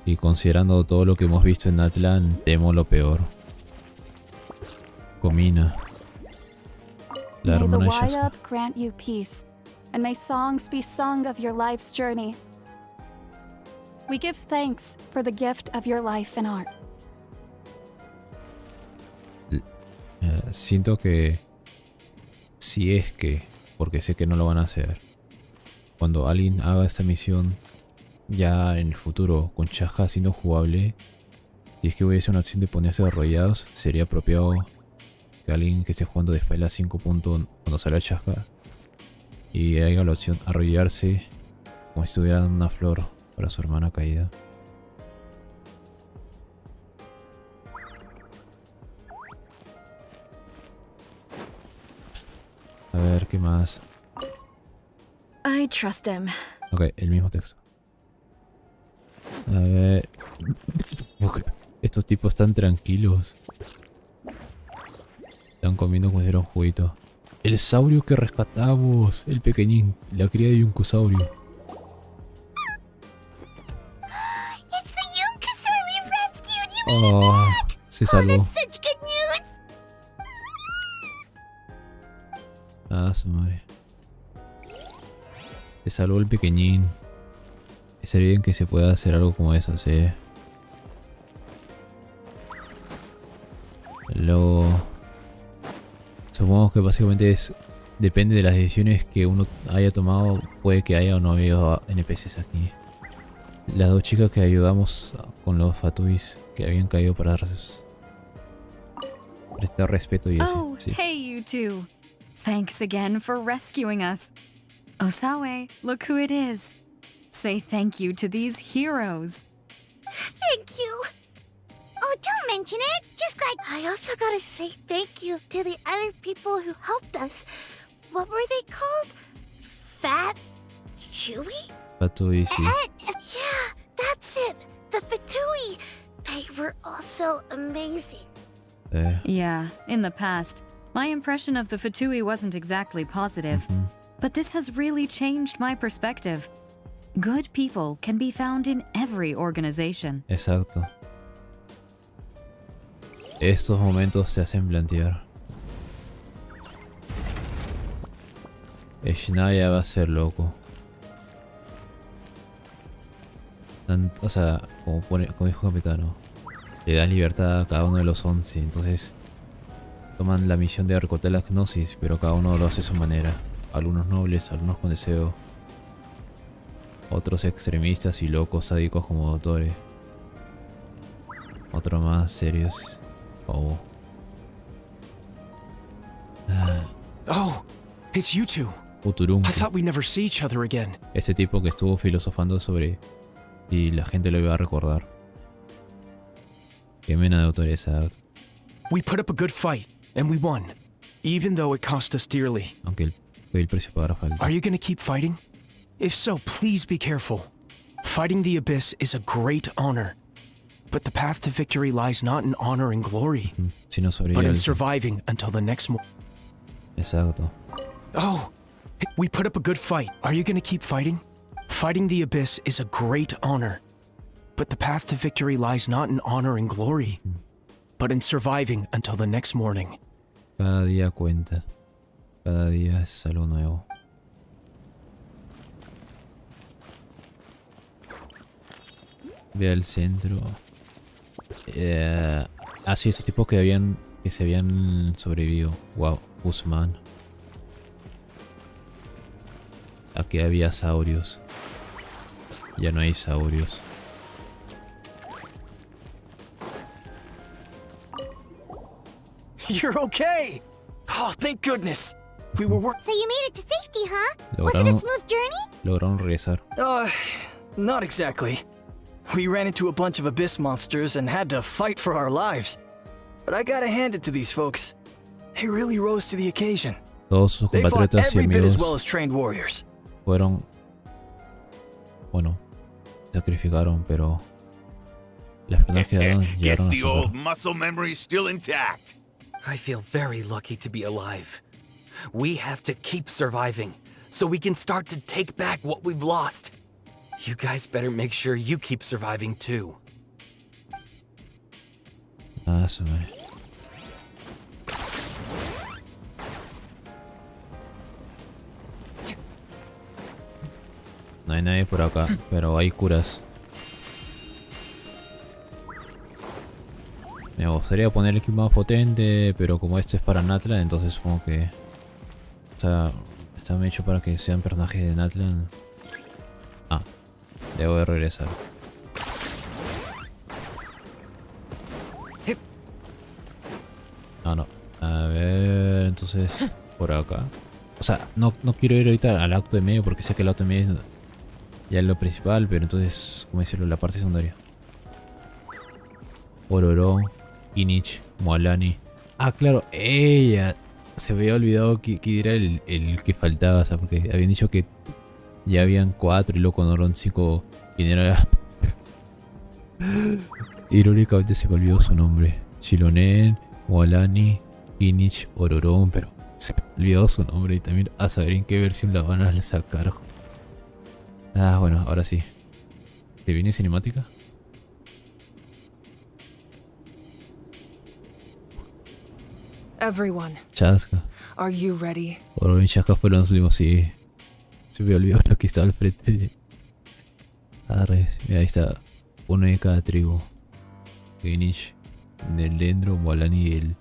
Y considerando todo lo que hemos visto en Natlan, temo lo peor. Comina. La hermana de Shasta. Grant you peace, and may songs be sung of your life's journey. We give thanks for the gift of your life and art. Siento que si es que, porque sé que no lo van a hacer, cuando alguien haga esta misión ya en el futuro con Shasta siendo jugable, si es que hubiese una opción de ponerse arrollados, sería apropiado que alguien que esté jugando de espalda 5 puntos cuando salga Shasta y haya la opción arrollarse como si estuviera dando una flor para su hermana caída. A ver, ¿qué más? I trust him. Ok, el mismo texto. A ver... Estos tipos están tranquilos. Están comiendo como si fuera un juguito. El saurio que rescatamos. El pequeñín. La cría de Yuncusaurio. Oh, se salvó. Ah, su madre. Se salvó el pequeñín. Sería bien que se pueda hacer algo como eso, sí. Luego... Supongo que básicamente es... Depende de las decisiones que uno haya tomado. Puede que haya o no haya NPCs aquí. Las dos chicas que ayudamos con los fatuis que habían caído para prestar respeto y eso. Oh, sí. Hey you two. Thanks again for rescuing us. Osawe, look who it is. Say thank you to these heroes. Thank you. Oh, don't mention it. Just like I also gotta say thank you to the other people who helped us. What were they called? Fat Chewy? Fatui, sí. Yeah, that's it. The Fatui. They were also amazing. Yeah, in the past, my impression of the Fatui wasn't exactly positive. But this has really changed my perspective. Good people can be found in every organization. Exacto. Estos momentos se hacen plantear. Shinaya va a ser loco. O sea, como dijo Capitano, le das libertad a cada uno de los 11. Entonces toman la misión de Arconte la Gnosis, pero cada uno lo hace a su manera. Algunos nobles, algunos con deseo. Otros extremistas y locos sádicos como doctores. Otros más serios. Oh. Oh, it's you two. Uturunku. I thought we'd never see each other again. Ese tipo que estuvo filosofando sobre si la gente lo iba a recordar. Qué mena de autoreza. We put up a good fight, and we won, even though it cost us dearly. Aunque el precio pagará falta. Are you gonna keep fighting? If so, please be careful. Fighting the Abyss is a great honor, but the path to victory lies not in honor and glory, Sino but in surviving until the next morning. Exacto. Oh, we put up a good fight. Are you gonna keep fighting? Fighting the Abyss is a great honor, but the path to victory lies not in honor and glory, but in surviving until the next morning. Cada día cuenta. Cada día es algo nuevo. Ve al centro. Sí, estos tipos que se habían sobrevivido. Wow, Guzmán. Aquí había saurios. Ya no hay saurios. You're okay! Oh, thank goodness! We were So you made it to safety, huh? Was it a smooth journey? Lograron regresar. Not exactly. We ran into a bunch of abyss monsters and had to fight for our lives. But I gotta hand it to these folks. They really rose to the occasion. Todos sus They fought compatriotas y every bit as amigos well as trained warriors. fueron, bueno, sacrificaron, pero las personas que llegaron Guess a the salvar. old muscle memory's still intact. I feel very lucky to be alive. We have to keep surviving, so we can start to take back what we've lost. You guys better make sure you keep surviving too. Ah, su madre. No hay nadie por acá, pero hay curas. Me gustaría poner el equipo más potente, pero como esto es para Natlan, entonces supongo que... O sea, está hecho para que sean personajes de Natlan. Ah, debo de regresar. No. A ver, entonces por acá. O sea, no quiero ir ahorita al acto de medio porque sé que el acto de medio ya es lo principal, pero entonces, ¿cómo decirlo? La parte secundaria. Ororón, Inich, Moalani. Ah, claro, ella. Se me había olvidado que era el que faltaba, o sea, porque habían dicho que ya habían 4 y luego cuando eran 5, ¿quién era? Irónicamente se me olvidó su nombre. Shilonen, Moalani, Inich, Ororón, pero se me olvidó su nombre y también a saber en qué versión la van a sacar. Ah, bueno, ahora sí. ¿Te viene cinemática? Everyone, Chasca. are you ready? Oro en chascas, pero nos salimos, sí. Se me olvidó lo que estaba al frente. Arre, mira, ahí está. Uno de cada tribu. Finish. Del Dendro, Moalani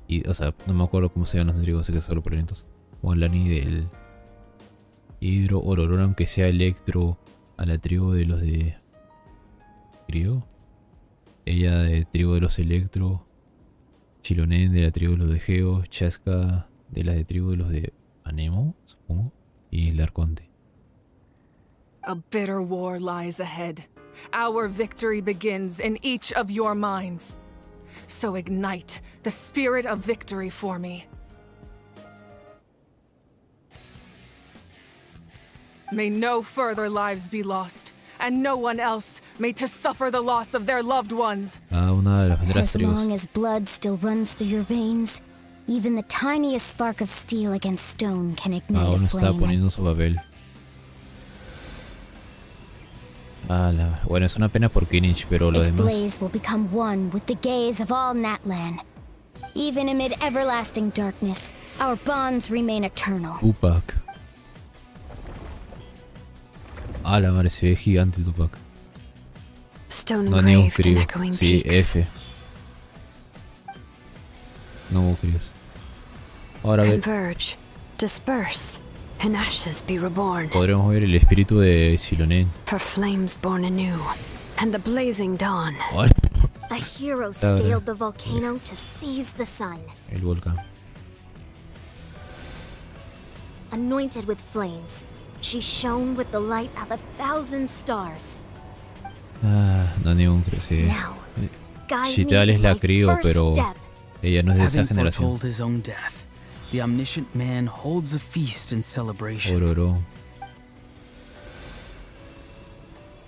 y o sea, no me acuerdo cómo se llaman los tribus, sé que son solo prolentos. Moalani del Hidro, Ororón, aunque sea Electro. A la tribu de los de... ¿Crio? Ella de tribu de los Electro. Chilonen de la tribu de los de Geo. Chasca de la de tribu de los de Anemo, supongo. Y el Arconte. A bitter war lies ahead. Our victory begins in each of your minds. So ignite the spirit of victory for me. May no further lives be lost, and no one else may to suffer the loss of their loved ones. Ah, una de las banderas As tribus. long as blood still runs through your veins, even the tiniest spark of steel against stone can ignite Aún a está flame. poniendo su papel. Bueno, es una pena por Kinich, pero lo Its demás... blaze will become one with the gaze of all Natlan. Even amid everlasting darkness, our bonds remain eternal. Tupac. Ah, la madre, se ve gigante Tupac. Stone No, ni un engraved in frío. echoing Sí, peaks. F. No hubo fríos. Ahora a ver, Converge, disperse, in ashes be reborn. podremos ver el espíritu de Silonen. For flames born anew, and the blazing dawn. Ahora, A hero Claro. scaled the volcano to seize the sun. el volcán. Anointed with flames, she shone with the light of 1,000 stars. Ah, no, ni un frío, sí. Now, guide Chital me es in la my crío, first pero step. ella no es de esa Having generación. foretold his own death, the omniscient man holds a feast in celebration. Ororo.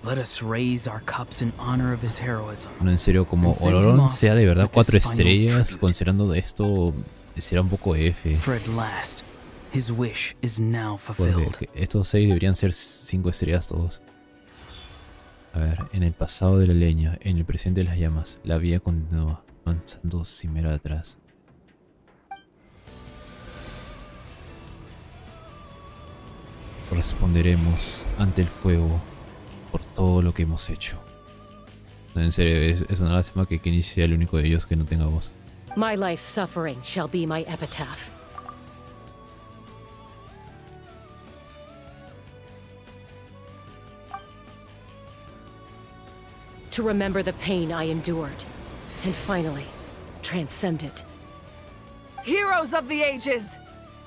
Let us raise our cups in honor of his heroism. No, en serio, como Ororon sea de verdad 4 estrellas, considerando esto, será un poco F. For at last, his wish is now Porque fulfilled. estos 6 deberían ser 5 estrellas todos. A ver, en el pasado de la leña, en el presente de las llamas, la vía continúa, avanzando sin mirar atrás. Responderemos ante el fuego por todo lo que hemos hecho. No, en serio, es una lástima que Kenichi sea el único de ellos que no tenga voz. My life's suffering shall be my epitaph. To remember the pain I endured, and finally, transcend it. Heroes of the ages,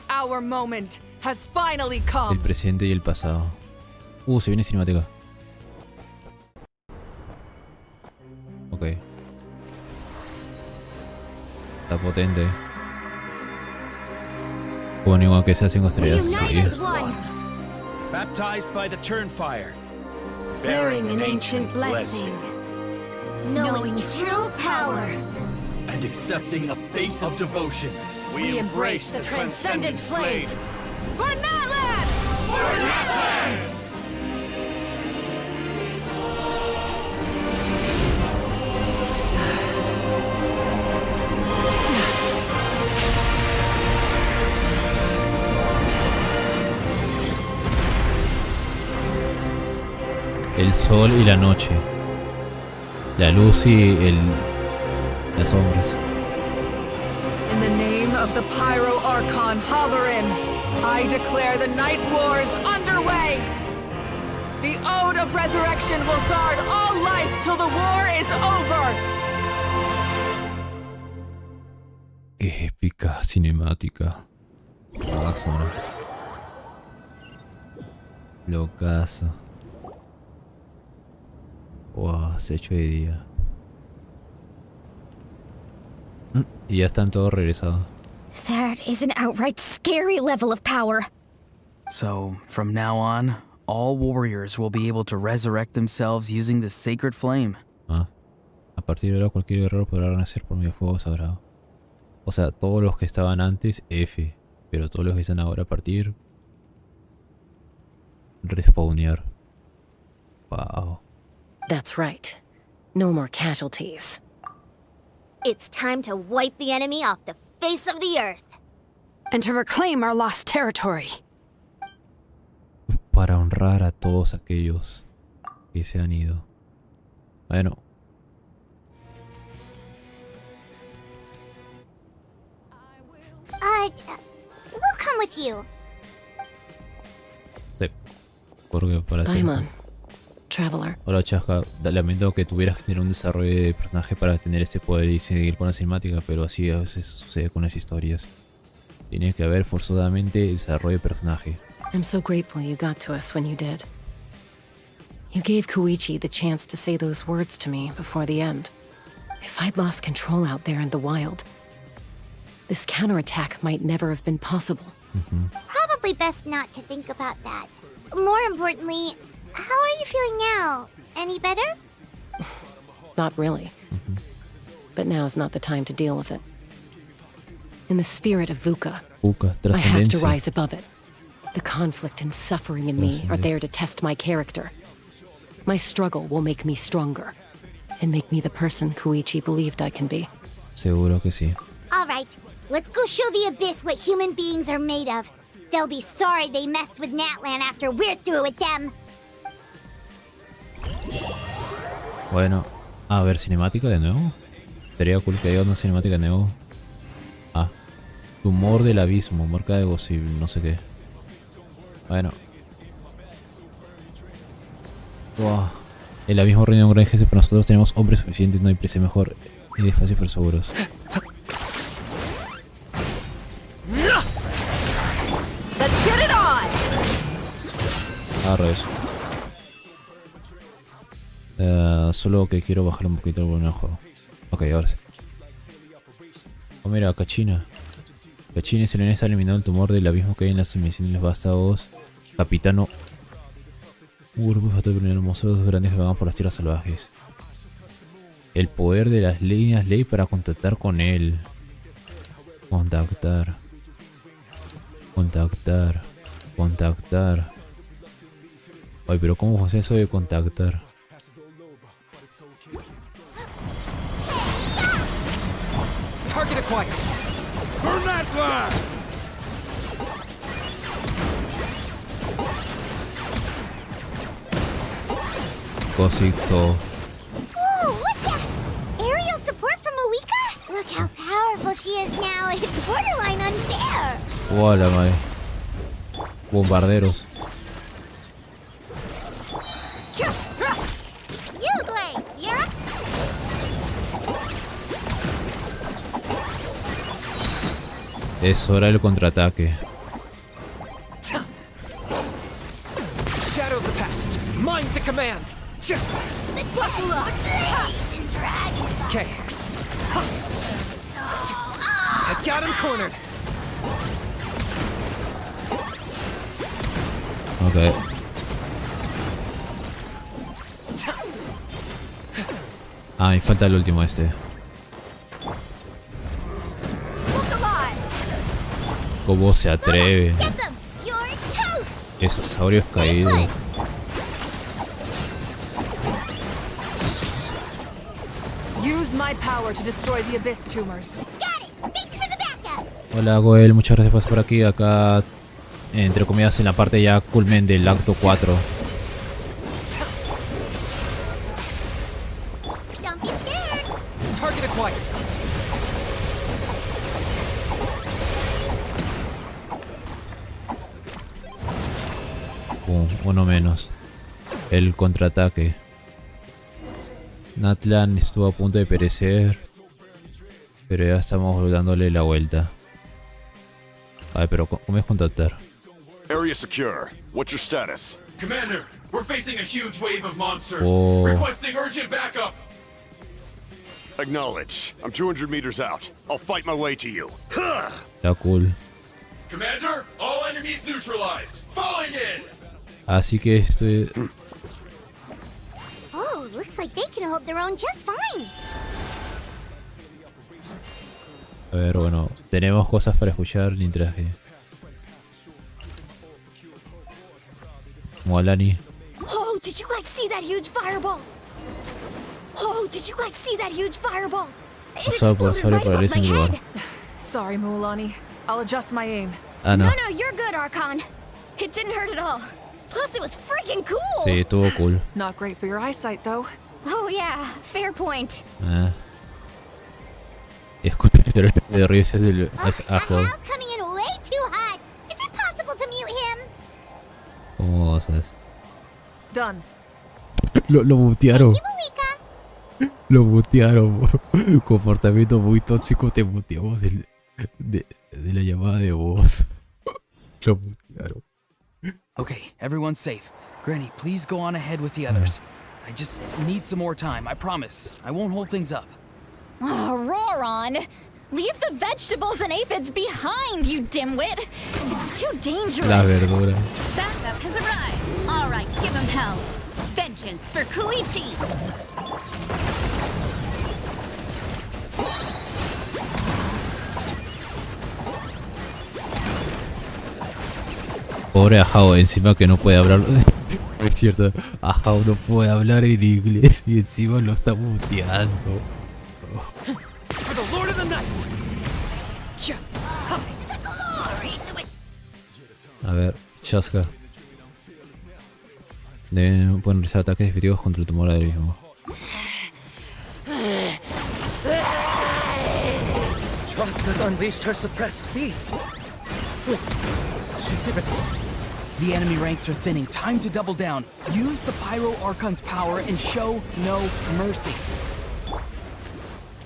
our moment has finally El come. presente y el pasado. Se viene cinemática. Ok. Está potente. Como igual que sea 5 estrellas. Sí. Baptized by the Turnfire, Bearing an ancient blessing. Knowing true power. and accepting a fate of devotion, We embrace the transcendent flame. For Natlan! El sol y la noche. La luz y las sombras. In the name of the Pyro Archon Halloran, I declare the Night Wars underway! The Ode of Resurrection will guard all life till the war is over! Qué épica cinemática. Báfona. Locazo. Wow, se ha hecho de día. Y ya están todos regresados. That is an outright scary level of power. So, from now on, all warriors will be able to resurrect themselves using this sacred flame. Ah. A partir de ahora cualquier guerrero podrá renacer por medio del fuego sagrado. O sea, todos los que estaban antes, F. Pero todos los que están ahora a partir... respawnear. Wow. That's right. No more casualties. It's time to wipe the enemy off the face of the earth. And to reclaim our lost territory. Para honrar a todos aquellos que se han ido. Bueno. We'll come with you. Sí. Porque para Bye, hacer... Mon. Traveler. Hola Chasca, lamento que tuvieras que tener un desarrollo de personaje para tener este poder y seguir con la cinemática, pero así a veces sucede con las historias. Tiene que haber forzosamente desarrollo de personaje. I'm so grateful you got to us when you did. You gave Koichi the chance to say those words to me before the end. If I'd lost control out there in the wild, this counterattack might never have been possible. Probably best not to think about that. More importantly, how are you feeling now? Any better? Not really. But now's not the time to deal with it. In the spirit of VUCA, I have to rise above it. The conflict and suffering in me are there to test my character. My struggle will make me stronger and make me the person Koichi believed I can be. Seguro que sí. All right, let's go show the Abyss what human beings are made of. They'll be sorry they messed with Natlan after we're through with them. Bueno, a ver, cinemática de nuevo. Sería cool que haya una cinemática de nuevo. Ah, tumor del abismo, marca de gozo, no sé qué. Bueno. Wow. El abismo reina de un gran ejército, pero nosotros tenemos hombres suficientes, no hay prisa mejor y espacios pero seguros. Agarra eso. Solo que quiero bajar un poquito el volumen del juego. Ok, ahora sí. Oh, mira, Cachina. Cachina y Selene ha eliminado el tumor del abismo que hay en las misiones vástagos. Capitano. Un grupo de fatales primeros monstruos grandes que vagan por las tierras salvajes. El poder de las líneas ley para contactar con él. Contactar. Contactar. Contactar. Ay, pero ¿cómo es eso de contactar? Target acquired. For Natlan! Cosito. Whoa, what's that? Aerial support from Awika? Look how powerful she is now. It's borderline unfair. Hola, madre. Bombarderos. Es hora del contraataque. Shadow of the past. Mind to command. Okay. I got him cornered. Okay. Ah, me falta el último este. ¿Cómo se atreve? Esos saurios caídos. Use my power to destroy the abyss tumors. Hola Goel, muchas gracias por estar por aquí. Acá, entre comillas, en la parte ya culmen del acto 4. Target acquired. Uno menos. El contraataque. Natlan estuvo a punto de perecer, pero ya estamos dándole la vuelta. Ay, pero ¿cómo es contactar? Area secure. What's your status? Commander, we're facing a huge wave of monsters. Oh. Requesting urgent backup. Acknowledge. I'm 200 meters out. I'll fight my way to you. Está cool. Commander, all enemies neutralized. Falling in. Así que estoy... Oh, looks like they can hold their own just fine. A ver, bueno, tenemos cosas para escuchar mientras que... Moalani. Oh, did you guys see that huge fireball? Oh, did you guys see that huge fireball? It exploded right above my head. Sorry, Mualani. I'll adjust my aim. Ah, no. No, you're good, Archon. It didn't hurt at all. Plus, it was freaking cool. Sí, estuvo cool. Not great for your eyesight, though. Oh yeah, fair point. Ah. Escucha de risas del Arconte. Hal's coming in way too hot. Is it possible to mute him? ¿Cómo vas? Done. Lo mutearon. Lo mutearon. Comportamiento muy tóxico, te muteamos de la llamada de voz. Lo mutearon. Okay, everyone's safe. Granny, please go on ahead with the others. I just need some more time, I promise. I won't hold things up. Oh, roar on! Leave the vegetables and aphids behind, you dimwit! It's too dangerous. La verdura. Backup has arrived. All right, give him hell. Vengeance for Koichi. Pobre Ajao, encima que no puede hablar. Es cierto, Ajao no puede hablar en inglés y encima lo está muteando. For the Lord of the Night. A ver, Chasca. Pueden realizar ataques efectivos contra el tumor del abismo. Asuka's unleashed her suppressed beast. The enemy ranks are thinning. Time to double down. Use the Pyro Archon's power and show no mercy.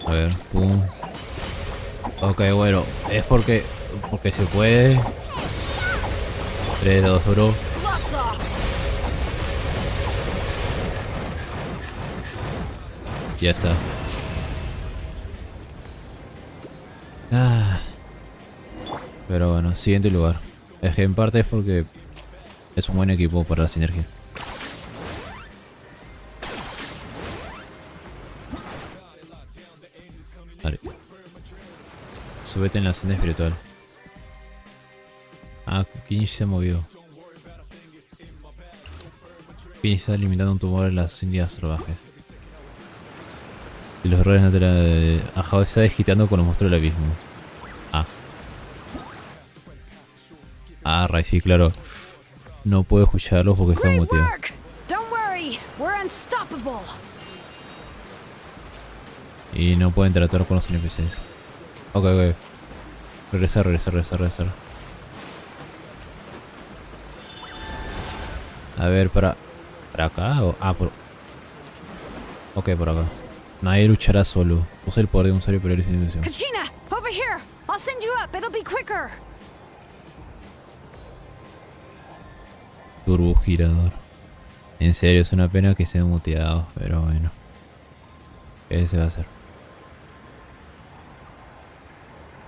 A ver, pum. Ok, bueno, es porque se puede. 3, 2, 1. Ya está. Pero bueno, siguiente lugar. Es que en parte es porque es un buen equipo para la sinergia. Vale. Súbete en la senda espiritual. Ah, Kinji se ha movido. Kinji está limitando un tumor en las Indias salvajes. Y los errores naturales. Ajao está desquitando con los monstruos del abismo. Ray, sí, claro. No puedo escucharlos porque están muteados. Y no puedo interactuar con los NPCs. Ok. Regresar. A ver, ¿para acá o...? Por... Ok, por acá. Nadie luchará solo. Usa el poder de un usuario superior sin dimensión. Kachina, over here. I'll send you up. It'll be quicker. Turbo girador. En serio, es una pena que estén muteados, pero bueno. ¿Qué se va a hacer?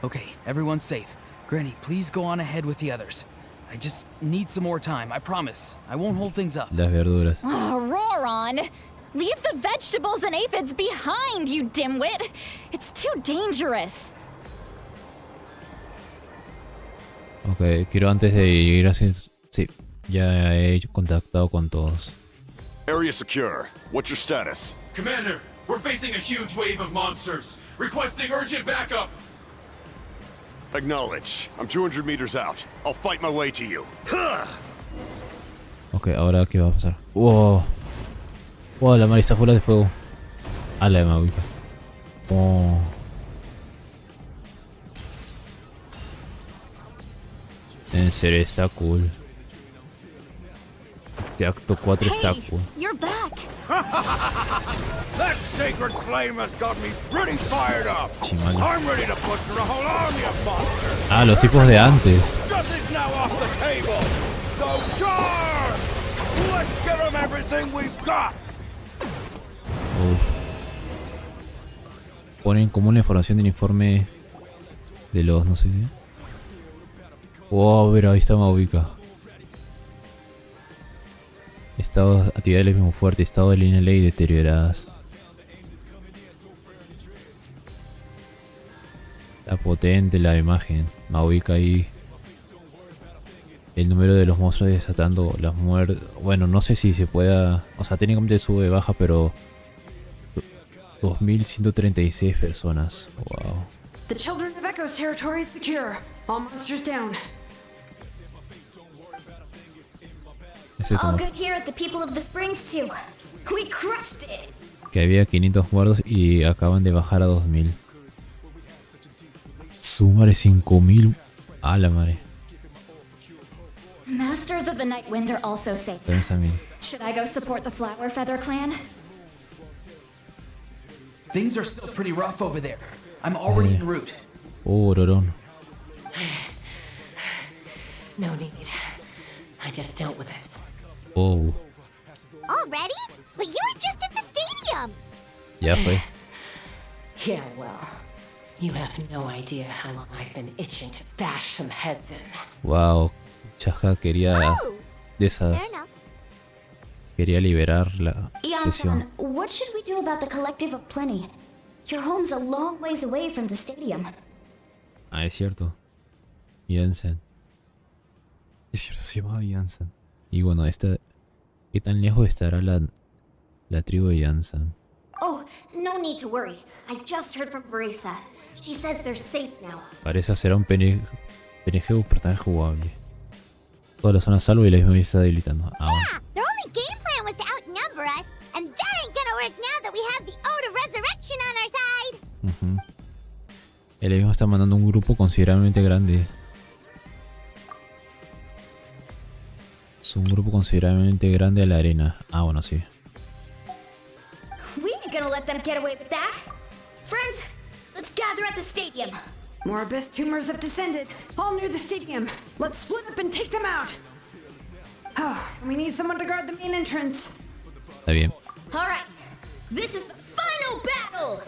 Okay, everyone's safe. Granny, please go on ahead with the others. I just need some more time, I promise. I won't hold things up. Las verduras. Oh, Roron! Leave the vegetables and aphids behind, you dimwit! It's too dangerous. Ok, quiero antes de ir así... Sí, ya he contactado con todos. Area secure. What's your status? Commander, we're facing a huge wave of monsters. Requesting urgent backup. Acknowledge. I'm 200 meters out. I'll fight my way to you. Ok, ahora ¿qué va a pasar? Wow, la marisa fuera de fuego. La de Mavica. En serio, está cool. Este acto 4 está cool. You're back. That sacred flame has got me pretty fired up. Chimalo. I'm ready to butcher a whole army of monsters. Los tipos de antes. Nothing's now off the table. So charge! Let's give them everything we've got. Ponen como una información del informe de los no sé qué. Wow, pero ahí está Mavica. Estado de actividad del mismo fuerte, estado de línea ley deterioradas. Está potente la imagen. Mavica ahí. El número de los monstruos desatando las muertes. Bueno, no sé si se pueda. O sea, técnicamente sube baja, pero 2136 personas. Wow. The children of Echo's territory is secure. All monsters down. All good here at the People of the Springs too. We crushed it. Que había 500 muertos y acaban de bajar a 2000. Sumare 5000. A la madre. Masters of the Night Wind are also safe. Should I go support the Flower Feather clan? Things are still pretty rough over there. I'm already en route. Rorón. No need. I just dealt with it. Oh. Already? But you were just at the stadium. Ya fue. Yeah, well, you have no idea how long I've been itching to bash some heads in. Wow. Chaja quería de esas. Quería liberar la presión. What should we do about the Collective of Plenty? Your home's a long ways away from the stadium. Es cierto. Jansen. Es cierto, se llamaba Jansen. Y bueno, ¿qué tan lejos estará la tribu de Jansen? Oh, no need to worry. I just heard from Verisa. She says they're safe now. Parece ser un PNG personaje jugable. Toda la zona salvo y la misma está debilitando. Yeah, their only game plan was to outnumber us, and that ain't gonna work now that we have the Ode of Resurrection on our side. El mismo está mandando un grupo considerablemente grande. Es un grupo considerablemente grande a la arena. Ah, bueno, sí. We ain't gonna let them get away with that. Friends, let's gather at the stadium. More abyss tumors have descended, all near the stadium. Let's split up and take them out. Oh, we need someone to guard the main entrance. Está bien. All right, this is the final battle.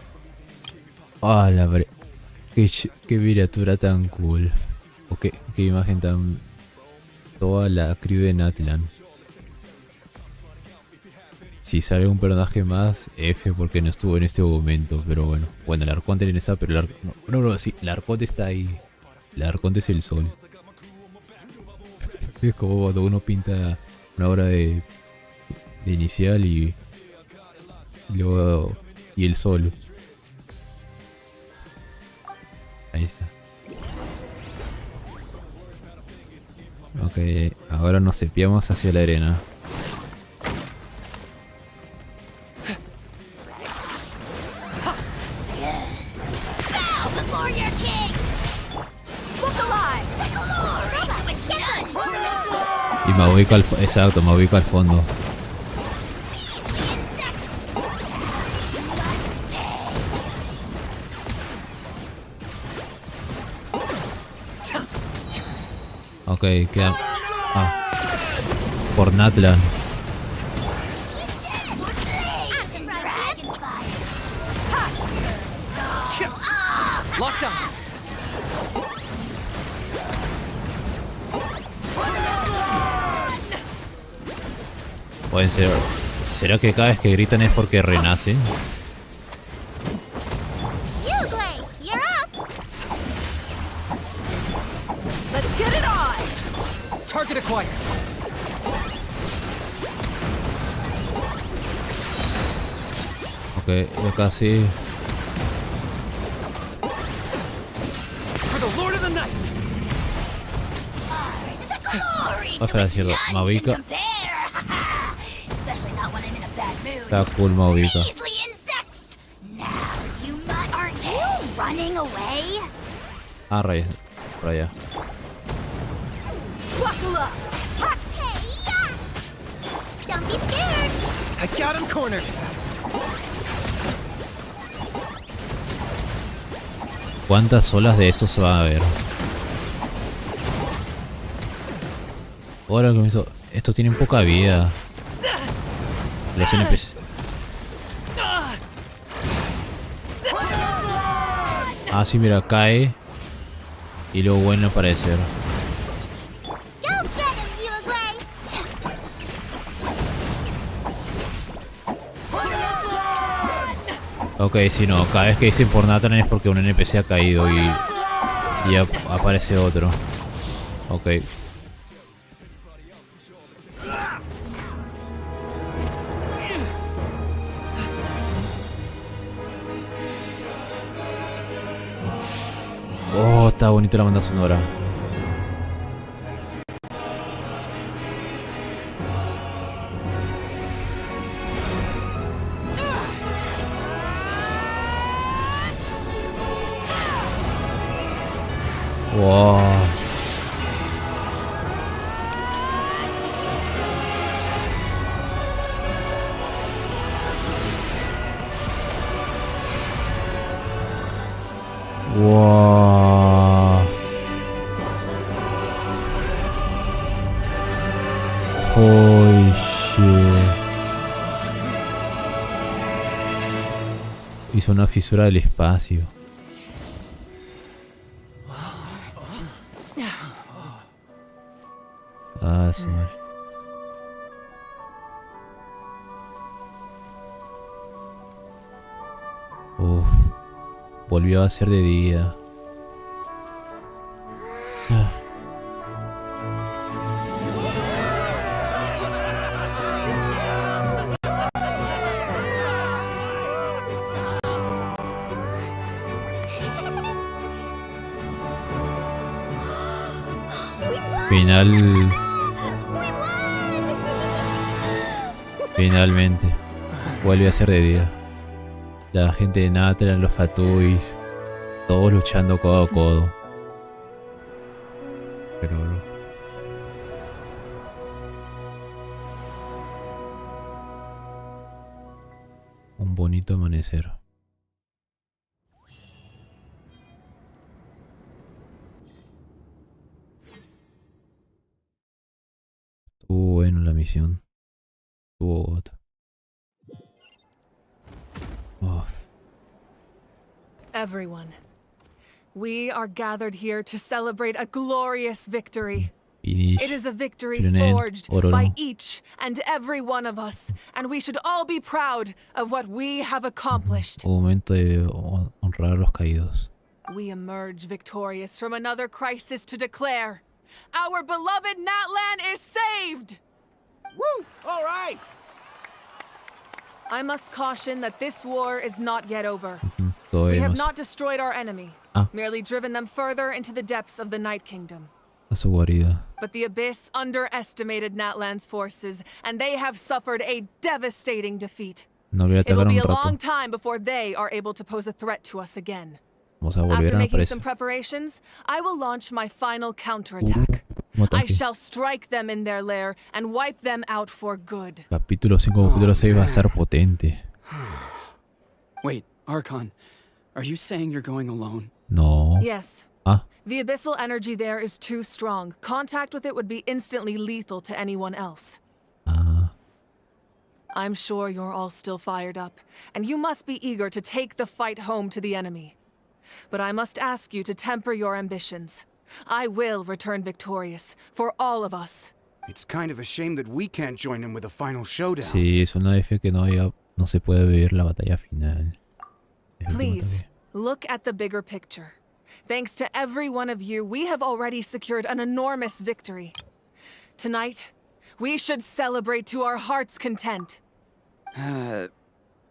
Ah, qué miniatura tan cool. O qué imagen tan... Toda la crew de Natlan. Si sale un personaje más, F porque no estuvo en este momento. Pero bueno. Bueno, el Arconte no está, pero no, sí, el Arconte está ahí. El Arconte es el sol. Es como cuando uno pinta una obra de inicial y luego... Y el sol. Ahí está. Ok, ahora nos cepiamos hacia la arena. Y me ubico al exacto, me ubico al fondo. Ok, quedan... Ah. Por Natlan. Pueden ser... ¿Será que cada vez que gritan es porque renacen? Target acquired. Ok, ya casi. For the Lord of the Night. Vas a decirlo, me ubica. Está cool, me ubica. Ah, rayos, por allá. Buckle up! Don't be scared! I got him cornered. ¿Cuántas olas de esto se van a ver? Ahora que me hizo... Estos tienen poca vida. Los NPC. Ah, sí, mira, cae. Y luego vuelve a aparecer. Ok, si no, cada vez que dicen por Natlan es porque un NPC ha caído y aparece otro. Ok. Oh, está bonita la banda sonora. Wow. Wow. Holy shit. Hizo una fisura del espacio. Ah, sí. Uf. Volvió a ser de día. Ah. Finalmente vuelve a ser de día. La gente de Natlan, los fatuis, Todos luchando codo a codo. Pero... un bonito amanecer. Estuvo bueno la misión. Estuvo God. Oh. Everyone, we are gathered here to celebrate a glorious victory. It is a victory forged by each and every one of us, and we should all be proud of what we have accomplished. Momento de honrar a los caídos. We emerge victorious from another crisis to declare, our beloved Natlan is saved! Woo! All right! I must caution that this war is not yet over. We Todavía have no not destroyed our enemy, merely driven them further into the depths of the Night Kingdom. a su guarida. But the Abyss underestimated Natlan's forces, and they have suffered a devastating defeat. No voy a It will atacar be un a long rato. time before they are able to pose a threat to us again. Vamos a After volver a making some aparecer. preparations, I will launch my final counterattack. Un I ataque. shall strike them in their lair and wipe them out for good. Capítulo 5, capítulo 6 va a ser potente. Wait, Archon, are you saying you're going alone? No. Yes. Ah, The abyssal energy there is too strong. Contact with it would be instantly lethal to anyone else. I'm sure you're all still fired up, and you must be eager to take the fight home to the enemy. But I must ask you to temper your ambitions. I will return victorious, for all of us. It's kind of a shame that we can't join him with a final showdown. sí, es una F que no se puede vivir la batalla final. El último Please, ataque. look at the bigger picture. Thanks to every one of you, we have already secured an enormous victory. Tonight, we should celebrate to our heart's content.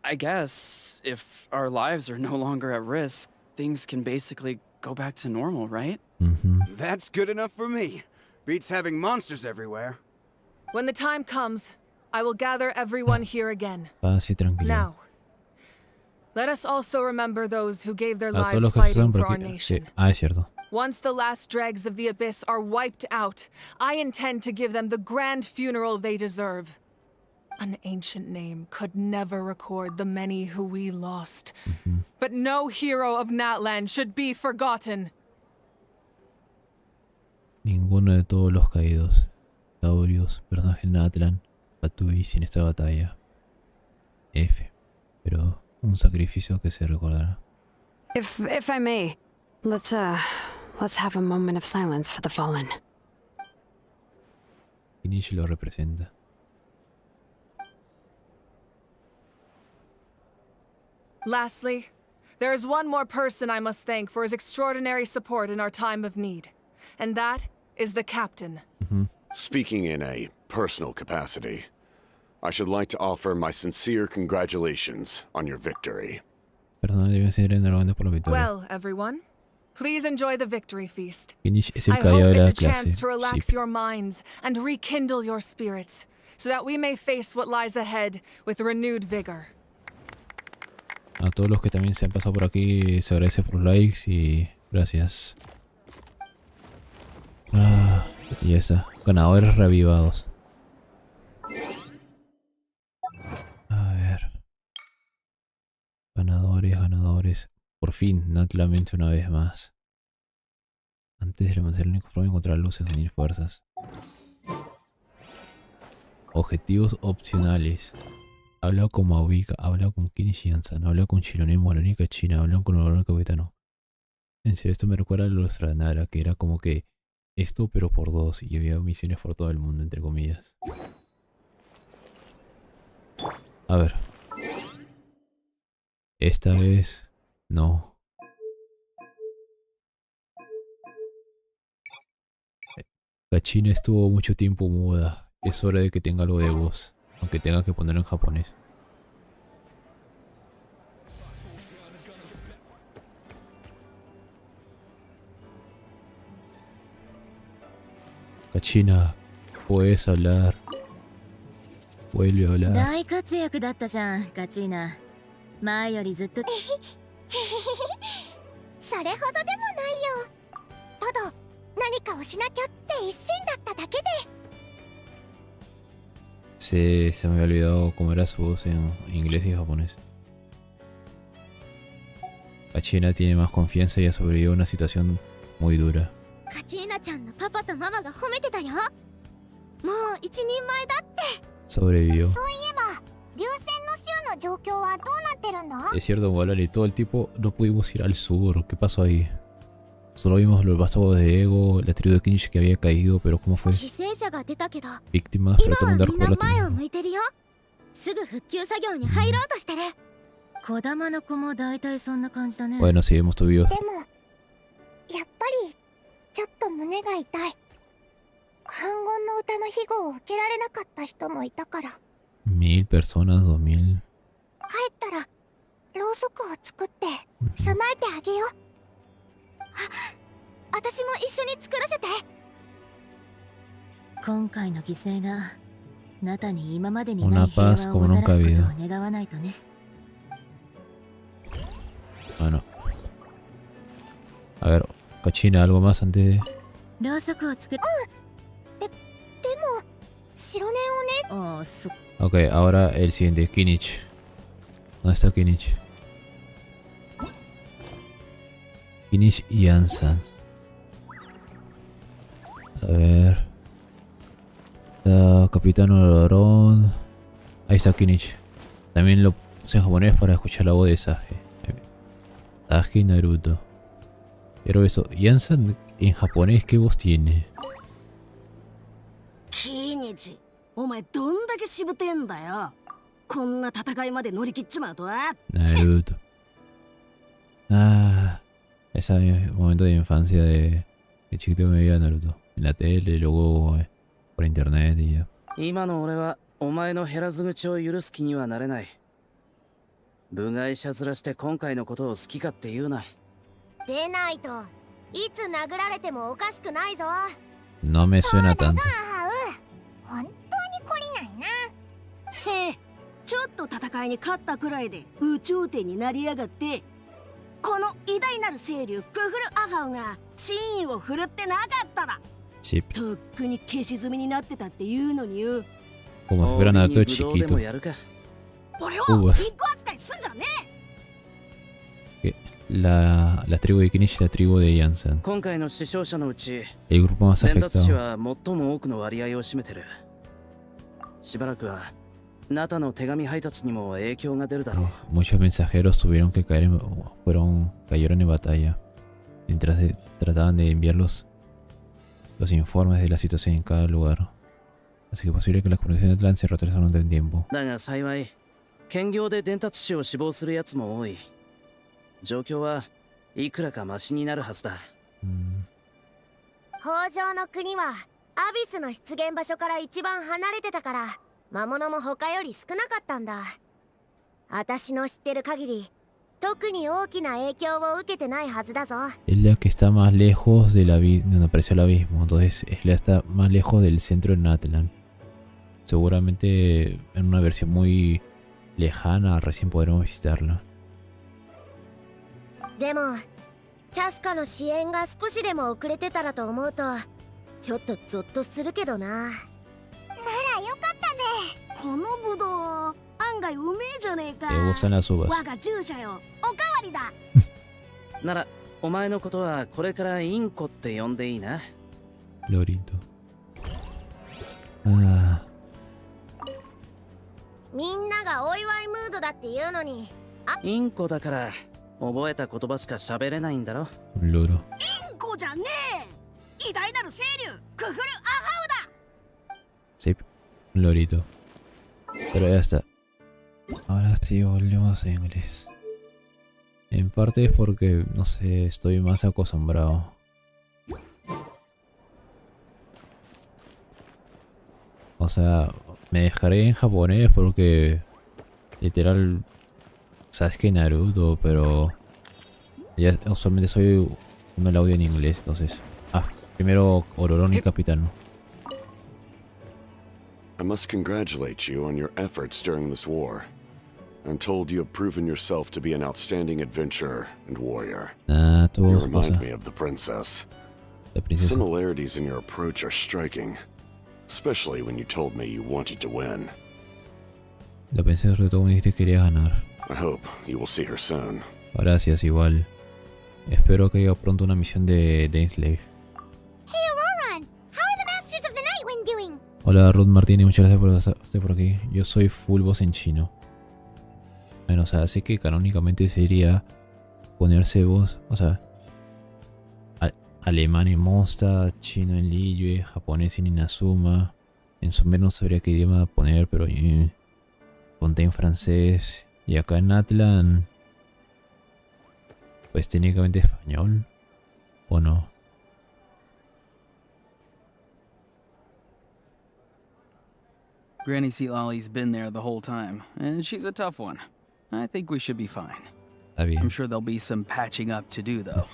I guess if our lives are no longer at risk, things can basically go back to normal, right? That's good enough for me. Beats having monsters everywhere. When the time comes, I will gather everyone here again. Paz y tranquilidad. Now, let us also remember those who gave their A todos lives los que fighting pasaron por for our aquí. nation. Sí. Ah, es cierto. Once the last dregs of the Abyss are wiped out, I intend to give them the grand funeral they deserve. An ancient name could never record the many who we lost. But no hero of Natlan should be forgotten. Ninguno de todos los caídos, Taurios, personajes Natlan, Patuis en esta batalla. F. Pero un sacrificio que se recordará. If I may, let's have a moment of silence for the fallen. Inish lo representa. Lastly, there is one more person I must thank for his extraordinary support in our time of need. And that is the captain. Speaking in a personal capacity, I should like to offer my sincere congratulations on your victory. Personas deben ser enhorabuena por la victoria. Well, everyone, please enjoy the victory feast. Inish es el I caído hope de la it's a chance clase. to relax Sí. your minds and rekindle your spirits, so that we may face what lies ahead with renewed vigor. A todos los que también se han pasado por aquí, se agradece por los likes y gracias. Ah, y esa. Ganadores reavivados. A ver. Ganadores. Por fin, Natlan vence una vez más. Antes de remancer el único forma de encontrar luces y unir fuerzas. Objetivos opcionales. Habla con Mauvika, habla con Kinshiansan, habla con Shironemo, la única china, habla con el capitano. En serio, esto me recuerda a los Ranara, que era como que esto pero por dos y había misiones por todo el mundo, entre comillas. A ver. Esta vez no. La china estuvo mucho tiempo muda. Es hora de que tenga algo de voz. Aunque tenga que ponerlo en japonés. Kachina, puedes hablar. Vuelve a hablar. 大活躍だったじゃん、カチーナ。前よりずっと。それほどでもないよ。ただ何かをしなきゃって一心だっただけで。Sí, se me había olvidado cómo era su voz en inglés y japonés. Kachina tiene más confianza y ha sobrevivido a una situación muy dura. カチーナちゃんのパパとママが褒めてたよ。もう一人前だって。 Sobrevivió. そういえば流線の州の状況はどうなってるんだ？ Es cierto, Molari, todo el tiempo no pudimos ir al sur. ¿Qué pasó ahí? Solo vimos los vástagos de Ego, la tribu de Kinichi que había caído, pero ¿cómo fue? 犠牲者が出たけど、 Víctimas, pero todo el mundo recuperó la 前を向いてるよ。すぐ復旧作業に入ろうとしてる。子玉の子も大体そんな感じだね。 Bueno, sí, hemos tuvido. でもやっぱりちょっと胸が痛い。反言の歌の庇護を受けられなかった人もいたから。 1000 personas, 2000. 帰ったらろうそくを作って備えてあげよう。私も一緒に作らせて。今回の犠牲がナタに今までに Una ない平 paz 和を como もたら nunca す ha ことを habido. 願わないとね。 Bueno. A ver, Kachina, ¿algo más antes de...? ろうそくを作る。でも白念をね。ああ、そっ。 Ok, ahora el siguiente, Kinich. ¿Dónde está Kinich? Kinich y Ansan. A ver. Capitán Olorón. Ahí está Kinich. También lo puse en japonés para escuchar la voz de Sage. Sage y Naruto. Pero eso, ¿y Ansan en japonés qué voz tiene? キニチ、お前どんだけしぶてんだよ。こんな戦いまで乗り切っちまうとは。 Naruto. Ah, ese momento de infancia de chiquito que me veía Naruto. En la tele, luego por internet y ya. 今の俺はお前の減らず口を許す気にはなれない。部外者面して今回のことを好きかって言うな。出ないといつ殴られてもおかしくないぞ。 No me suena tanto. 本当に懲りないな。へえ、ちょっと戦いに勝ったくらいで宇宙天になりやがって。この偉大なる清流クフルアハウが真意を振るってなかったら、Sí. とっくに消し済みになってたっていうのによ。 Como si fuera Naruto de chiquito. 俺を一個扱いすんじゃねえ。 La tribu de Kinichi y la tribu de Yansan. 今回の死傷者のうち、 El grupo más 伝達士 afectado. は最も多くの割合を占めてる。しばらくはナタの手紙配達にも影響が出るだろう。 Muchos mensajeros tuvieron que cayeron en batalla mientras trataban de enviar los informes de la situación en cada lugar. Así que es posible que las comunicaciones de Natlan se retrasaron un tiempo. だが幸い、兼業で伝達士を死亡するやつも多い。状況はいくらかマシになるはずだ。北条の国はアビスの出現場所から一番離れてたから、魔物も他より少なかったんだ。私の知ってる限り、特に大きな影響を受けてないはずだぞ。 Es la que está más lejos de donde apareció el abismo, entonces es la que está más lejos del centro de Natlan. Seguramente en una versión muy lejana recién podremos visitarla. でもチャスカの支援が少しでも遅れてたらと思うとちょっとゾッとするけどな。ならよかったぜ。このブドウ案外うめえじゃねえか。 Me gustan las uvas. 我が従者よ、おかわりだ。ならお前のことはこれからインコって呼んでいいな。 Lorito. Ah. みんながお祝いムードだって言うのに。インコだから覚えた言葉しか喋れないんだろ。 Un loro. インコじゃねえ。偉大なる清流クフルアハウだ。 Sí, un lorito. Pero ya está. Ahora sí volvemos a inglés. En parte es porque, no sé, estoy más acostumbrado. O sea, me dejaré en japonés porque literal sabes que Naruto, pero ya usualmente soy usando el audio en inglés, entonces. Primero Ororón y Capitán. I must congratulate you on your efforts during this war. I'm told you have proven yourself to be an outstanding adventurer and warrior. Ah, You remind me of the princess. Similarities in your approach are striking, especially when you told me you wanted to win. Lo pensé, sobre todo cuando dijiste que querías ganar. I hope you will see her soon. Gracias, igual. Espero que haya pronto una misión de Slave. Hey, Auroran! How are the Masters of the Nightwind doing? Hola, Ruth Martínez, muchas gracias por estar por aquí. Yo soy full voz en chino. Bueno, o sea, así que canónicamente sería ponerse voz, o sea, alemán en Mosta, chino en Liyue, japonés en Inazuma. En Sumer no sabría qué idioma poner, pero ponte en francés. Y acá en Natlan, pues técnicamente español, ¿o no? Granny Sealolly's been there the whole time, and she's a tough one. I think we should be fine. Está bien. I'm sure there'll be some patching up to do, though.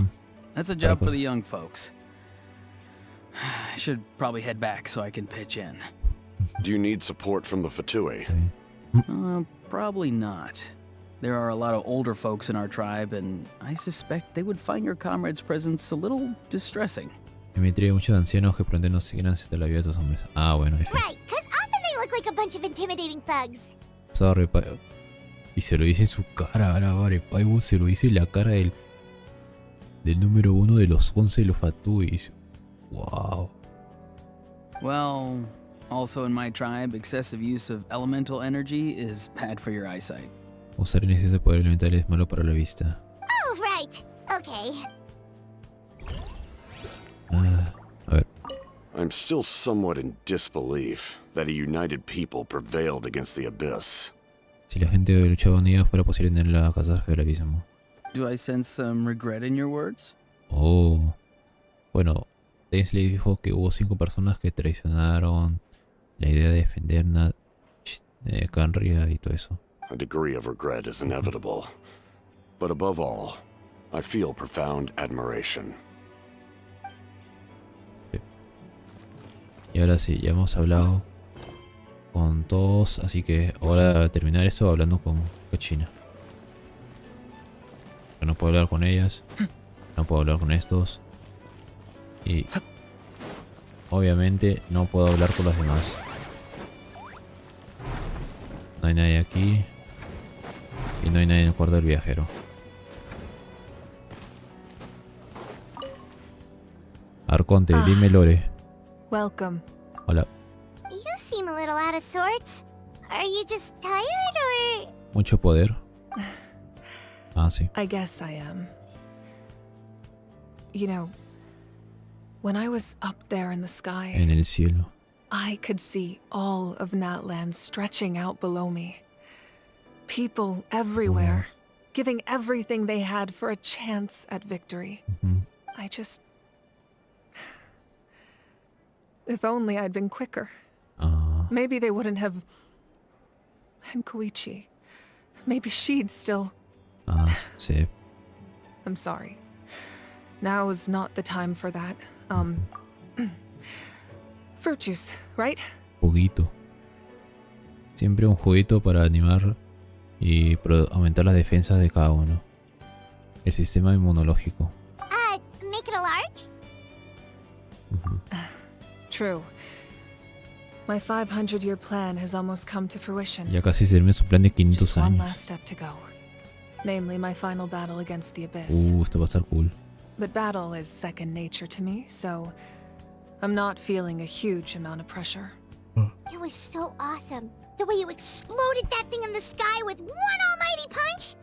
That's a job for the young folks. I should probably head back so I can pitch in. Do you need support from the Fatui? Probably not. There are a lot of older folks in our tribe, and I suspect they would find your comrade's presence a little distressing. Me intriga muchos ancianos que pronto no siguen hasta la vida de estos hombres. Ah, bueno, F. Right, because often they look like a bunch of intimidating thugs. Sorry, y se lo dice en su cara, a la vale, Paibu se lo dice en la cara del número 1 de los 11 de los Fatuis. Wow. Well, also in my tribe, excessive use of elemental energy is bad for your eyesight. Usar en exceso de poder elemental es malo para la vista. Oh, right. Okay. A ver. I'm still somewhat in disbelief that a united people prevailed against the abyss. Si la gente luchaba unida fuera posible tener la catástrofe del abismo. Do I sense some regret in your words? Oh. Bueno, Densley dijo que hubo 5 personas que traicionaron la idea de defender Canria y todo eso. A degree of regret is inevitable. But above all, I feel profound admiration. Y ahora sí, ya hemos hablado con todos, así que ahora a terminar esto hablando con China. Yo no puedo hablar con ellas, no puedo hablar con estos y obviamente no puedo hablar con los demás. No hay nadie aquí y no hay nadie en el cuarto del viajero. Arconte, dime Lore. Welcome. Hola. You seem a little out of sorts. Are you just tired or... Mucho poder. Ah, sí. I guess I am. You know, when I was up there in the sky, En el cielo. I could see all of Natlan stretching out below me. People everywhere, giving everything they had for a chance at victory. I just... If only I'd been quicker. Maybe they wouldn't have... And Koichi. Maybe she'd still... Sí. I'm sorry. Now is not the time for that. Fruit juice, right? Juguito. Siempre un juguito para animar y aumentar las defensas de cada uno. El sistema inmunológico. Make it a large? True. My 500-year plan has almost come to fruition. Ya casi se termina su plan de 500 Just one años. last step to go. Namely, my final battle against the Abyss. Esto va a estar cool. But battle is second nature to me, so I'm not feeling a huge amount of pressure. It was so awesome. The way you exploded that thing in the sky with one almighty punch.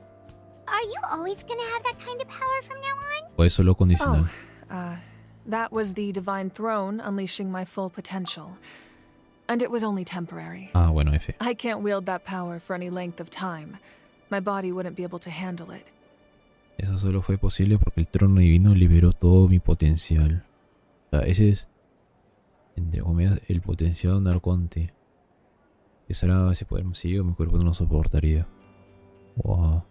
Are you always gonna have that kind of power from now on? O es solo condicional. That was the Divine Throne unleashing my full potential. And it was only temporary. Ah, bueno, F. I can't wield that power for any length of time. My body wouldn't be able to handle it. Eso solo fue posible porque el trono divino liberó todo mi potencial. O sea, ese es, entre comillas, el potencial de un arconte. Eso era ese poder masivo, mi cuerpo no lo soportaría. Wow.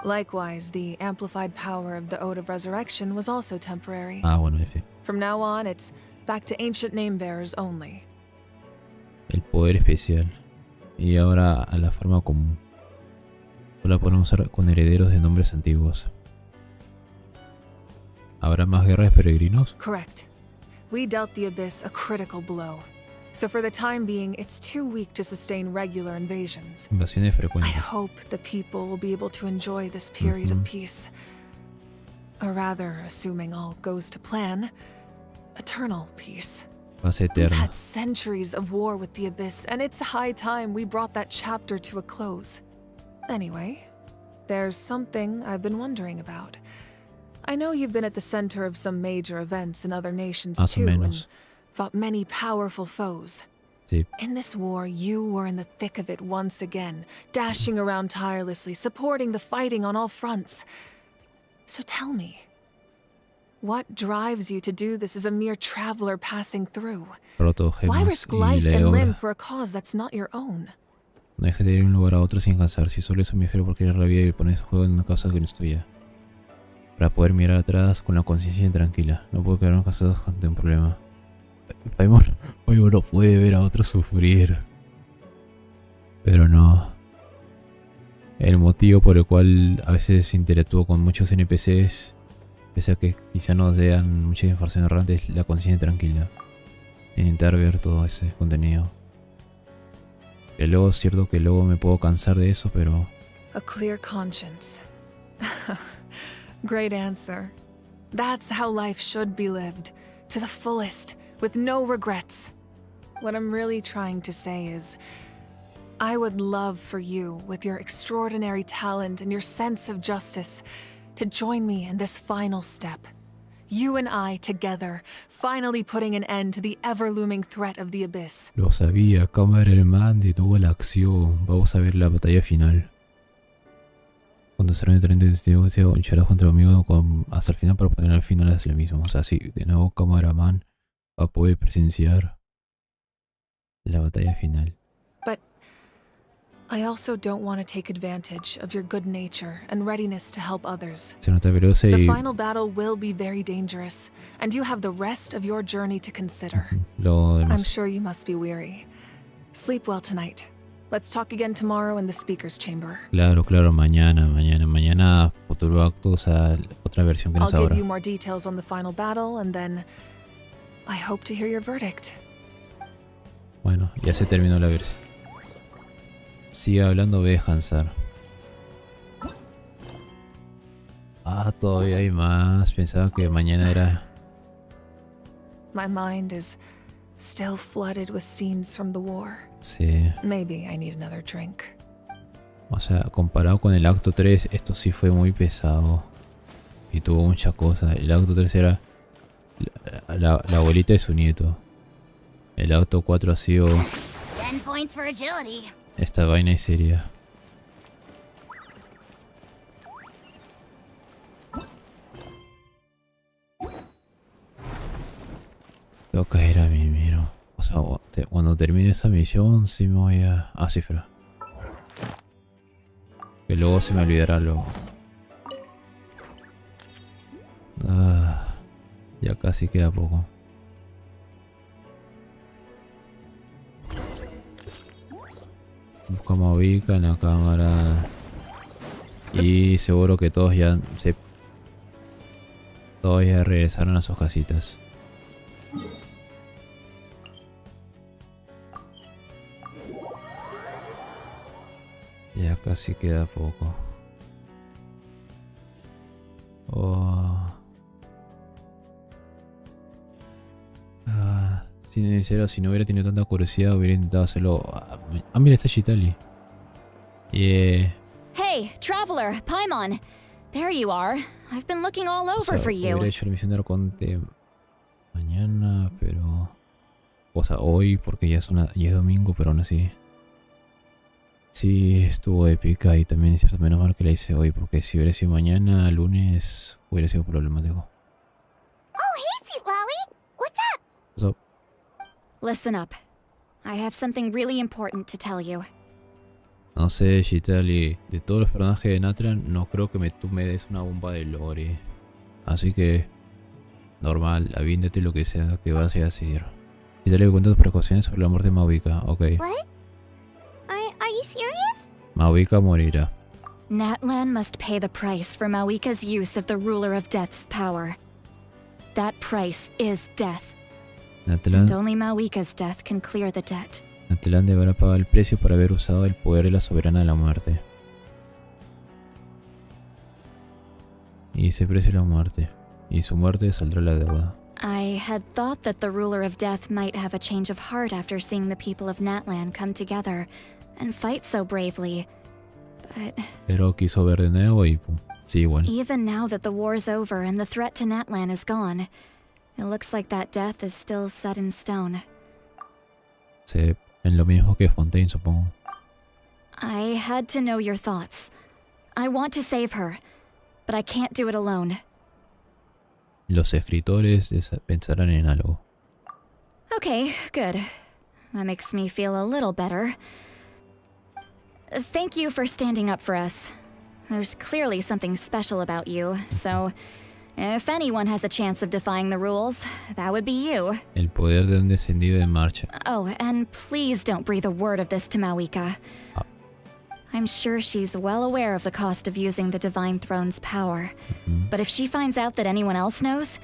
Likewise, the amplified power of the Ode of Resurrection was also temporary. Ah, bueno, F. From now on, it's back to ancient name bearers only. El poder especial. Y ahora a la forma común. Solo la podemos usar con herederos de nombres antiguos. ¿Habrá más guerras de peregrinos? Correct. We dealt the Abyss a critical blow. So for the time being, it's too weak to sustain regular invasions. Invasiones I frecuentes. hope the people will be able to enjoy this period of peace. Or rather, assuming all goes to plan, eternal peace. Paz We've eterna. had centuries of war with the Abyss, and it's high time we brought that chapter to a close. Anyway, there's something I've been wondering about. I know you've been at the center of some major events in other nations Más o too, and menos. fought many powerful foes. Sí. In this war, you were in the thick of it once again, dashing around tirelessly, supporting the fighting on all fronts. So tell me, what drives you to do this as a mere traveler passing through? Roto Why gemas risk y life la and limb obra. for a cause that's not your own? No dejes de ir de un lugar a otro sin cansar. Si solo es un viajero por querer la vida y poner ese juego en una causa que no es tuya. Para poder mirar atrás con la conciencia tranquila. No puedo quedarnos casados ante un problema. Paimon no puede ver a otro sufrir. Pero no. El motivo por el cual a veces interactúo con muchos NPCs, pese a que quizá nos den mucha información errante, es la conciencia tranquila. Intentar ver todo ese contenido. Que luego es cierto que luego me puedo cansar de eso, pero... A clear conscience. Great answer. That's how life should be lived, to the fullest, with no regrets. What I'm really trying to say is, I would love for you, with your extraordinary talent and your sense of justice, to join me in this final step. You and I together, finally putting an end to the ever-looming threat of the Abyss. Lo sabía, cámara hermana, detuvo la acción. Vamos a ver la batalla final. Cuando será un tren de lucharás contra el amigo hasta el final para poner al final hacia el mismo. O sea, sí, de nuevo cameraman va a poder presenciar la batalla final. But I also don't want to take advantage of your good nature and readiness to help others. Se nota veloz y... The final battle will be very dangerous, and you have the rest of your journey to consider. Lo demás. I'm sure you must be weary. Sleep well tonight. Let's talk again tomorrow in the speaker's chamber. Claro, mañana, futuro acto, o sea, otra versión que no I'll es ahora. give you more details on the final battle, and then I hope to hear your verdict. Bueno, ya se terminó la versión. Sigue hablando, voy a descansar. Ah, todavía hay más. Pensaba que mañana era... My mind is still flooded with scenes from the war. Sí. Maybe I need another drink. O sea, comparado con el acto 3, esto sí fue muy pesado. Y tuvo muchas cosas. El acto 3 era la abuelita de su nieto. El acto 4 ha sido 10 points for agility. esta vaina y seria. Toca ir a mí, miro. O sea, cuando termine esa misión, sí me voy a cifrar. Que luego se me olvidará luego. Ah, ya casi queda poco. Buscamos ubica en la cámara. Y seguro que todos ya regresaron a sus casitas. Ya casi queda poco. Sincero, si no hubiera tenido tanta curiosidad, hubiera intentado hacerlo. Ah, mira, está Shitali. Yeah. Hey, traveler, Paimon. There you are. I've been looking all over for you. Hubiera hecho la misión de Arconte mañana, pero... O sea, hoy, porque ya es domingo, pero aún así... Sí, estuvo épica y también es cierto, menos mal que la hice hoy, porque si hubiera sido mañana, lunes, hubiera sido problemático. Oh, hey, Sweet Lolly. What's up? What's up? Listen up. I have something really important to tell you. No sé, Shitali, de todos los personajes de Natlan, no creo que tú me des una bomba de lore. Así que... normal, aviéndate lo que sea que vas a decir. Shitali, cuenta tus precauciones sobre la muerte de Mauvika, ok. What? Are you serious? Mauvika morirá. Natlan must pay the price for Mawika's use of the Ruler of Death's power. That price is death. Natlan, And only Mawika's death can clear the debt. Natlan deberá pagar el precio por haber usado el poder de la soberana de la muerte. Y ese precio es la muerte. Y su muerte saldrá la deuda. I had thought that the Ruler of Death might have a change of heart after seeing the people of Natlan come together and fight so bravely. But Pero quiso ver de nuevo y pum, sí, igual. even now that the war's over and the threat to Natlan is gone, it looks like that death is still set in stone. Sí, en lo mismo que Fontaine, supongo. I had to know your thoughts. I want to save her, but I can't do it alone. Los escritores pensarán en algo. Okay, good. That makes me feel a little better. Thank you for standing up for us. There's clearly something special about you, so if anyone has a chance of defying the rules, that would be you. El poder de un descendido en marcha. Oh, and please don't breathe a word of this to Mawika. I'm sure she's well aware of the cost of using the Divine Throne's power. But if she finds out that anyone else knows,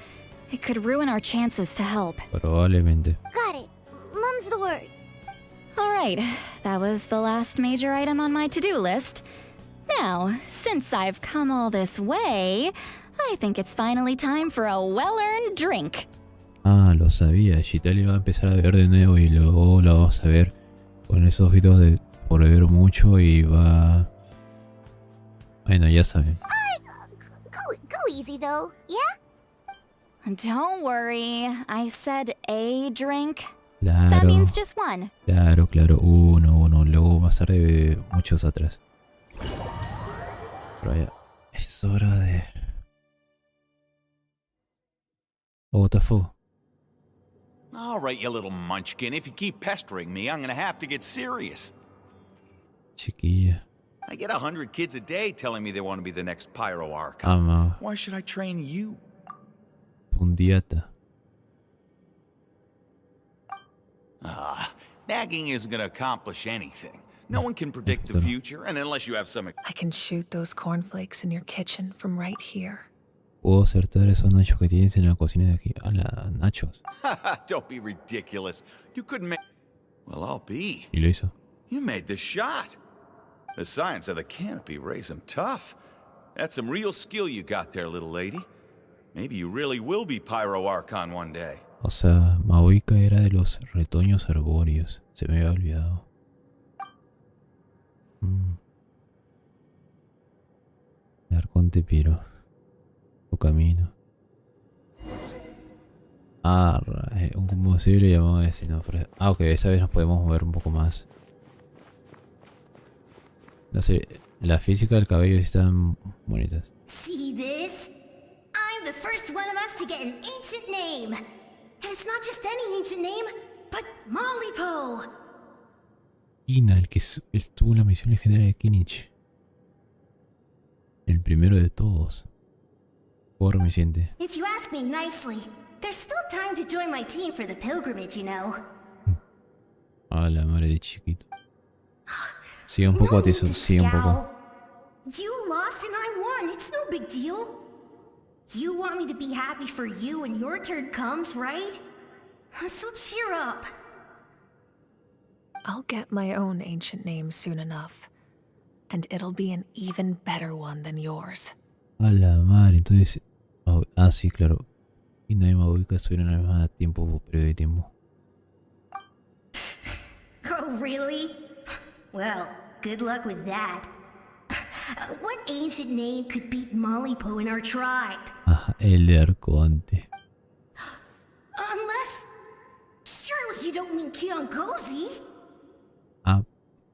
it could ruin our chances to help. Probablemente. Got it. Mum's the word. Alright, that was the last major item on my to-do list. Now, since I've come all this way, I think it's finally time for a well-earned drink. Ah, lo sabía. Chitali va a empezar a beber de nuevo y luego la vamos a ver con esos ojitos de por beber mucho y va... Bueno, ya saben. Go easy though, yeah? Don't worry, I said a drink. Claro. That means just one. Claro, uno. Luego más tarde muchos atrás. Pero ya, es hora de... Oh, what the fuck? All right, you little munchkin. If you keep pestering me, I'm gonna have to get serious. Chiquilla. I get 100 kids a day telling me they want to be the next Pyro Archon. Ama. Why should I train you? Un dieta. Nagging isn't gonna accomplish anything. No one can predict the future, and unless you have some... I can shoot those cornflakes in your kitchen from right here. Puedo acertar esos nachos que tienes en la cocina de aquí. A la nachos. Don't be ridiculous. You couldn't make... Well, I'll be. Y lo hizo. You made the shot. The science of the canopy raised them tough. That's some real skill you got there, little lady. Maybe you really will be Pyro Archon one day. O sea, Mawika era de los retoños arbóreos. Se me había olvidado. Arconte Piro. O camino. Ah, un combustible llamado destinado. Ah, ok, esa vez nos podemos mover un poco más. No sé, la física del cabello están bonitas. See this? I'm the first one of us to get an ancient name. And it's not just any ancient name, but Malipo. Ina, el que tuvo la misión legendaria de Kinich. El primero de todos. Por mi siente. If you ask me nicely, there's still time to join my team for the pilgrimage, you know. A la madre de chiquito. Sí, un poco atizo, sí, un poco. You lost and I won. It's no big deal. You want me to be happy for you when your turn comes, right? So cheer up. I'll get my own ancient name soon enough. And it'll be an even better one than yours. A la madre, entonces... Ah, sí, claro. Y no hay Mawika estuvieron al mismo tiempo, periodo de tiempo. Oh, really? Well, good luck with that. What ancient name could beat Malipo in our tribe? Ajá, el de Arconte. Unless... Surely you don't mean Kiongozi? Ah,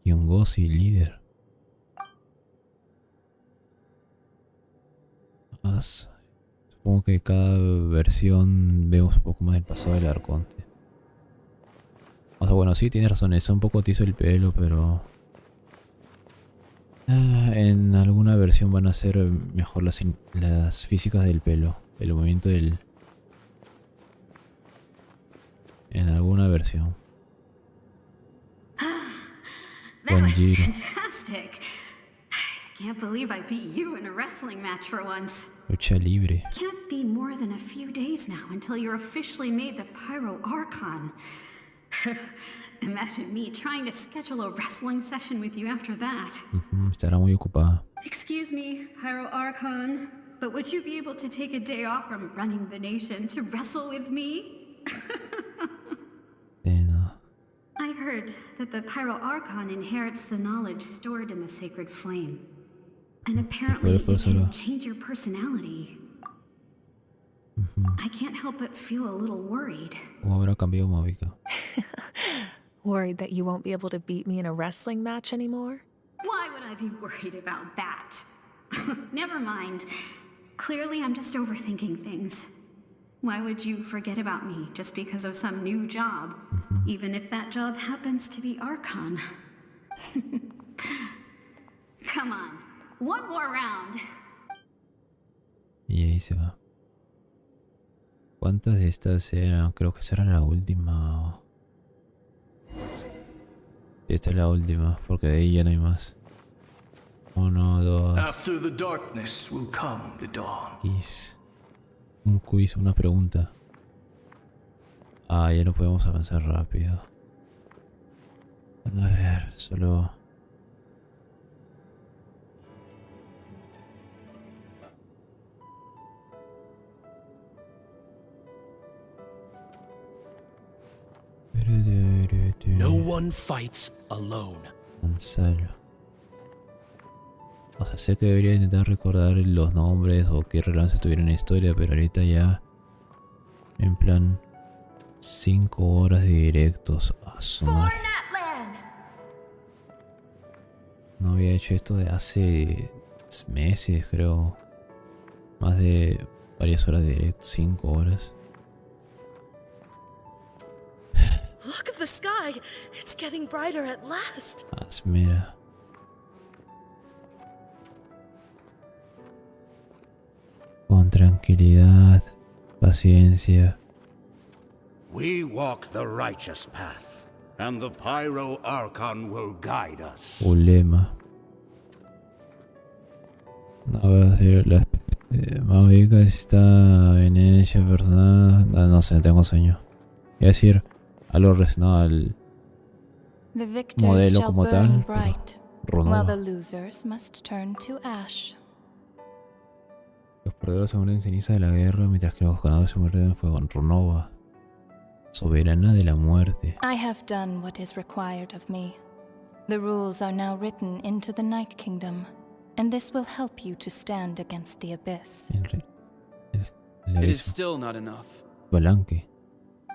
Kiongozi, líder. Supongo que cada versión vemos un poco más del pasado del Arconte. O sea, bueno, sí, tienes razón, es un poco tizo el pelo, pero... en alguna versión van a ser mejor las físicas del pelo, el movimiento del... En alguna versión. That was fantastic. Can't believe I beat you in a wrestling match for once. Lucha libre. Can't be more than a few days now until you're officially made the Pyro Archon. Imagine me trying to schedule a wrestling session with you after that. Estará muy ocupada. Excuse me, Pyro Archon, but would you be able to take a day off from running the nation to wrestle with me? I heard that the Pyro Archon inherits the knowledge stored in the sacred flame. And apparently it can change your personality. I can't help but feel a little worried. ¿Cómo habrá cambiado Mavica? Worried that you won't be able to beat me in a wrestling match anymore? Why would I be worried about that? Never mind. Clearly I'm just overthinking things. Why would you forget about me just because of some new job? Even if that job happens to be Archon. Come on. One more round. Y ahí se va. ¿Cuántas de estas eran? Creo que será la última. Esta es la última, porque de ahí ya no hay más. 1, 2. After the darkness will come the dawn. Un quiz, una pregunta. Ah, ya no podemos avanzar rápido. A ver, solo... No one fights alone. Gonzalo. O sea, sé que debería intentar recordar los nombres o qué relevancia tuvieron en la historia, pero ahorita ya... En plan... 5 horas de directos. A sumar. No había hecho esto de hace... meses, creo. Más de varias horas de directo. 5 horas. Look at the sky. It's getting brighter at last. Mira. Con tranquilidad, paciencia. We walk the righteous path, and the Pyro Archon will guide us. Ulema. A ver, la Mavica está en ella personal. No sé, tengo sueño. Voy a decir algo relacionado al modelo como tal. While the losers must turn to ash. Los perdedores se mueren en ceniza de la guerra, mientras que los ganadores se mueren en fuego. Ronova, soberana de la muerte. I have done what is required of me. The rules are now written into the Night Kingdom, and this will help you to stand against the abyss. It is still not enough. Balanque.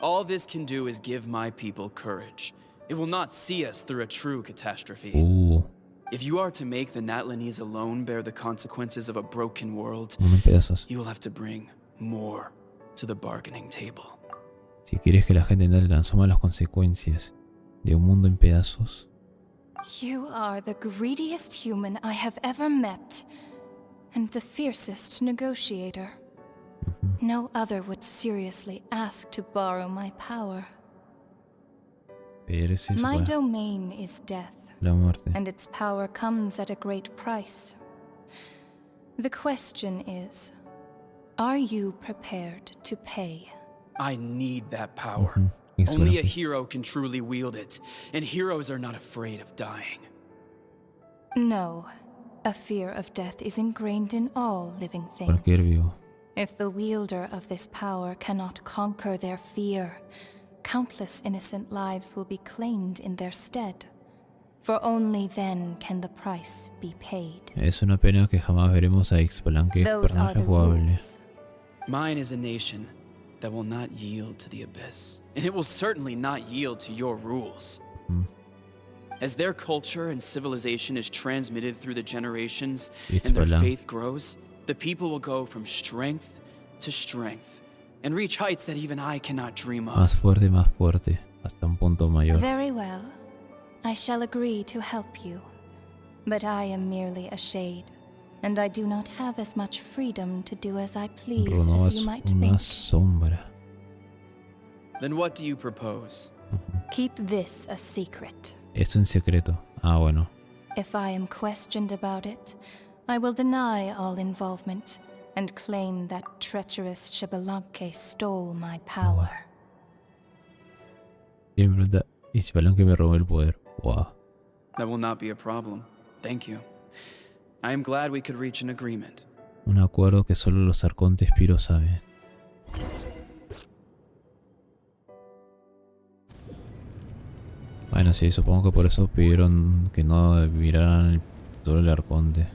All this can do is give my people courage. It will not see us through a true catastrophe. If you are to make the Natlanese alone bear the consequences of a broken world, you will have to bring more to the bargaining table. Si quieres que la gente Natlan asuma las consecuencias de un mundo en pedazos. You are the greediest human I have ever met, and the fiercest negotiator. No other would seriously ask to borrow my power. My domain is death, la muerte. And its power comes at a great price. The question is, are you prepared to pay? I need that power. Only a hero can truly wield it, and heroes are not afraid of dying. No, a fear of death is ingrained in all living things. If the wielder of this power cannot conquer their fear, countless innocent lives will be claimed in their stead. For only then can the price be paid. Es una pena que jamás veremos a X-Balanque personaje jugable. Mine is a nation that will not yield to the abyss, and it will certainly not yield to your rules. As their culture and civilization is transmitted through the generations and their faith grows, the people will go from strength to strength and reach heights that even I cannot dream of. Más fuerte, hasta un punto mayor. Very well. I shall agree to help you. But I am merely a shade, and I do not have as much freedom to do as I please as you might think. Sombra. Then what do you propose? Keep this a secret. Esto en secreto. Ah, bueno. If I am questioned about it, I will deny all involvement and claim that treacherous Xbalanque stole my power. Y me pregunta, ¿y si Xbalanque me robó el poder? Wow. That will not be a problem. Thank you. I am glad we could reach an agreement. Un acuerdo que solo los arcontes piros saben. Bueno, sí, supongo que por eso pidieron que no miraran el todo el arconte.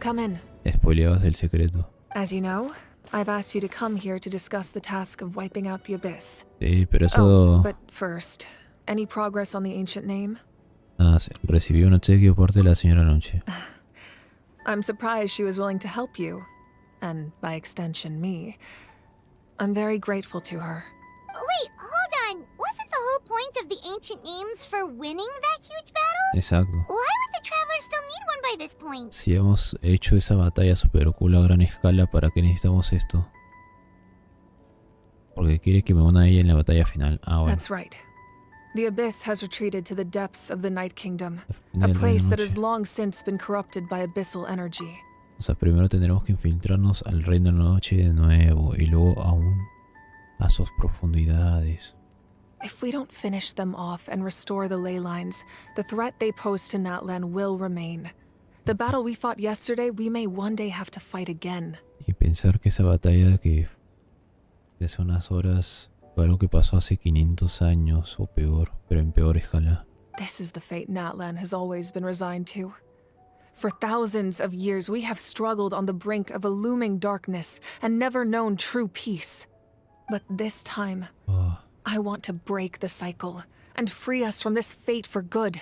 Come in. Spoileabas el secreto. As you know, I've asked you to come here to discuss the task of wiping out the abyss. Sí, pero eso... Oh, but first, any progress on the ancient name? Ah, sí, recibí un obsequio por parte de la señora Noche. I'm surprised she was willing to help you. And by extension, me. I'm very grateful to her. Wait, hold on. Wasn't the whole point of the ancient names for winning that huge battle? Exacto. Why would the traveler still need one by this point? Si hemos hecho esa batalla super cool a gran escala, ¿para qué necesitamos esto? Porque quiere que me una a ella en la batalla final. Ah, bueno. That's right. The Abyss has retreated to the depths of the Night Kingdom, a place that has long since been corrupted by abyssal energy. O sea, primero tendremos que infiltrarnos al Reino de la Noche de nuevo y luego aún a sus profundidades. If we don't finish them off and restore the ley lines, the threat they pose to Natlan will remain. The battle we fought yesterday, we may one day have to fight again. Y pensar que esa batalla que de hace unas horas fue algo que pasó hace 500 años o peor, pero en peor escala. This is the fate Natlan has always been resigned to. For thousands of years, we have struggled on the brink of a looming darkness and never known true peace. But this time, I want to break the cycle and free us from this fate for good.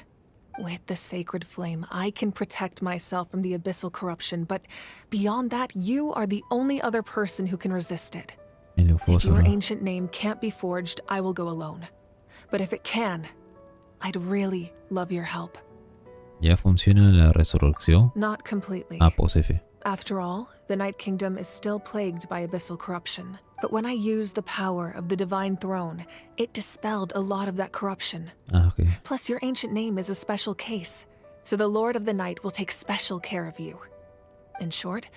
With the sacred flame, I can protect myself from the abyssal corruption, but beyond that, you are the only other person who can resist it. If your ancient name can't be forged, I will go alone. But if it can, I'd really love your help. ¿Ya funciona la resurrección? Not completely. Ah, pues F. After all, the Night Kingdom is still plagued by abyssal corruption. But when I used the power of the Divine Throne, it dispelled a lot of that corruption. Ah, okay. Plus, your ancient name is a special case, so the Lord of the Night will take special care of you. In short,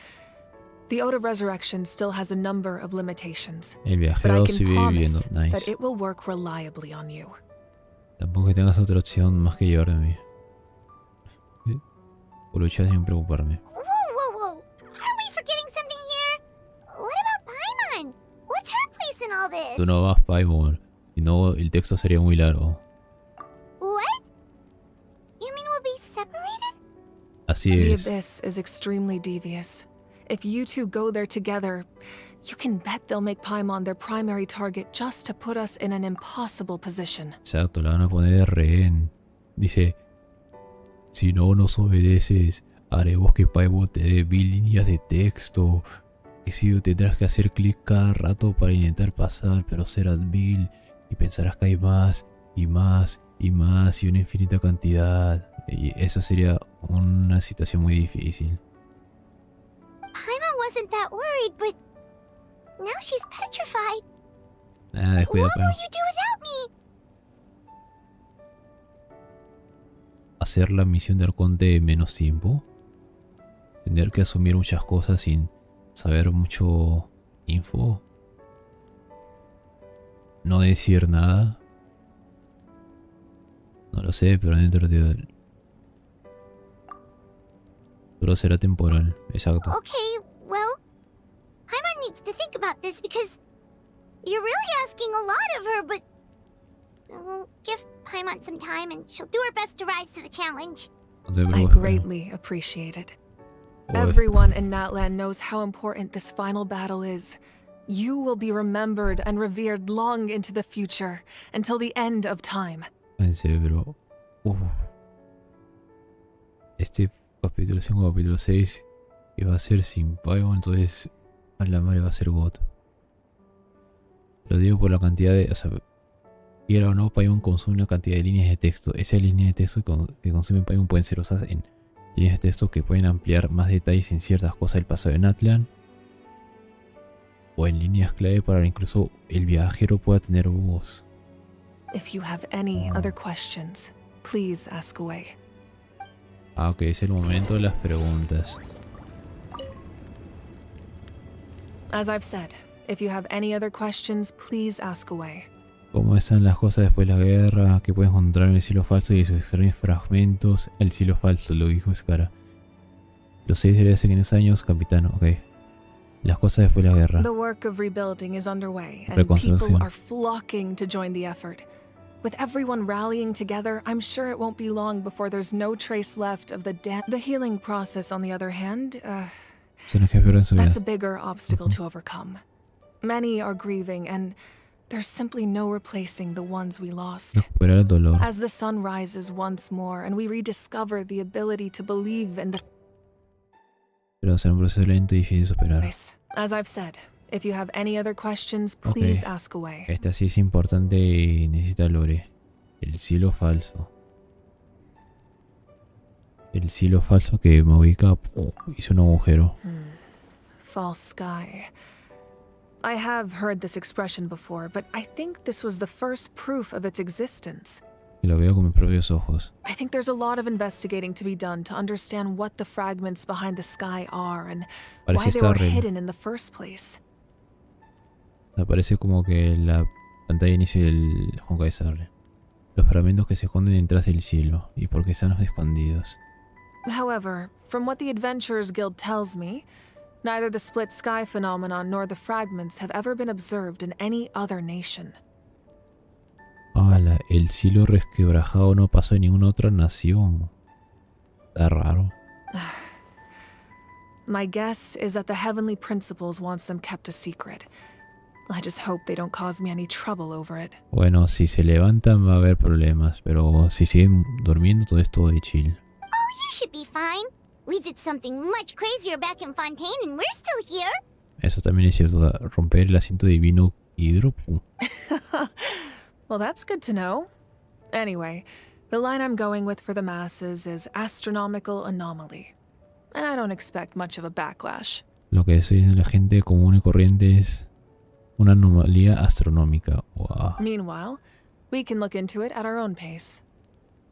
the Ode of Resurrection still has a number of limitations. El but I viajero can sigue viviendo. promise Nice. that it will work reliably on you. Tampoco que tengas otra opción más que llevar de mí. O luchar sin preocuparme. Whoa. Are we forgetting something here? What about Paimon? What's her place in all this? Tú no vas, Paimon. Si no, el texto sería muy largo. What? You mean we'll be separated? Así The es. Abyss is extremely devious. If you two go there together, you can bet they'll make Paimon their primary target just to put us in an impossible position. Exacto, la van a poner de rehén. Dice, si no nos obedeces, haremos que Paimon te dé 1000 líneas de texto. Y si tendrás que hacer clic cada rato para intentar pasar, pero serán 1000. Y pensarás que hay más, y más, y más, y una infinita cantidad. Y eso sería una situación muy difícil. Paimon wasn't that worried, but now she's petrified. Nada, descuida, What will Paimon. you do without me? Hacer la misión de Arconte en menos tiempo. Tener que asumir muchas cosas sin saber mucho info. No decir nada. No lo sé, pero dentro de... Solo será temporal, exacto. Okay, well, Paimon needs to think about this because you're really asking a lot of her, but give Paimon some time and she'll do her best to rise to the challenge. No te I preocupes. greatly appreciate it. Everyone in Natlan knows how important this final battle is. You will be remembered and revered long into the future, until the end of time. En serio, pero... Este capítulo 5, capítulo 6, que va a ser sin Paimon, entonces a la madre va a ser God. Lo digo por la cantidad de... O sea, quiera o no, Paimon consume una cantidad de líneas de texto. Esas líneas de texto que consume Paimon pueden ser usadas en líneas de texto que pueden ampliar más detalles en ciertas cosas del pasado de Natlan. O en líneas clave para incluso el viajero pueda tener voz. If you have any other questions, please ask away. Ah, ok, es el momento de las preguntas. As I've said, if you have any other questions, please ask away. ¿Cómo están las cosas después de la guerra? ¿Qué puedes encontrar en el cielo falso y sus extraños fragmentos? El cielo falso, lo dijo Scara. Los 6 de hace 500 años, capitán, ok. Las cosas después de la guerra. The work of rebuilding is underway, and people are flocking to join the effort. With everyone rallying together, I'm sure it won't be long before there's no trace left of the healing process, on the other hand, that's a bigger obstacle to overcome. Many are grieving, and there's simply no replacing the ones we lost. As the sun rises once more, and we rediscover the ability to believe in the... Pero será un proceso lento y difícil de superar. As I've said, if you have any other questions, please ask away. Esta sí es importante y necesita lore. El cielo falso. El cielo falso que me ubica hizo un agujero. False sky. I have heard this expression before, but I think this was the first proof of its existence. Y lo veo con mis propios ojos. I think there's a lot of investigating to be done to understand what the fragments behind the sky are and why they were hidden in the first place. Aparece como que la pantalla de inicio del Honkai Star. Los fragmentos que se esconden detrás del cielo y por qué están escondidos. However, from what the Adventurers Guild tells me, neither the split sky phenomenon nor the fragments have ever been observed in any other nation. ¡Hala! El cielo resquebrajado no pasó en ninguna otra nación. Está raro. My guess is that the Heavenly Principles wants them kept a secret. I just hope they don't cause me any trouble over it. Bueno, si se levantan va a haber problemas, pero si siguen durmiendo todo es todo de chill. Oh, you should be fine. We did something much crazier back in Fontaine and we're still here. Eso también es cierto, romper el asiento divino hidropu. Well, that's good to know. Anyway, the line I'm going with for the masses is astronomical anomaly. And I don't expect much of a backlash. Lo que dice la gente común y corriente es una anomalía astronómica. Wow. Meanwhile, we can look into it at our own pace.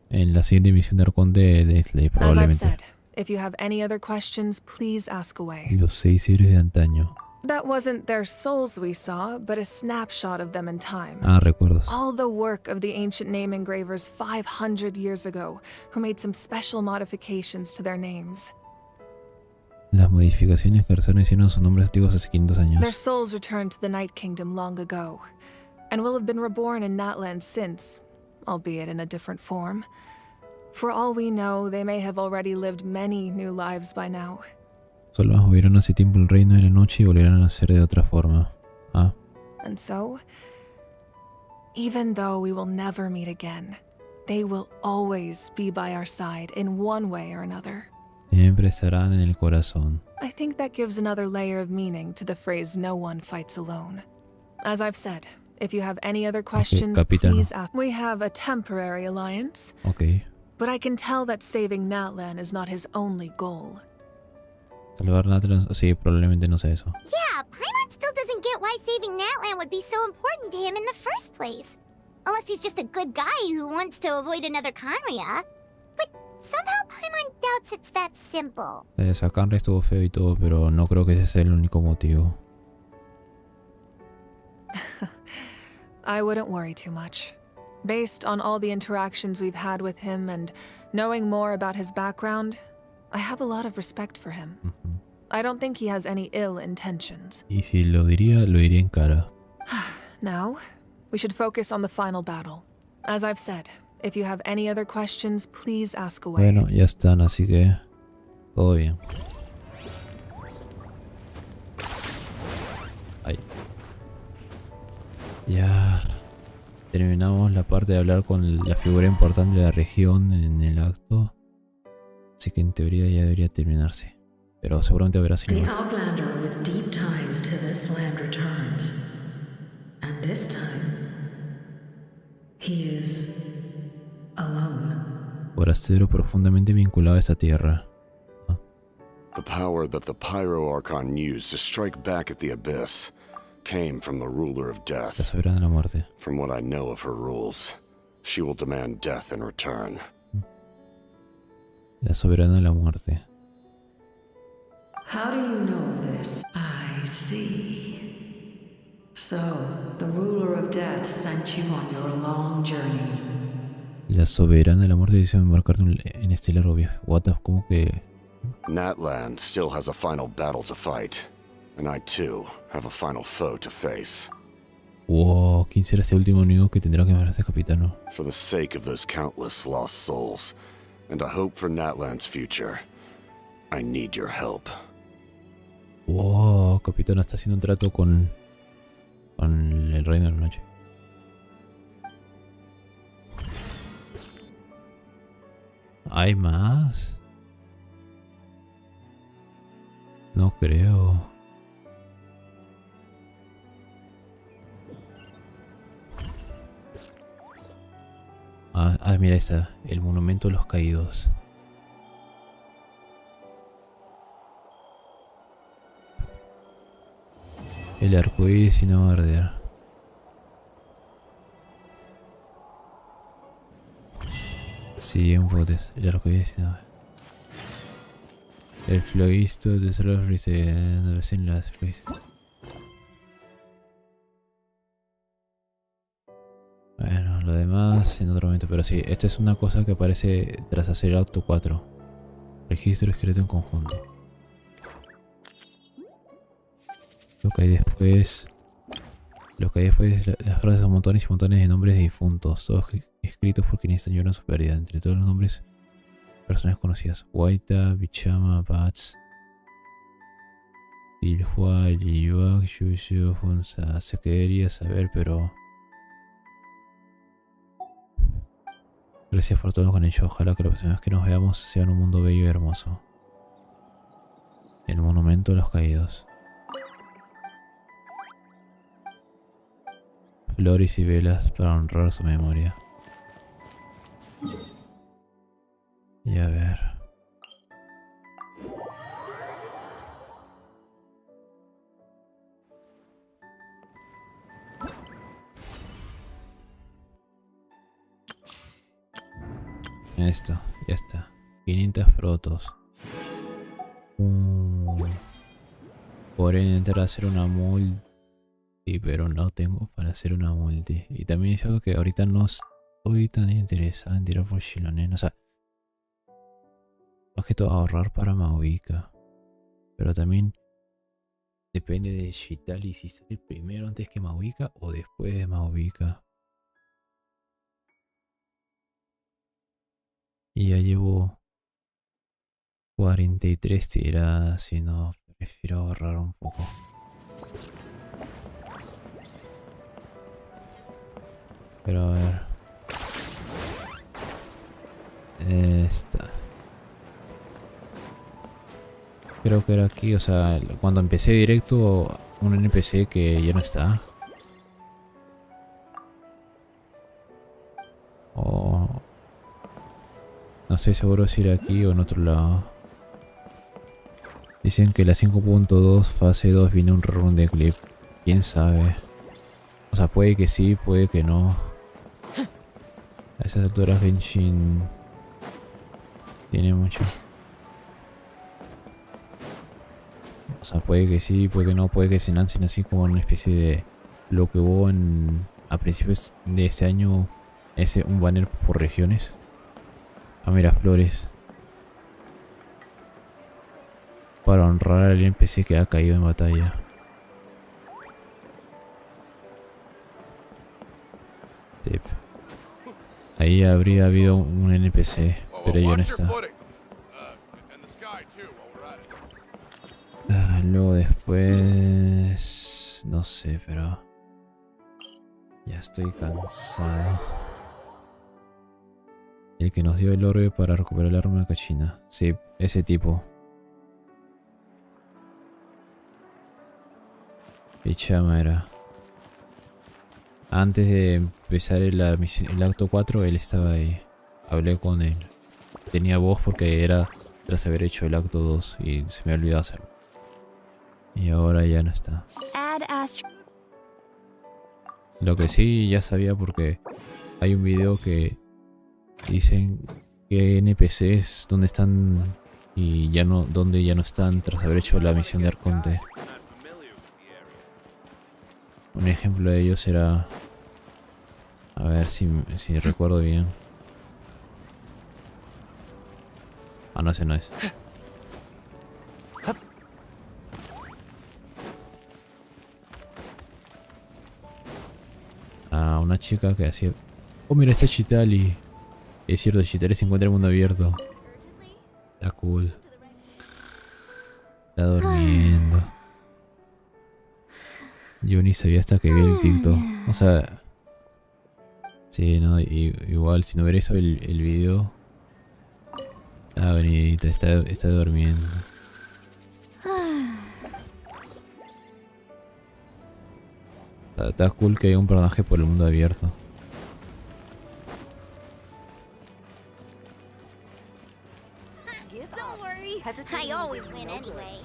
En la siguiente misión de Arconte de Slay, probablemente. As I've said, if you have any other questions, please ask away. Los 6 héroes de antaño. That wasn't their souls we saw, but a snapshot of them in time. Ah, recuerdos. All the work of the ancient name engravers 500 years ago, who made some special modifications to their names. Las modificaciones que hicieron sus nombres antiguos hace 500 años. Their souls returned to the Night Kingdom long ago, and will have been reborn in Natlan since, albeit in a different form. For all we know, they may have already lived many new lives by now. Solo movieron hace tiempo el reino de la noche y volverán a nacer de otra forma. Ah. And so, even though we will never meet again, they will always be by our side in one way or another. Siempre estarán en el corazón. I think that gives another layer of meaning to the phrase "no one fights alone." As I've said, if you have any other questions, please ask. We have a temporary alliance. Okay. But I can tell that saving Natlan is not his only goal. Salvar Natlan, sí, probablemente no sé eso. Yeah, Paimon still doesn't get why saving Natlan would be so important to him in the first place. Unless he's just a good guy who wants to avoid another Queria. But somehow Paimon doubts it's that simple. Sacanre estuvo feo y todo, pero no creo que ese sea el único motivo. I wouldn't worry too much. Based on all the interactions we've had with him and knowing more about his background, I have a lot of respect for him. I don't think he has any ill intentions. Y si lo diría en cara. Now, we should focus on the final battle. As I've said, if you have any other questions, please ask away. Bueno, ya están, así que todo bien. Ay. Ya terminamos la parte de hablar con la figura importante de la región en el acto. Así que en teoría ya debería terminarse. Pero seguramente habrá The outlander with deep ties to this land returns. And this time, he is alone. Forastero profundamente vinculado a esta tierra. The power that the Pyro Archon used to strike back at the Abyss came from the ruler of death. La soberana de la muerte. From what I know of her rules, she will demand death in return. La soberana de la muerte. How do you know this? I see. So, the ruler of death sent you on your long journey. La soberana de la muerte dice embarcarte en este largo viaje. What the, ¿cómo que? Natlan still has a final battle to fight, and I too have a final foe to face. Wow, ¿quién será ese último enemigo que tendrá que enfrentarse, capitano? For the sake of those countless lost souls, and a hope for Natlan's future, I need your help. Wow, capitano está haciendo un trato con el reino de la noche. ¿Hay más? No creo. Mira esta, el monumento a los caídos. El arcoiris y no arder. Sí, un poco de eso. El arcoiris y no arder. El floisto de solo en las floistas. Bueno, lo demás en otro momento, pero sí, esta es una cosa que aparece tras hacer el acto 4. Registro escrito en conjunto. Lo que hay después las frases son montones y montones de nombres de difuntos, todos escritos por quienes lloran su pérdida. Entre todos los nombres, personas conocidas: Waita, Bichama, Bats, Tilhua, Liyuak, Yushu, Hunsa. Se quería saber, pero gracias por todo lo que han hecho. Ojalá que la próxima vez que nos veamos sea en un mundo bello y hermoso. El monumento a los caídos. Flores y velas para honrar su memoria. Y a ver. Esto, ya está. 500 protos. Podría intentar hacer una multi, pero no tengo para hacer una multi. Y también es algo que ahorita no estoy tan interesado en tirar por Shilonen. O sea, más que todo ahorrar para Maoika. Pero también depende de Shitali si sale primero antes que Maoika o después de Maoika. Y ya llevo 43 tiradas y no, prefiero ahorrar un poco. Pero a ver. Esta. Creo que era aquí, o sea, cuando empecé directo, un NPC que ya no está. O no estoy seguro si era aquí o en otro lado. Dicen que la 5.2 fase 2 viene un rerun de clip. ¿Quién sabe? O sea, puede que sí, puede que no. A esas alturas Genshin tiene mucho. O sea, puede que sí, puede que no, puede que se lancen así como una especie de lo que hubo a principios de este año, un banner por regiones. Ah, mira, flores. Para honrar al NPC que ha caído en batalla. Tip. Ahí habría habido un NPC, pero ya no está. Luego después... no sé, pero... ya estoy cansado. El que nos dio el orbe para recuperar el arma cachina. Sí, ese tipo. Pichama era. Antes de empezar el acto 4, él estaba ahí. Hablé con él. Tenía voz porque era tras haber hecho el acto 2 y se me olvidó hacerlo. Y ahora ya no está. Lo que sí ya sabía porque hay un video que dicen qué NPCs, dónde están y ya no, dónde ya no están tras haber hecho la misión de Arconte. Un ejemplo de ello será, a ver si recuerdo bien. Ah, no, ese no es. Ah, una chica que hacía... Oh, mira, está Chitali. Es cierto, Chitali se encuentra en el mundo abierto. Está cool. Está durmiendo. Yo ni sabía hasta que vi el TikTok. O sea... Sí, no, igual, si no hubiera hecho el video... Ah, Benita, está durmiendo. Está cool que haya un personaje por el mundo abierto. Don't worry. I always win anyway.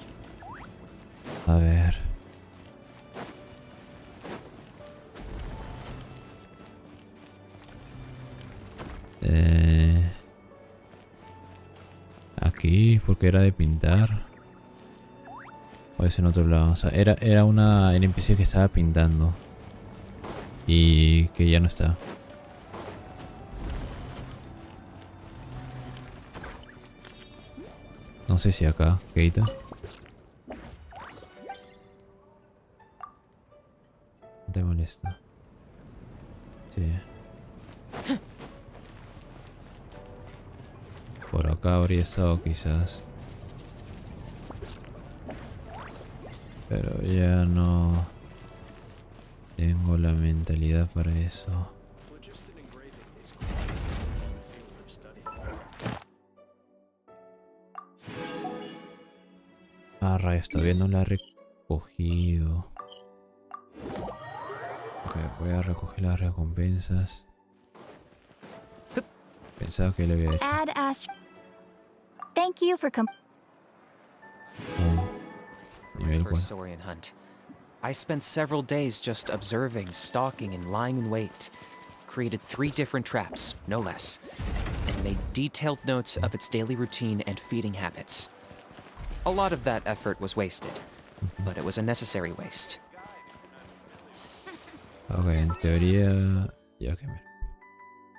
A ver. Aquí, porque era de pintar. O es en otro lado. O sea, era una NPC que estaba pintando. Y que ya no está. No sé si acá, Keita. No te molesta. Sí. Por acá habría estado quizás. Pero ya no tengo la mentalidad para eso. Ah, rayos, todavía no la he recogido. Ok, voy a recoger las recompensas. Pensaba que le había hecho. Add Astro. Thank you for Nivel For Saurian hunt. I spent several days just observing, stalking, and lying in wait. Created 3 different traps, no less, and made detailed notes of its daily routine and feeding habits. A lot of that effort was wasted, but it was a necessary waste. Ok, en teoría... Ya que mira.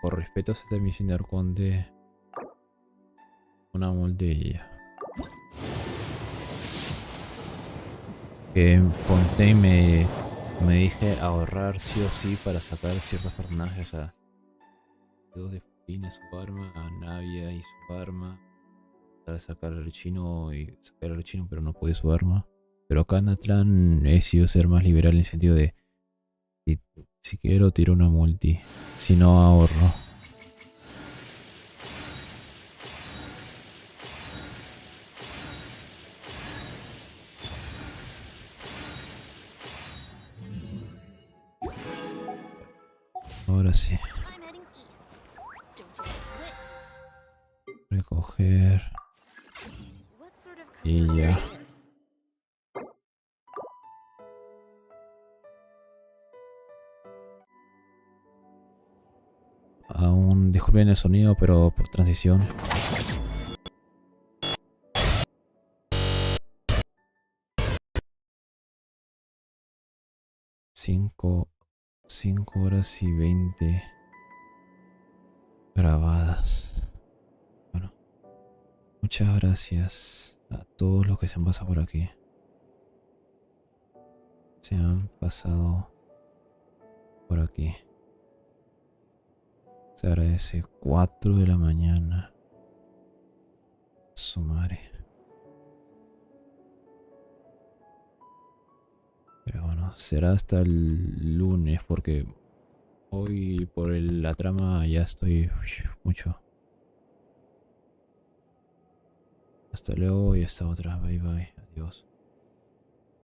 Por respeto a esta misión de Arconte... Una multilla. Que en Fontaine me dije ahorrar sí o sí para sacar ciertos personajes. O sea, dos de Fontaine su arma, a Navia y su arma. Para sacar al chino pero no puede su arma. Pero acá Natlan he sido ser más liberal en el sentido de si quiero tiro una multi, si no ahorro. Ahora sí. Recoger. Y ya. Aún disculpen el sonido, pero por transición. Cinco horas y 20 grabadas. Bueno, muchas gracias a todos los que se han pasado por aquí. Se han pasado por aquí. Se agradece 4 de la mañana. Su madre. Pero bueno, será hasta el lunes porque hoy por la trama ya estoy mucho. Hasta luego y hasta otra. Bye bye. Adiós.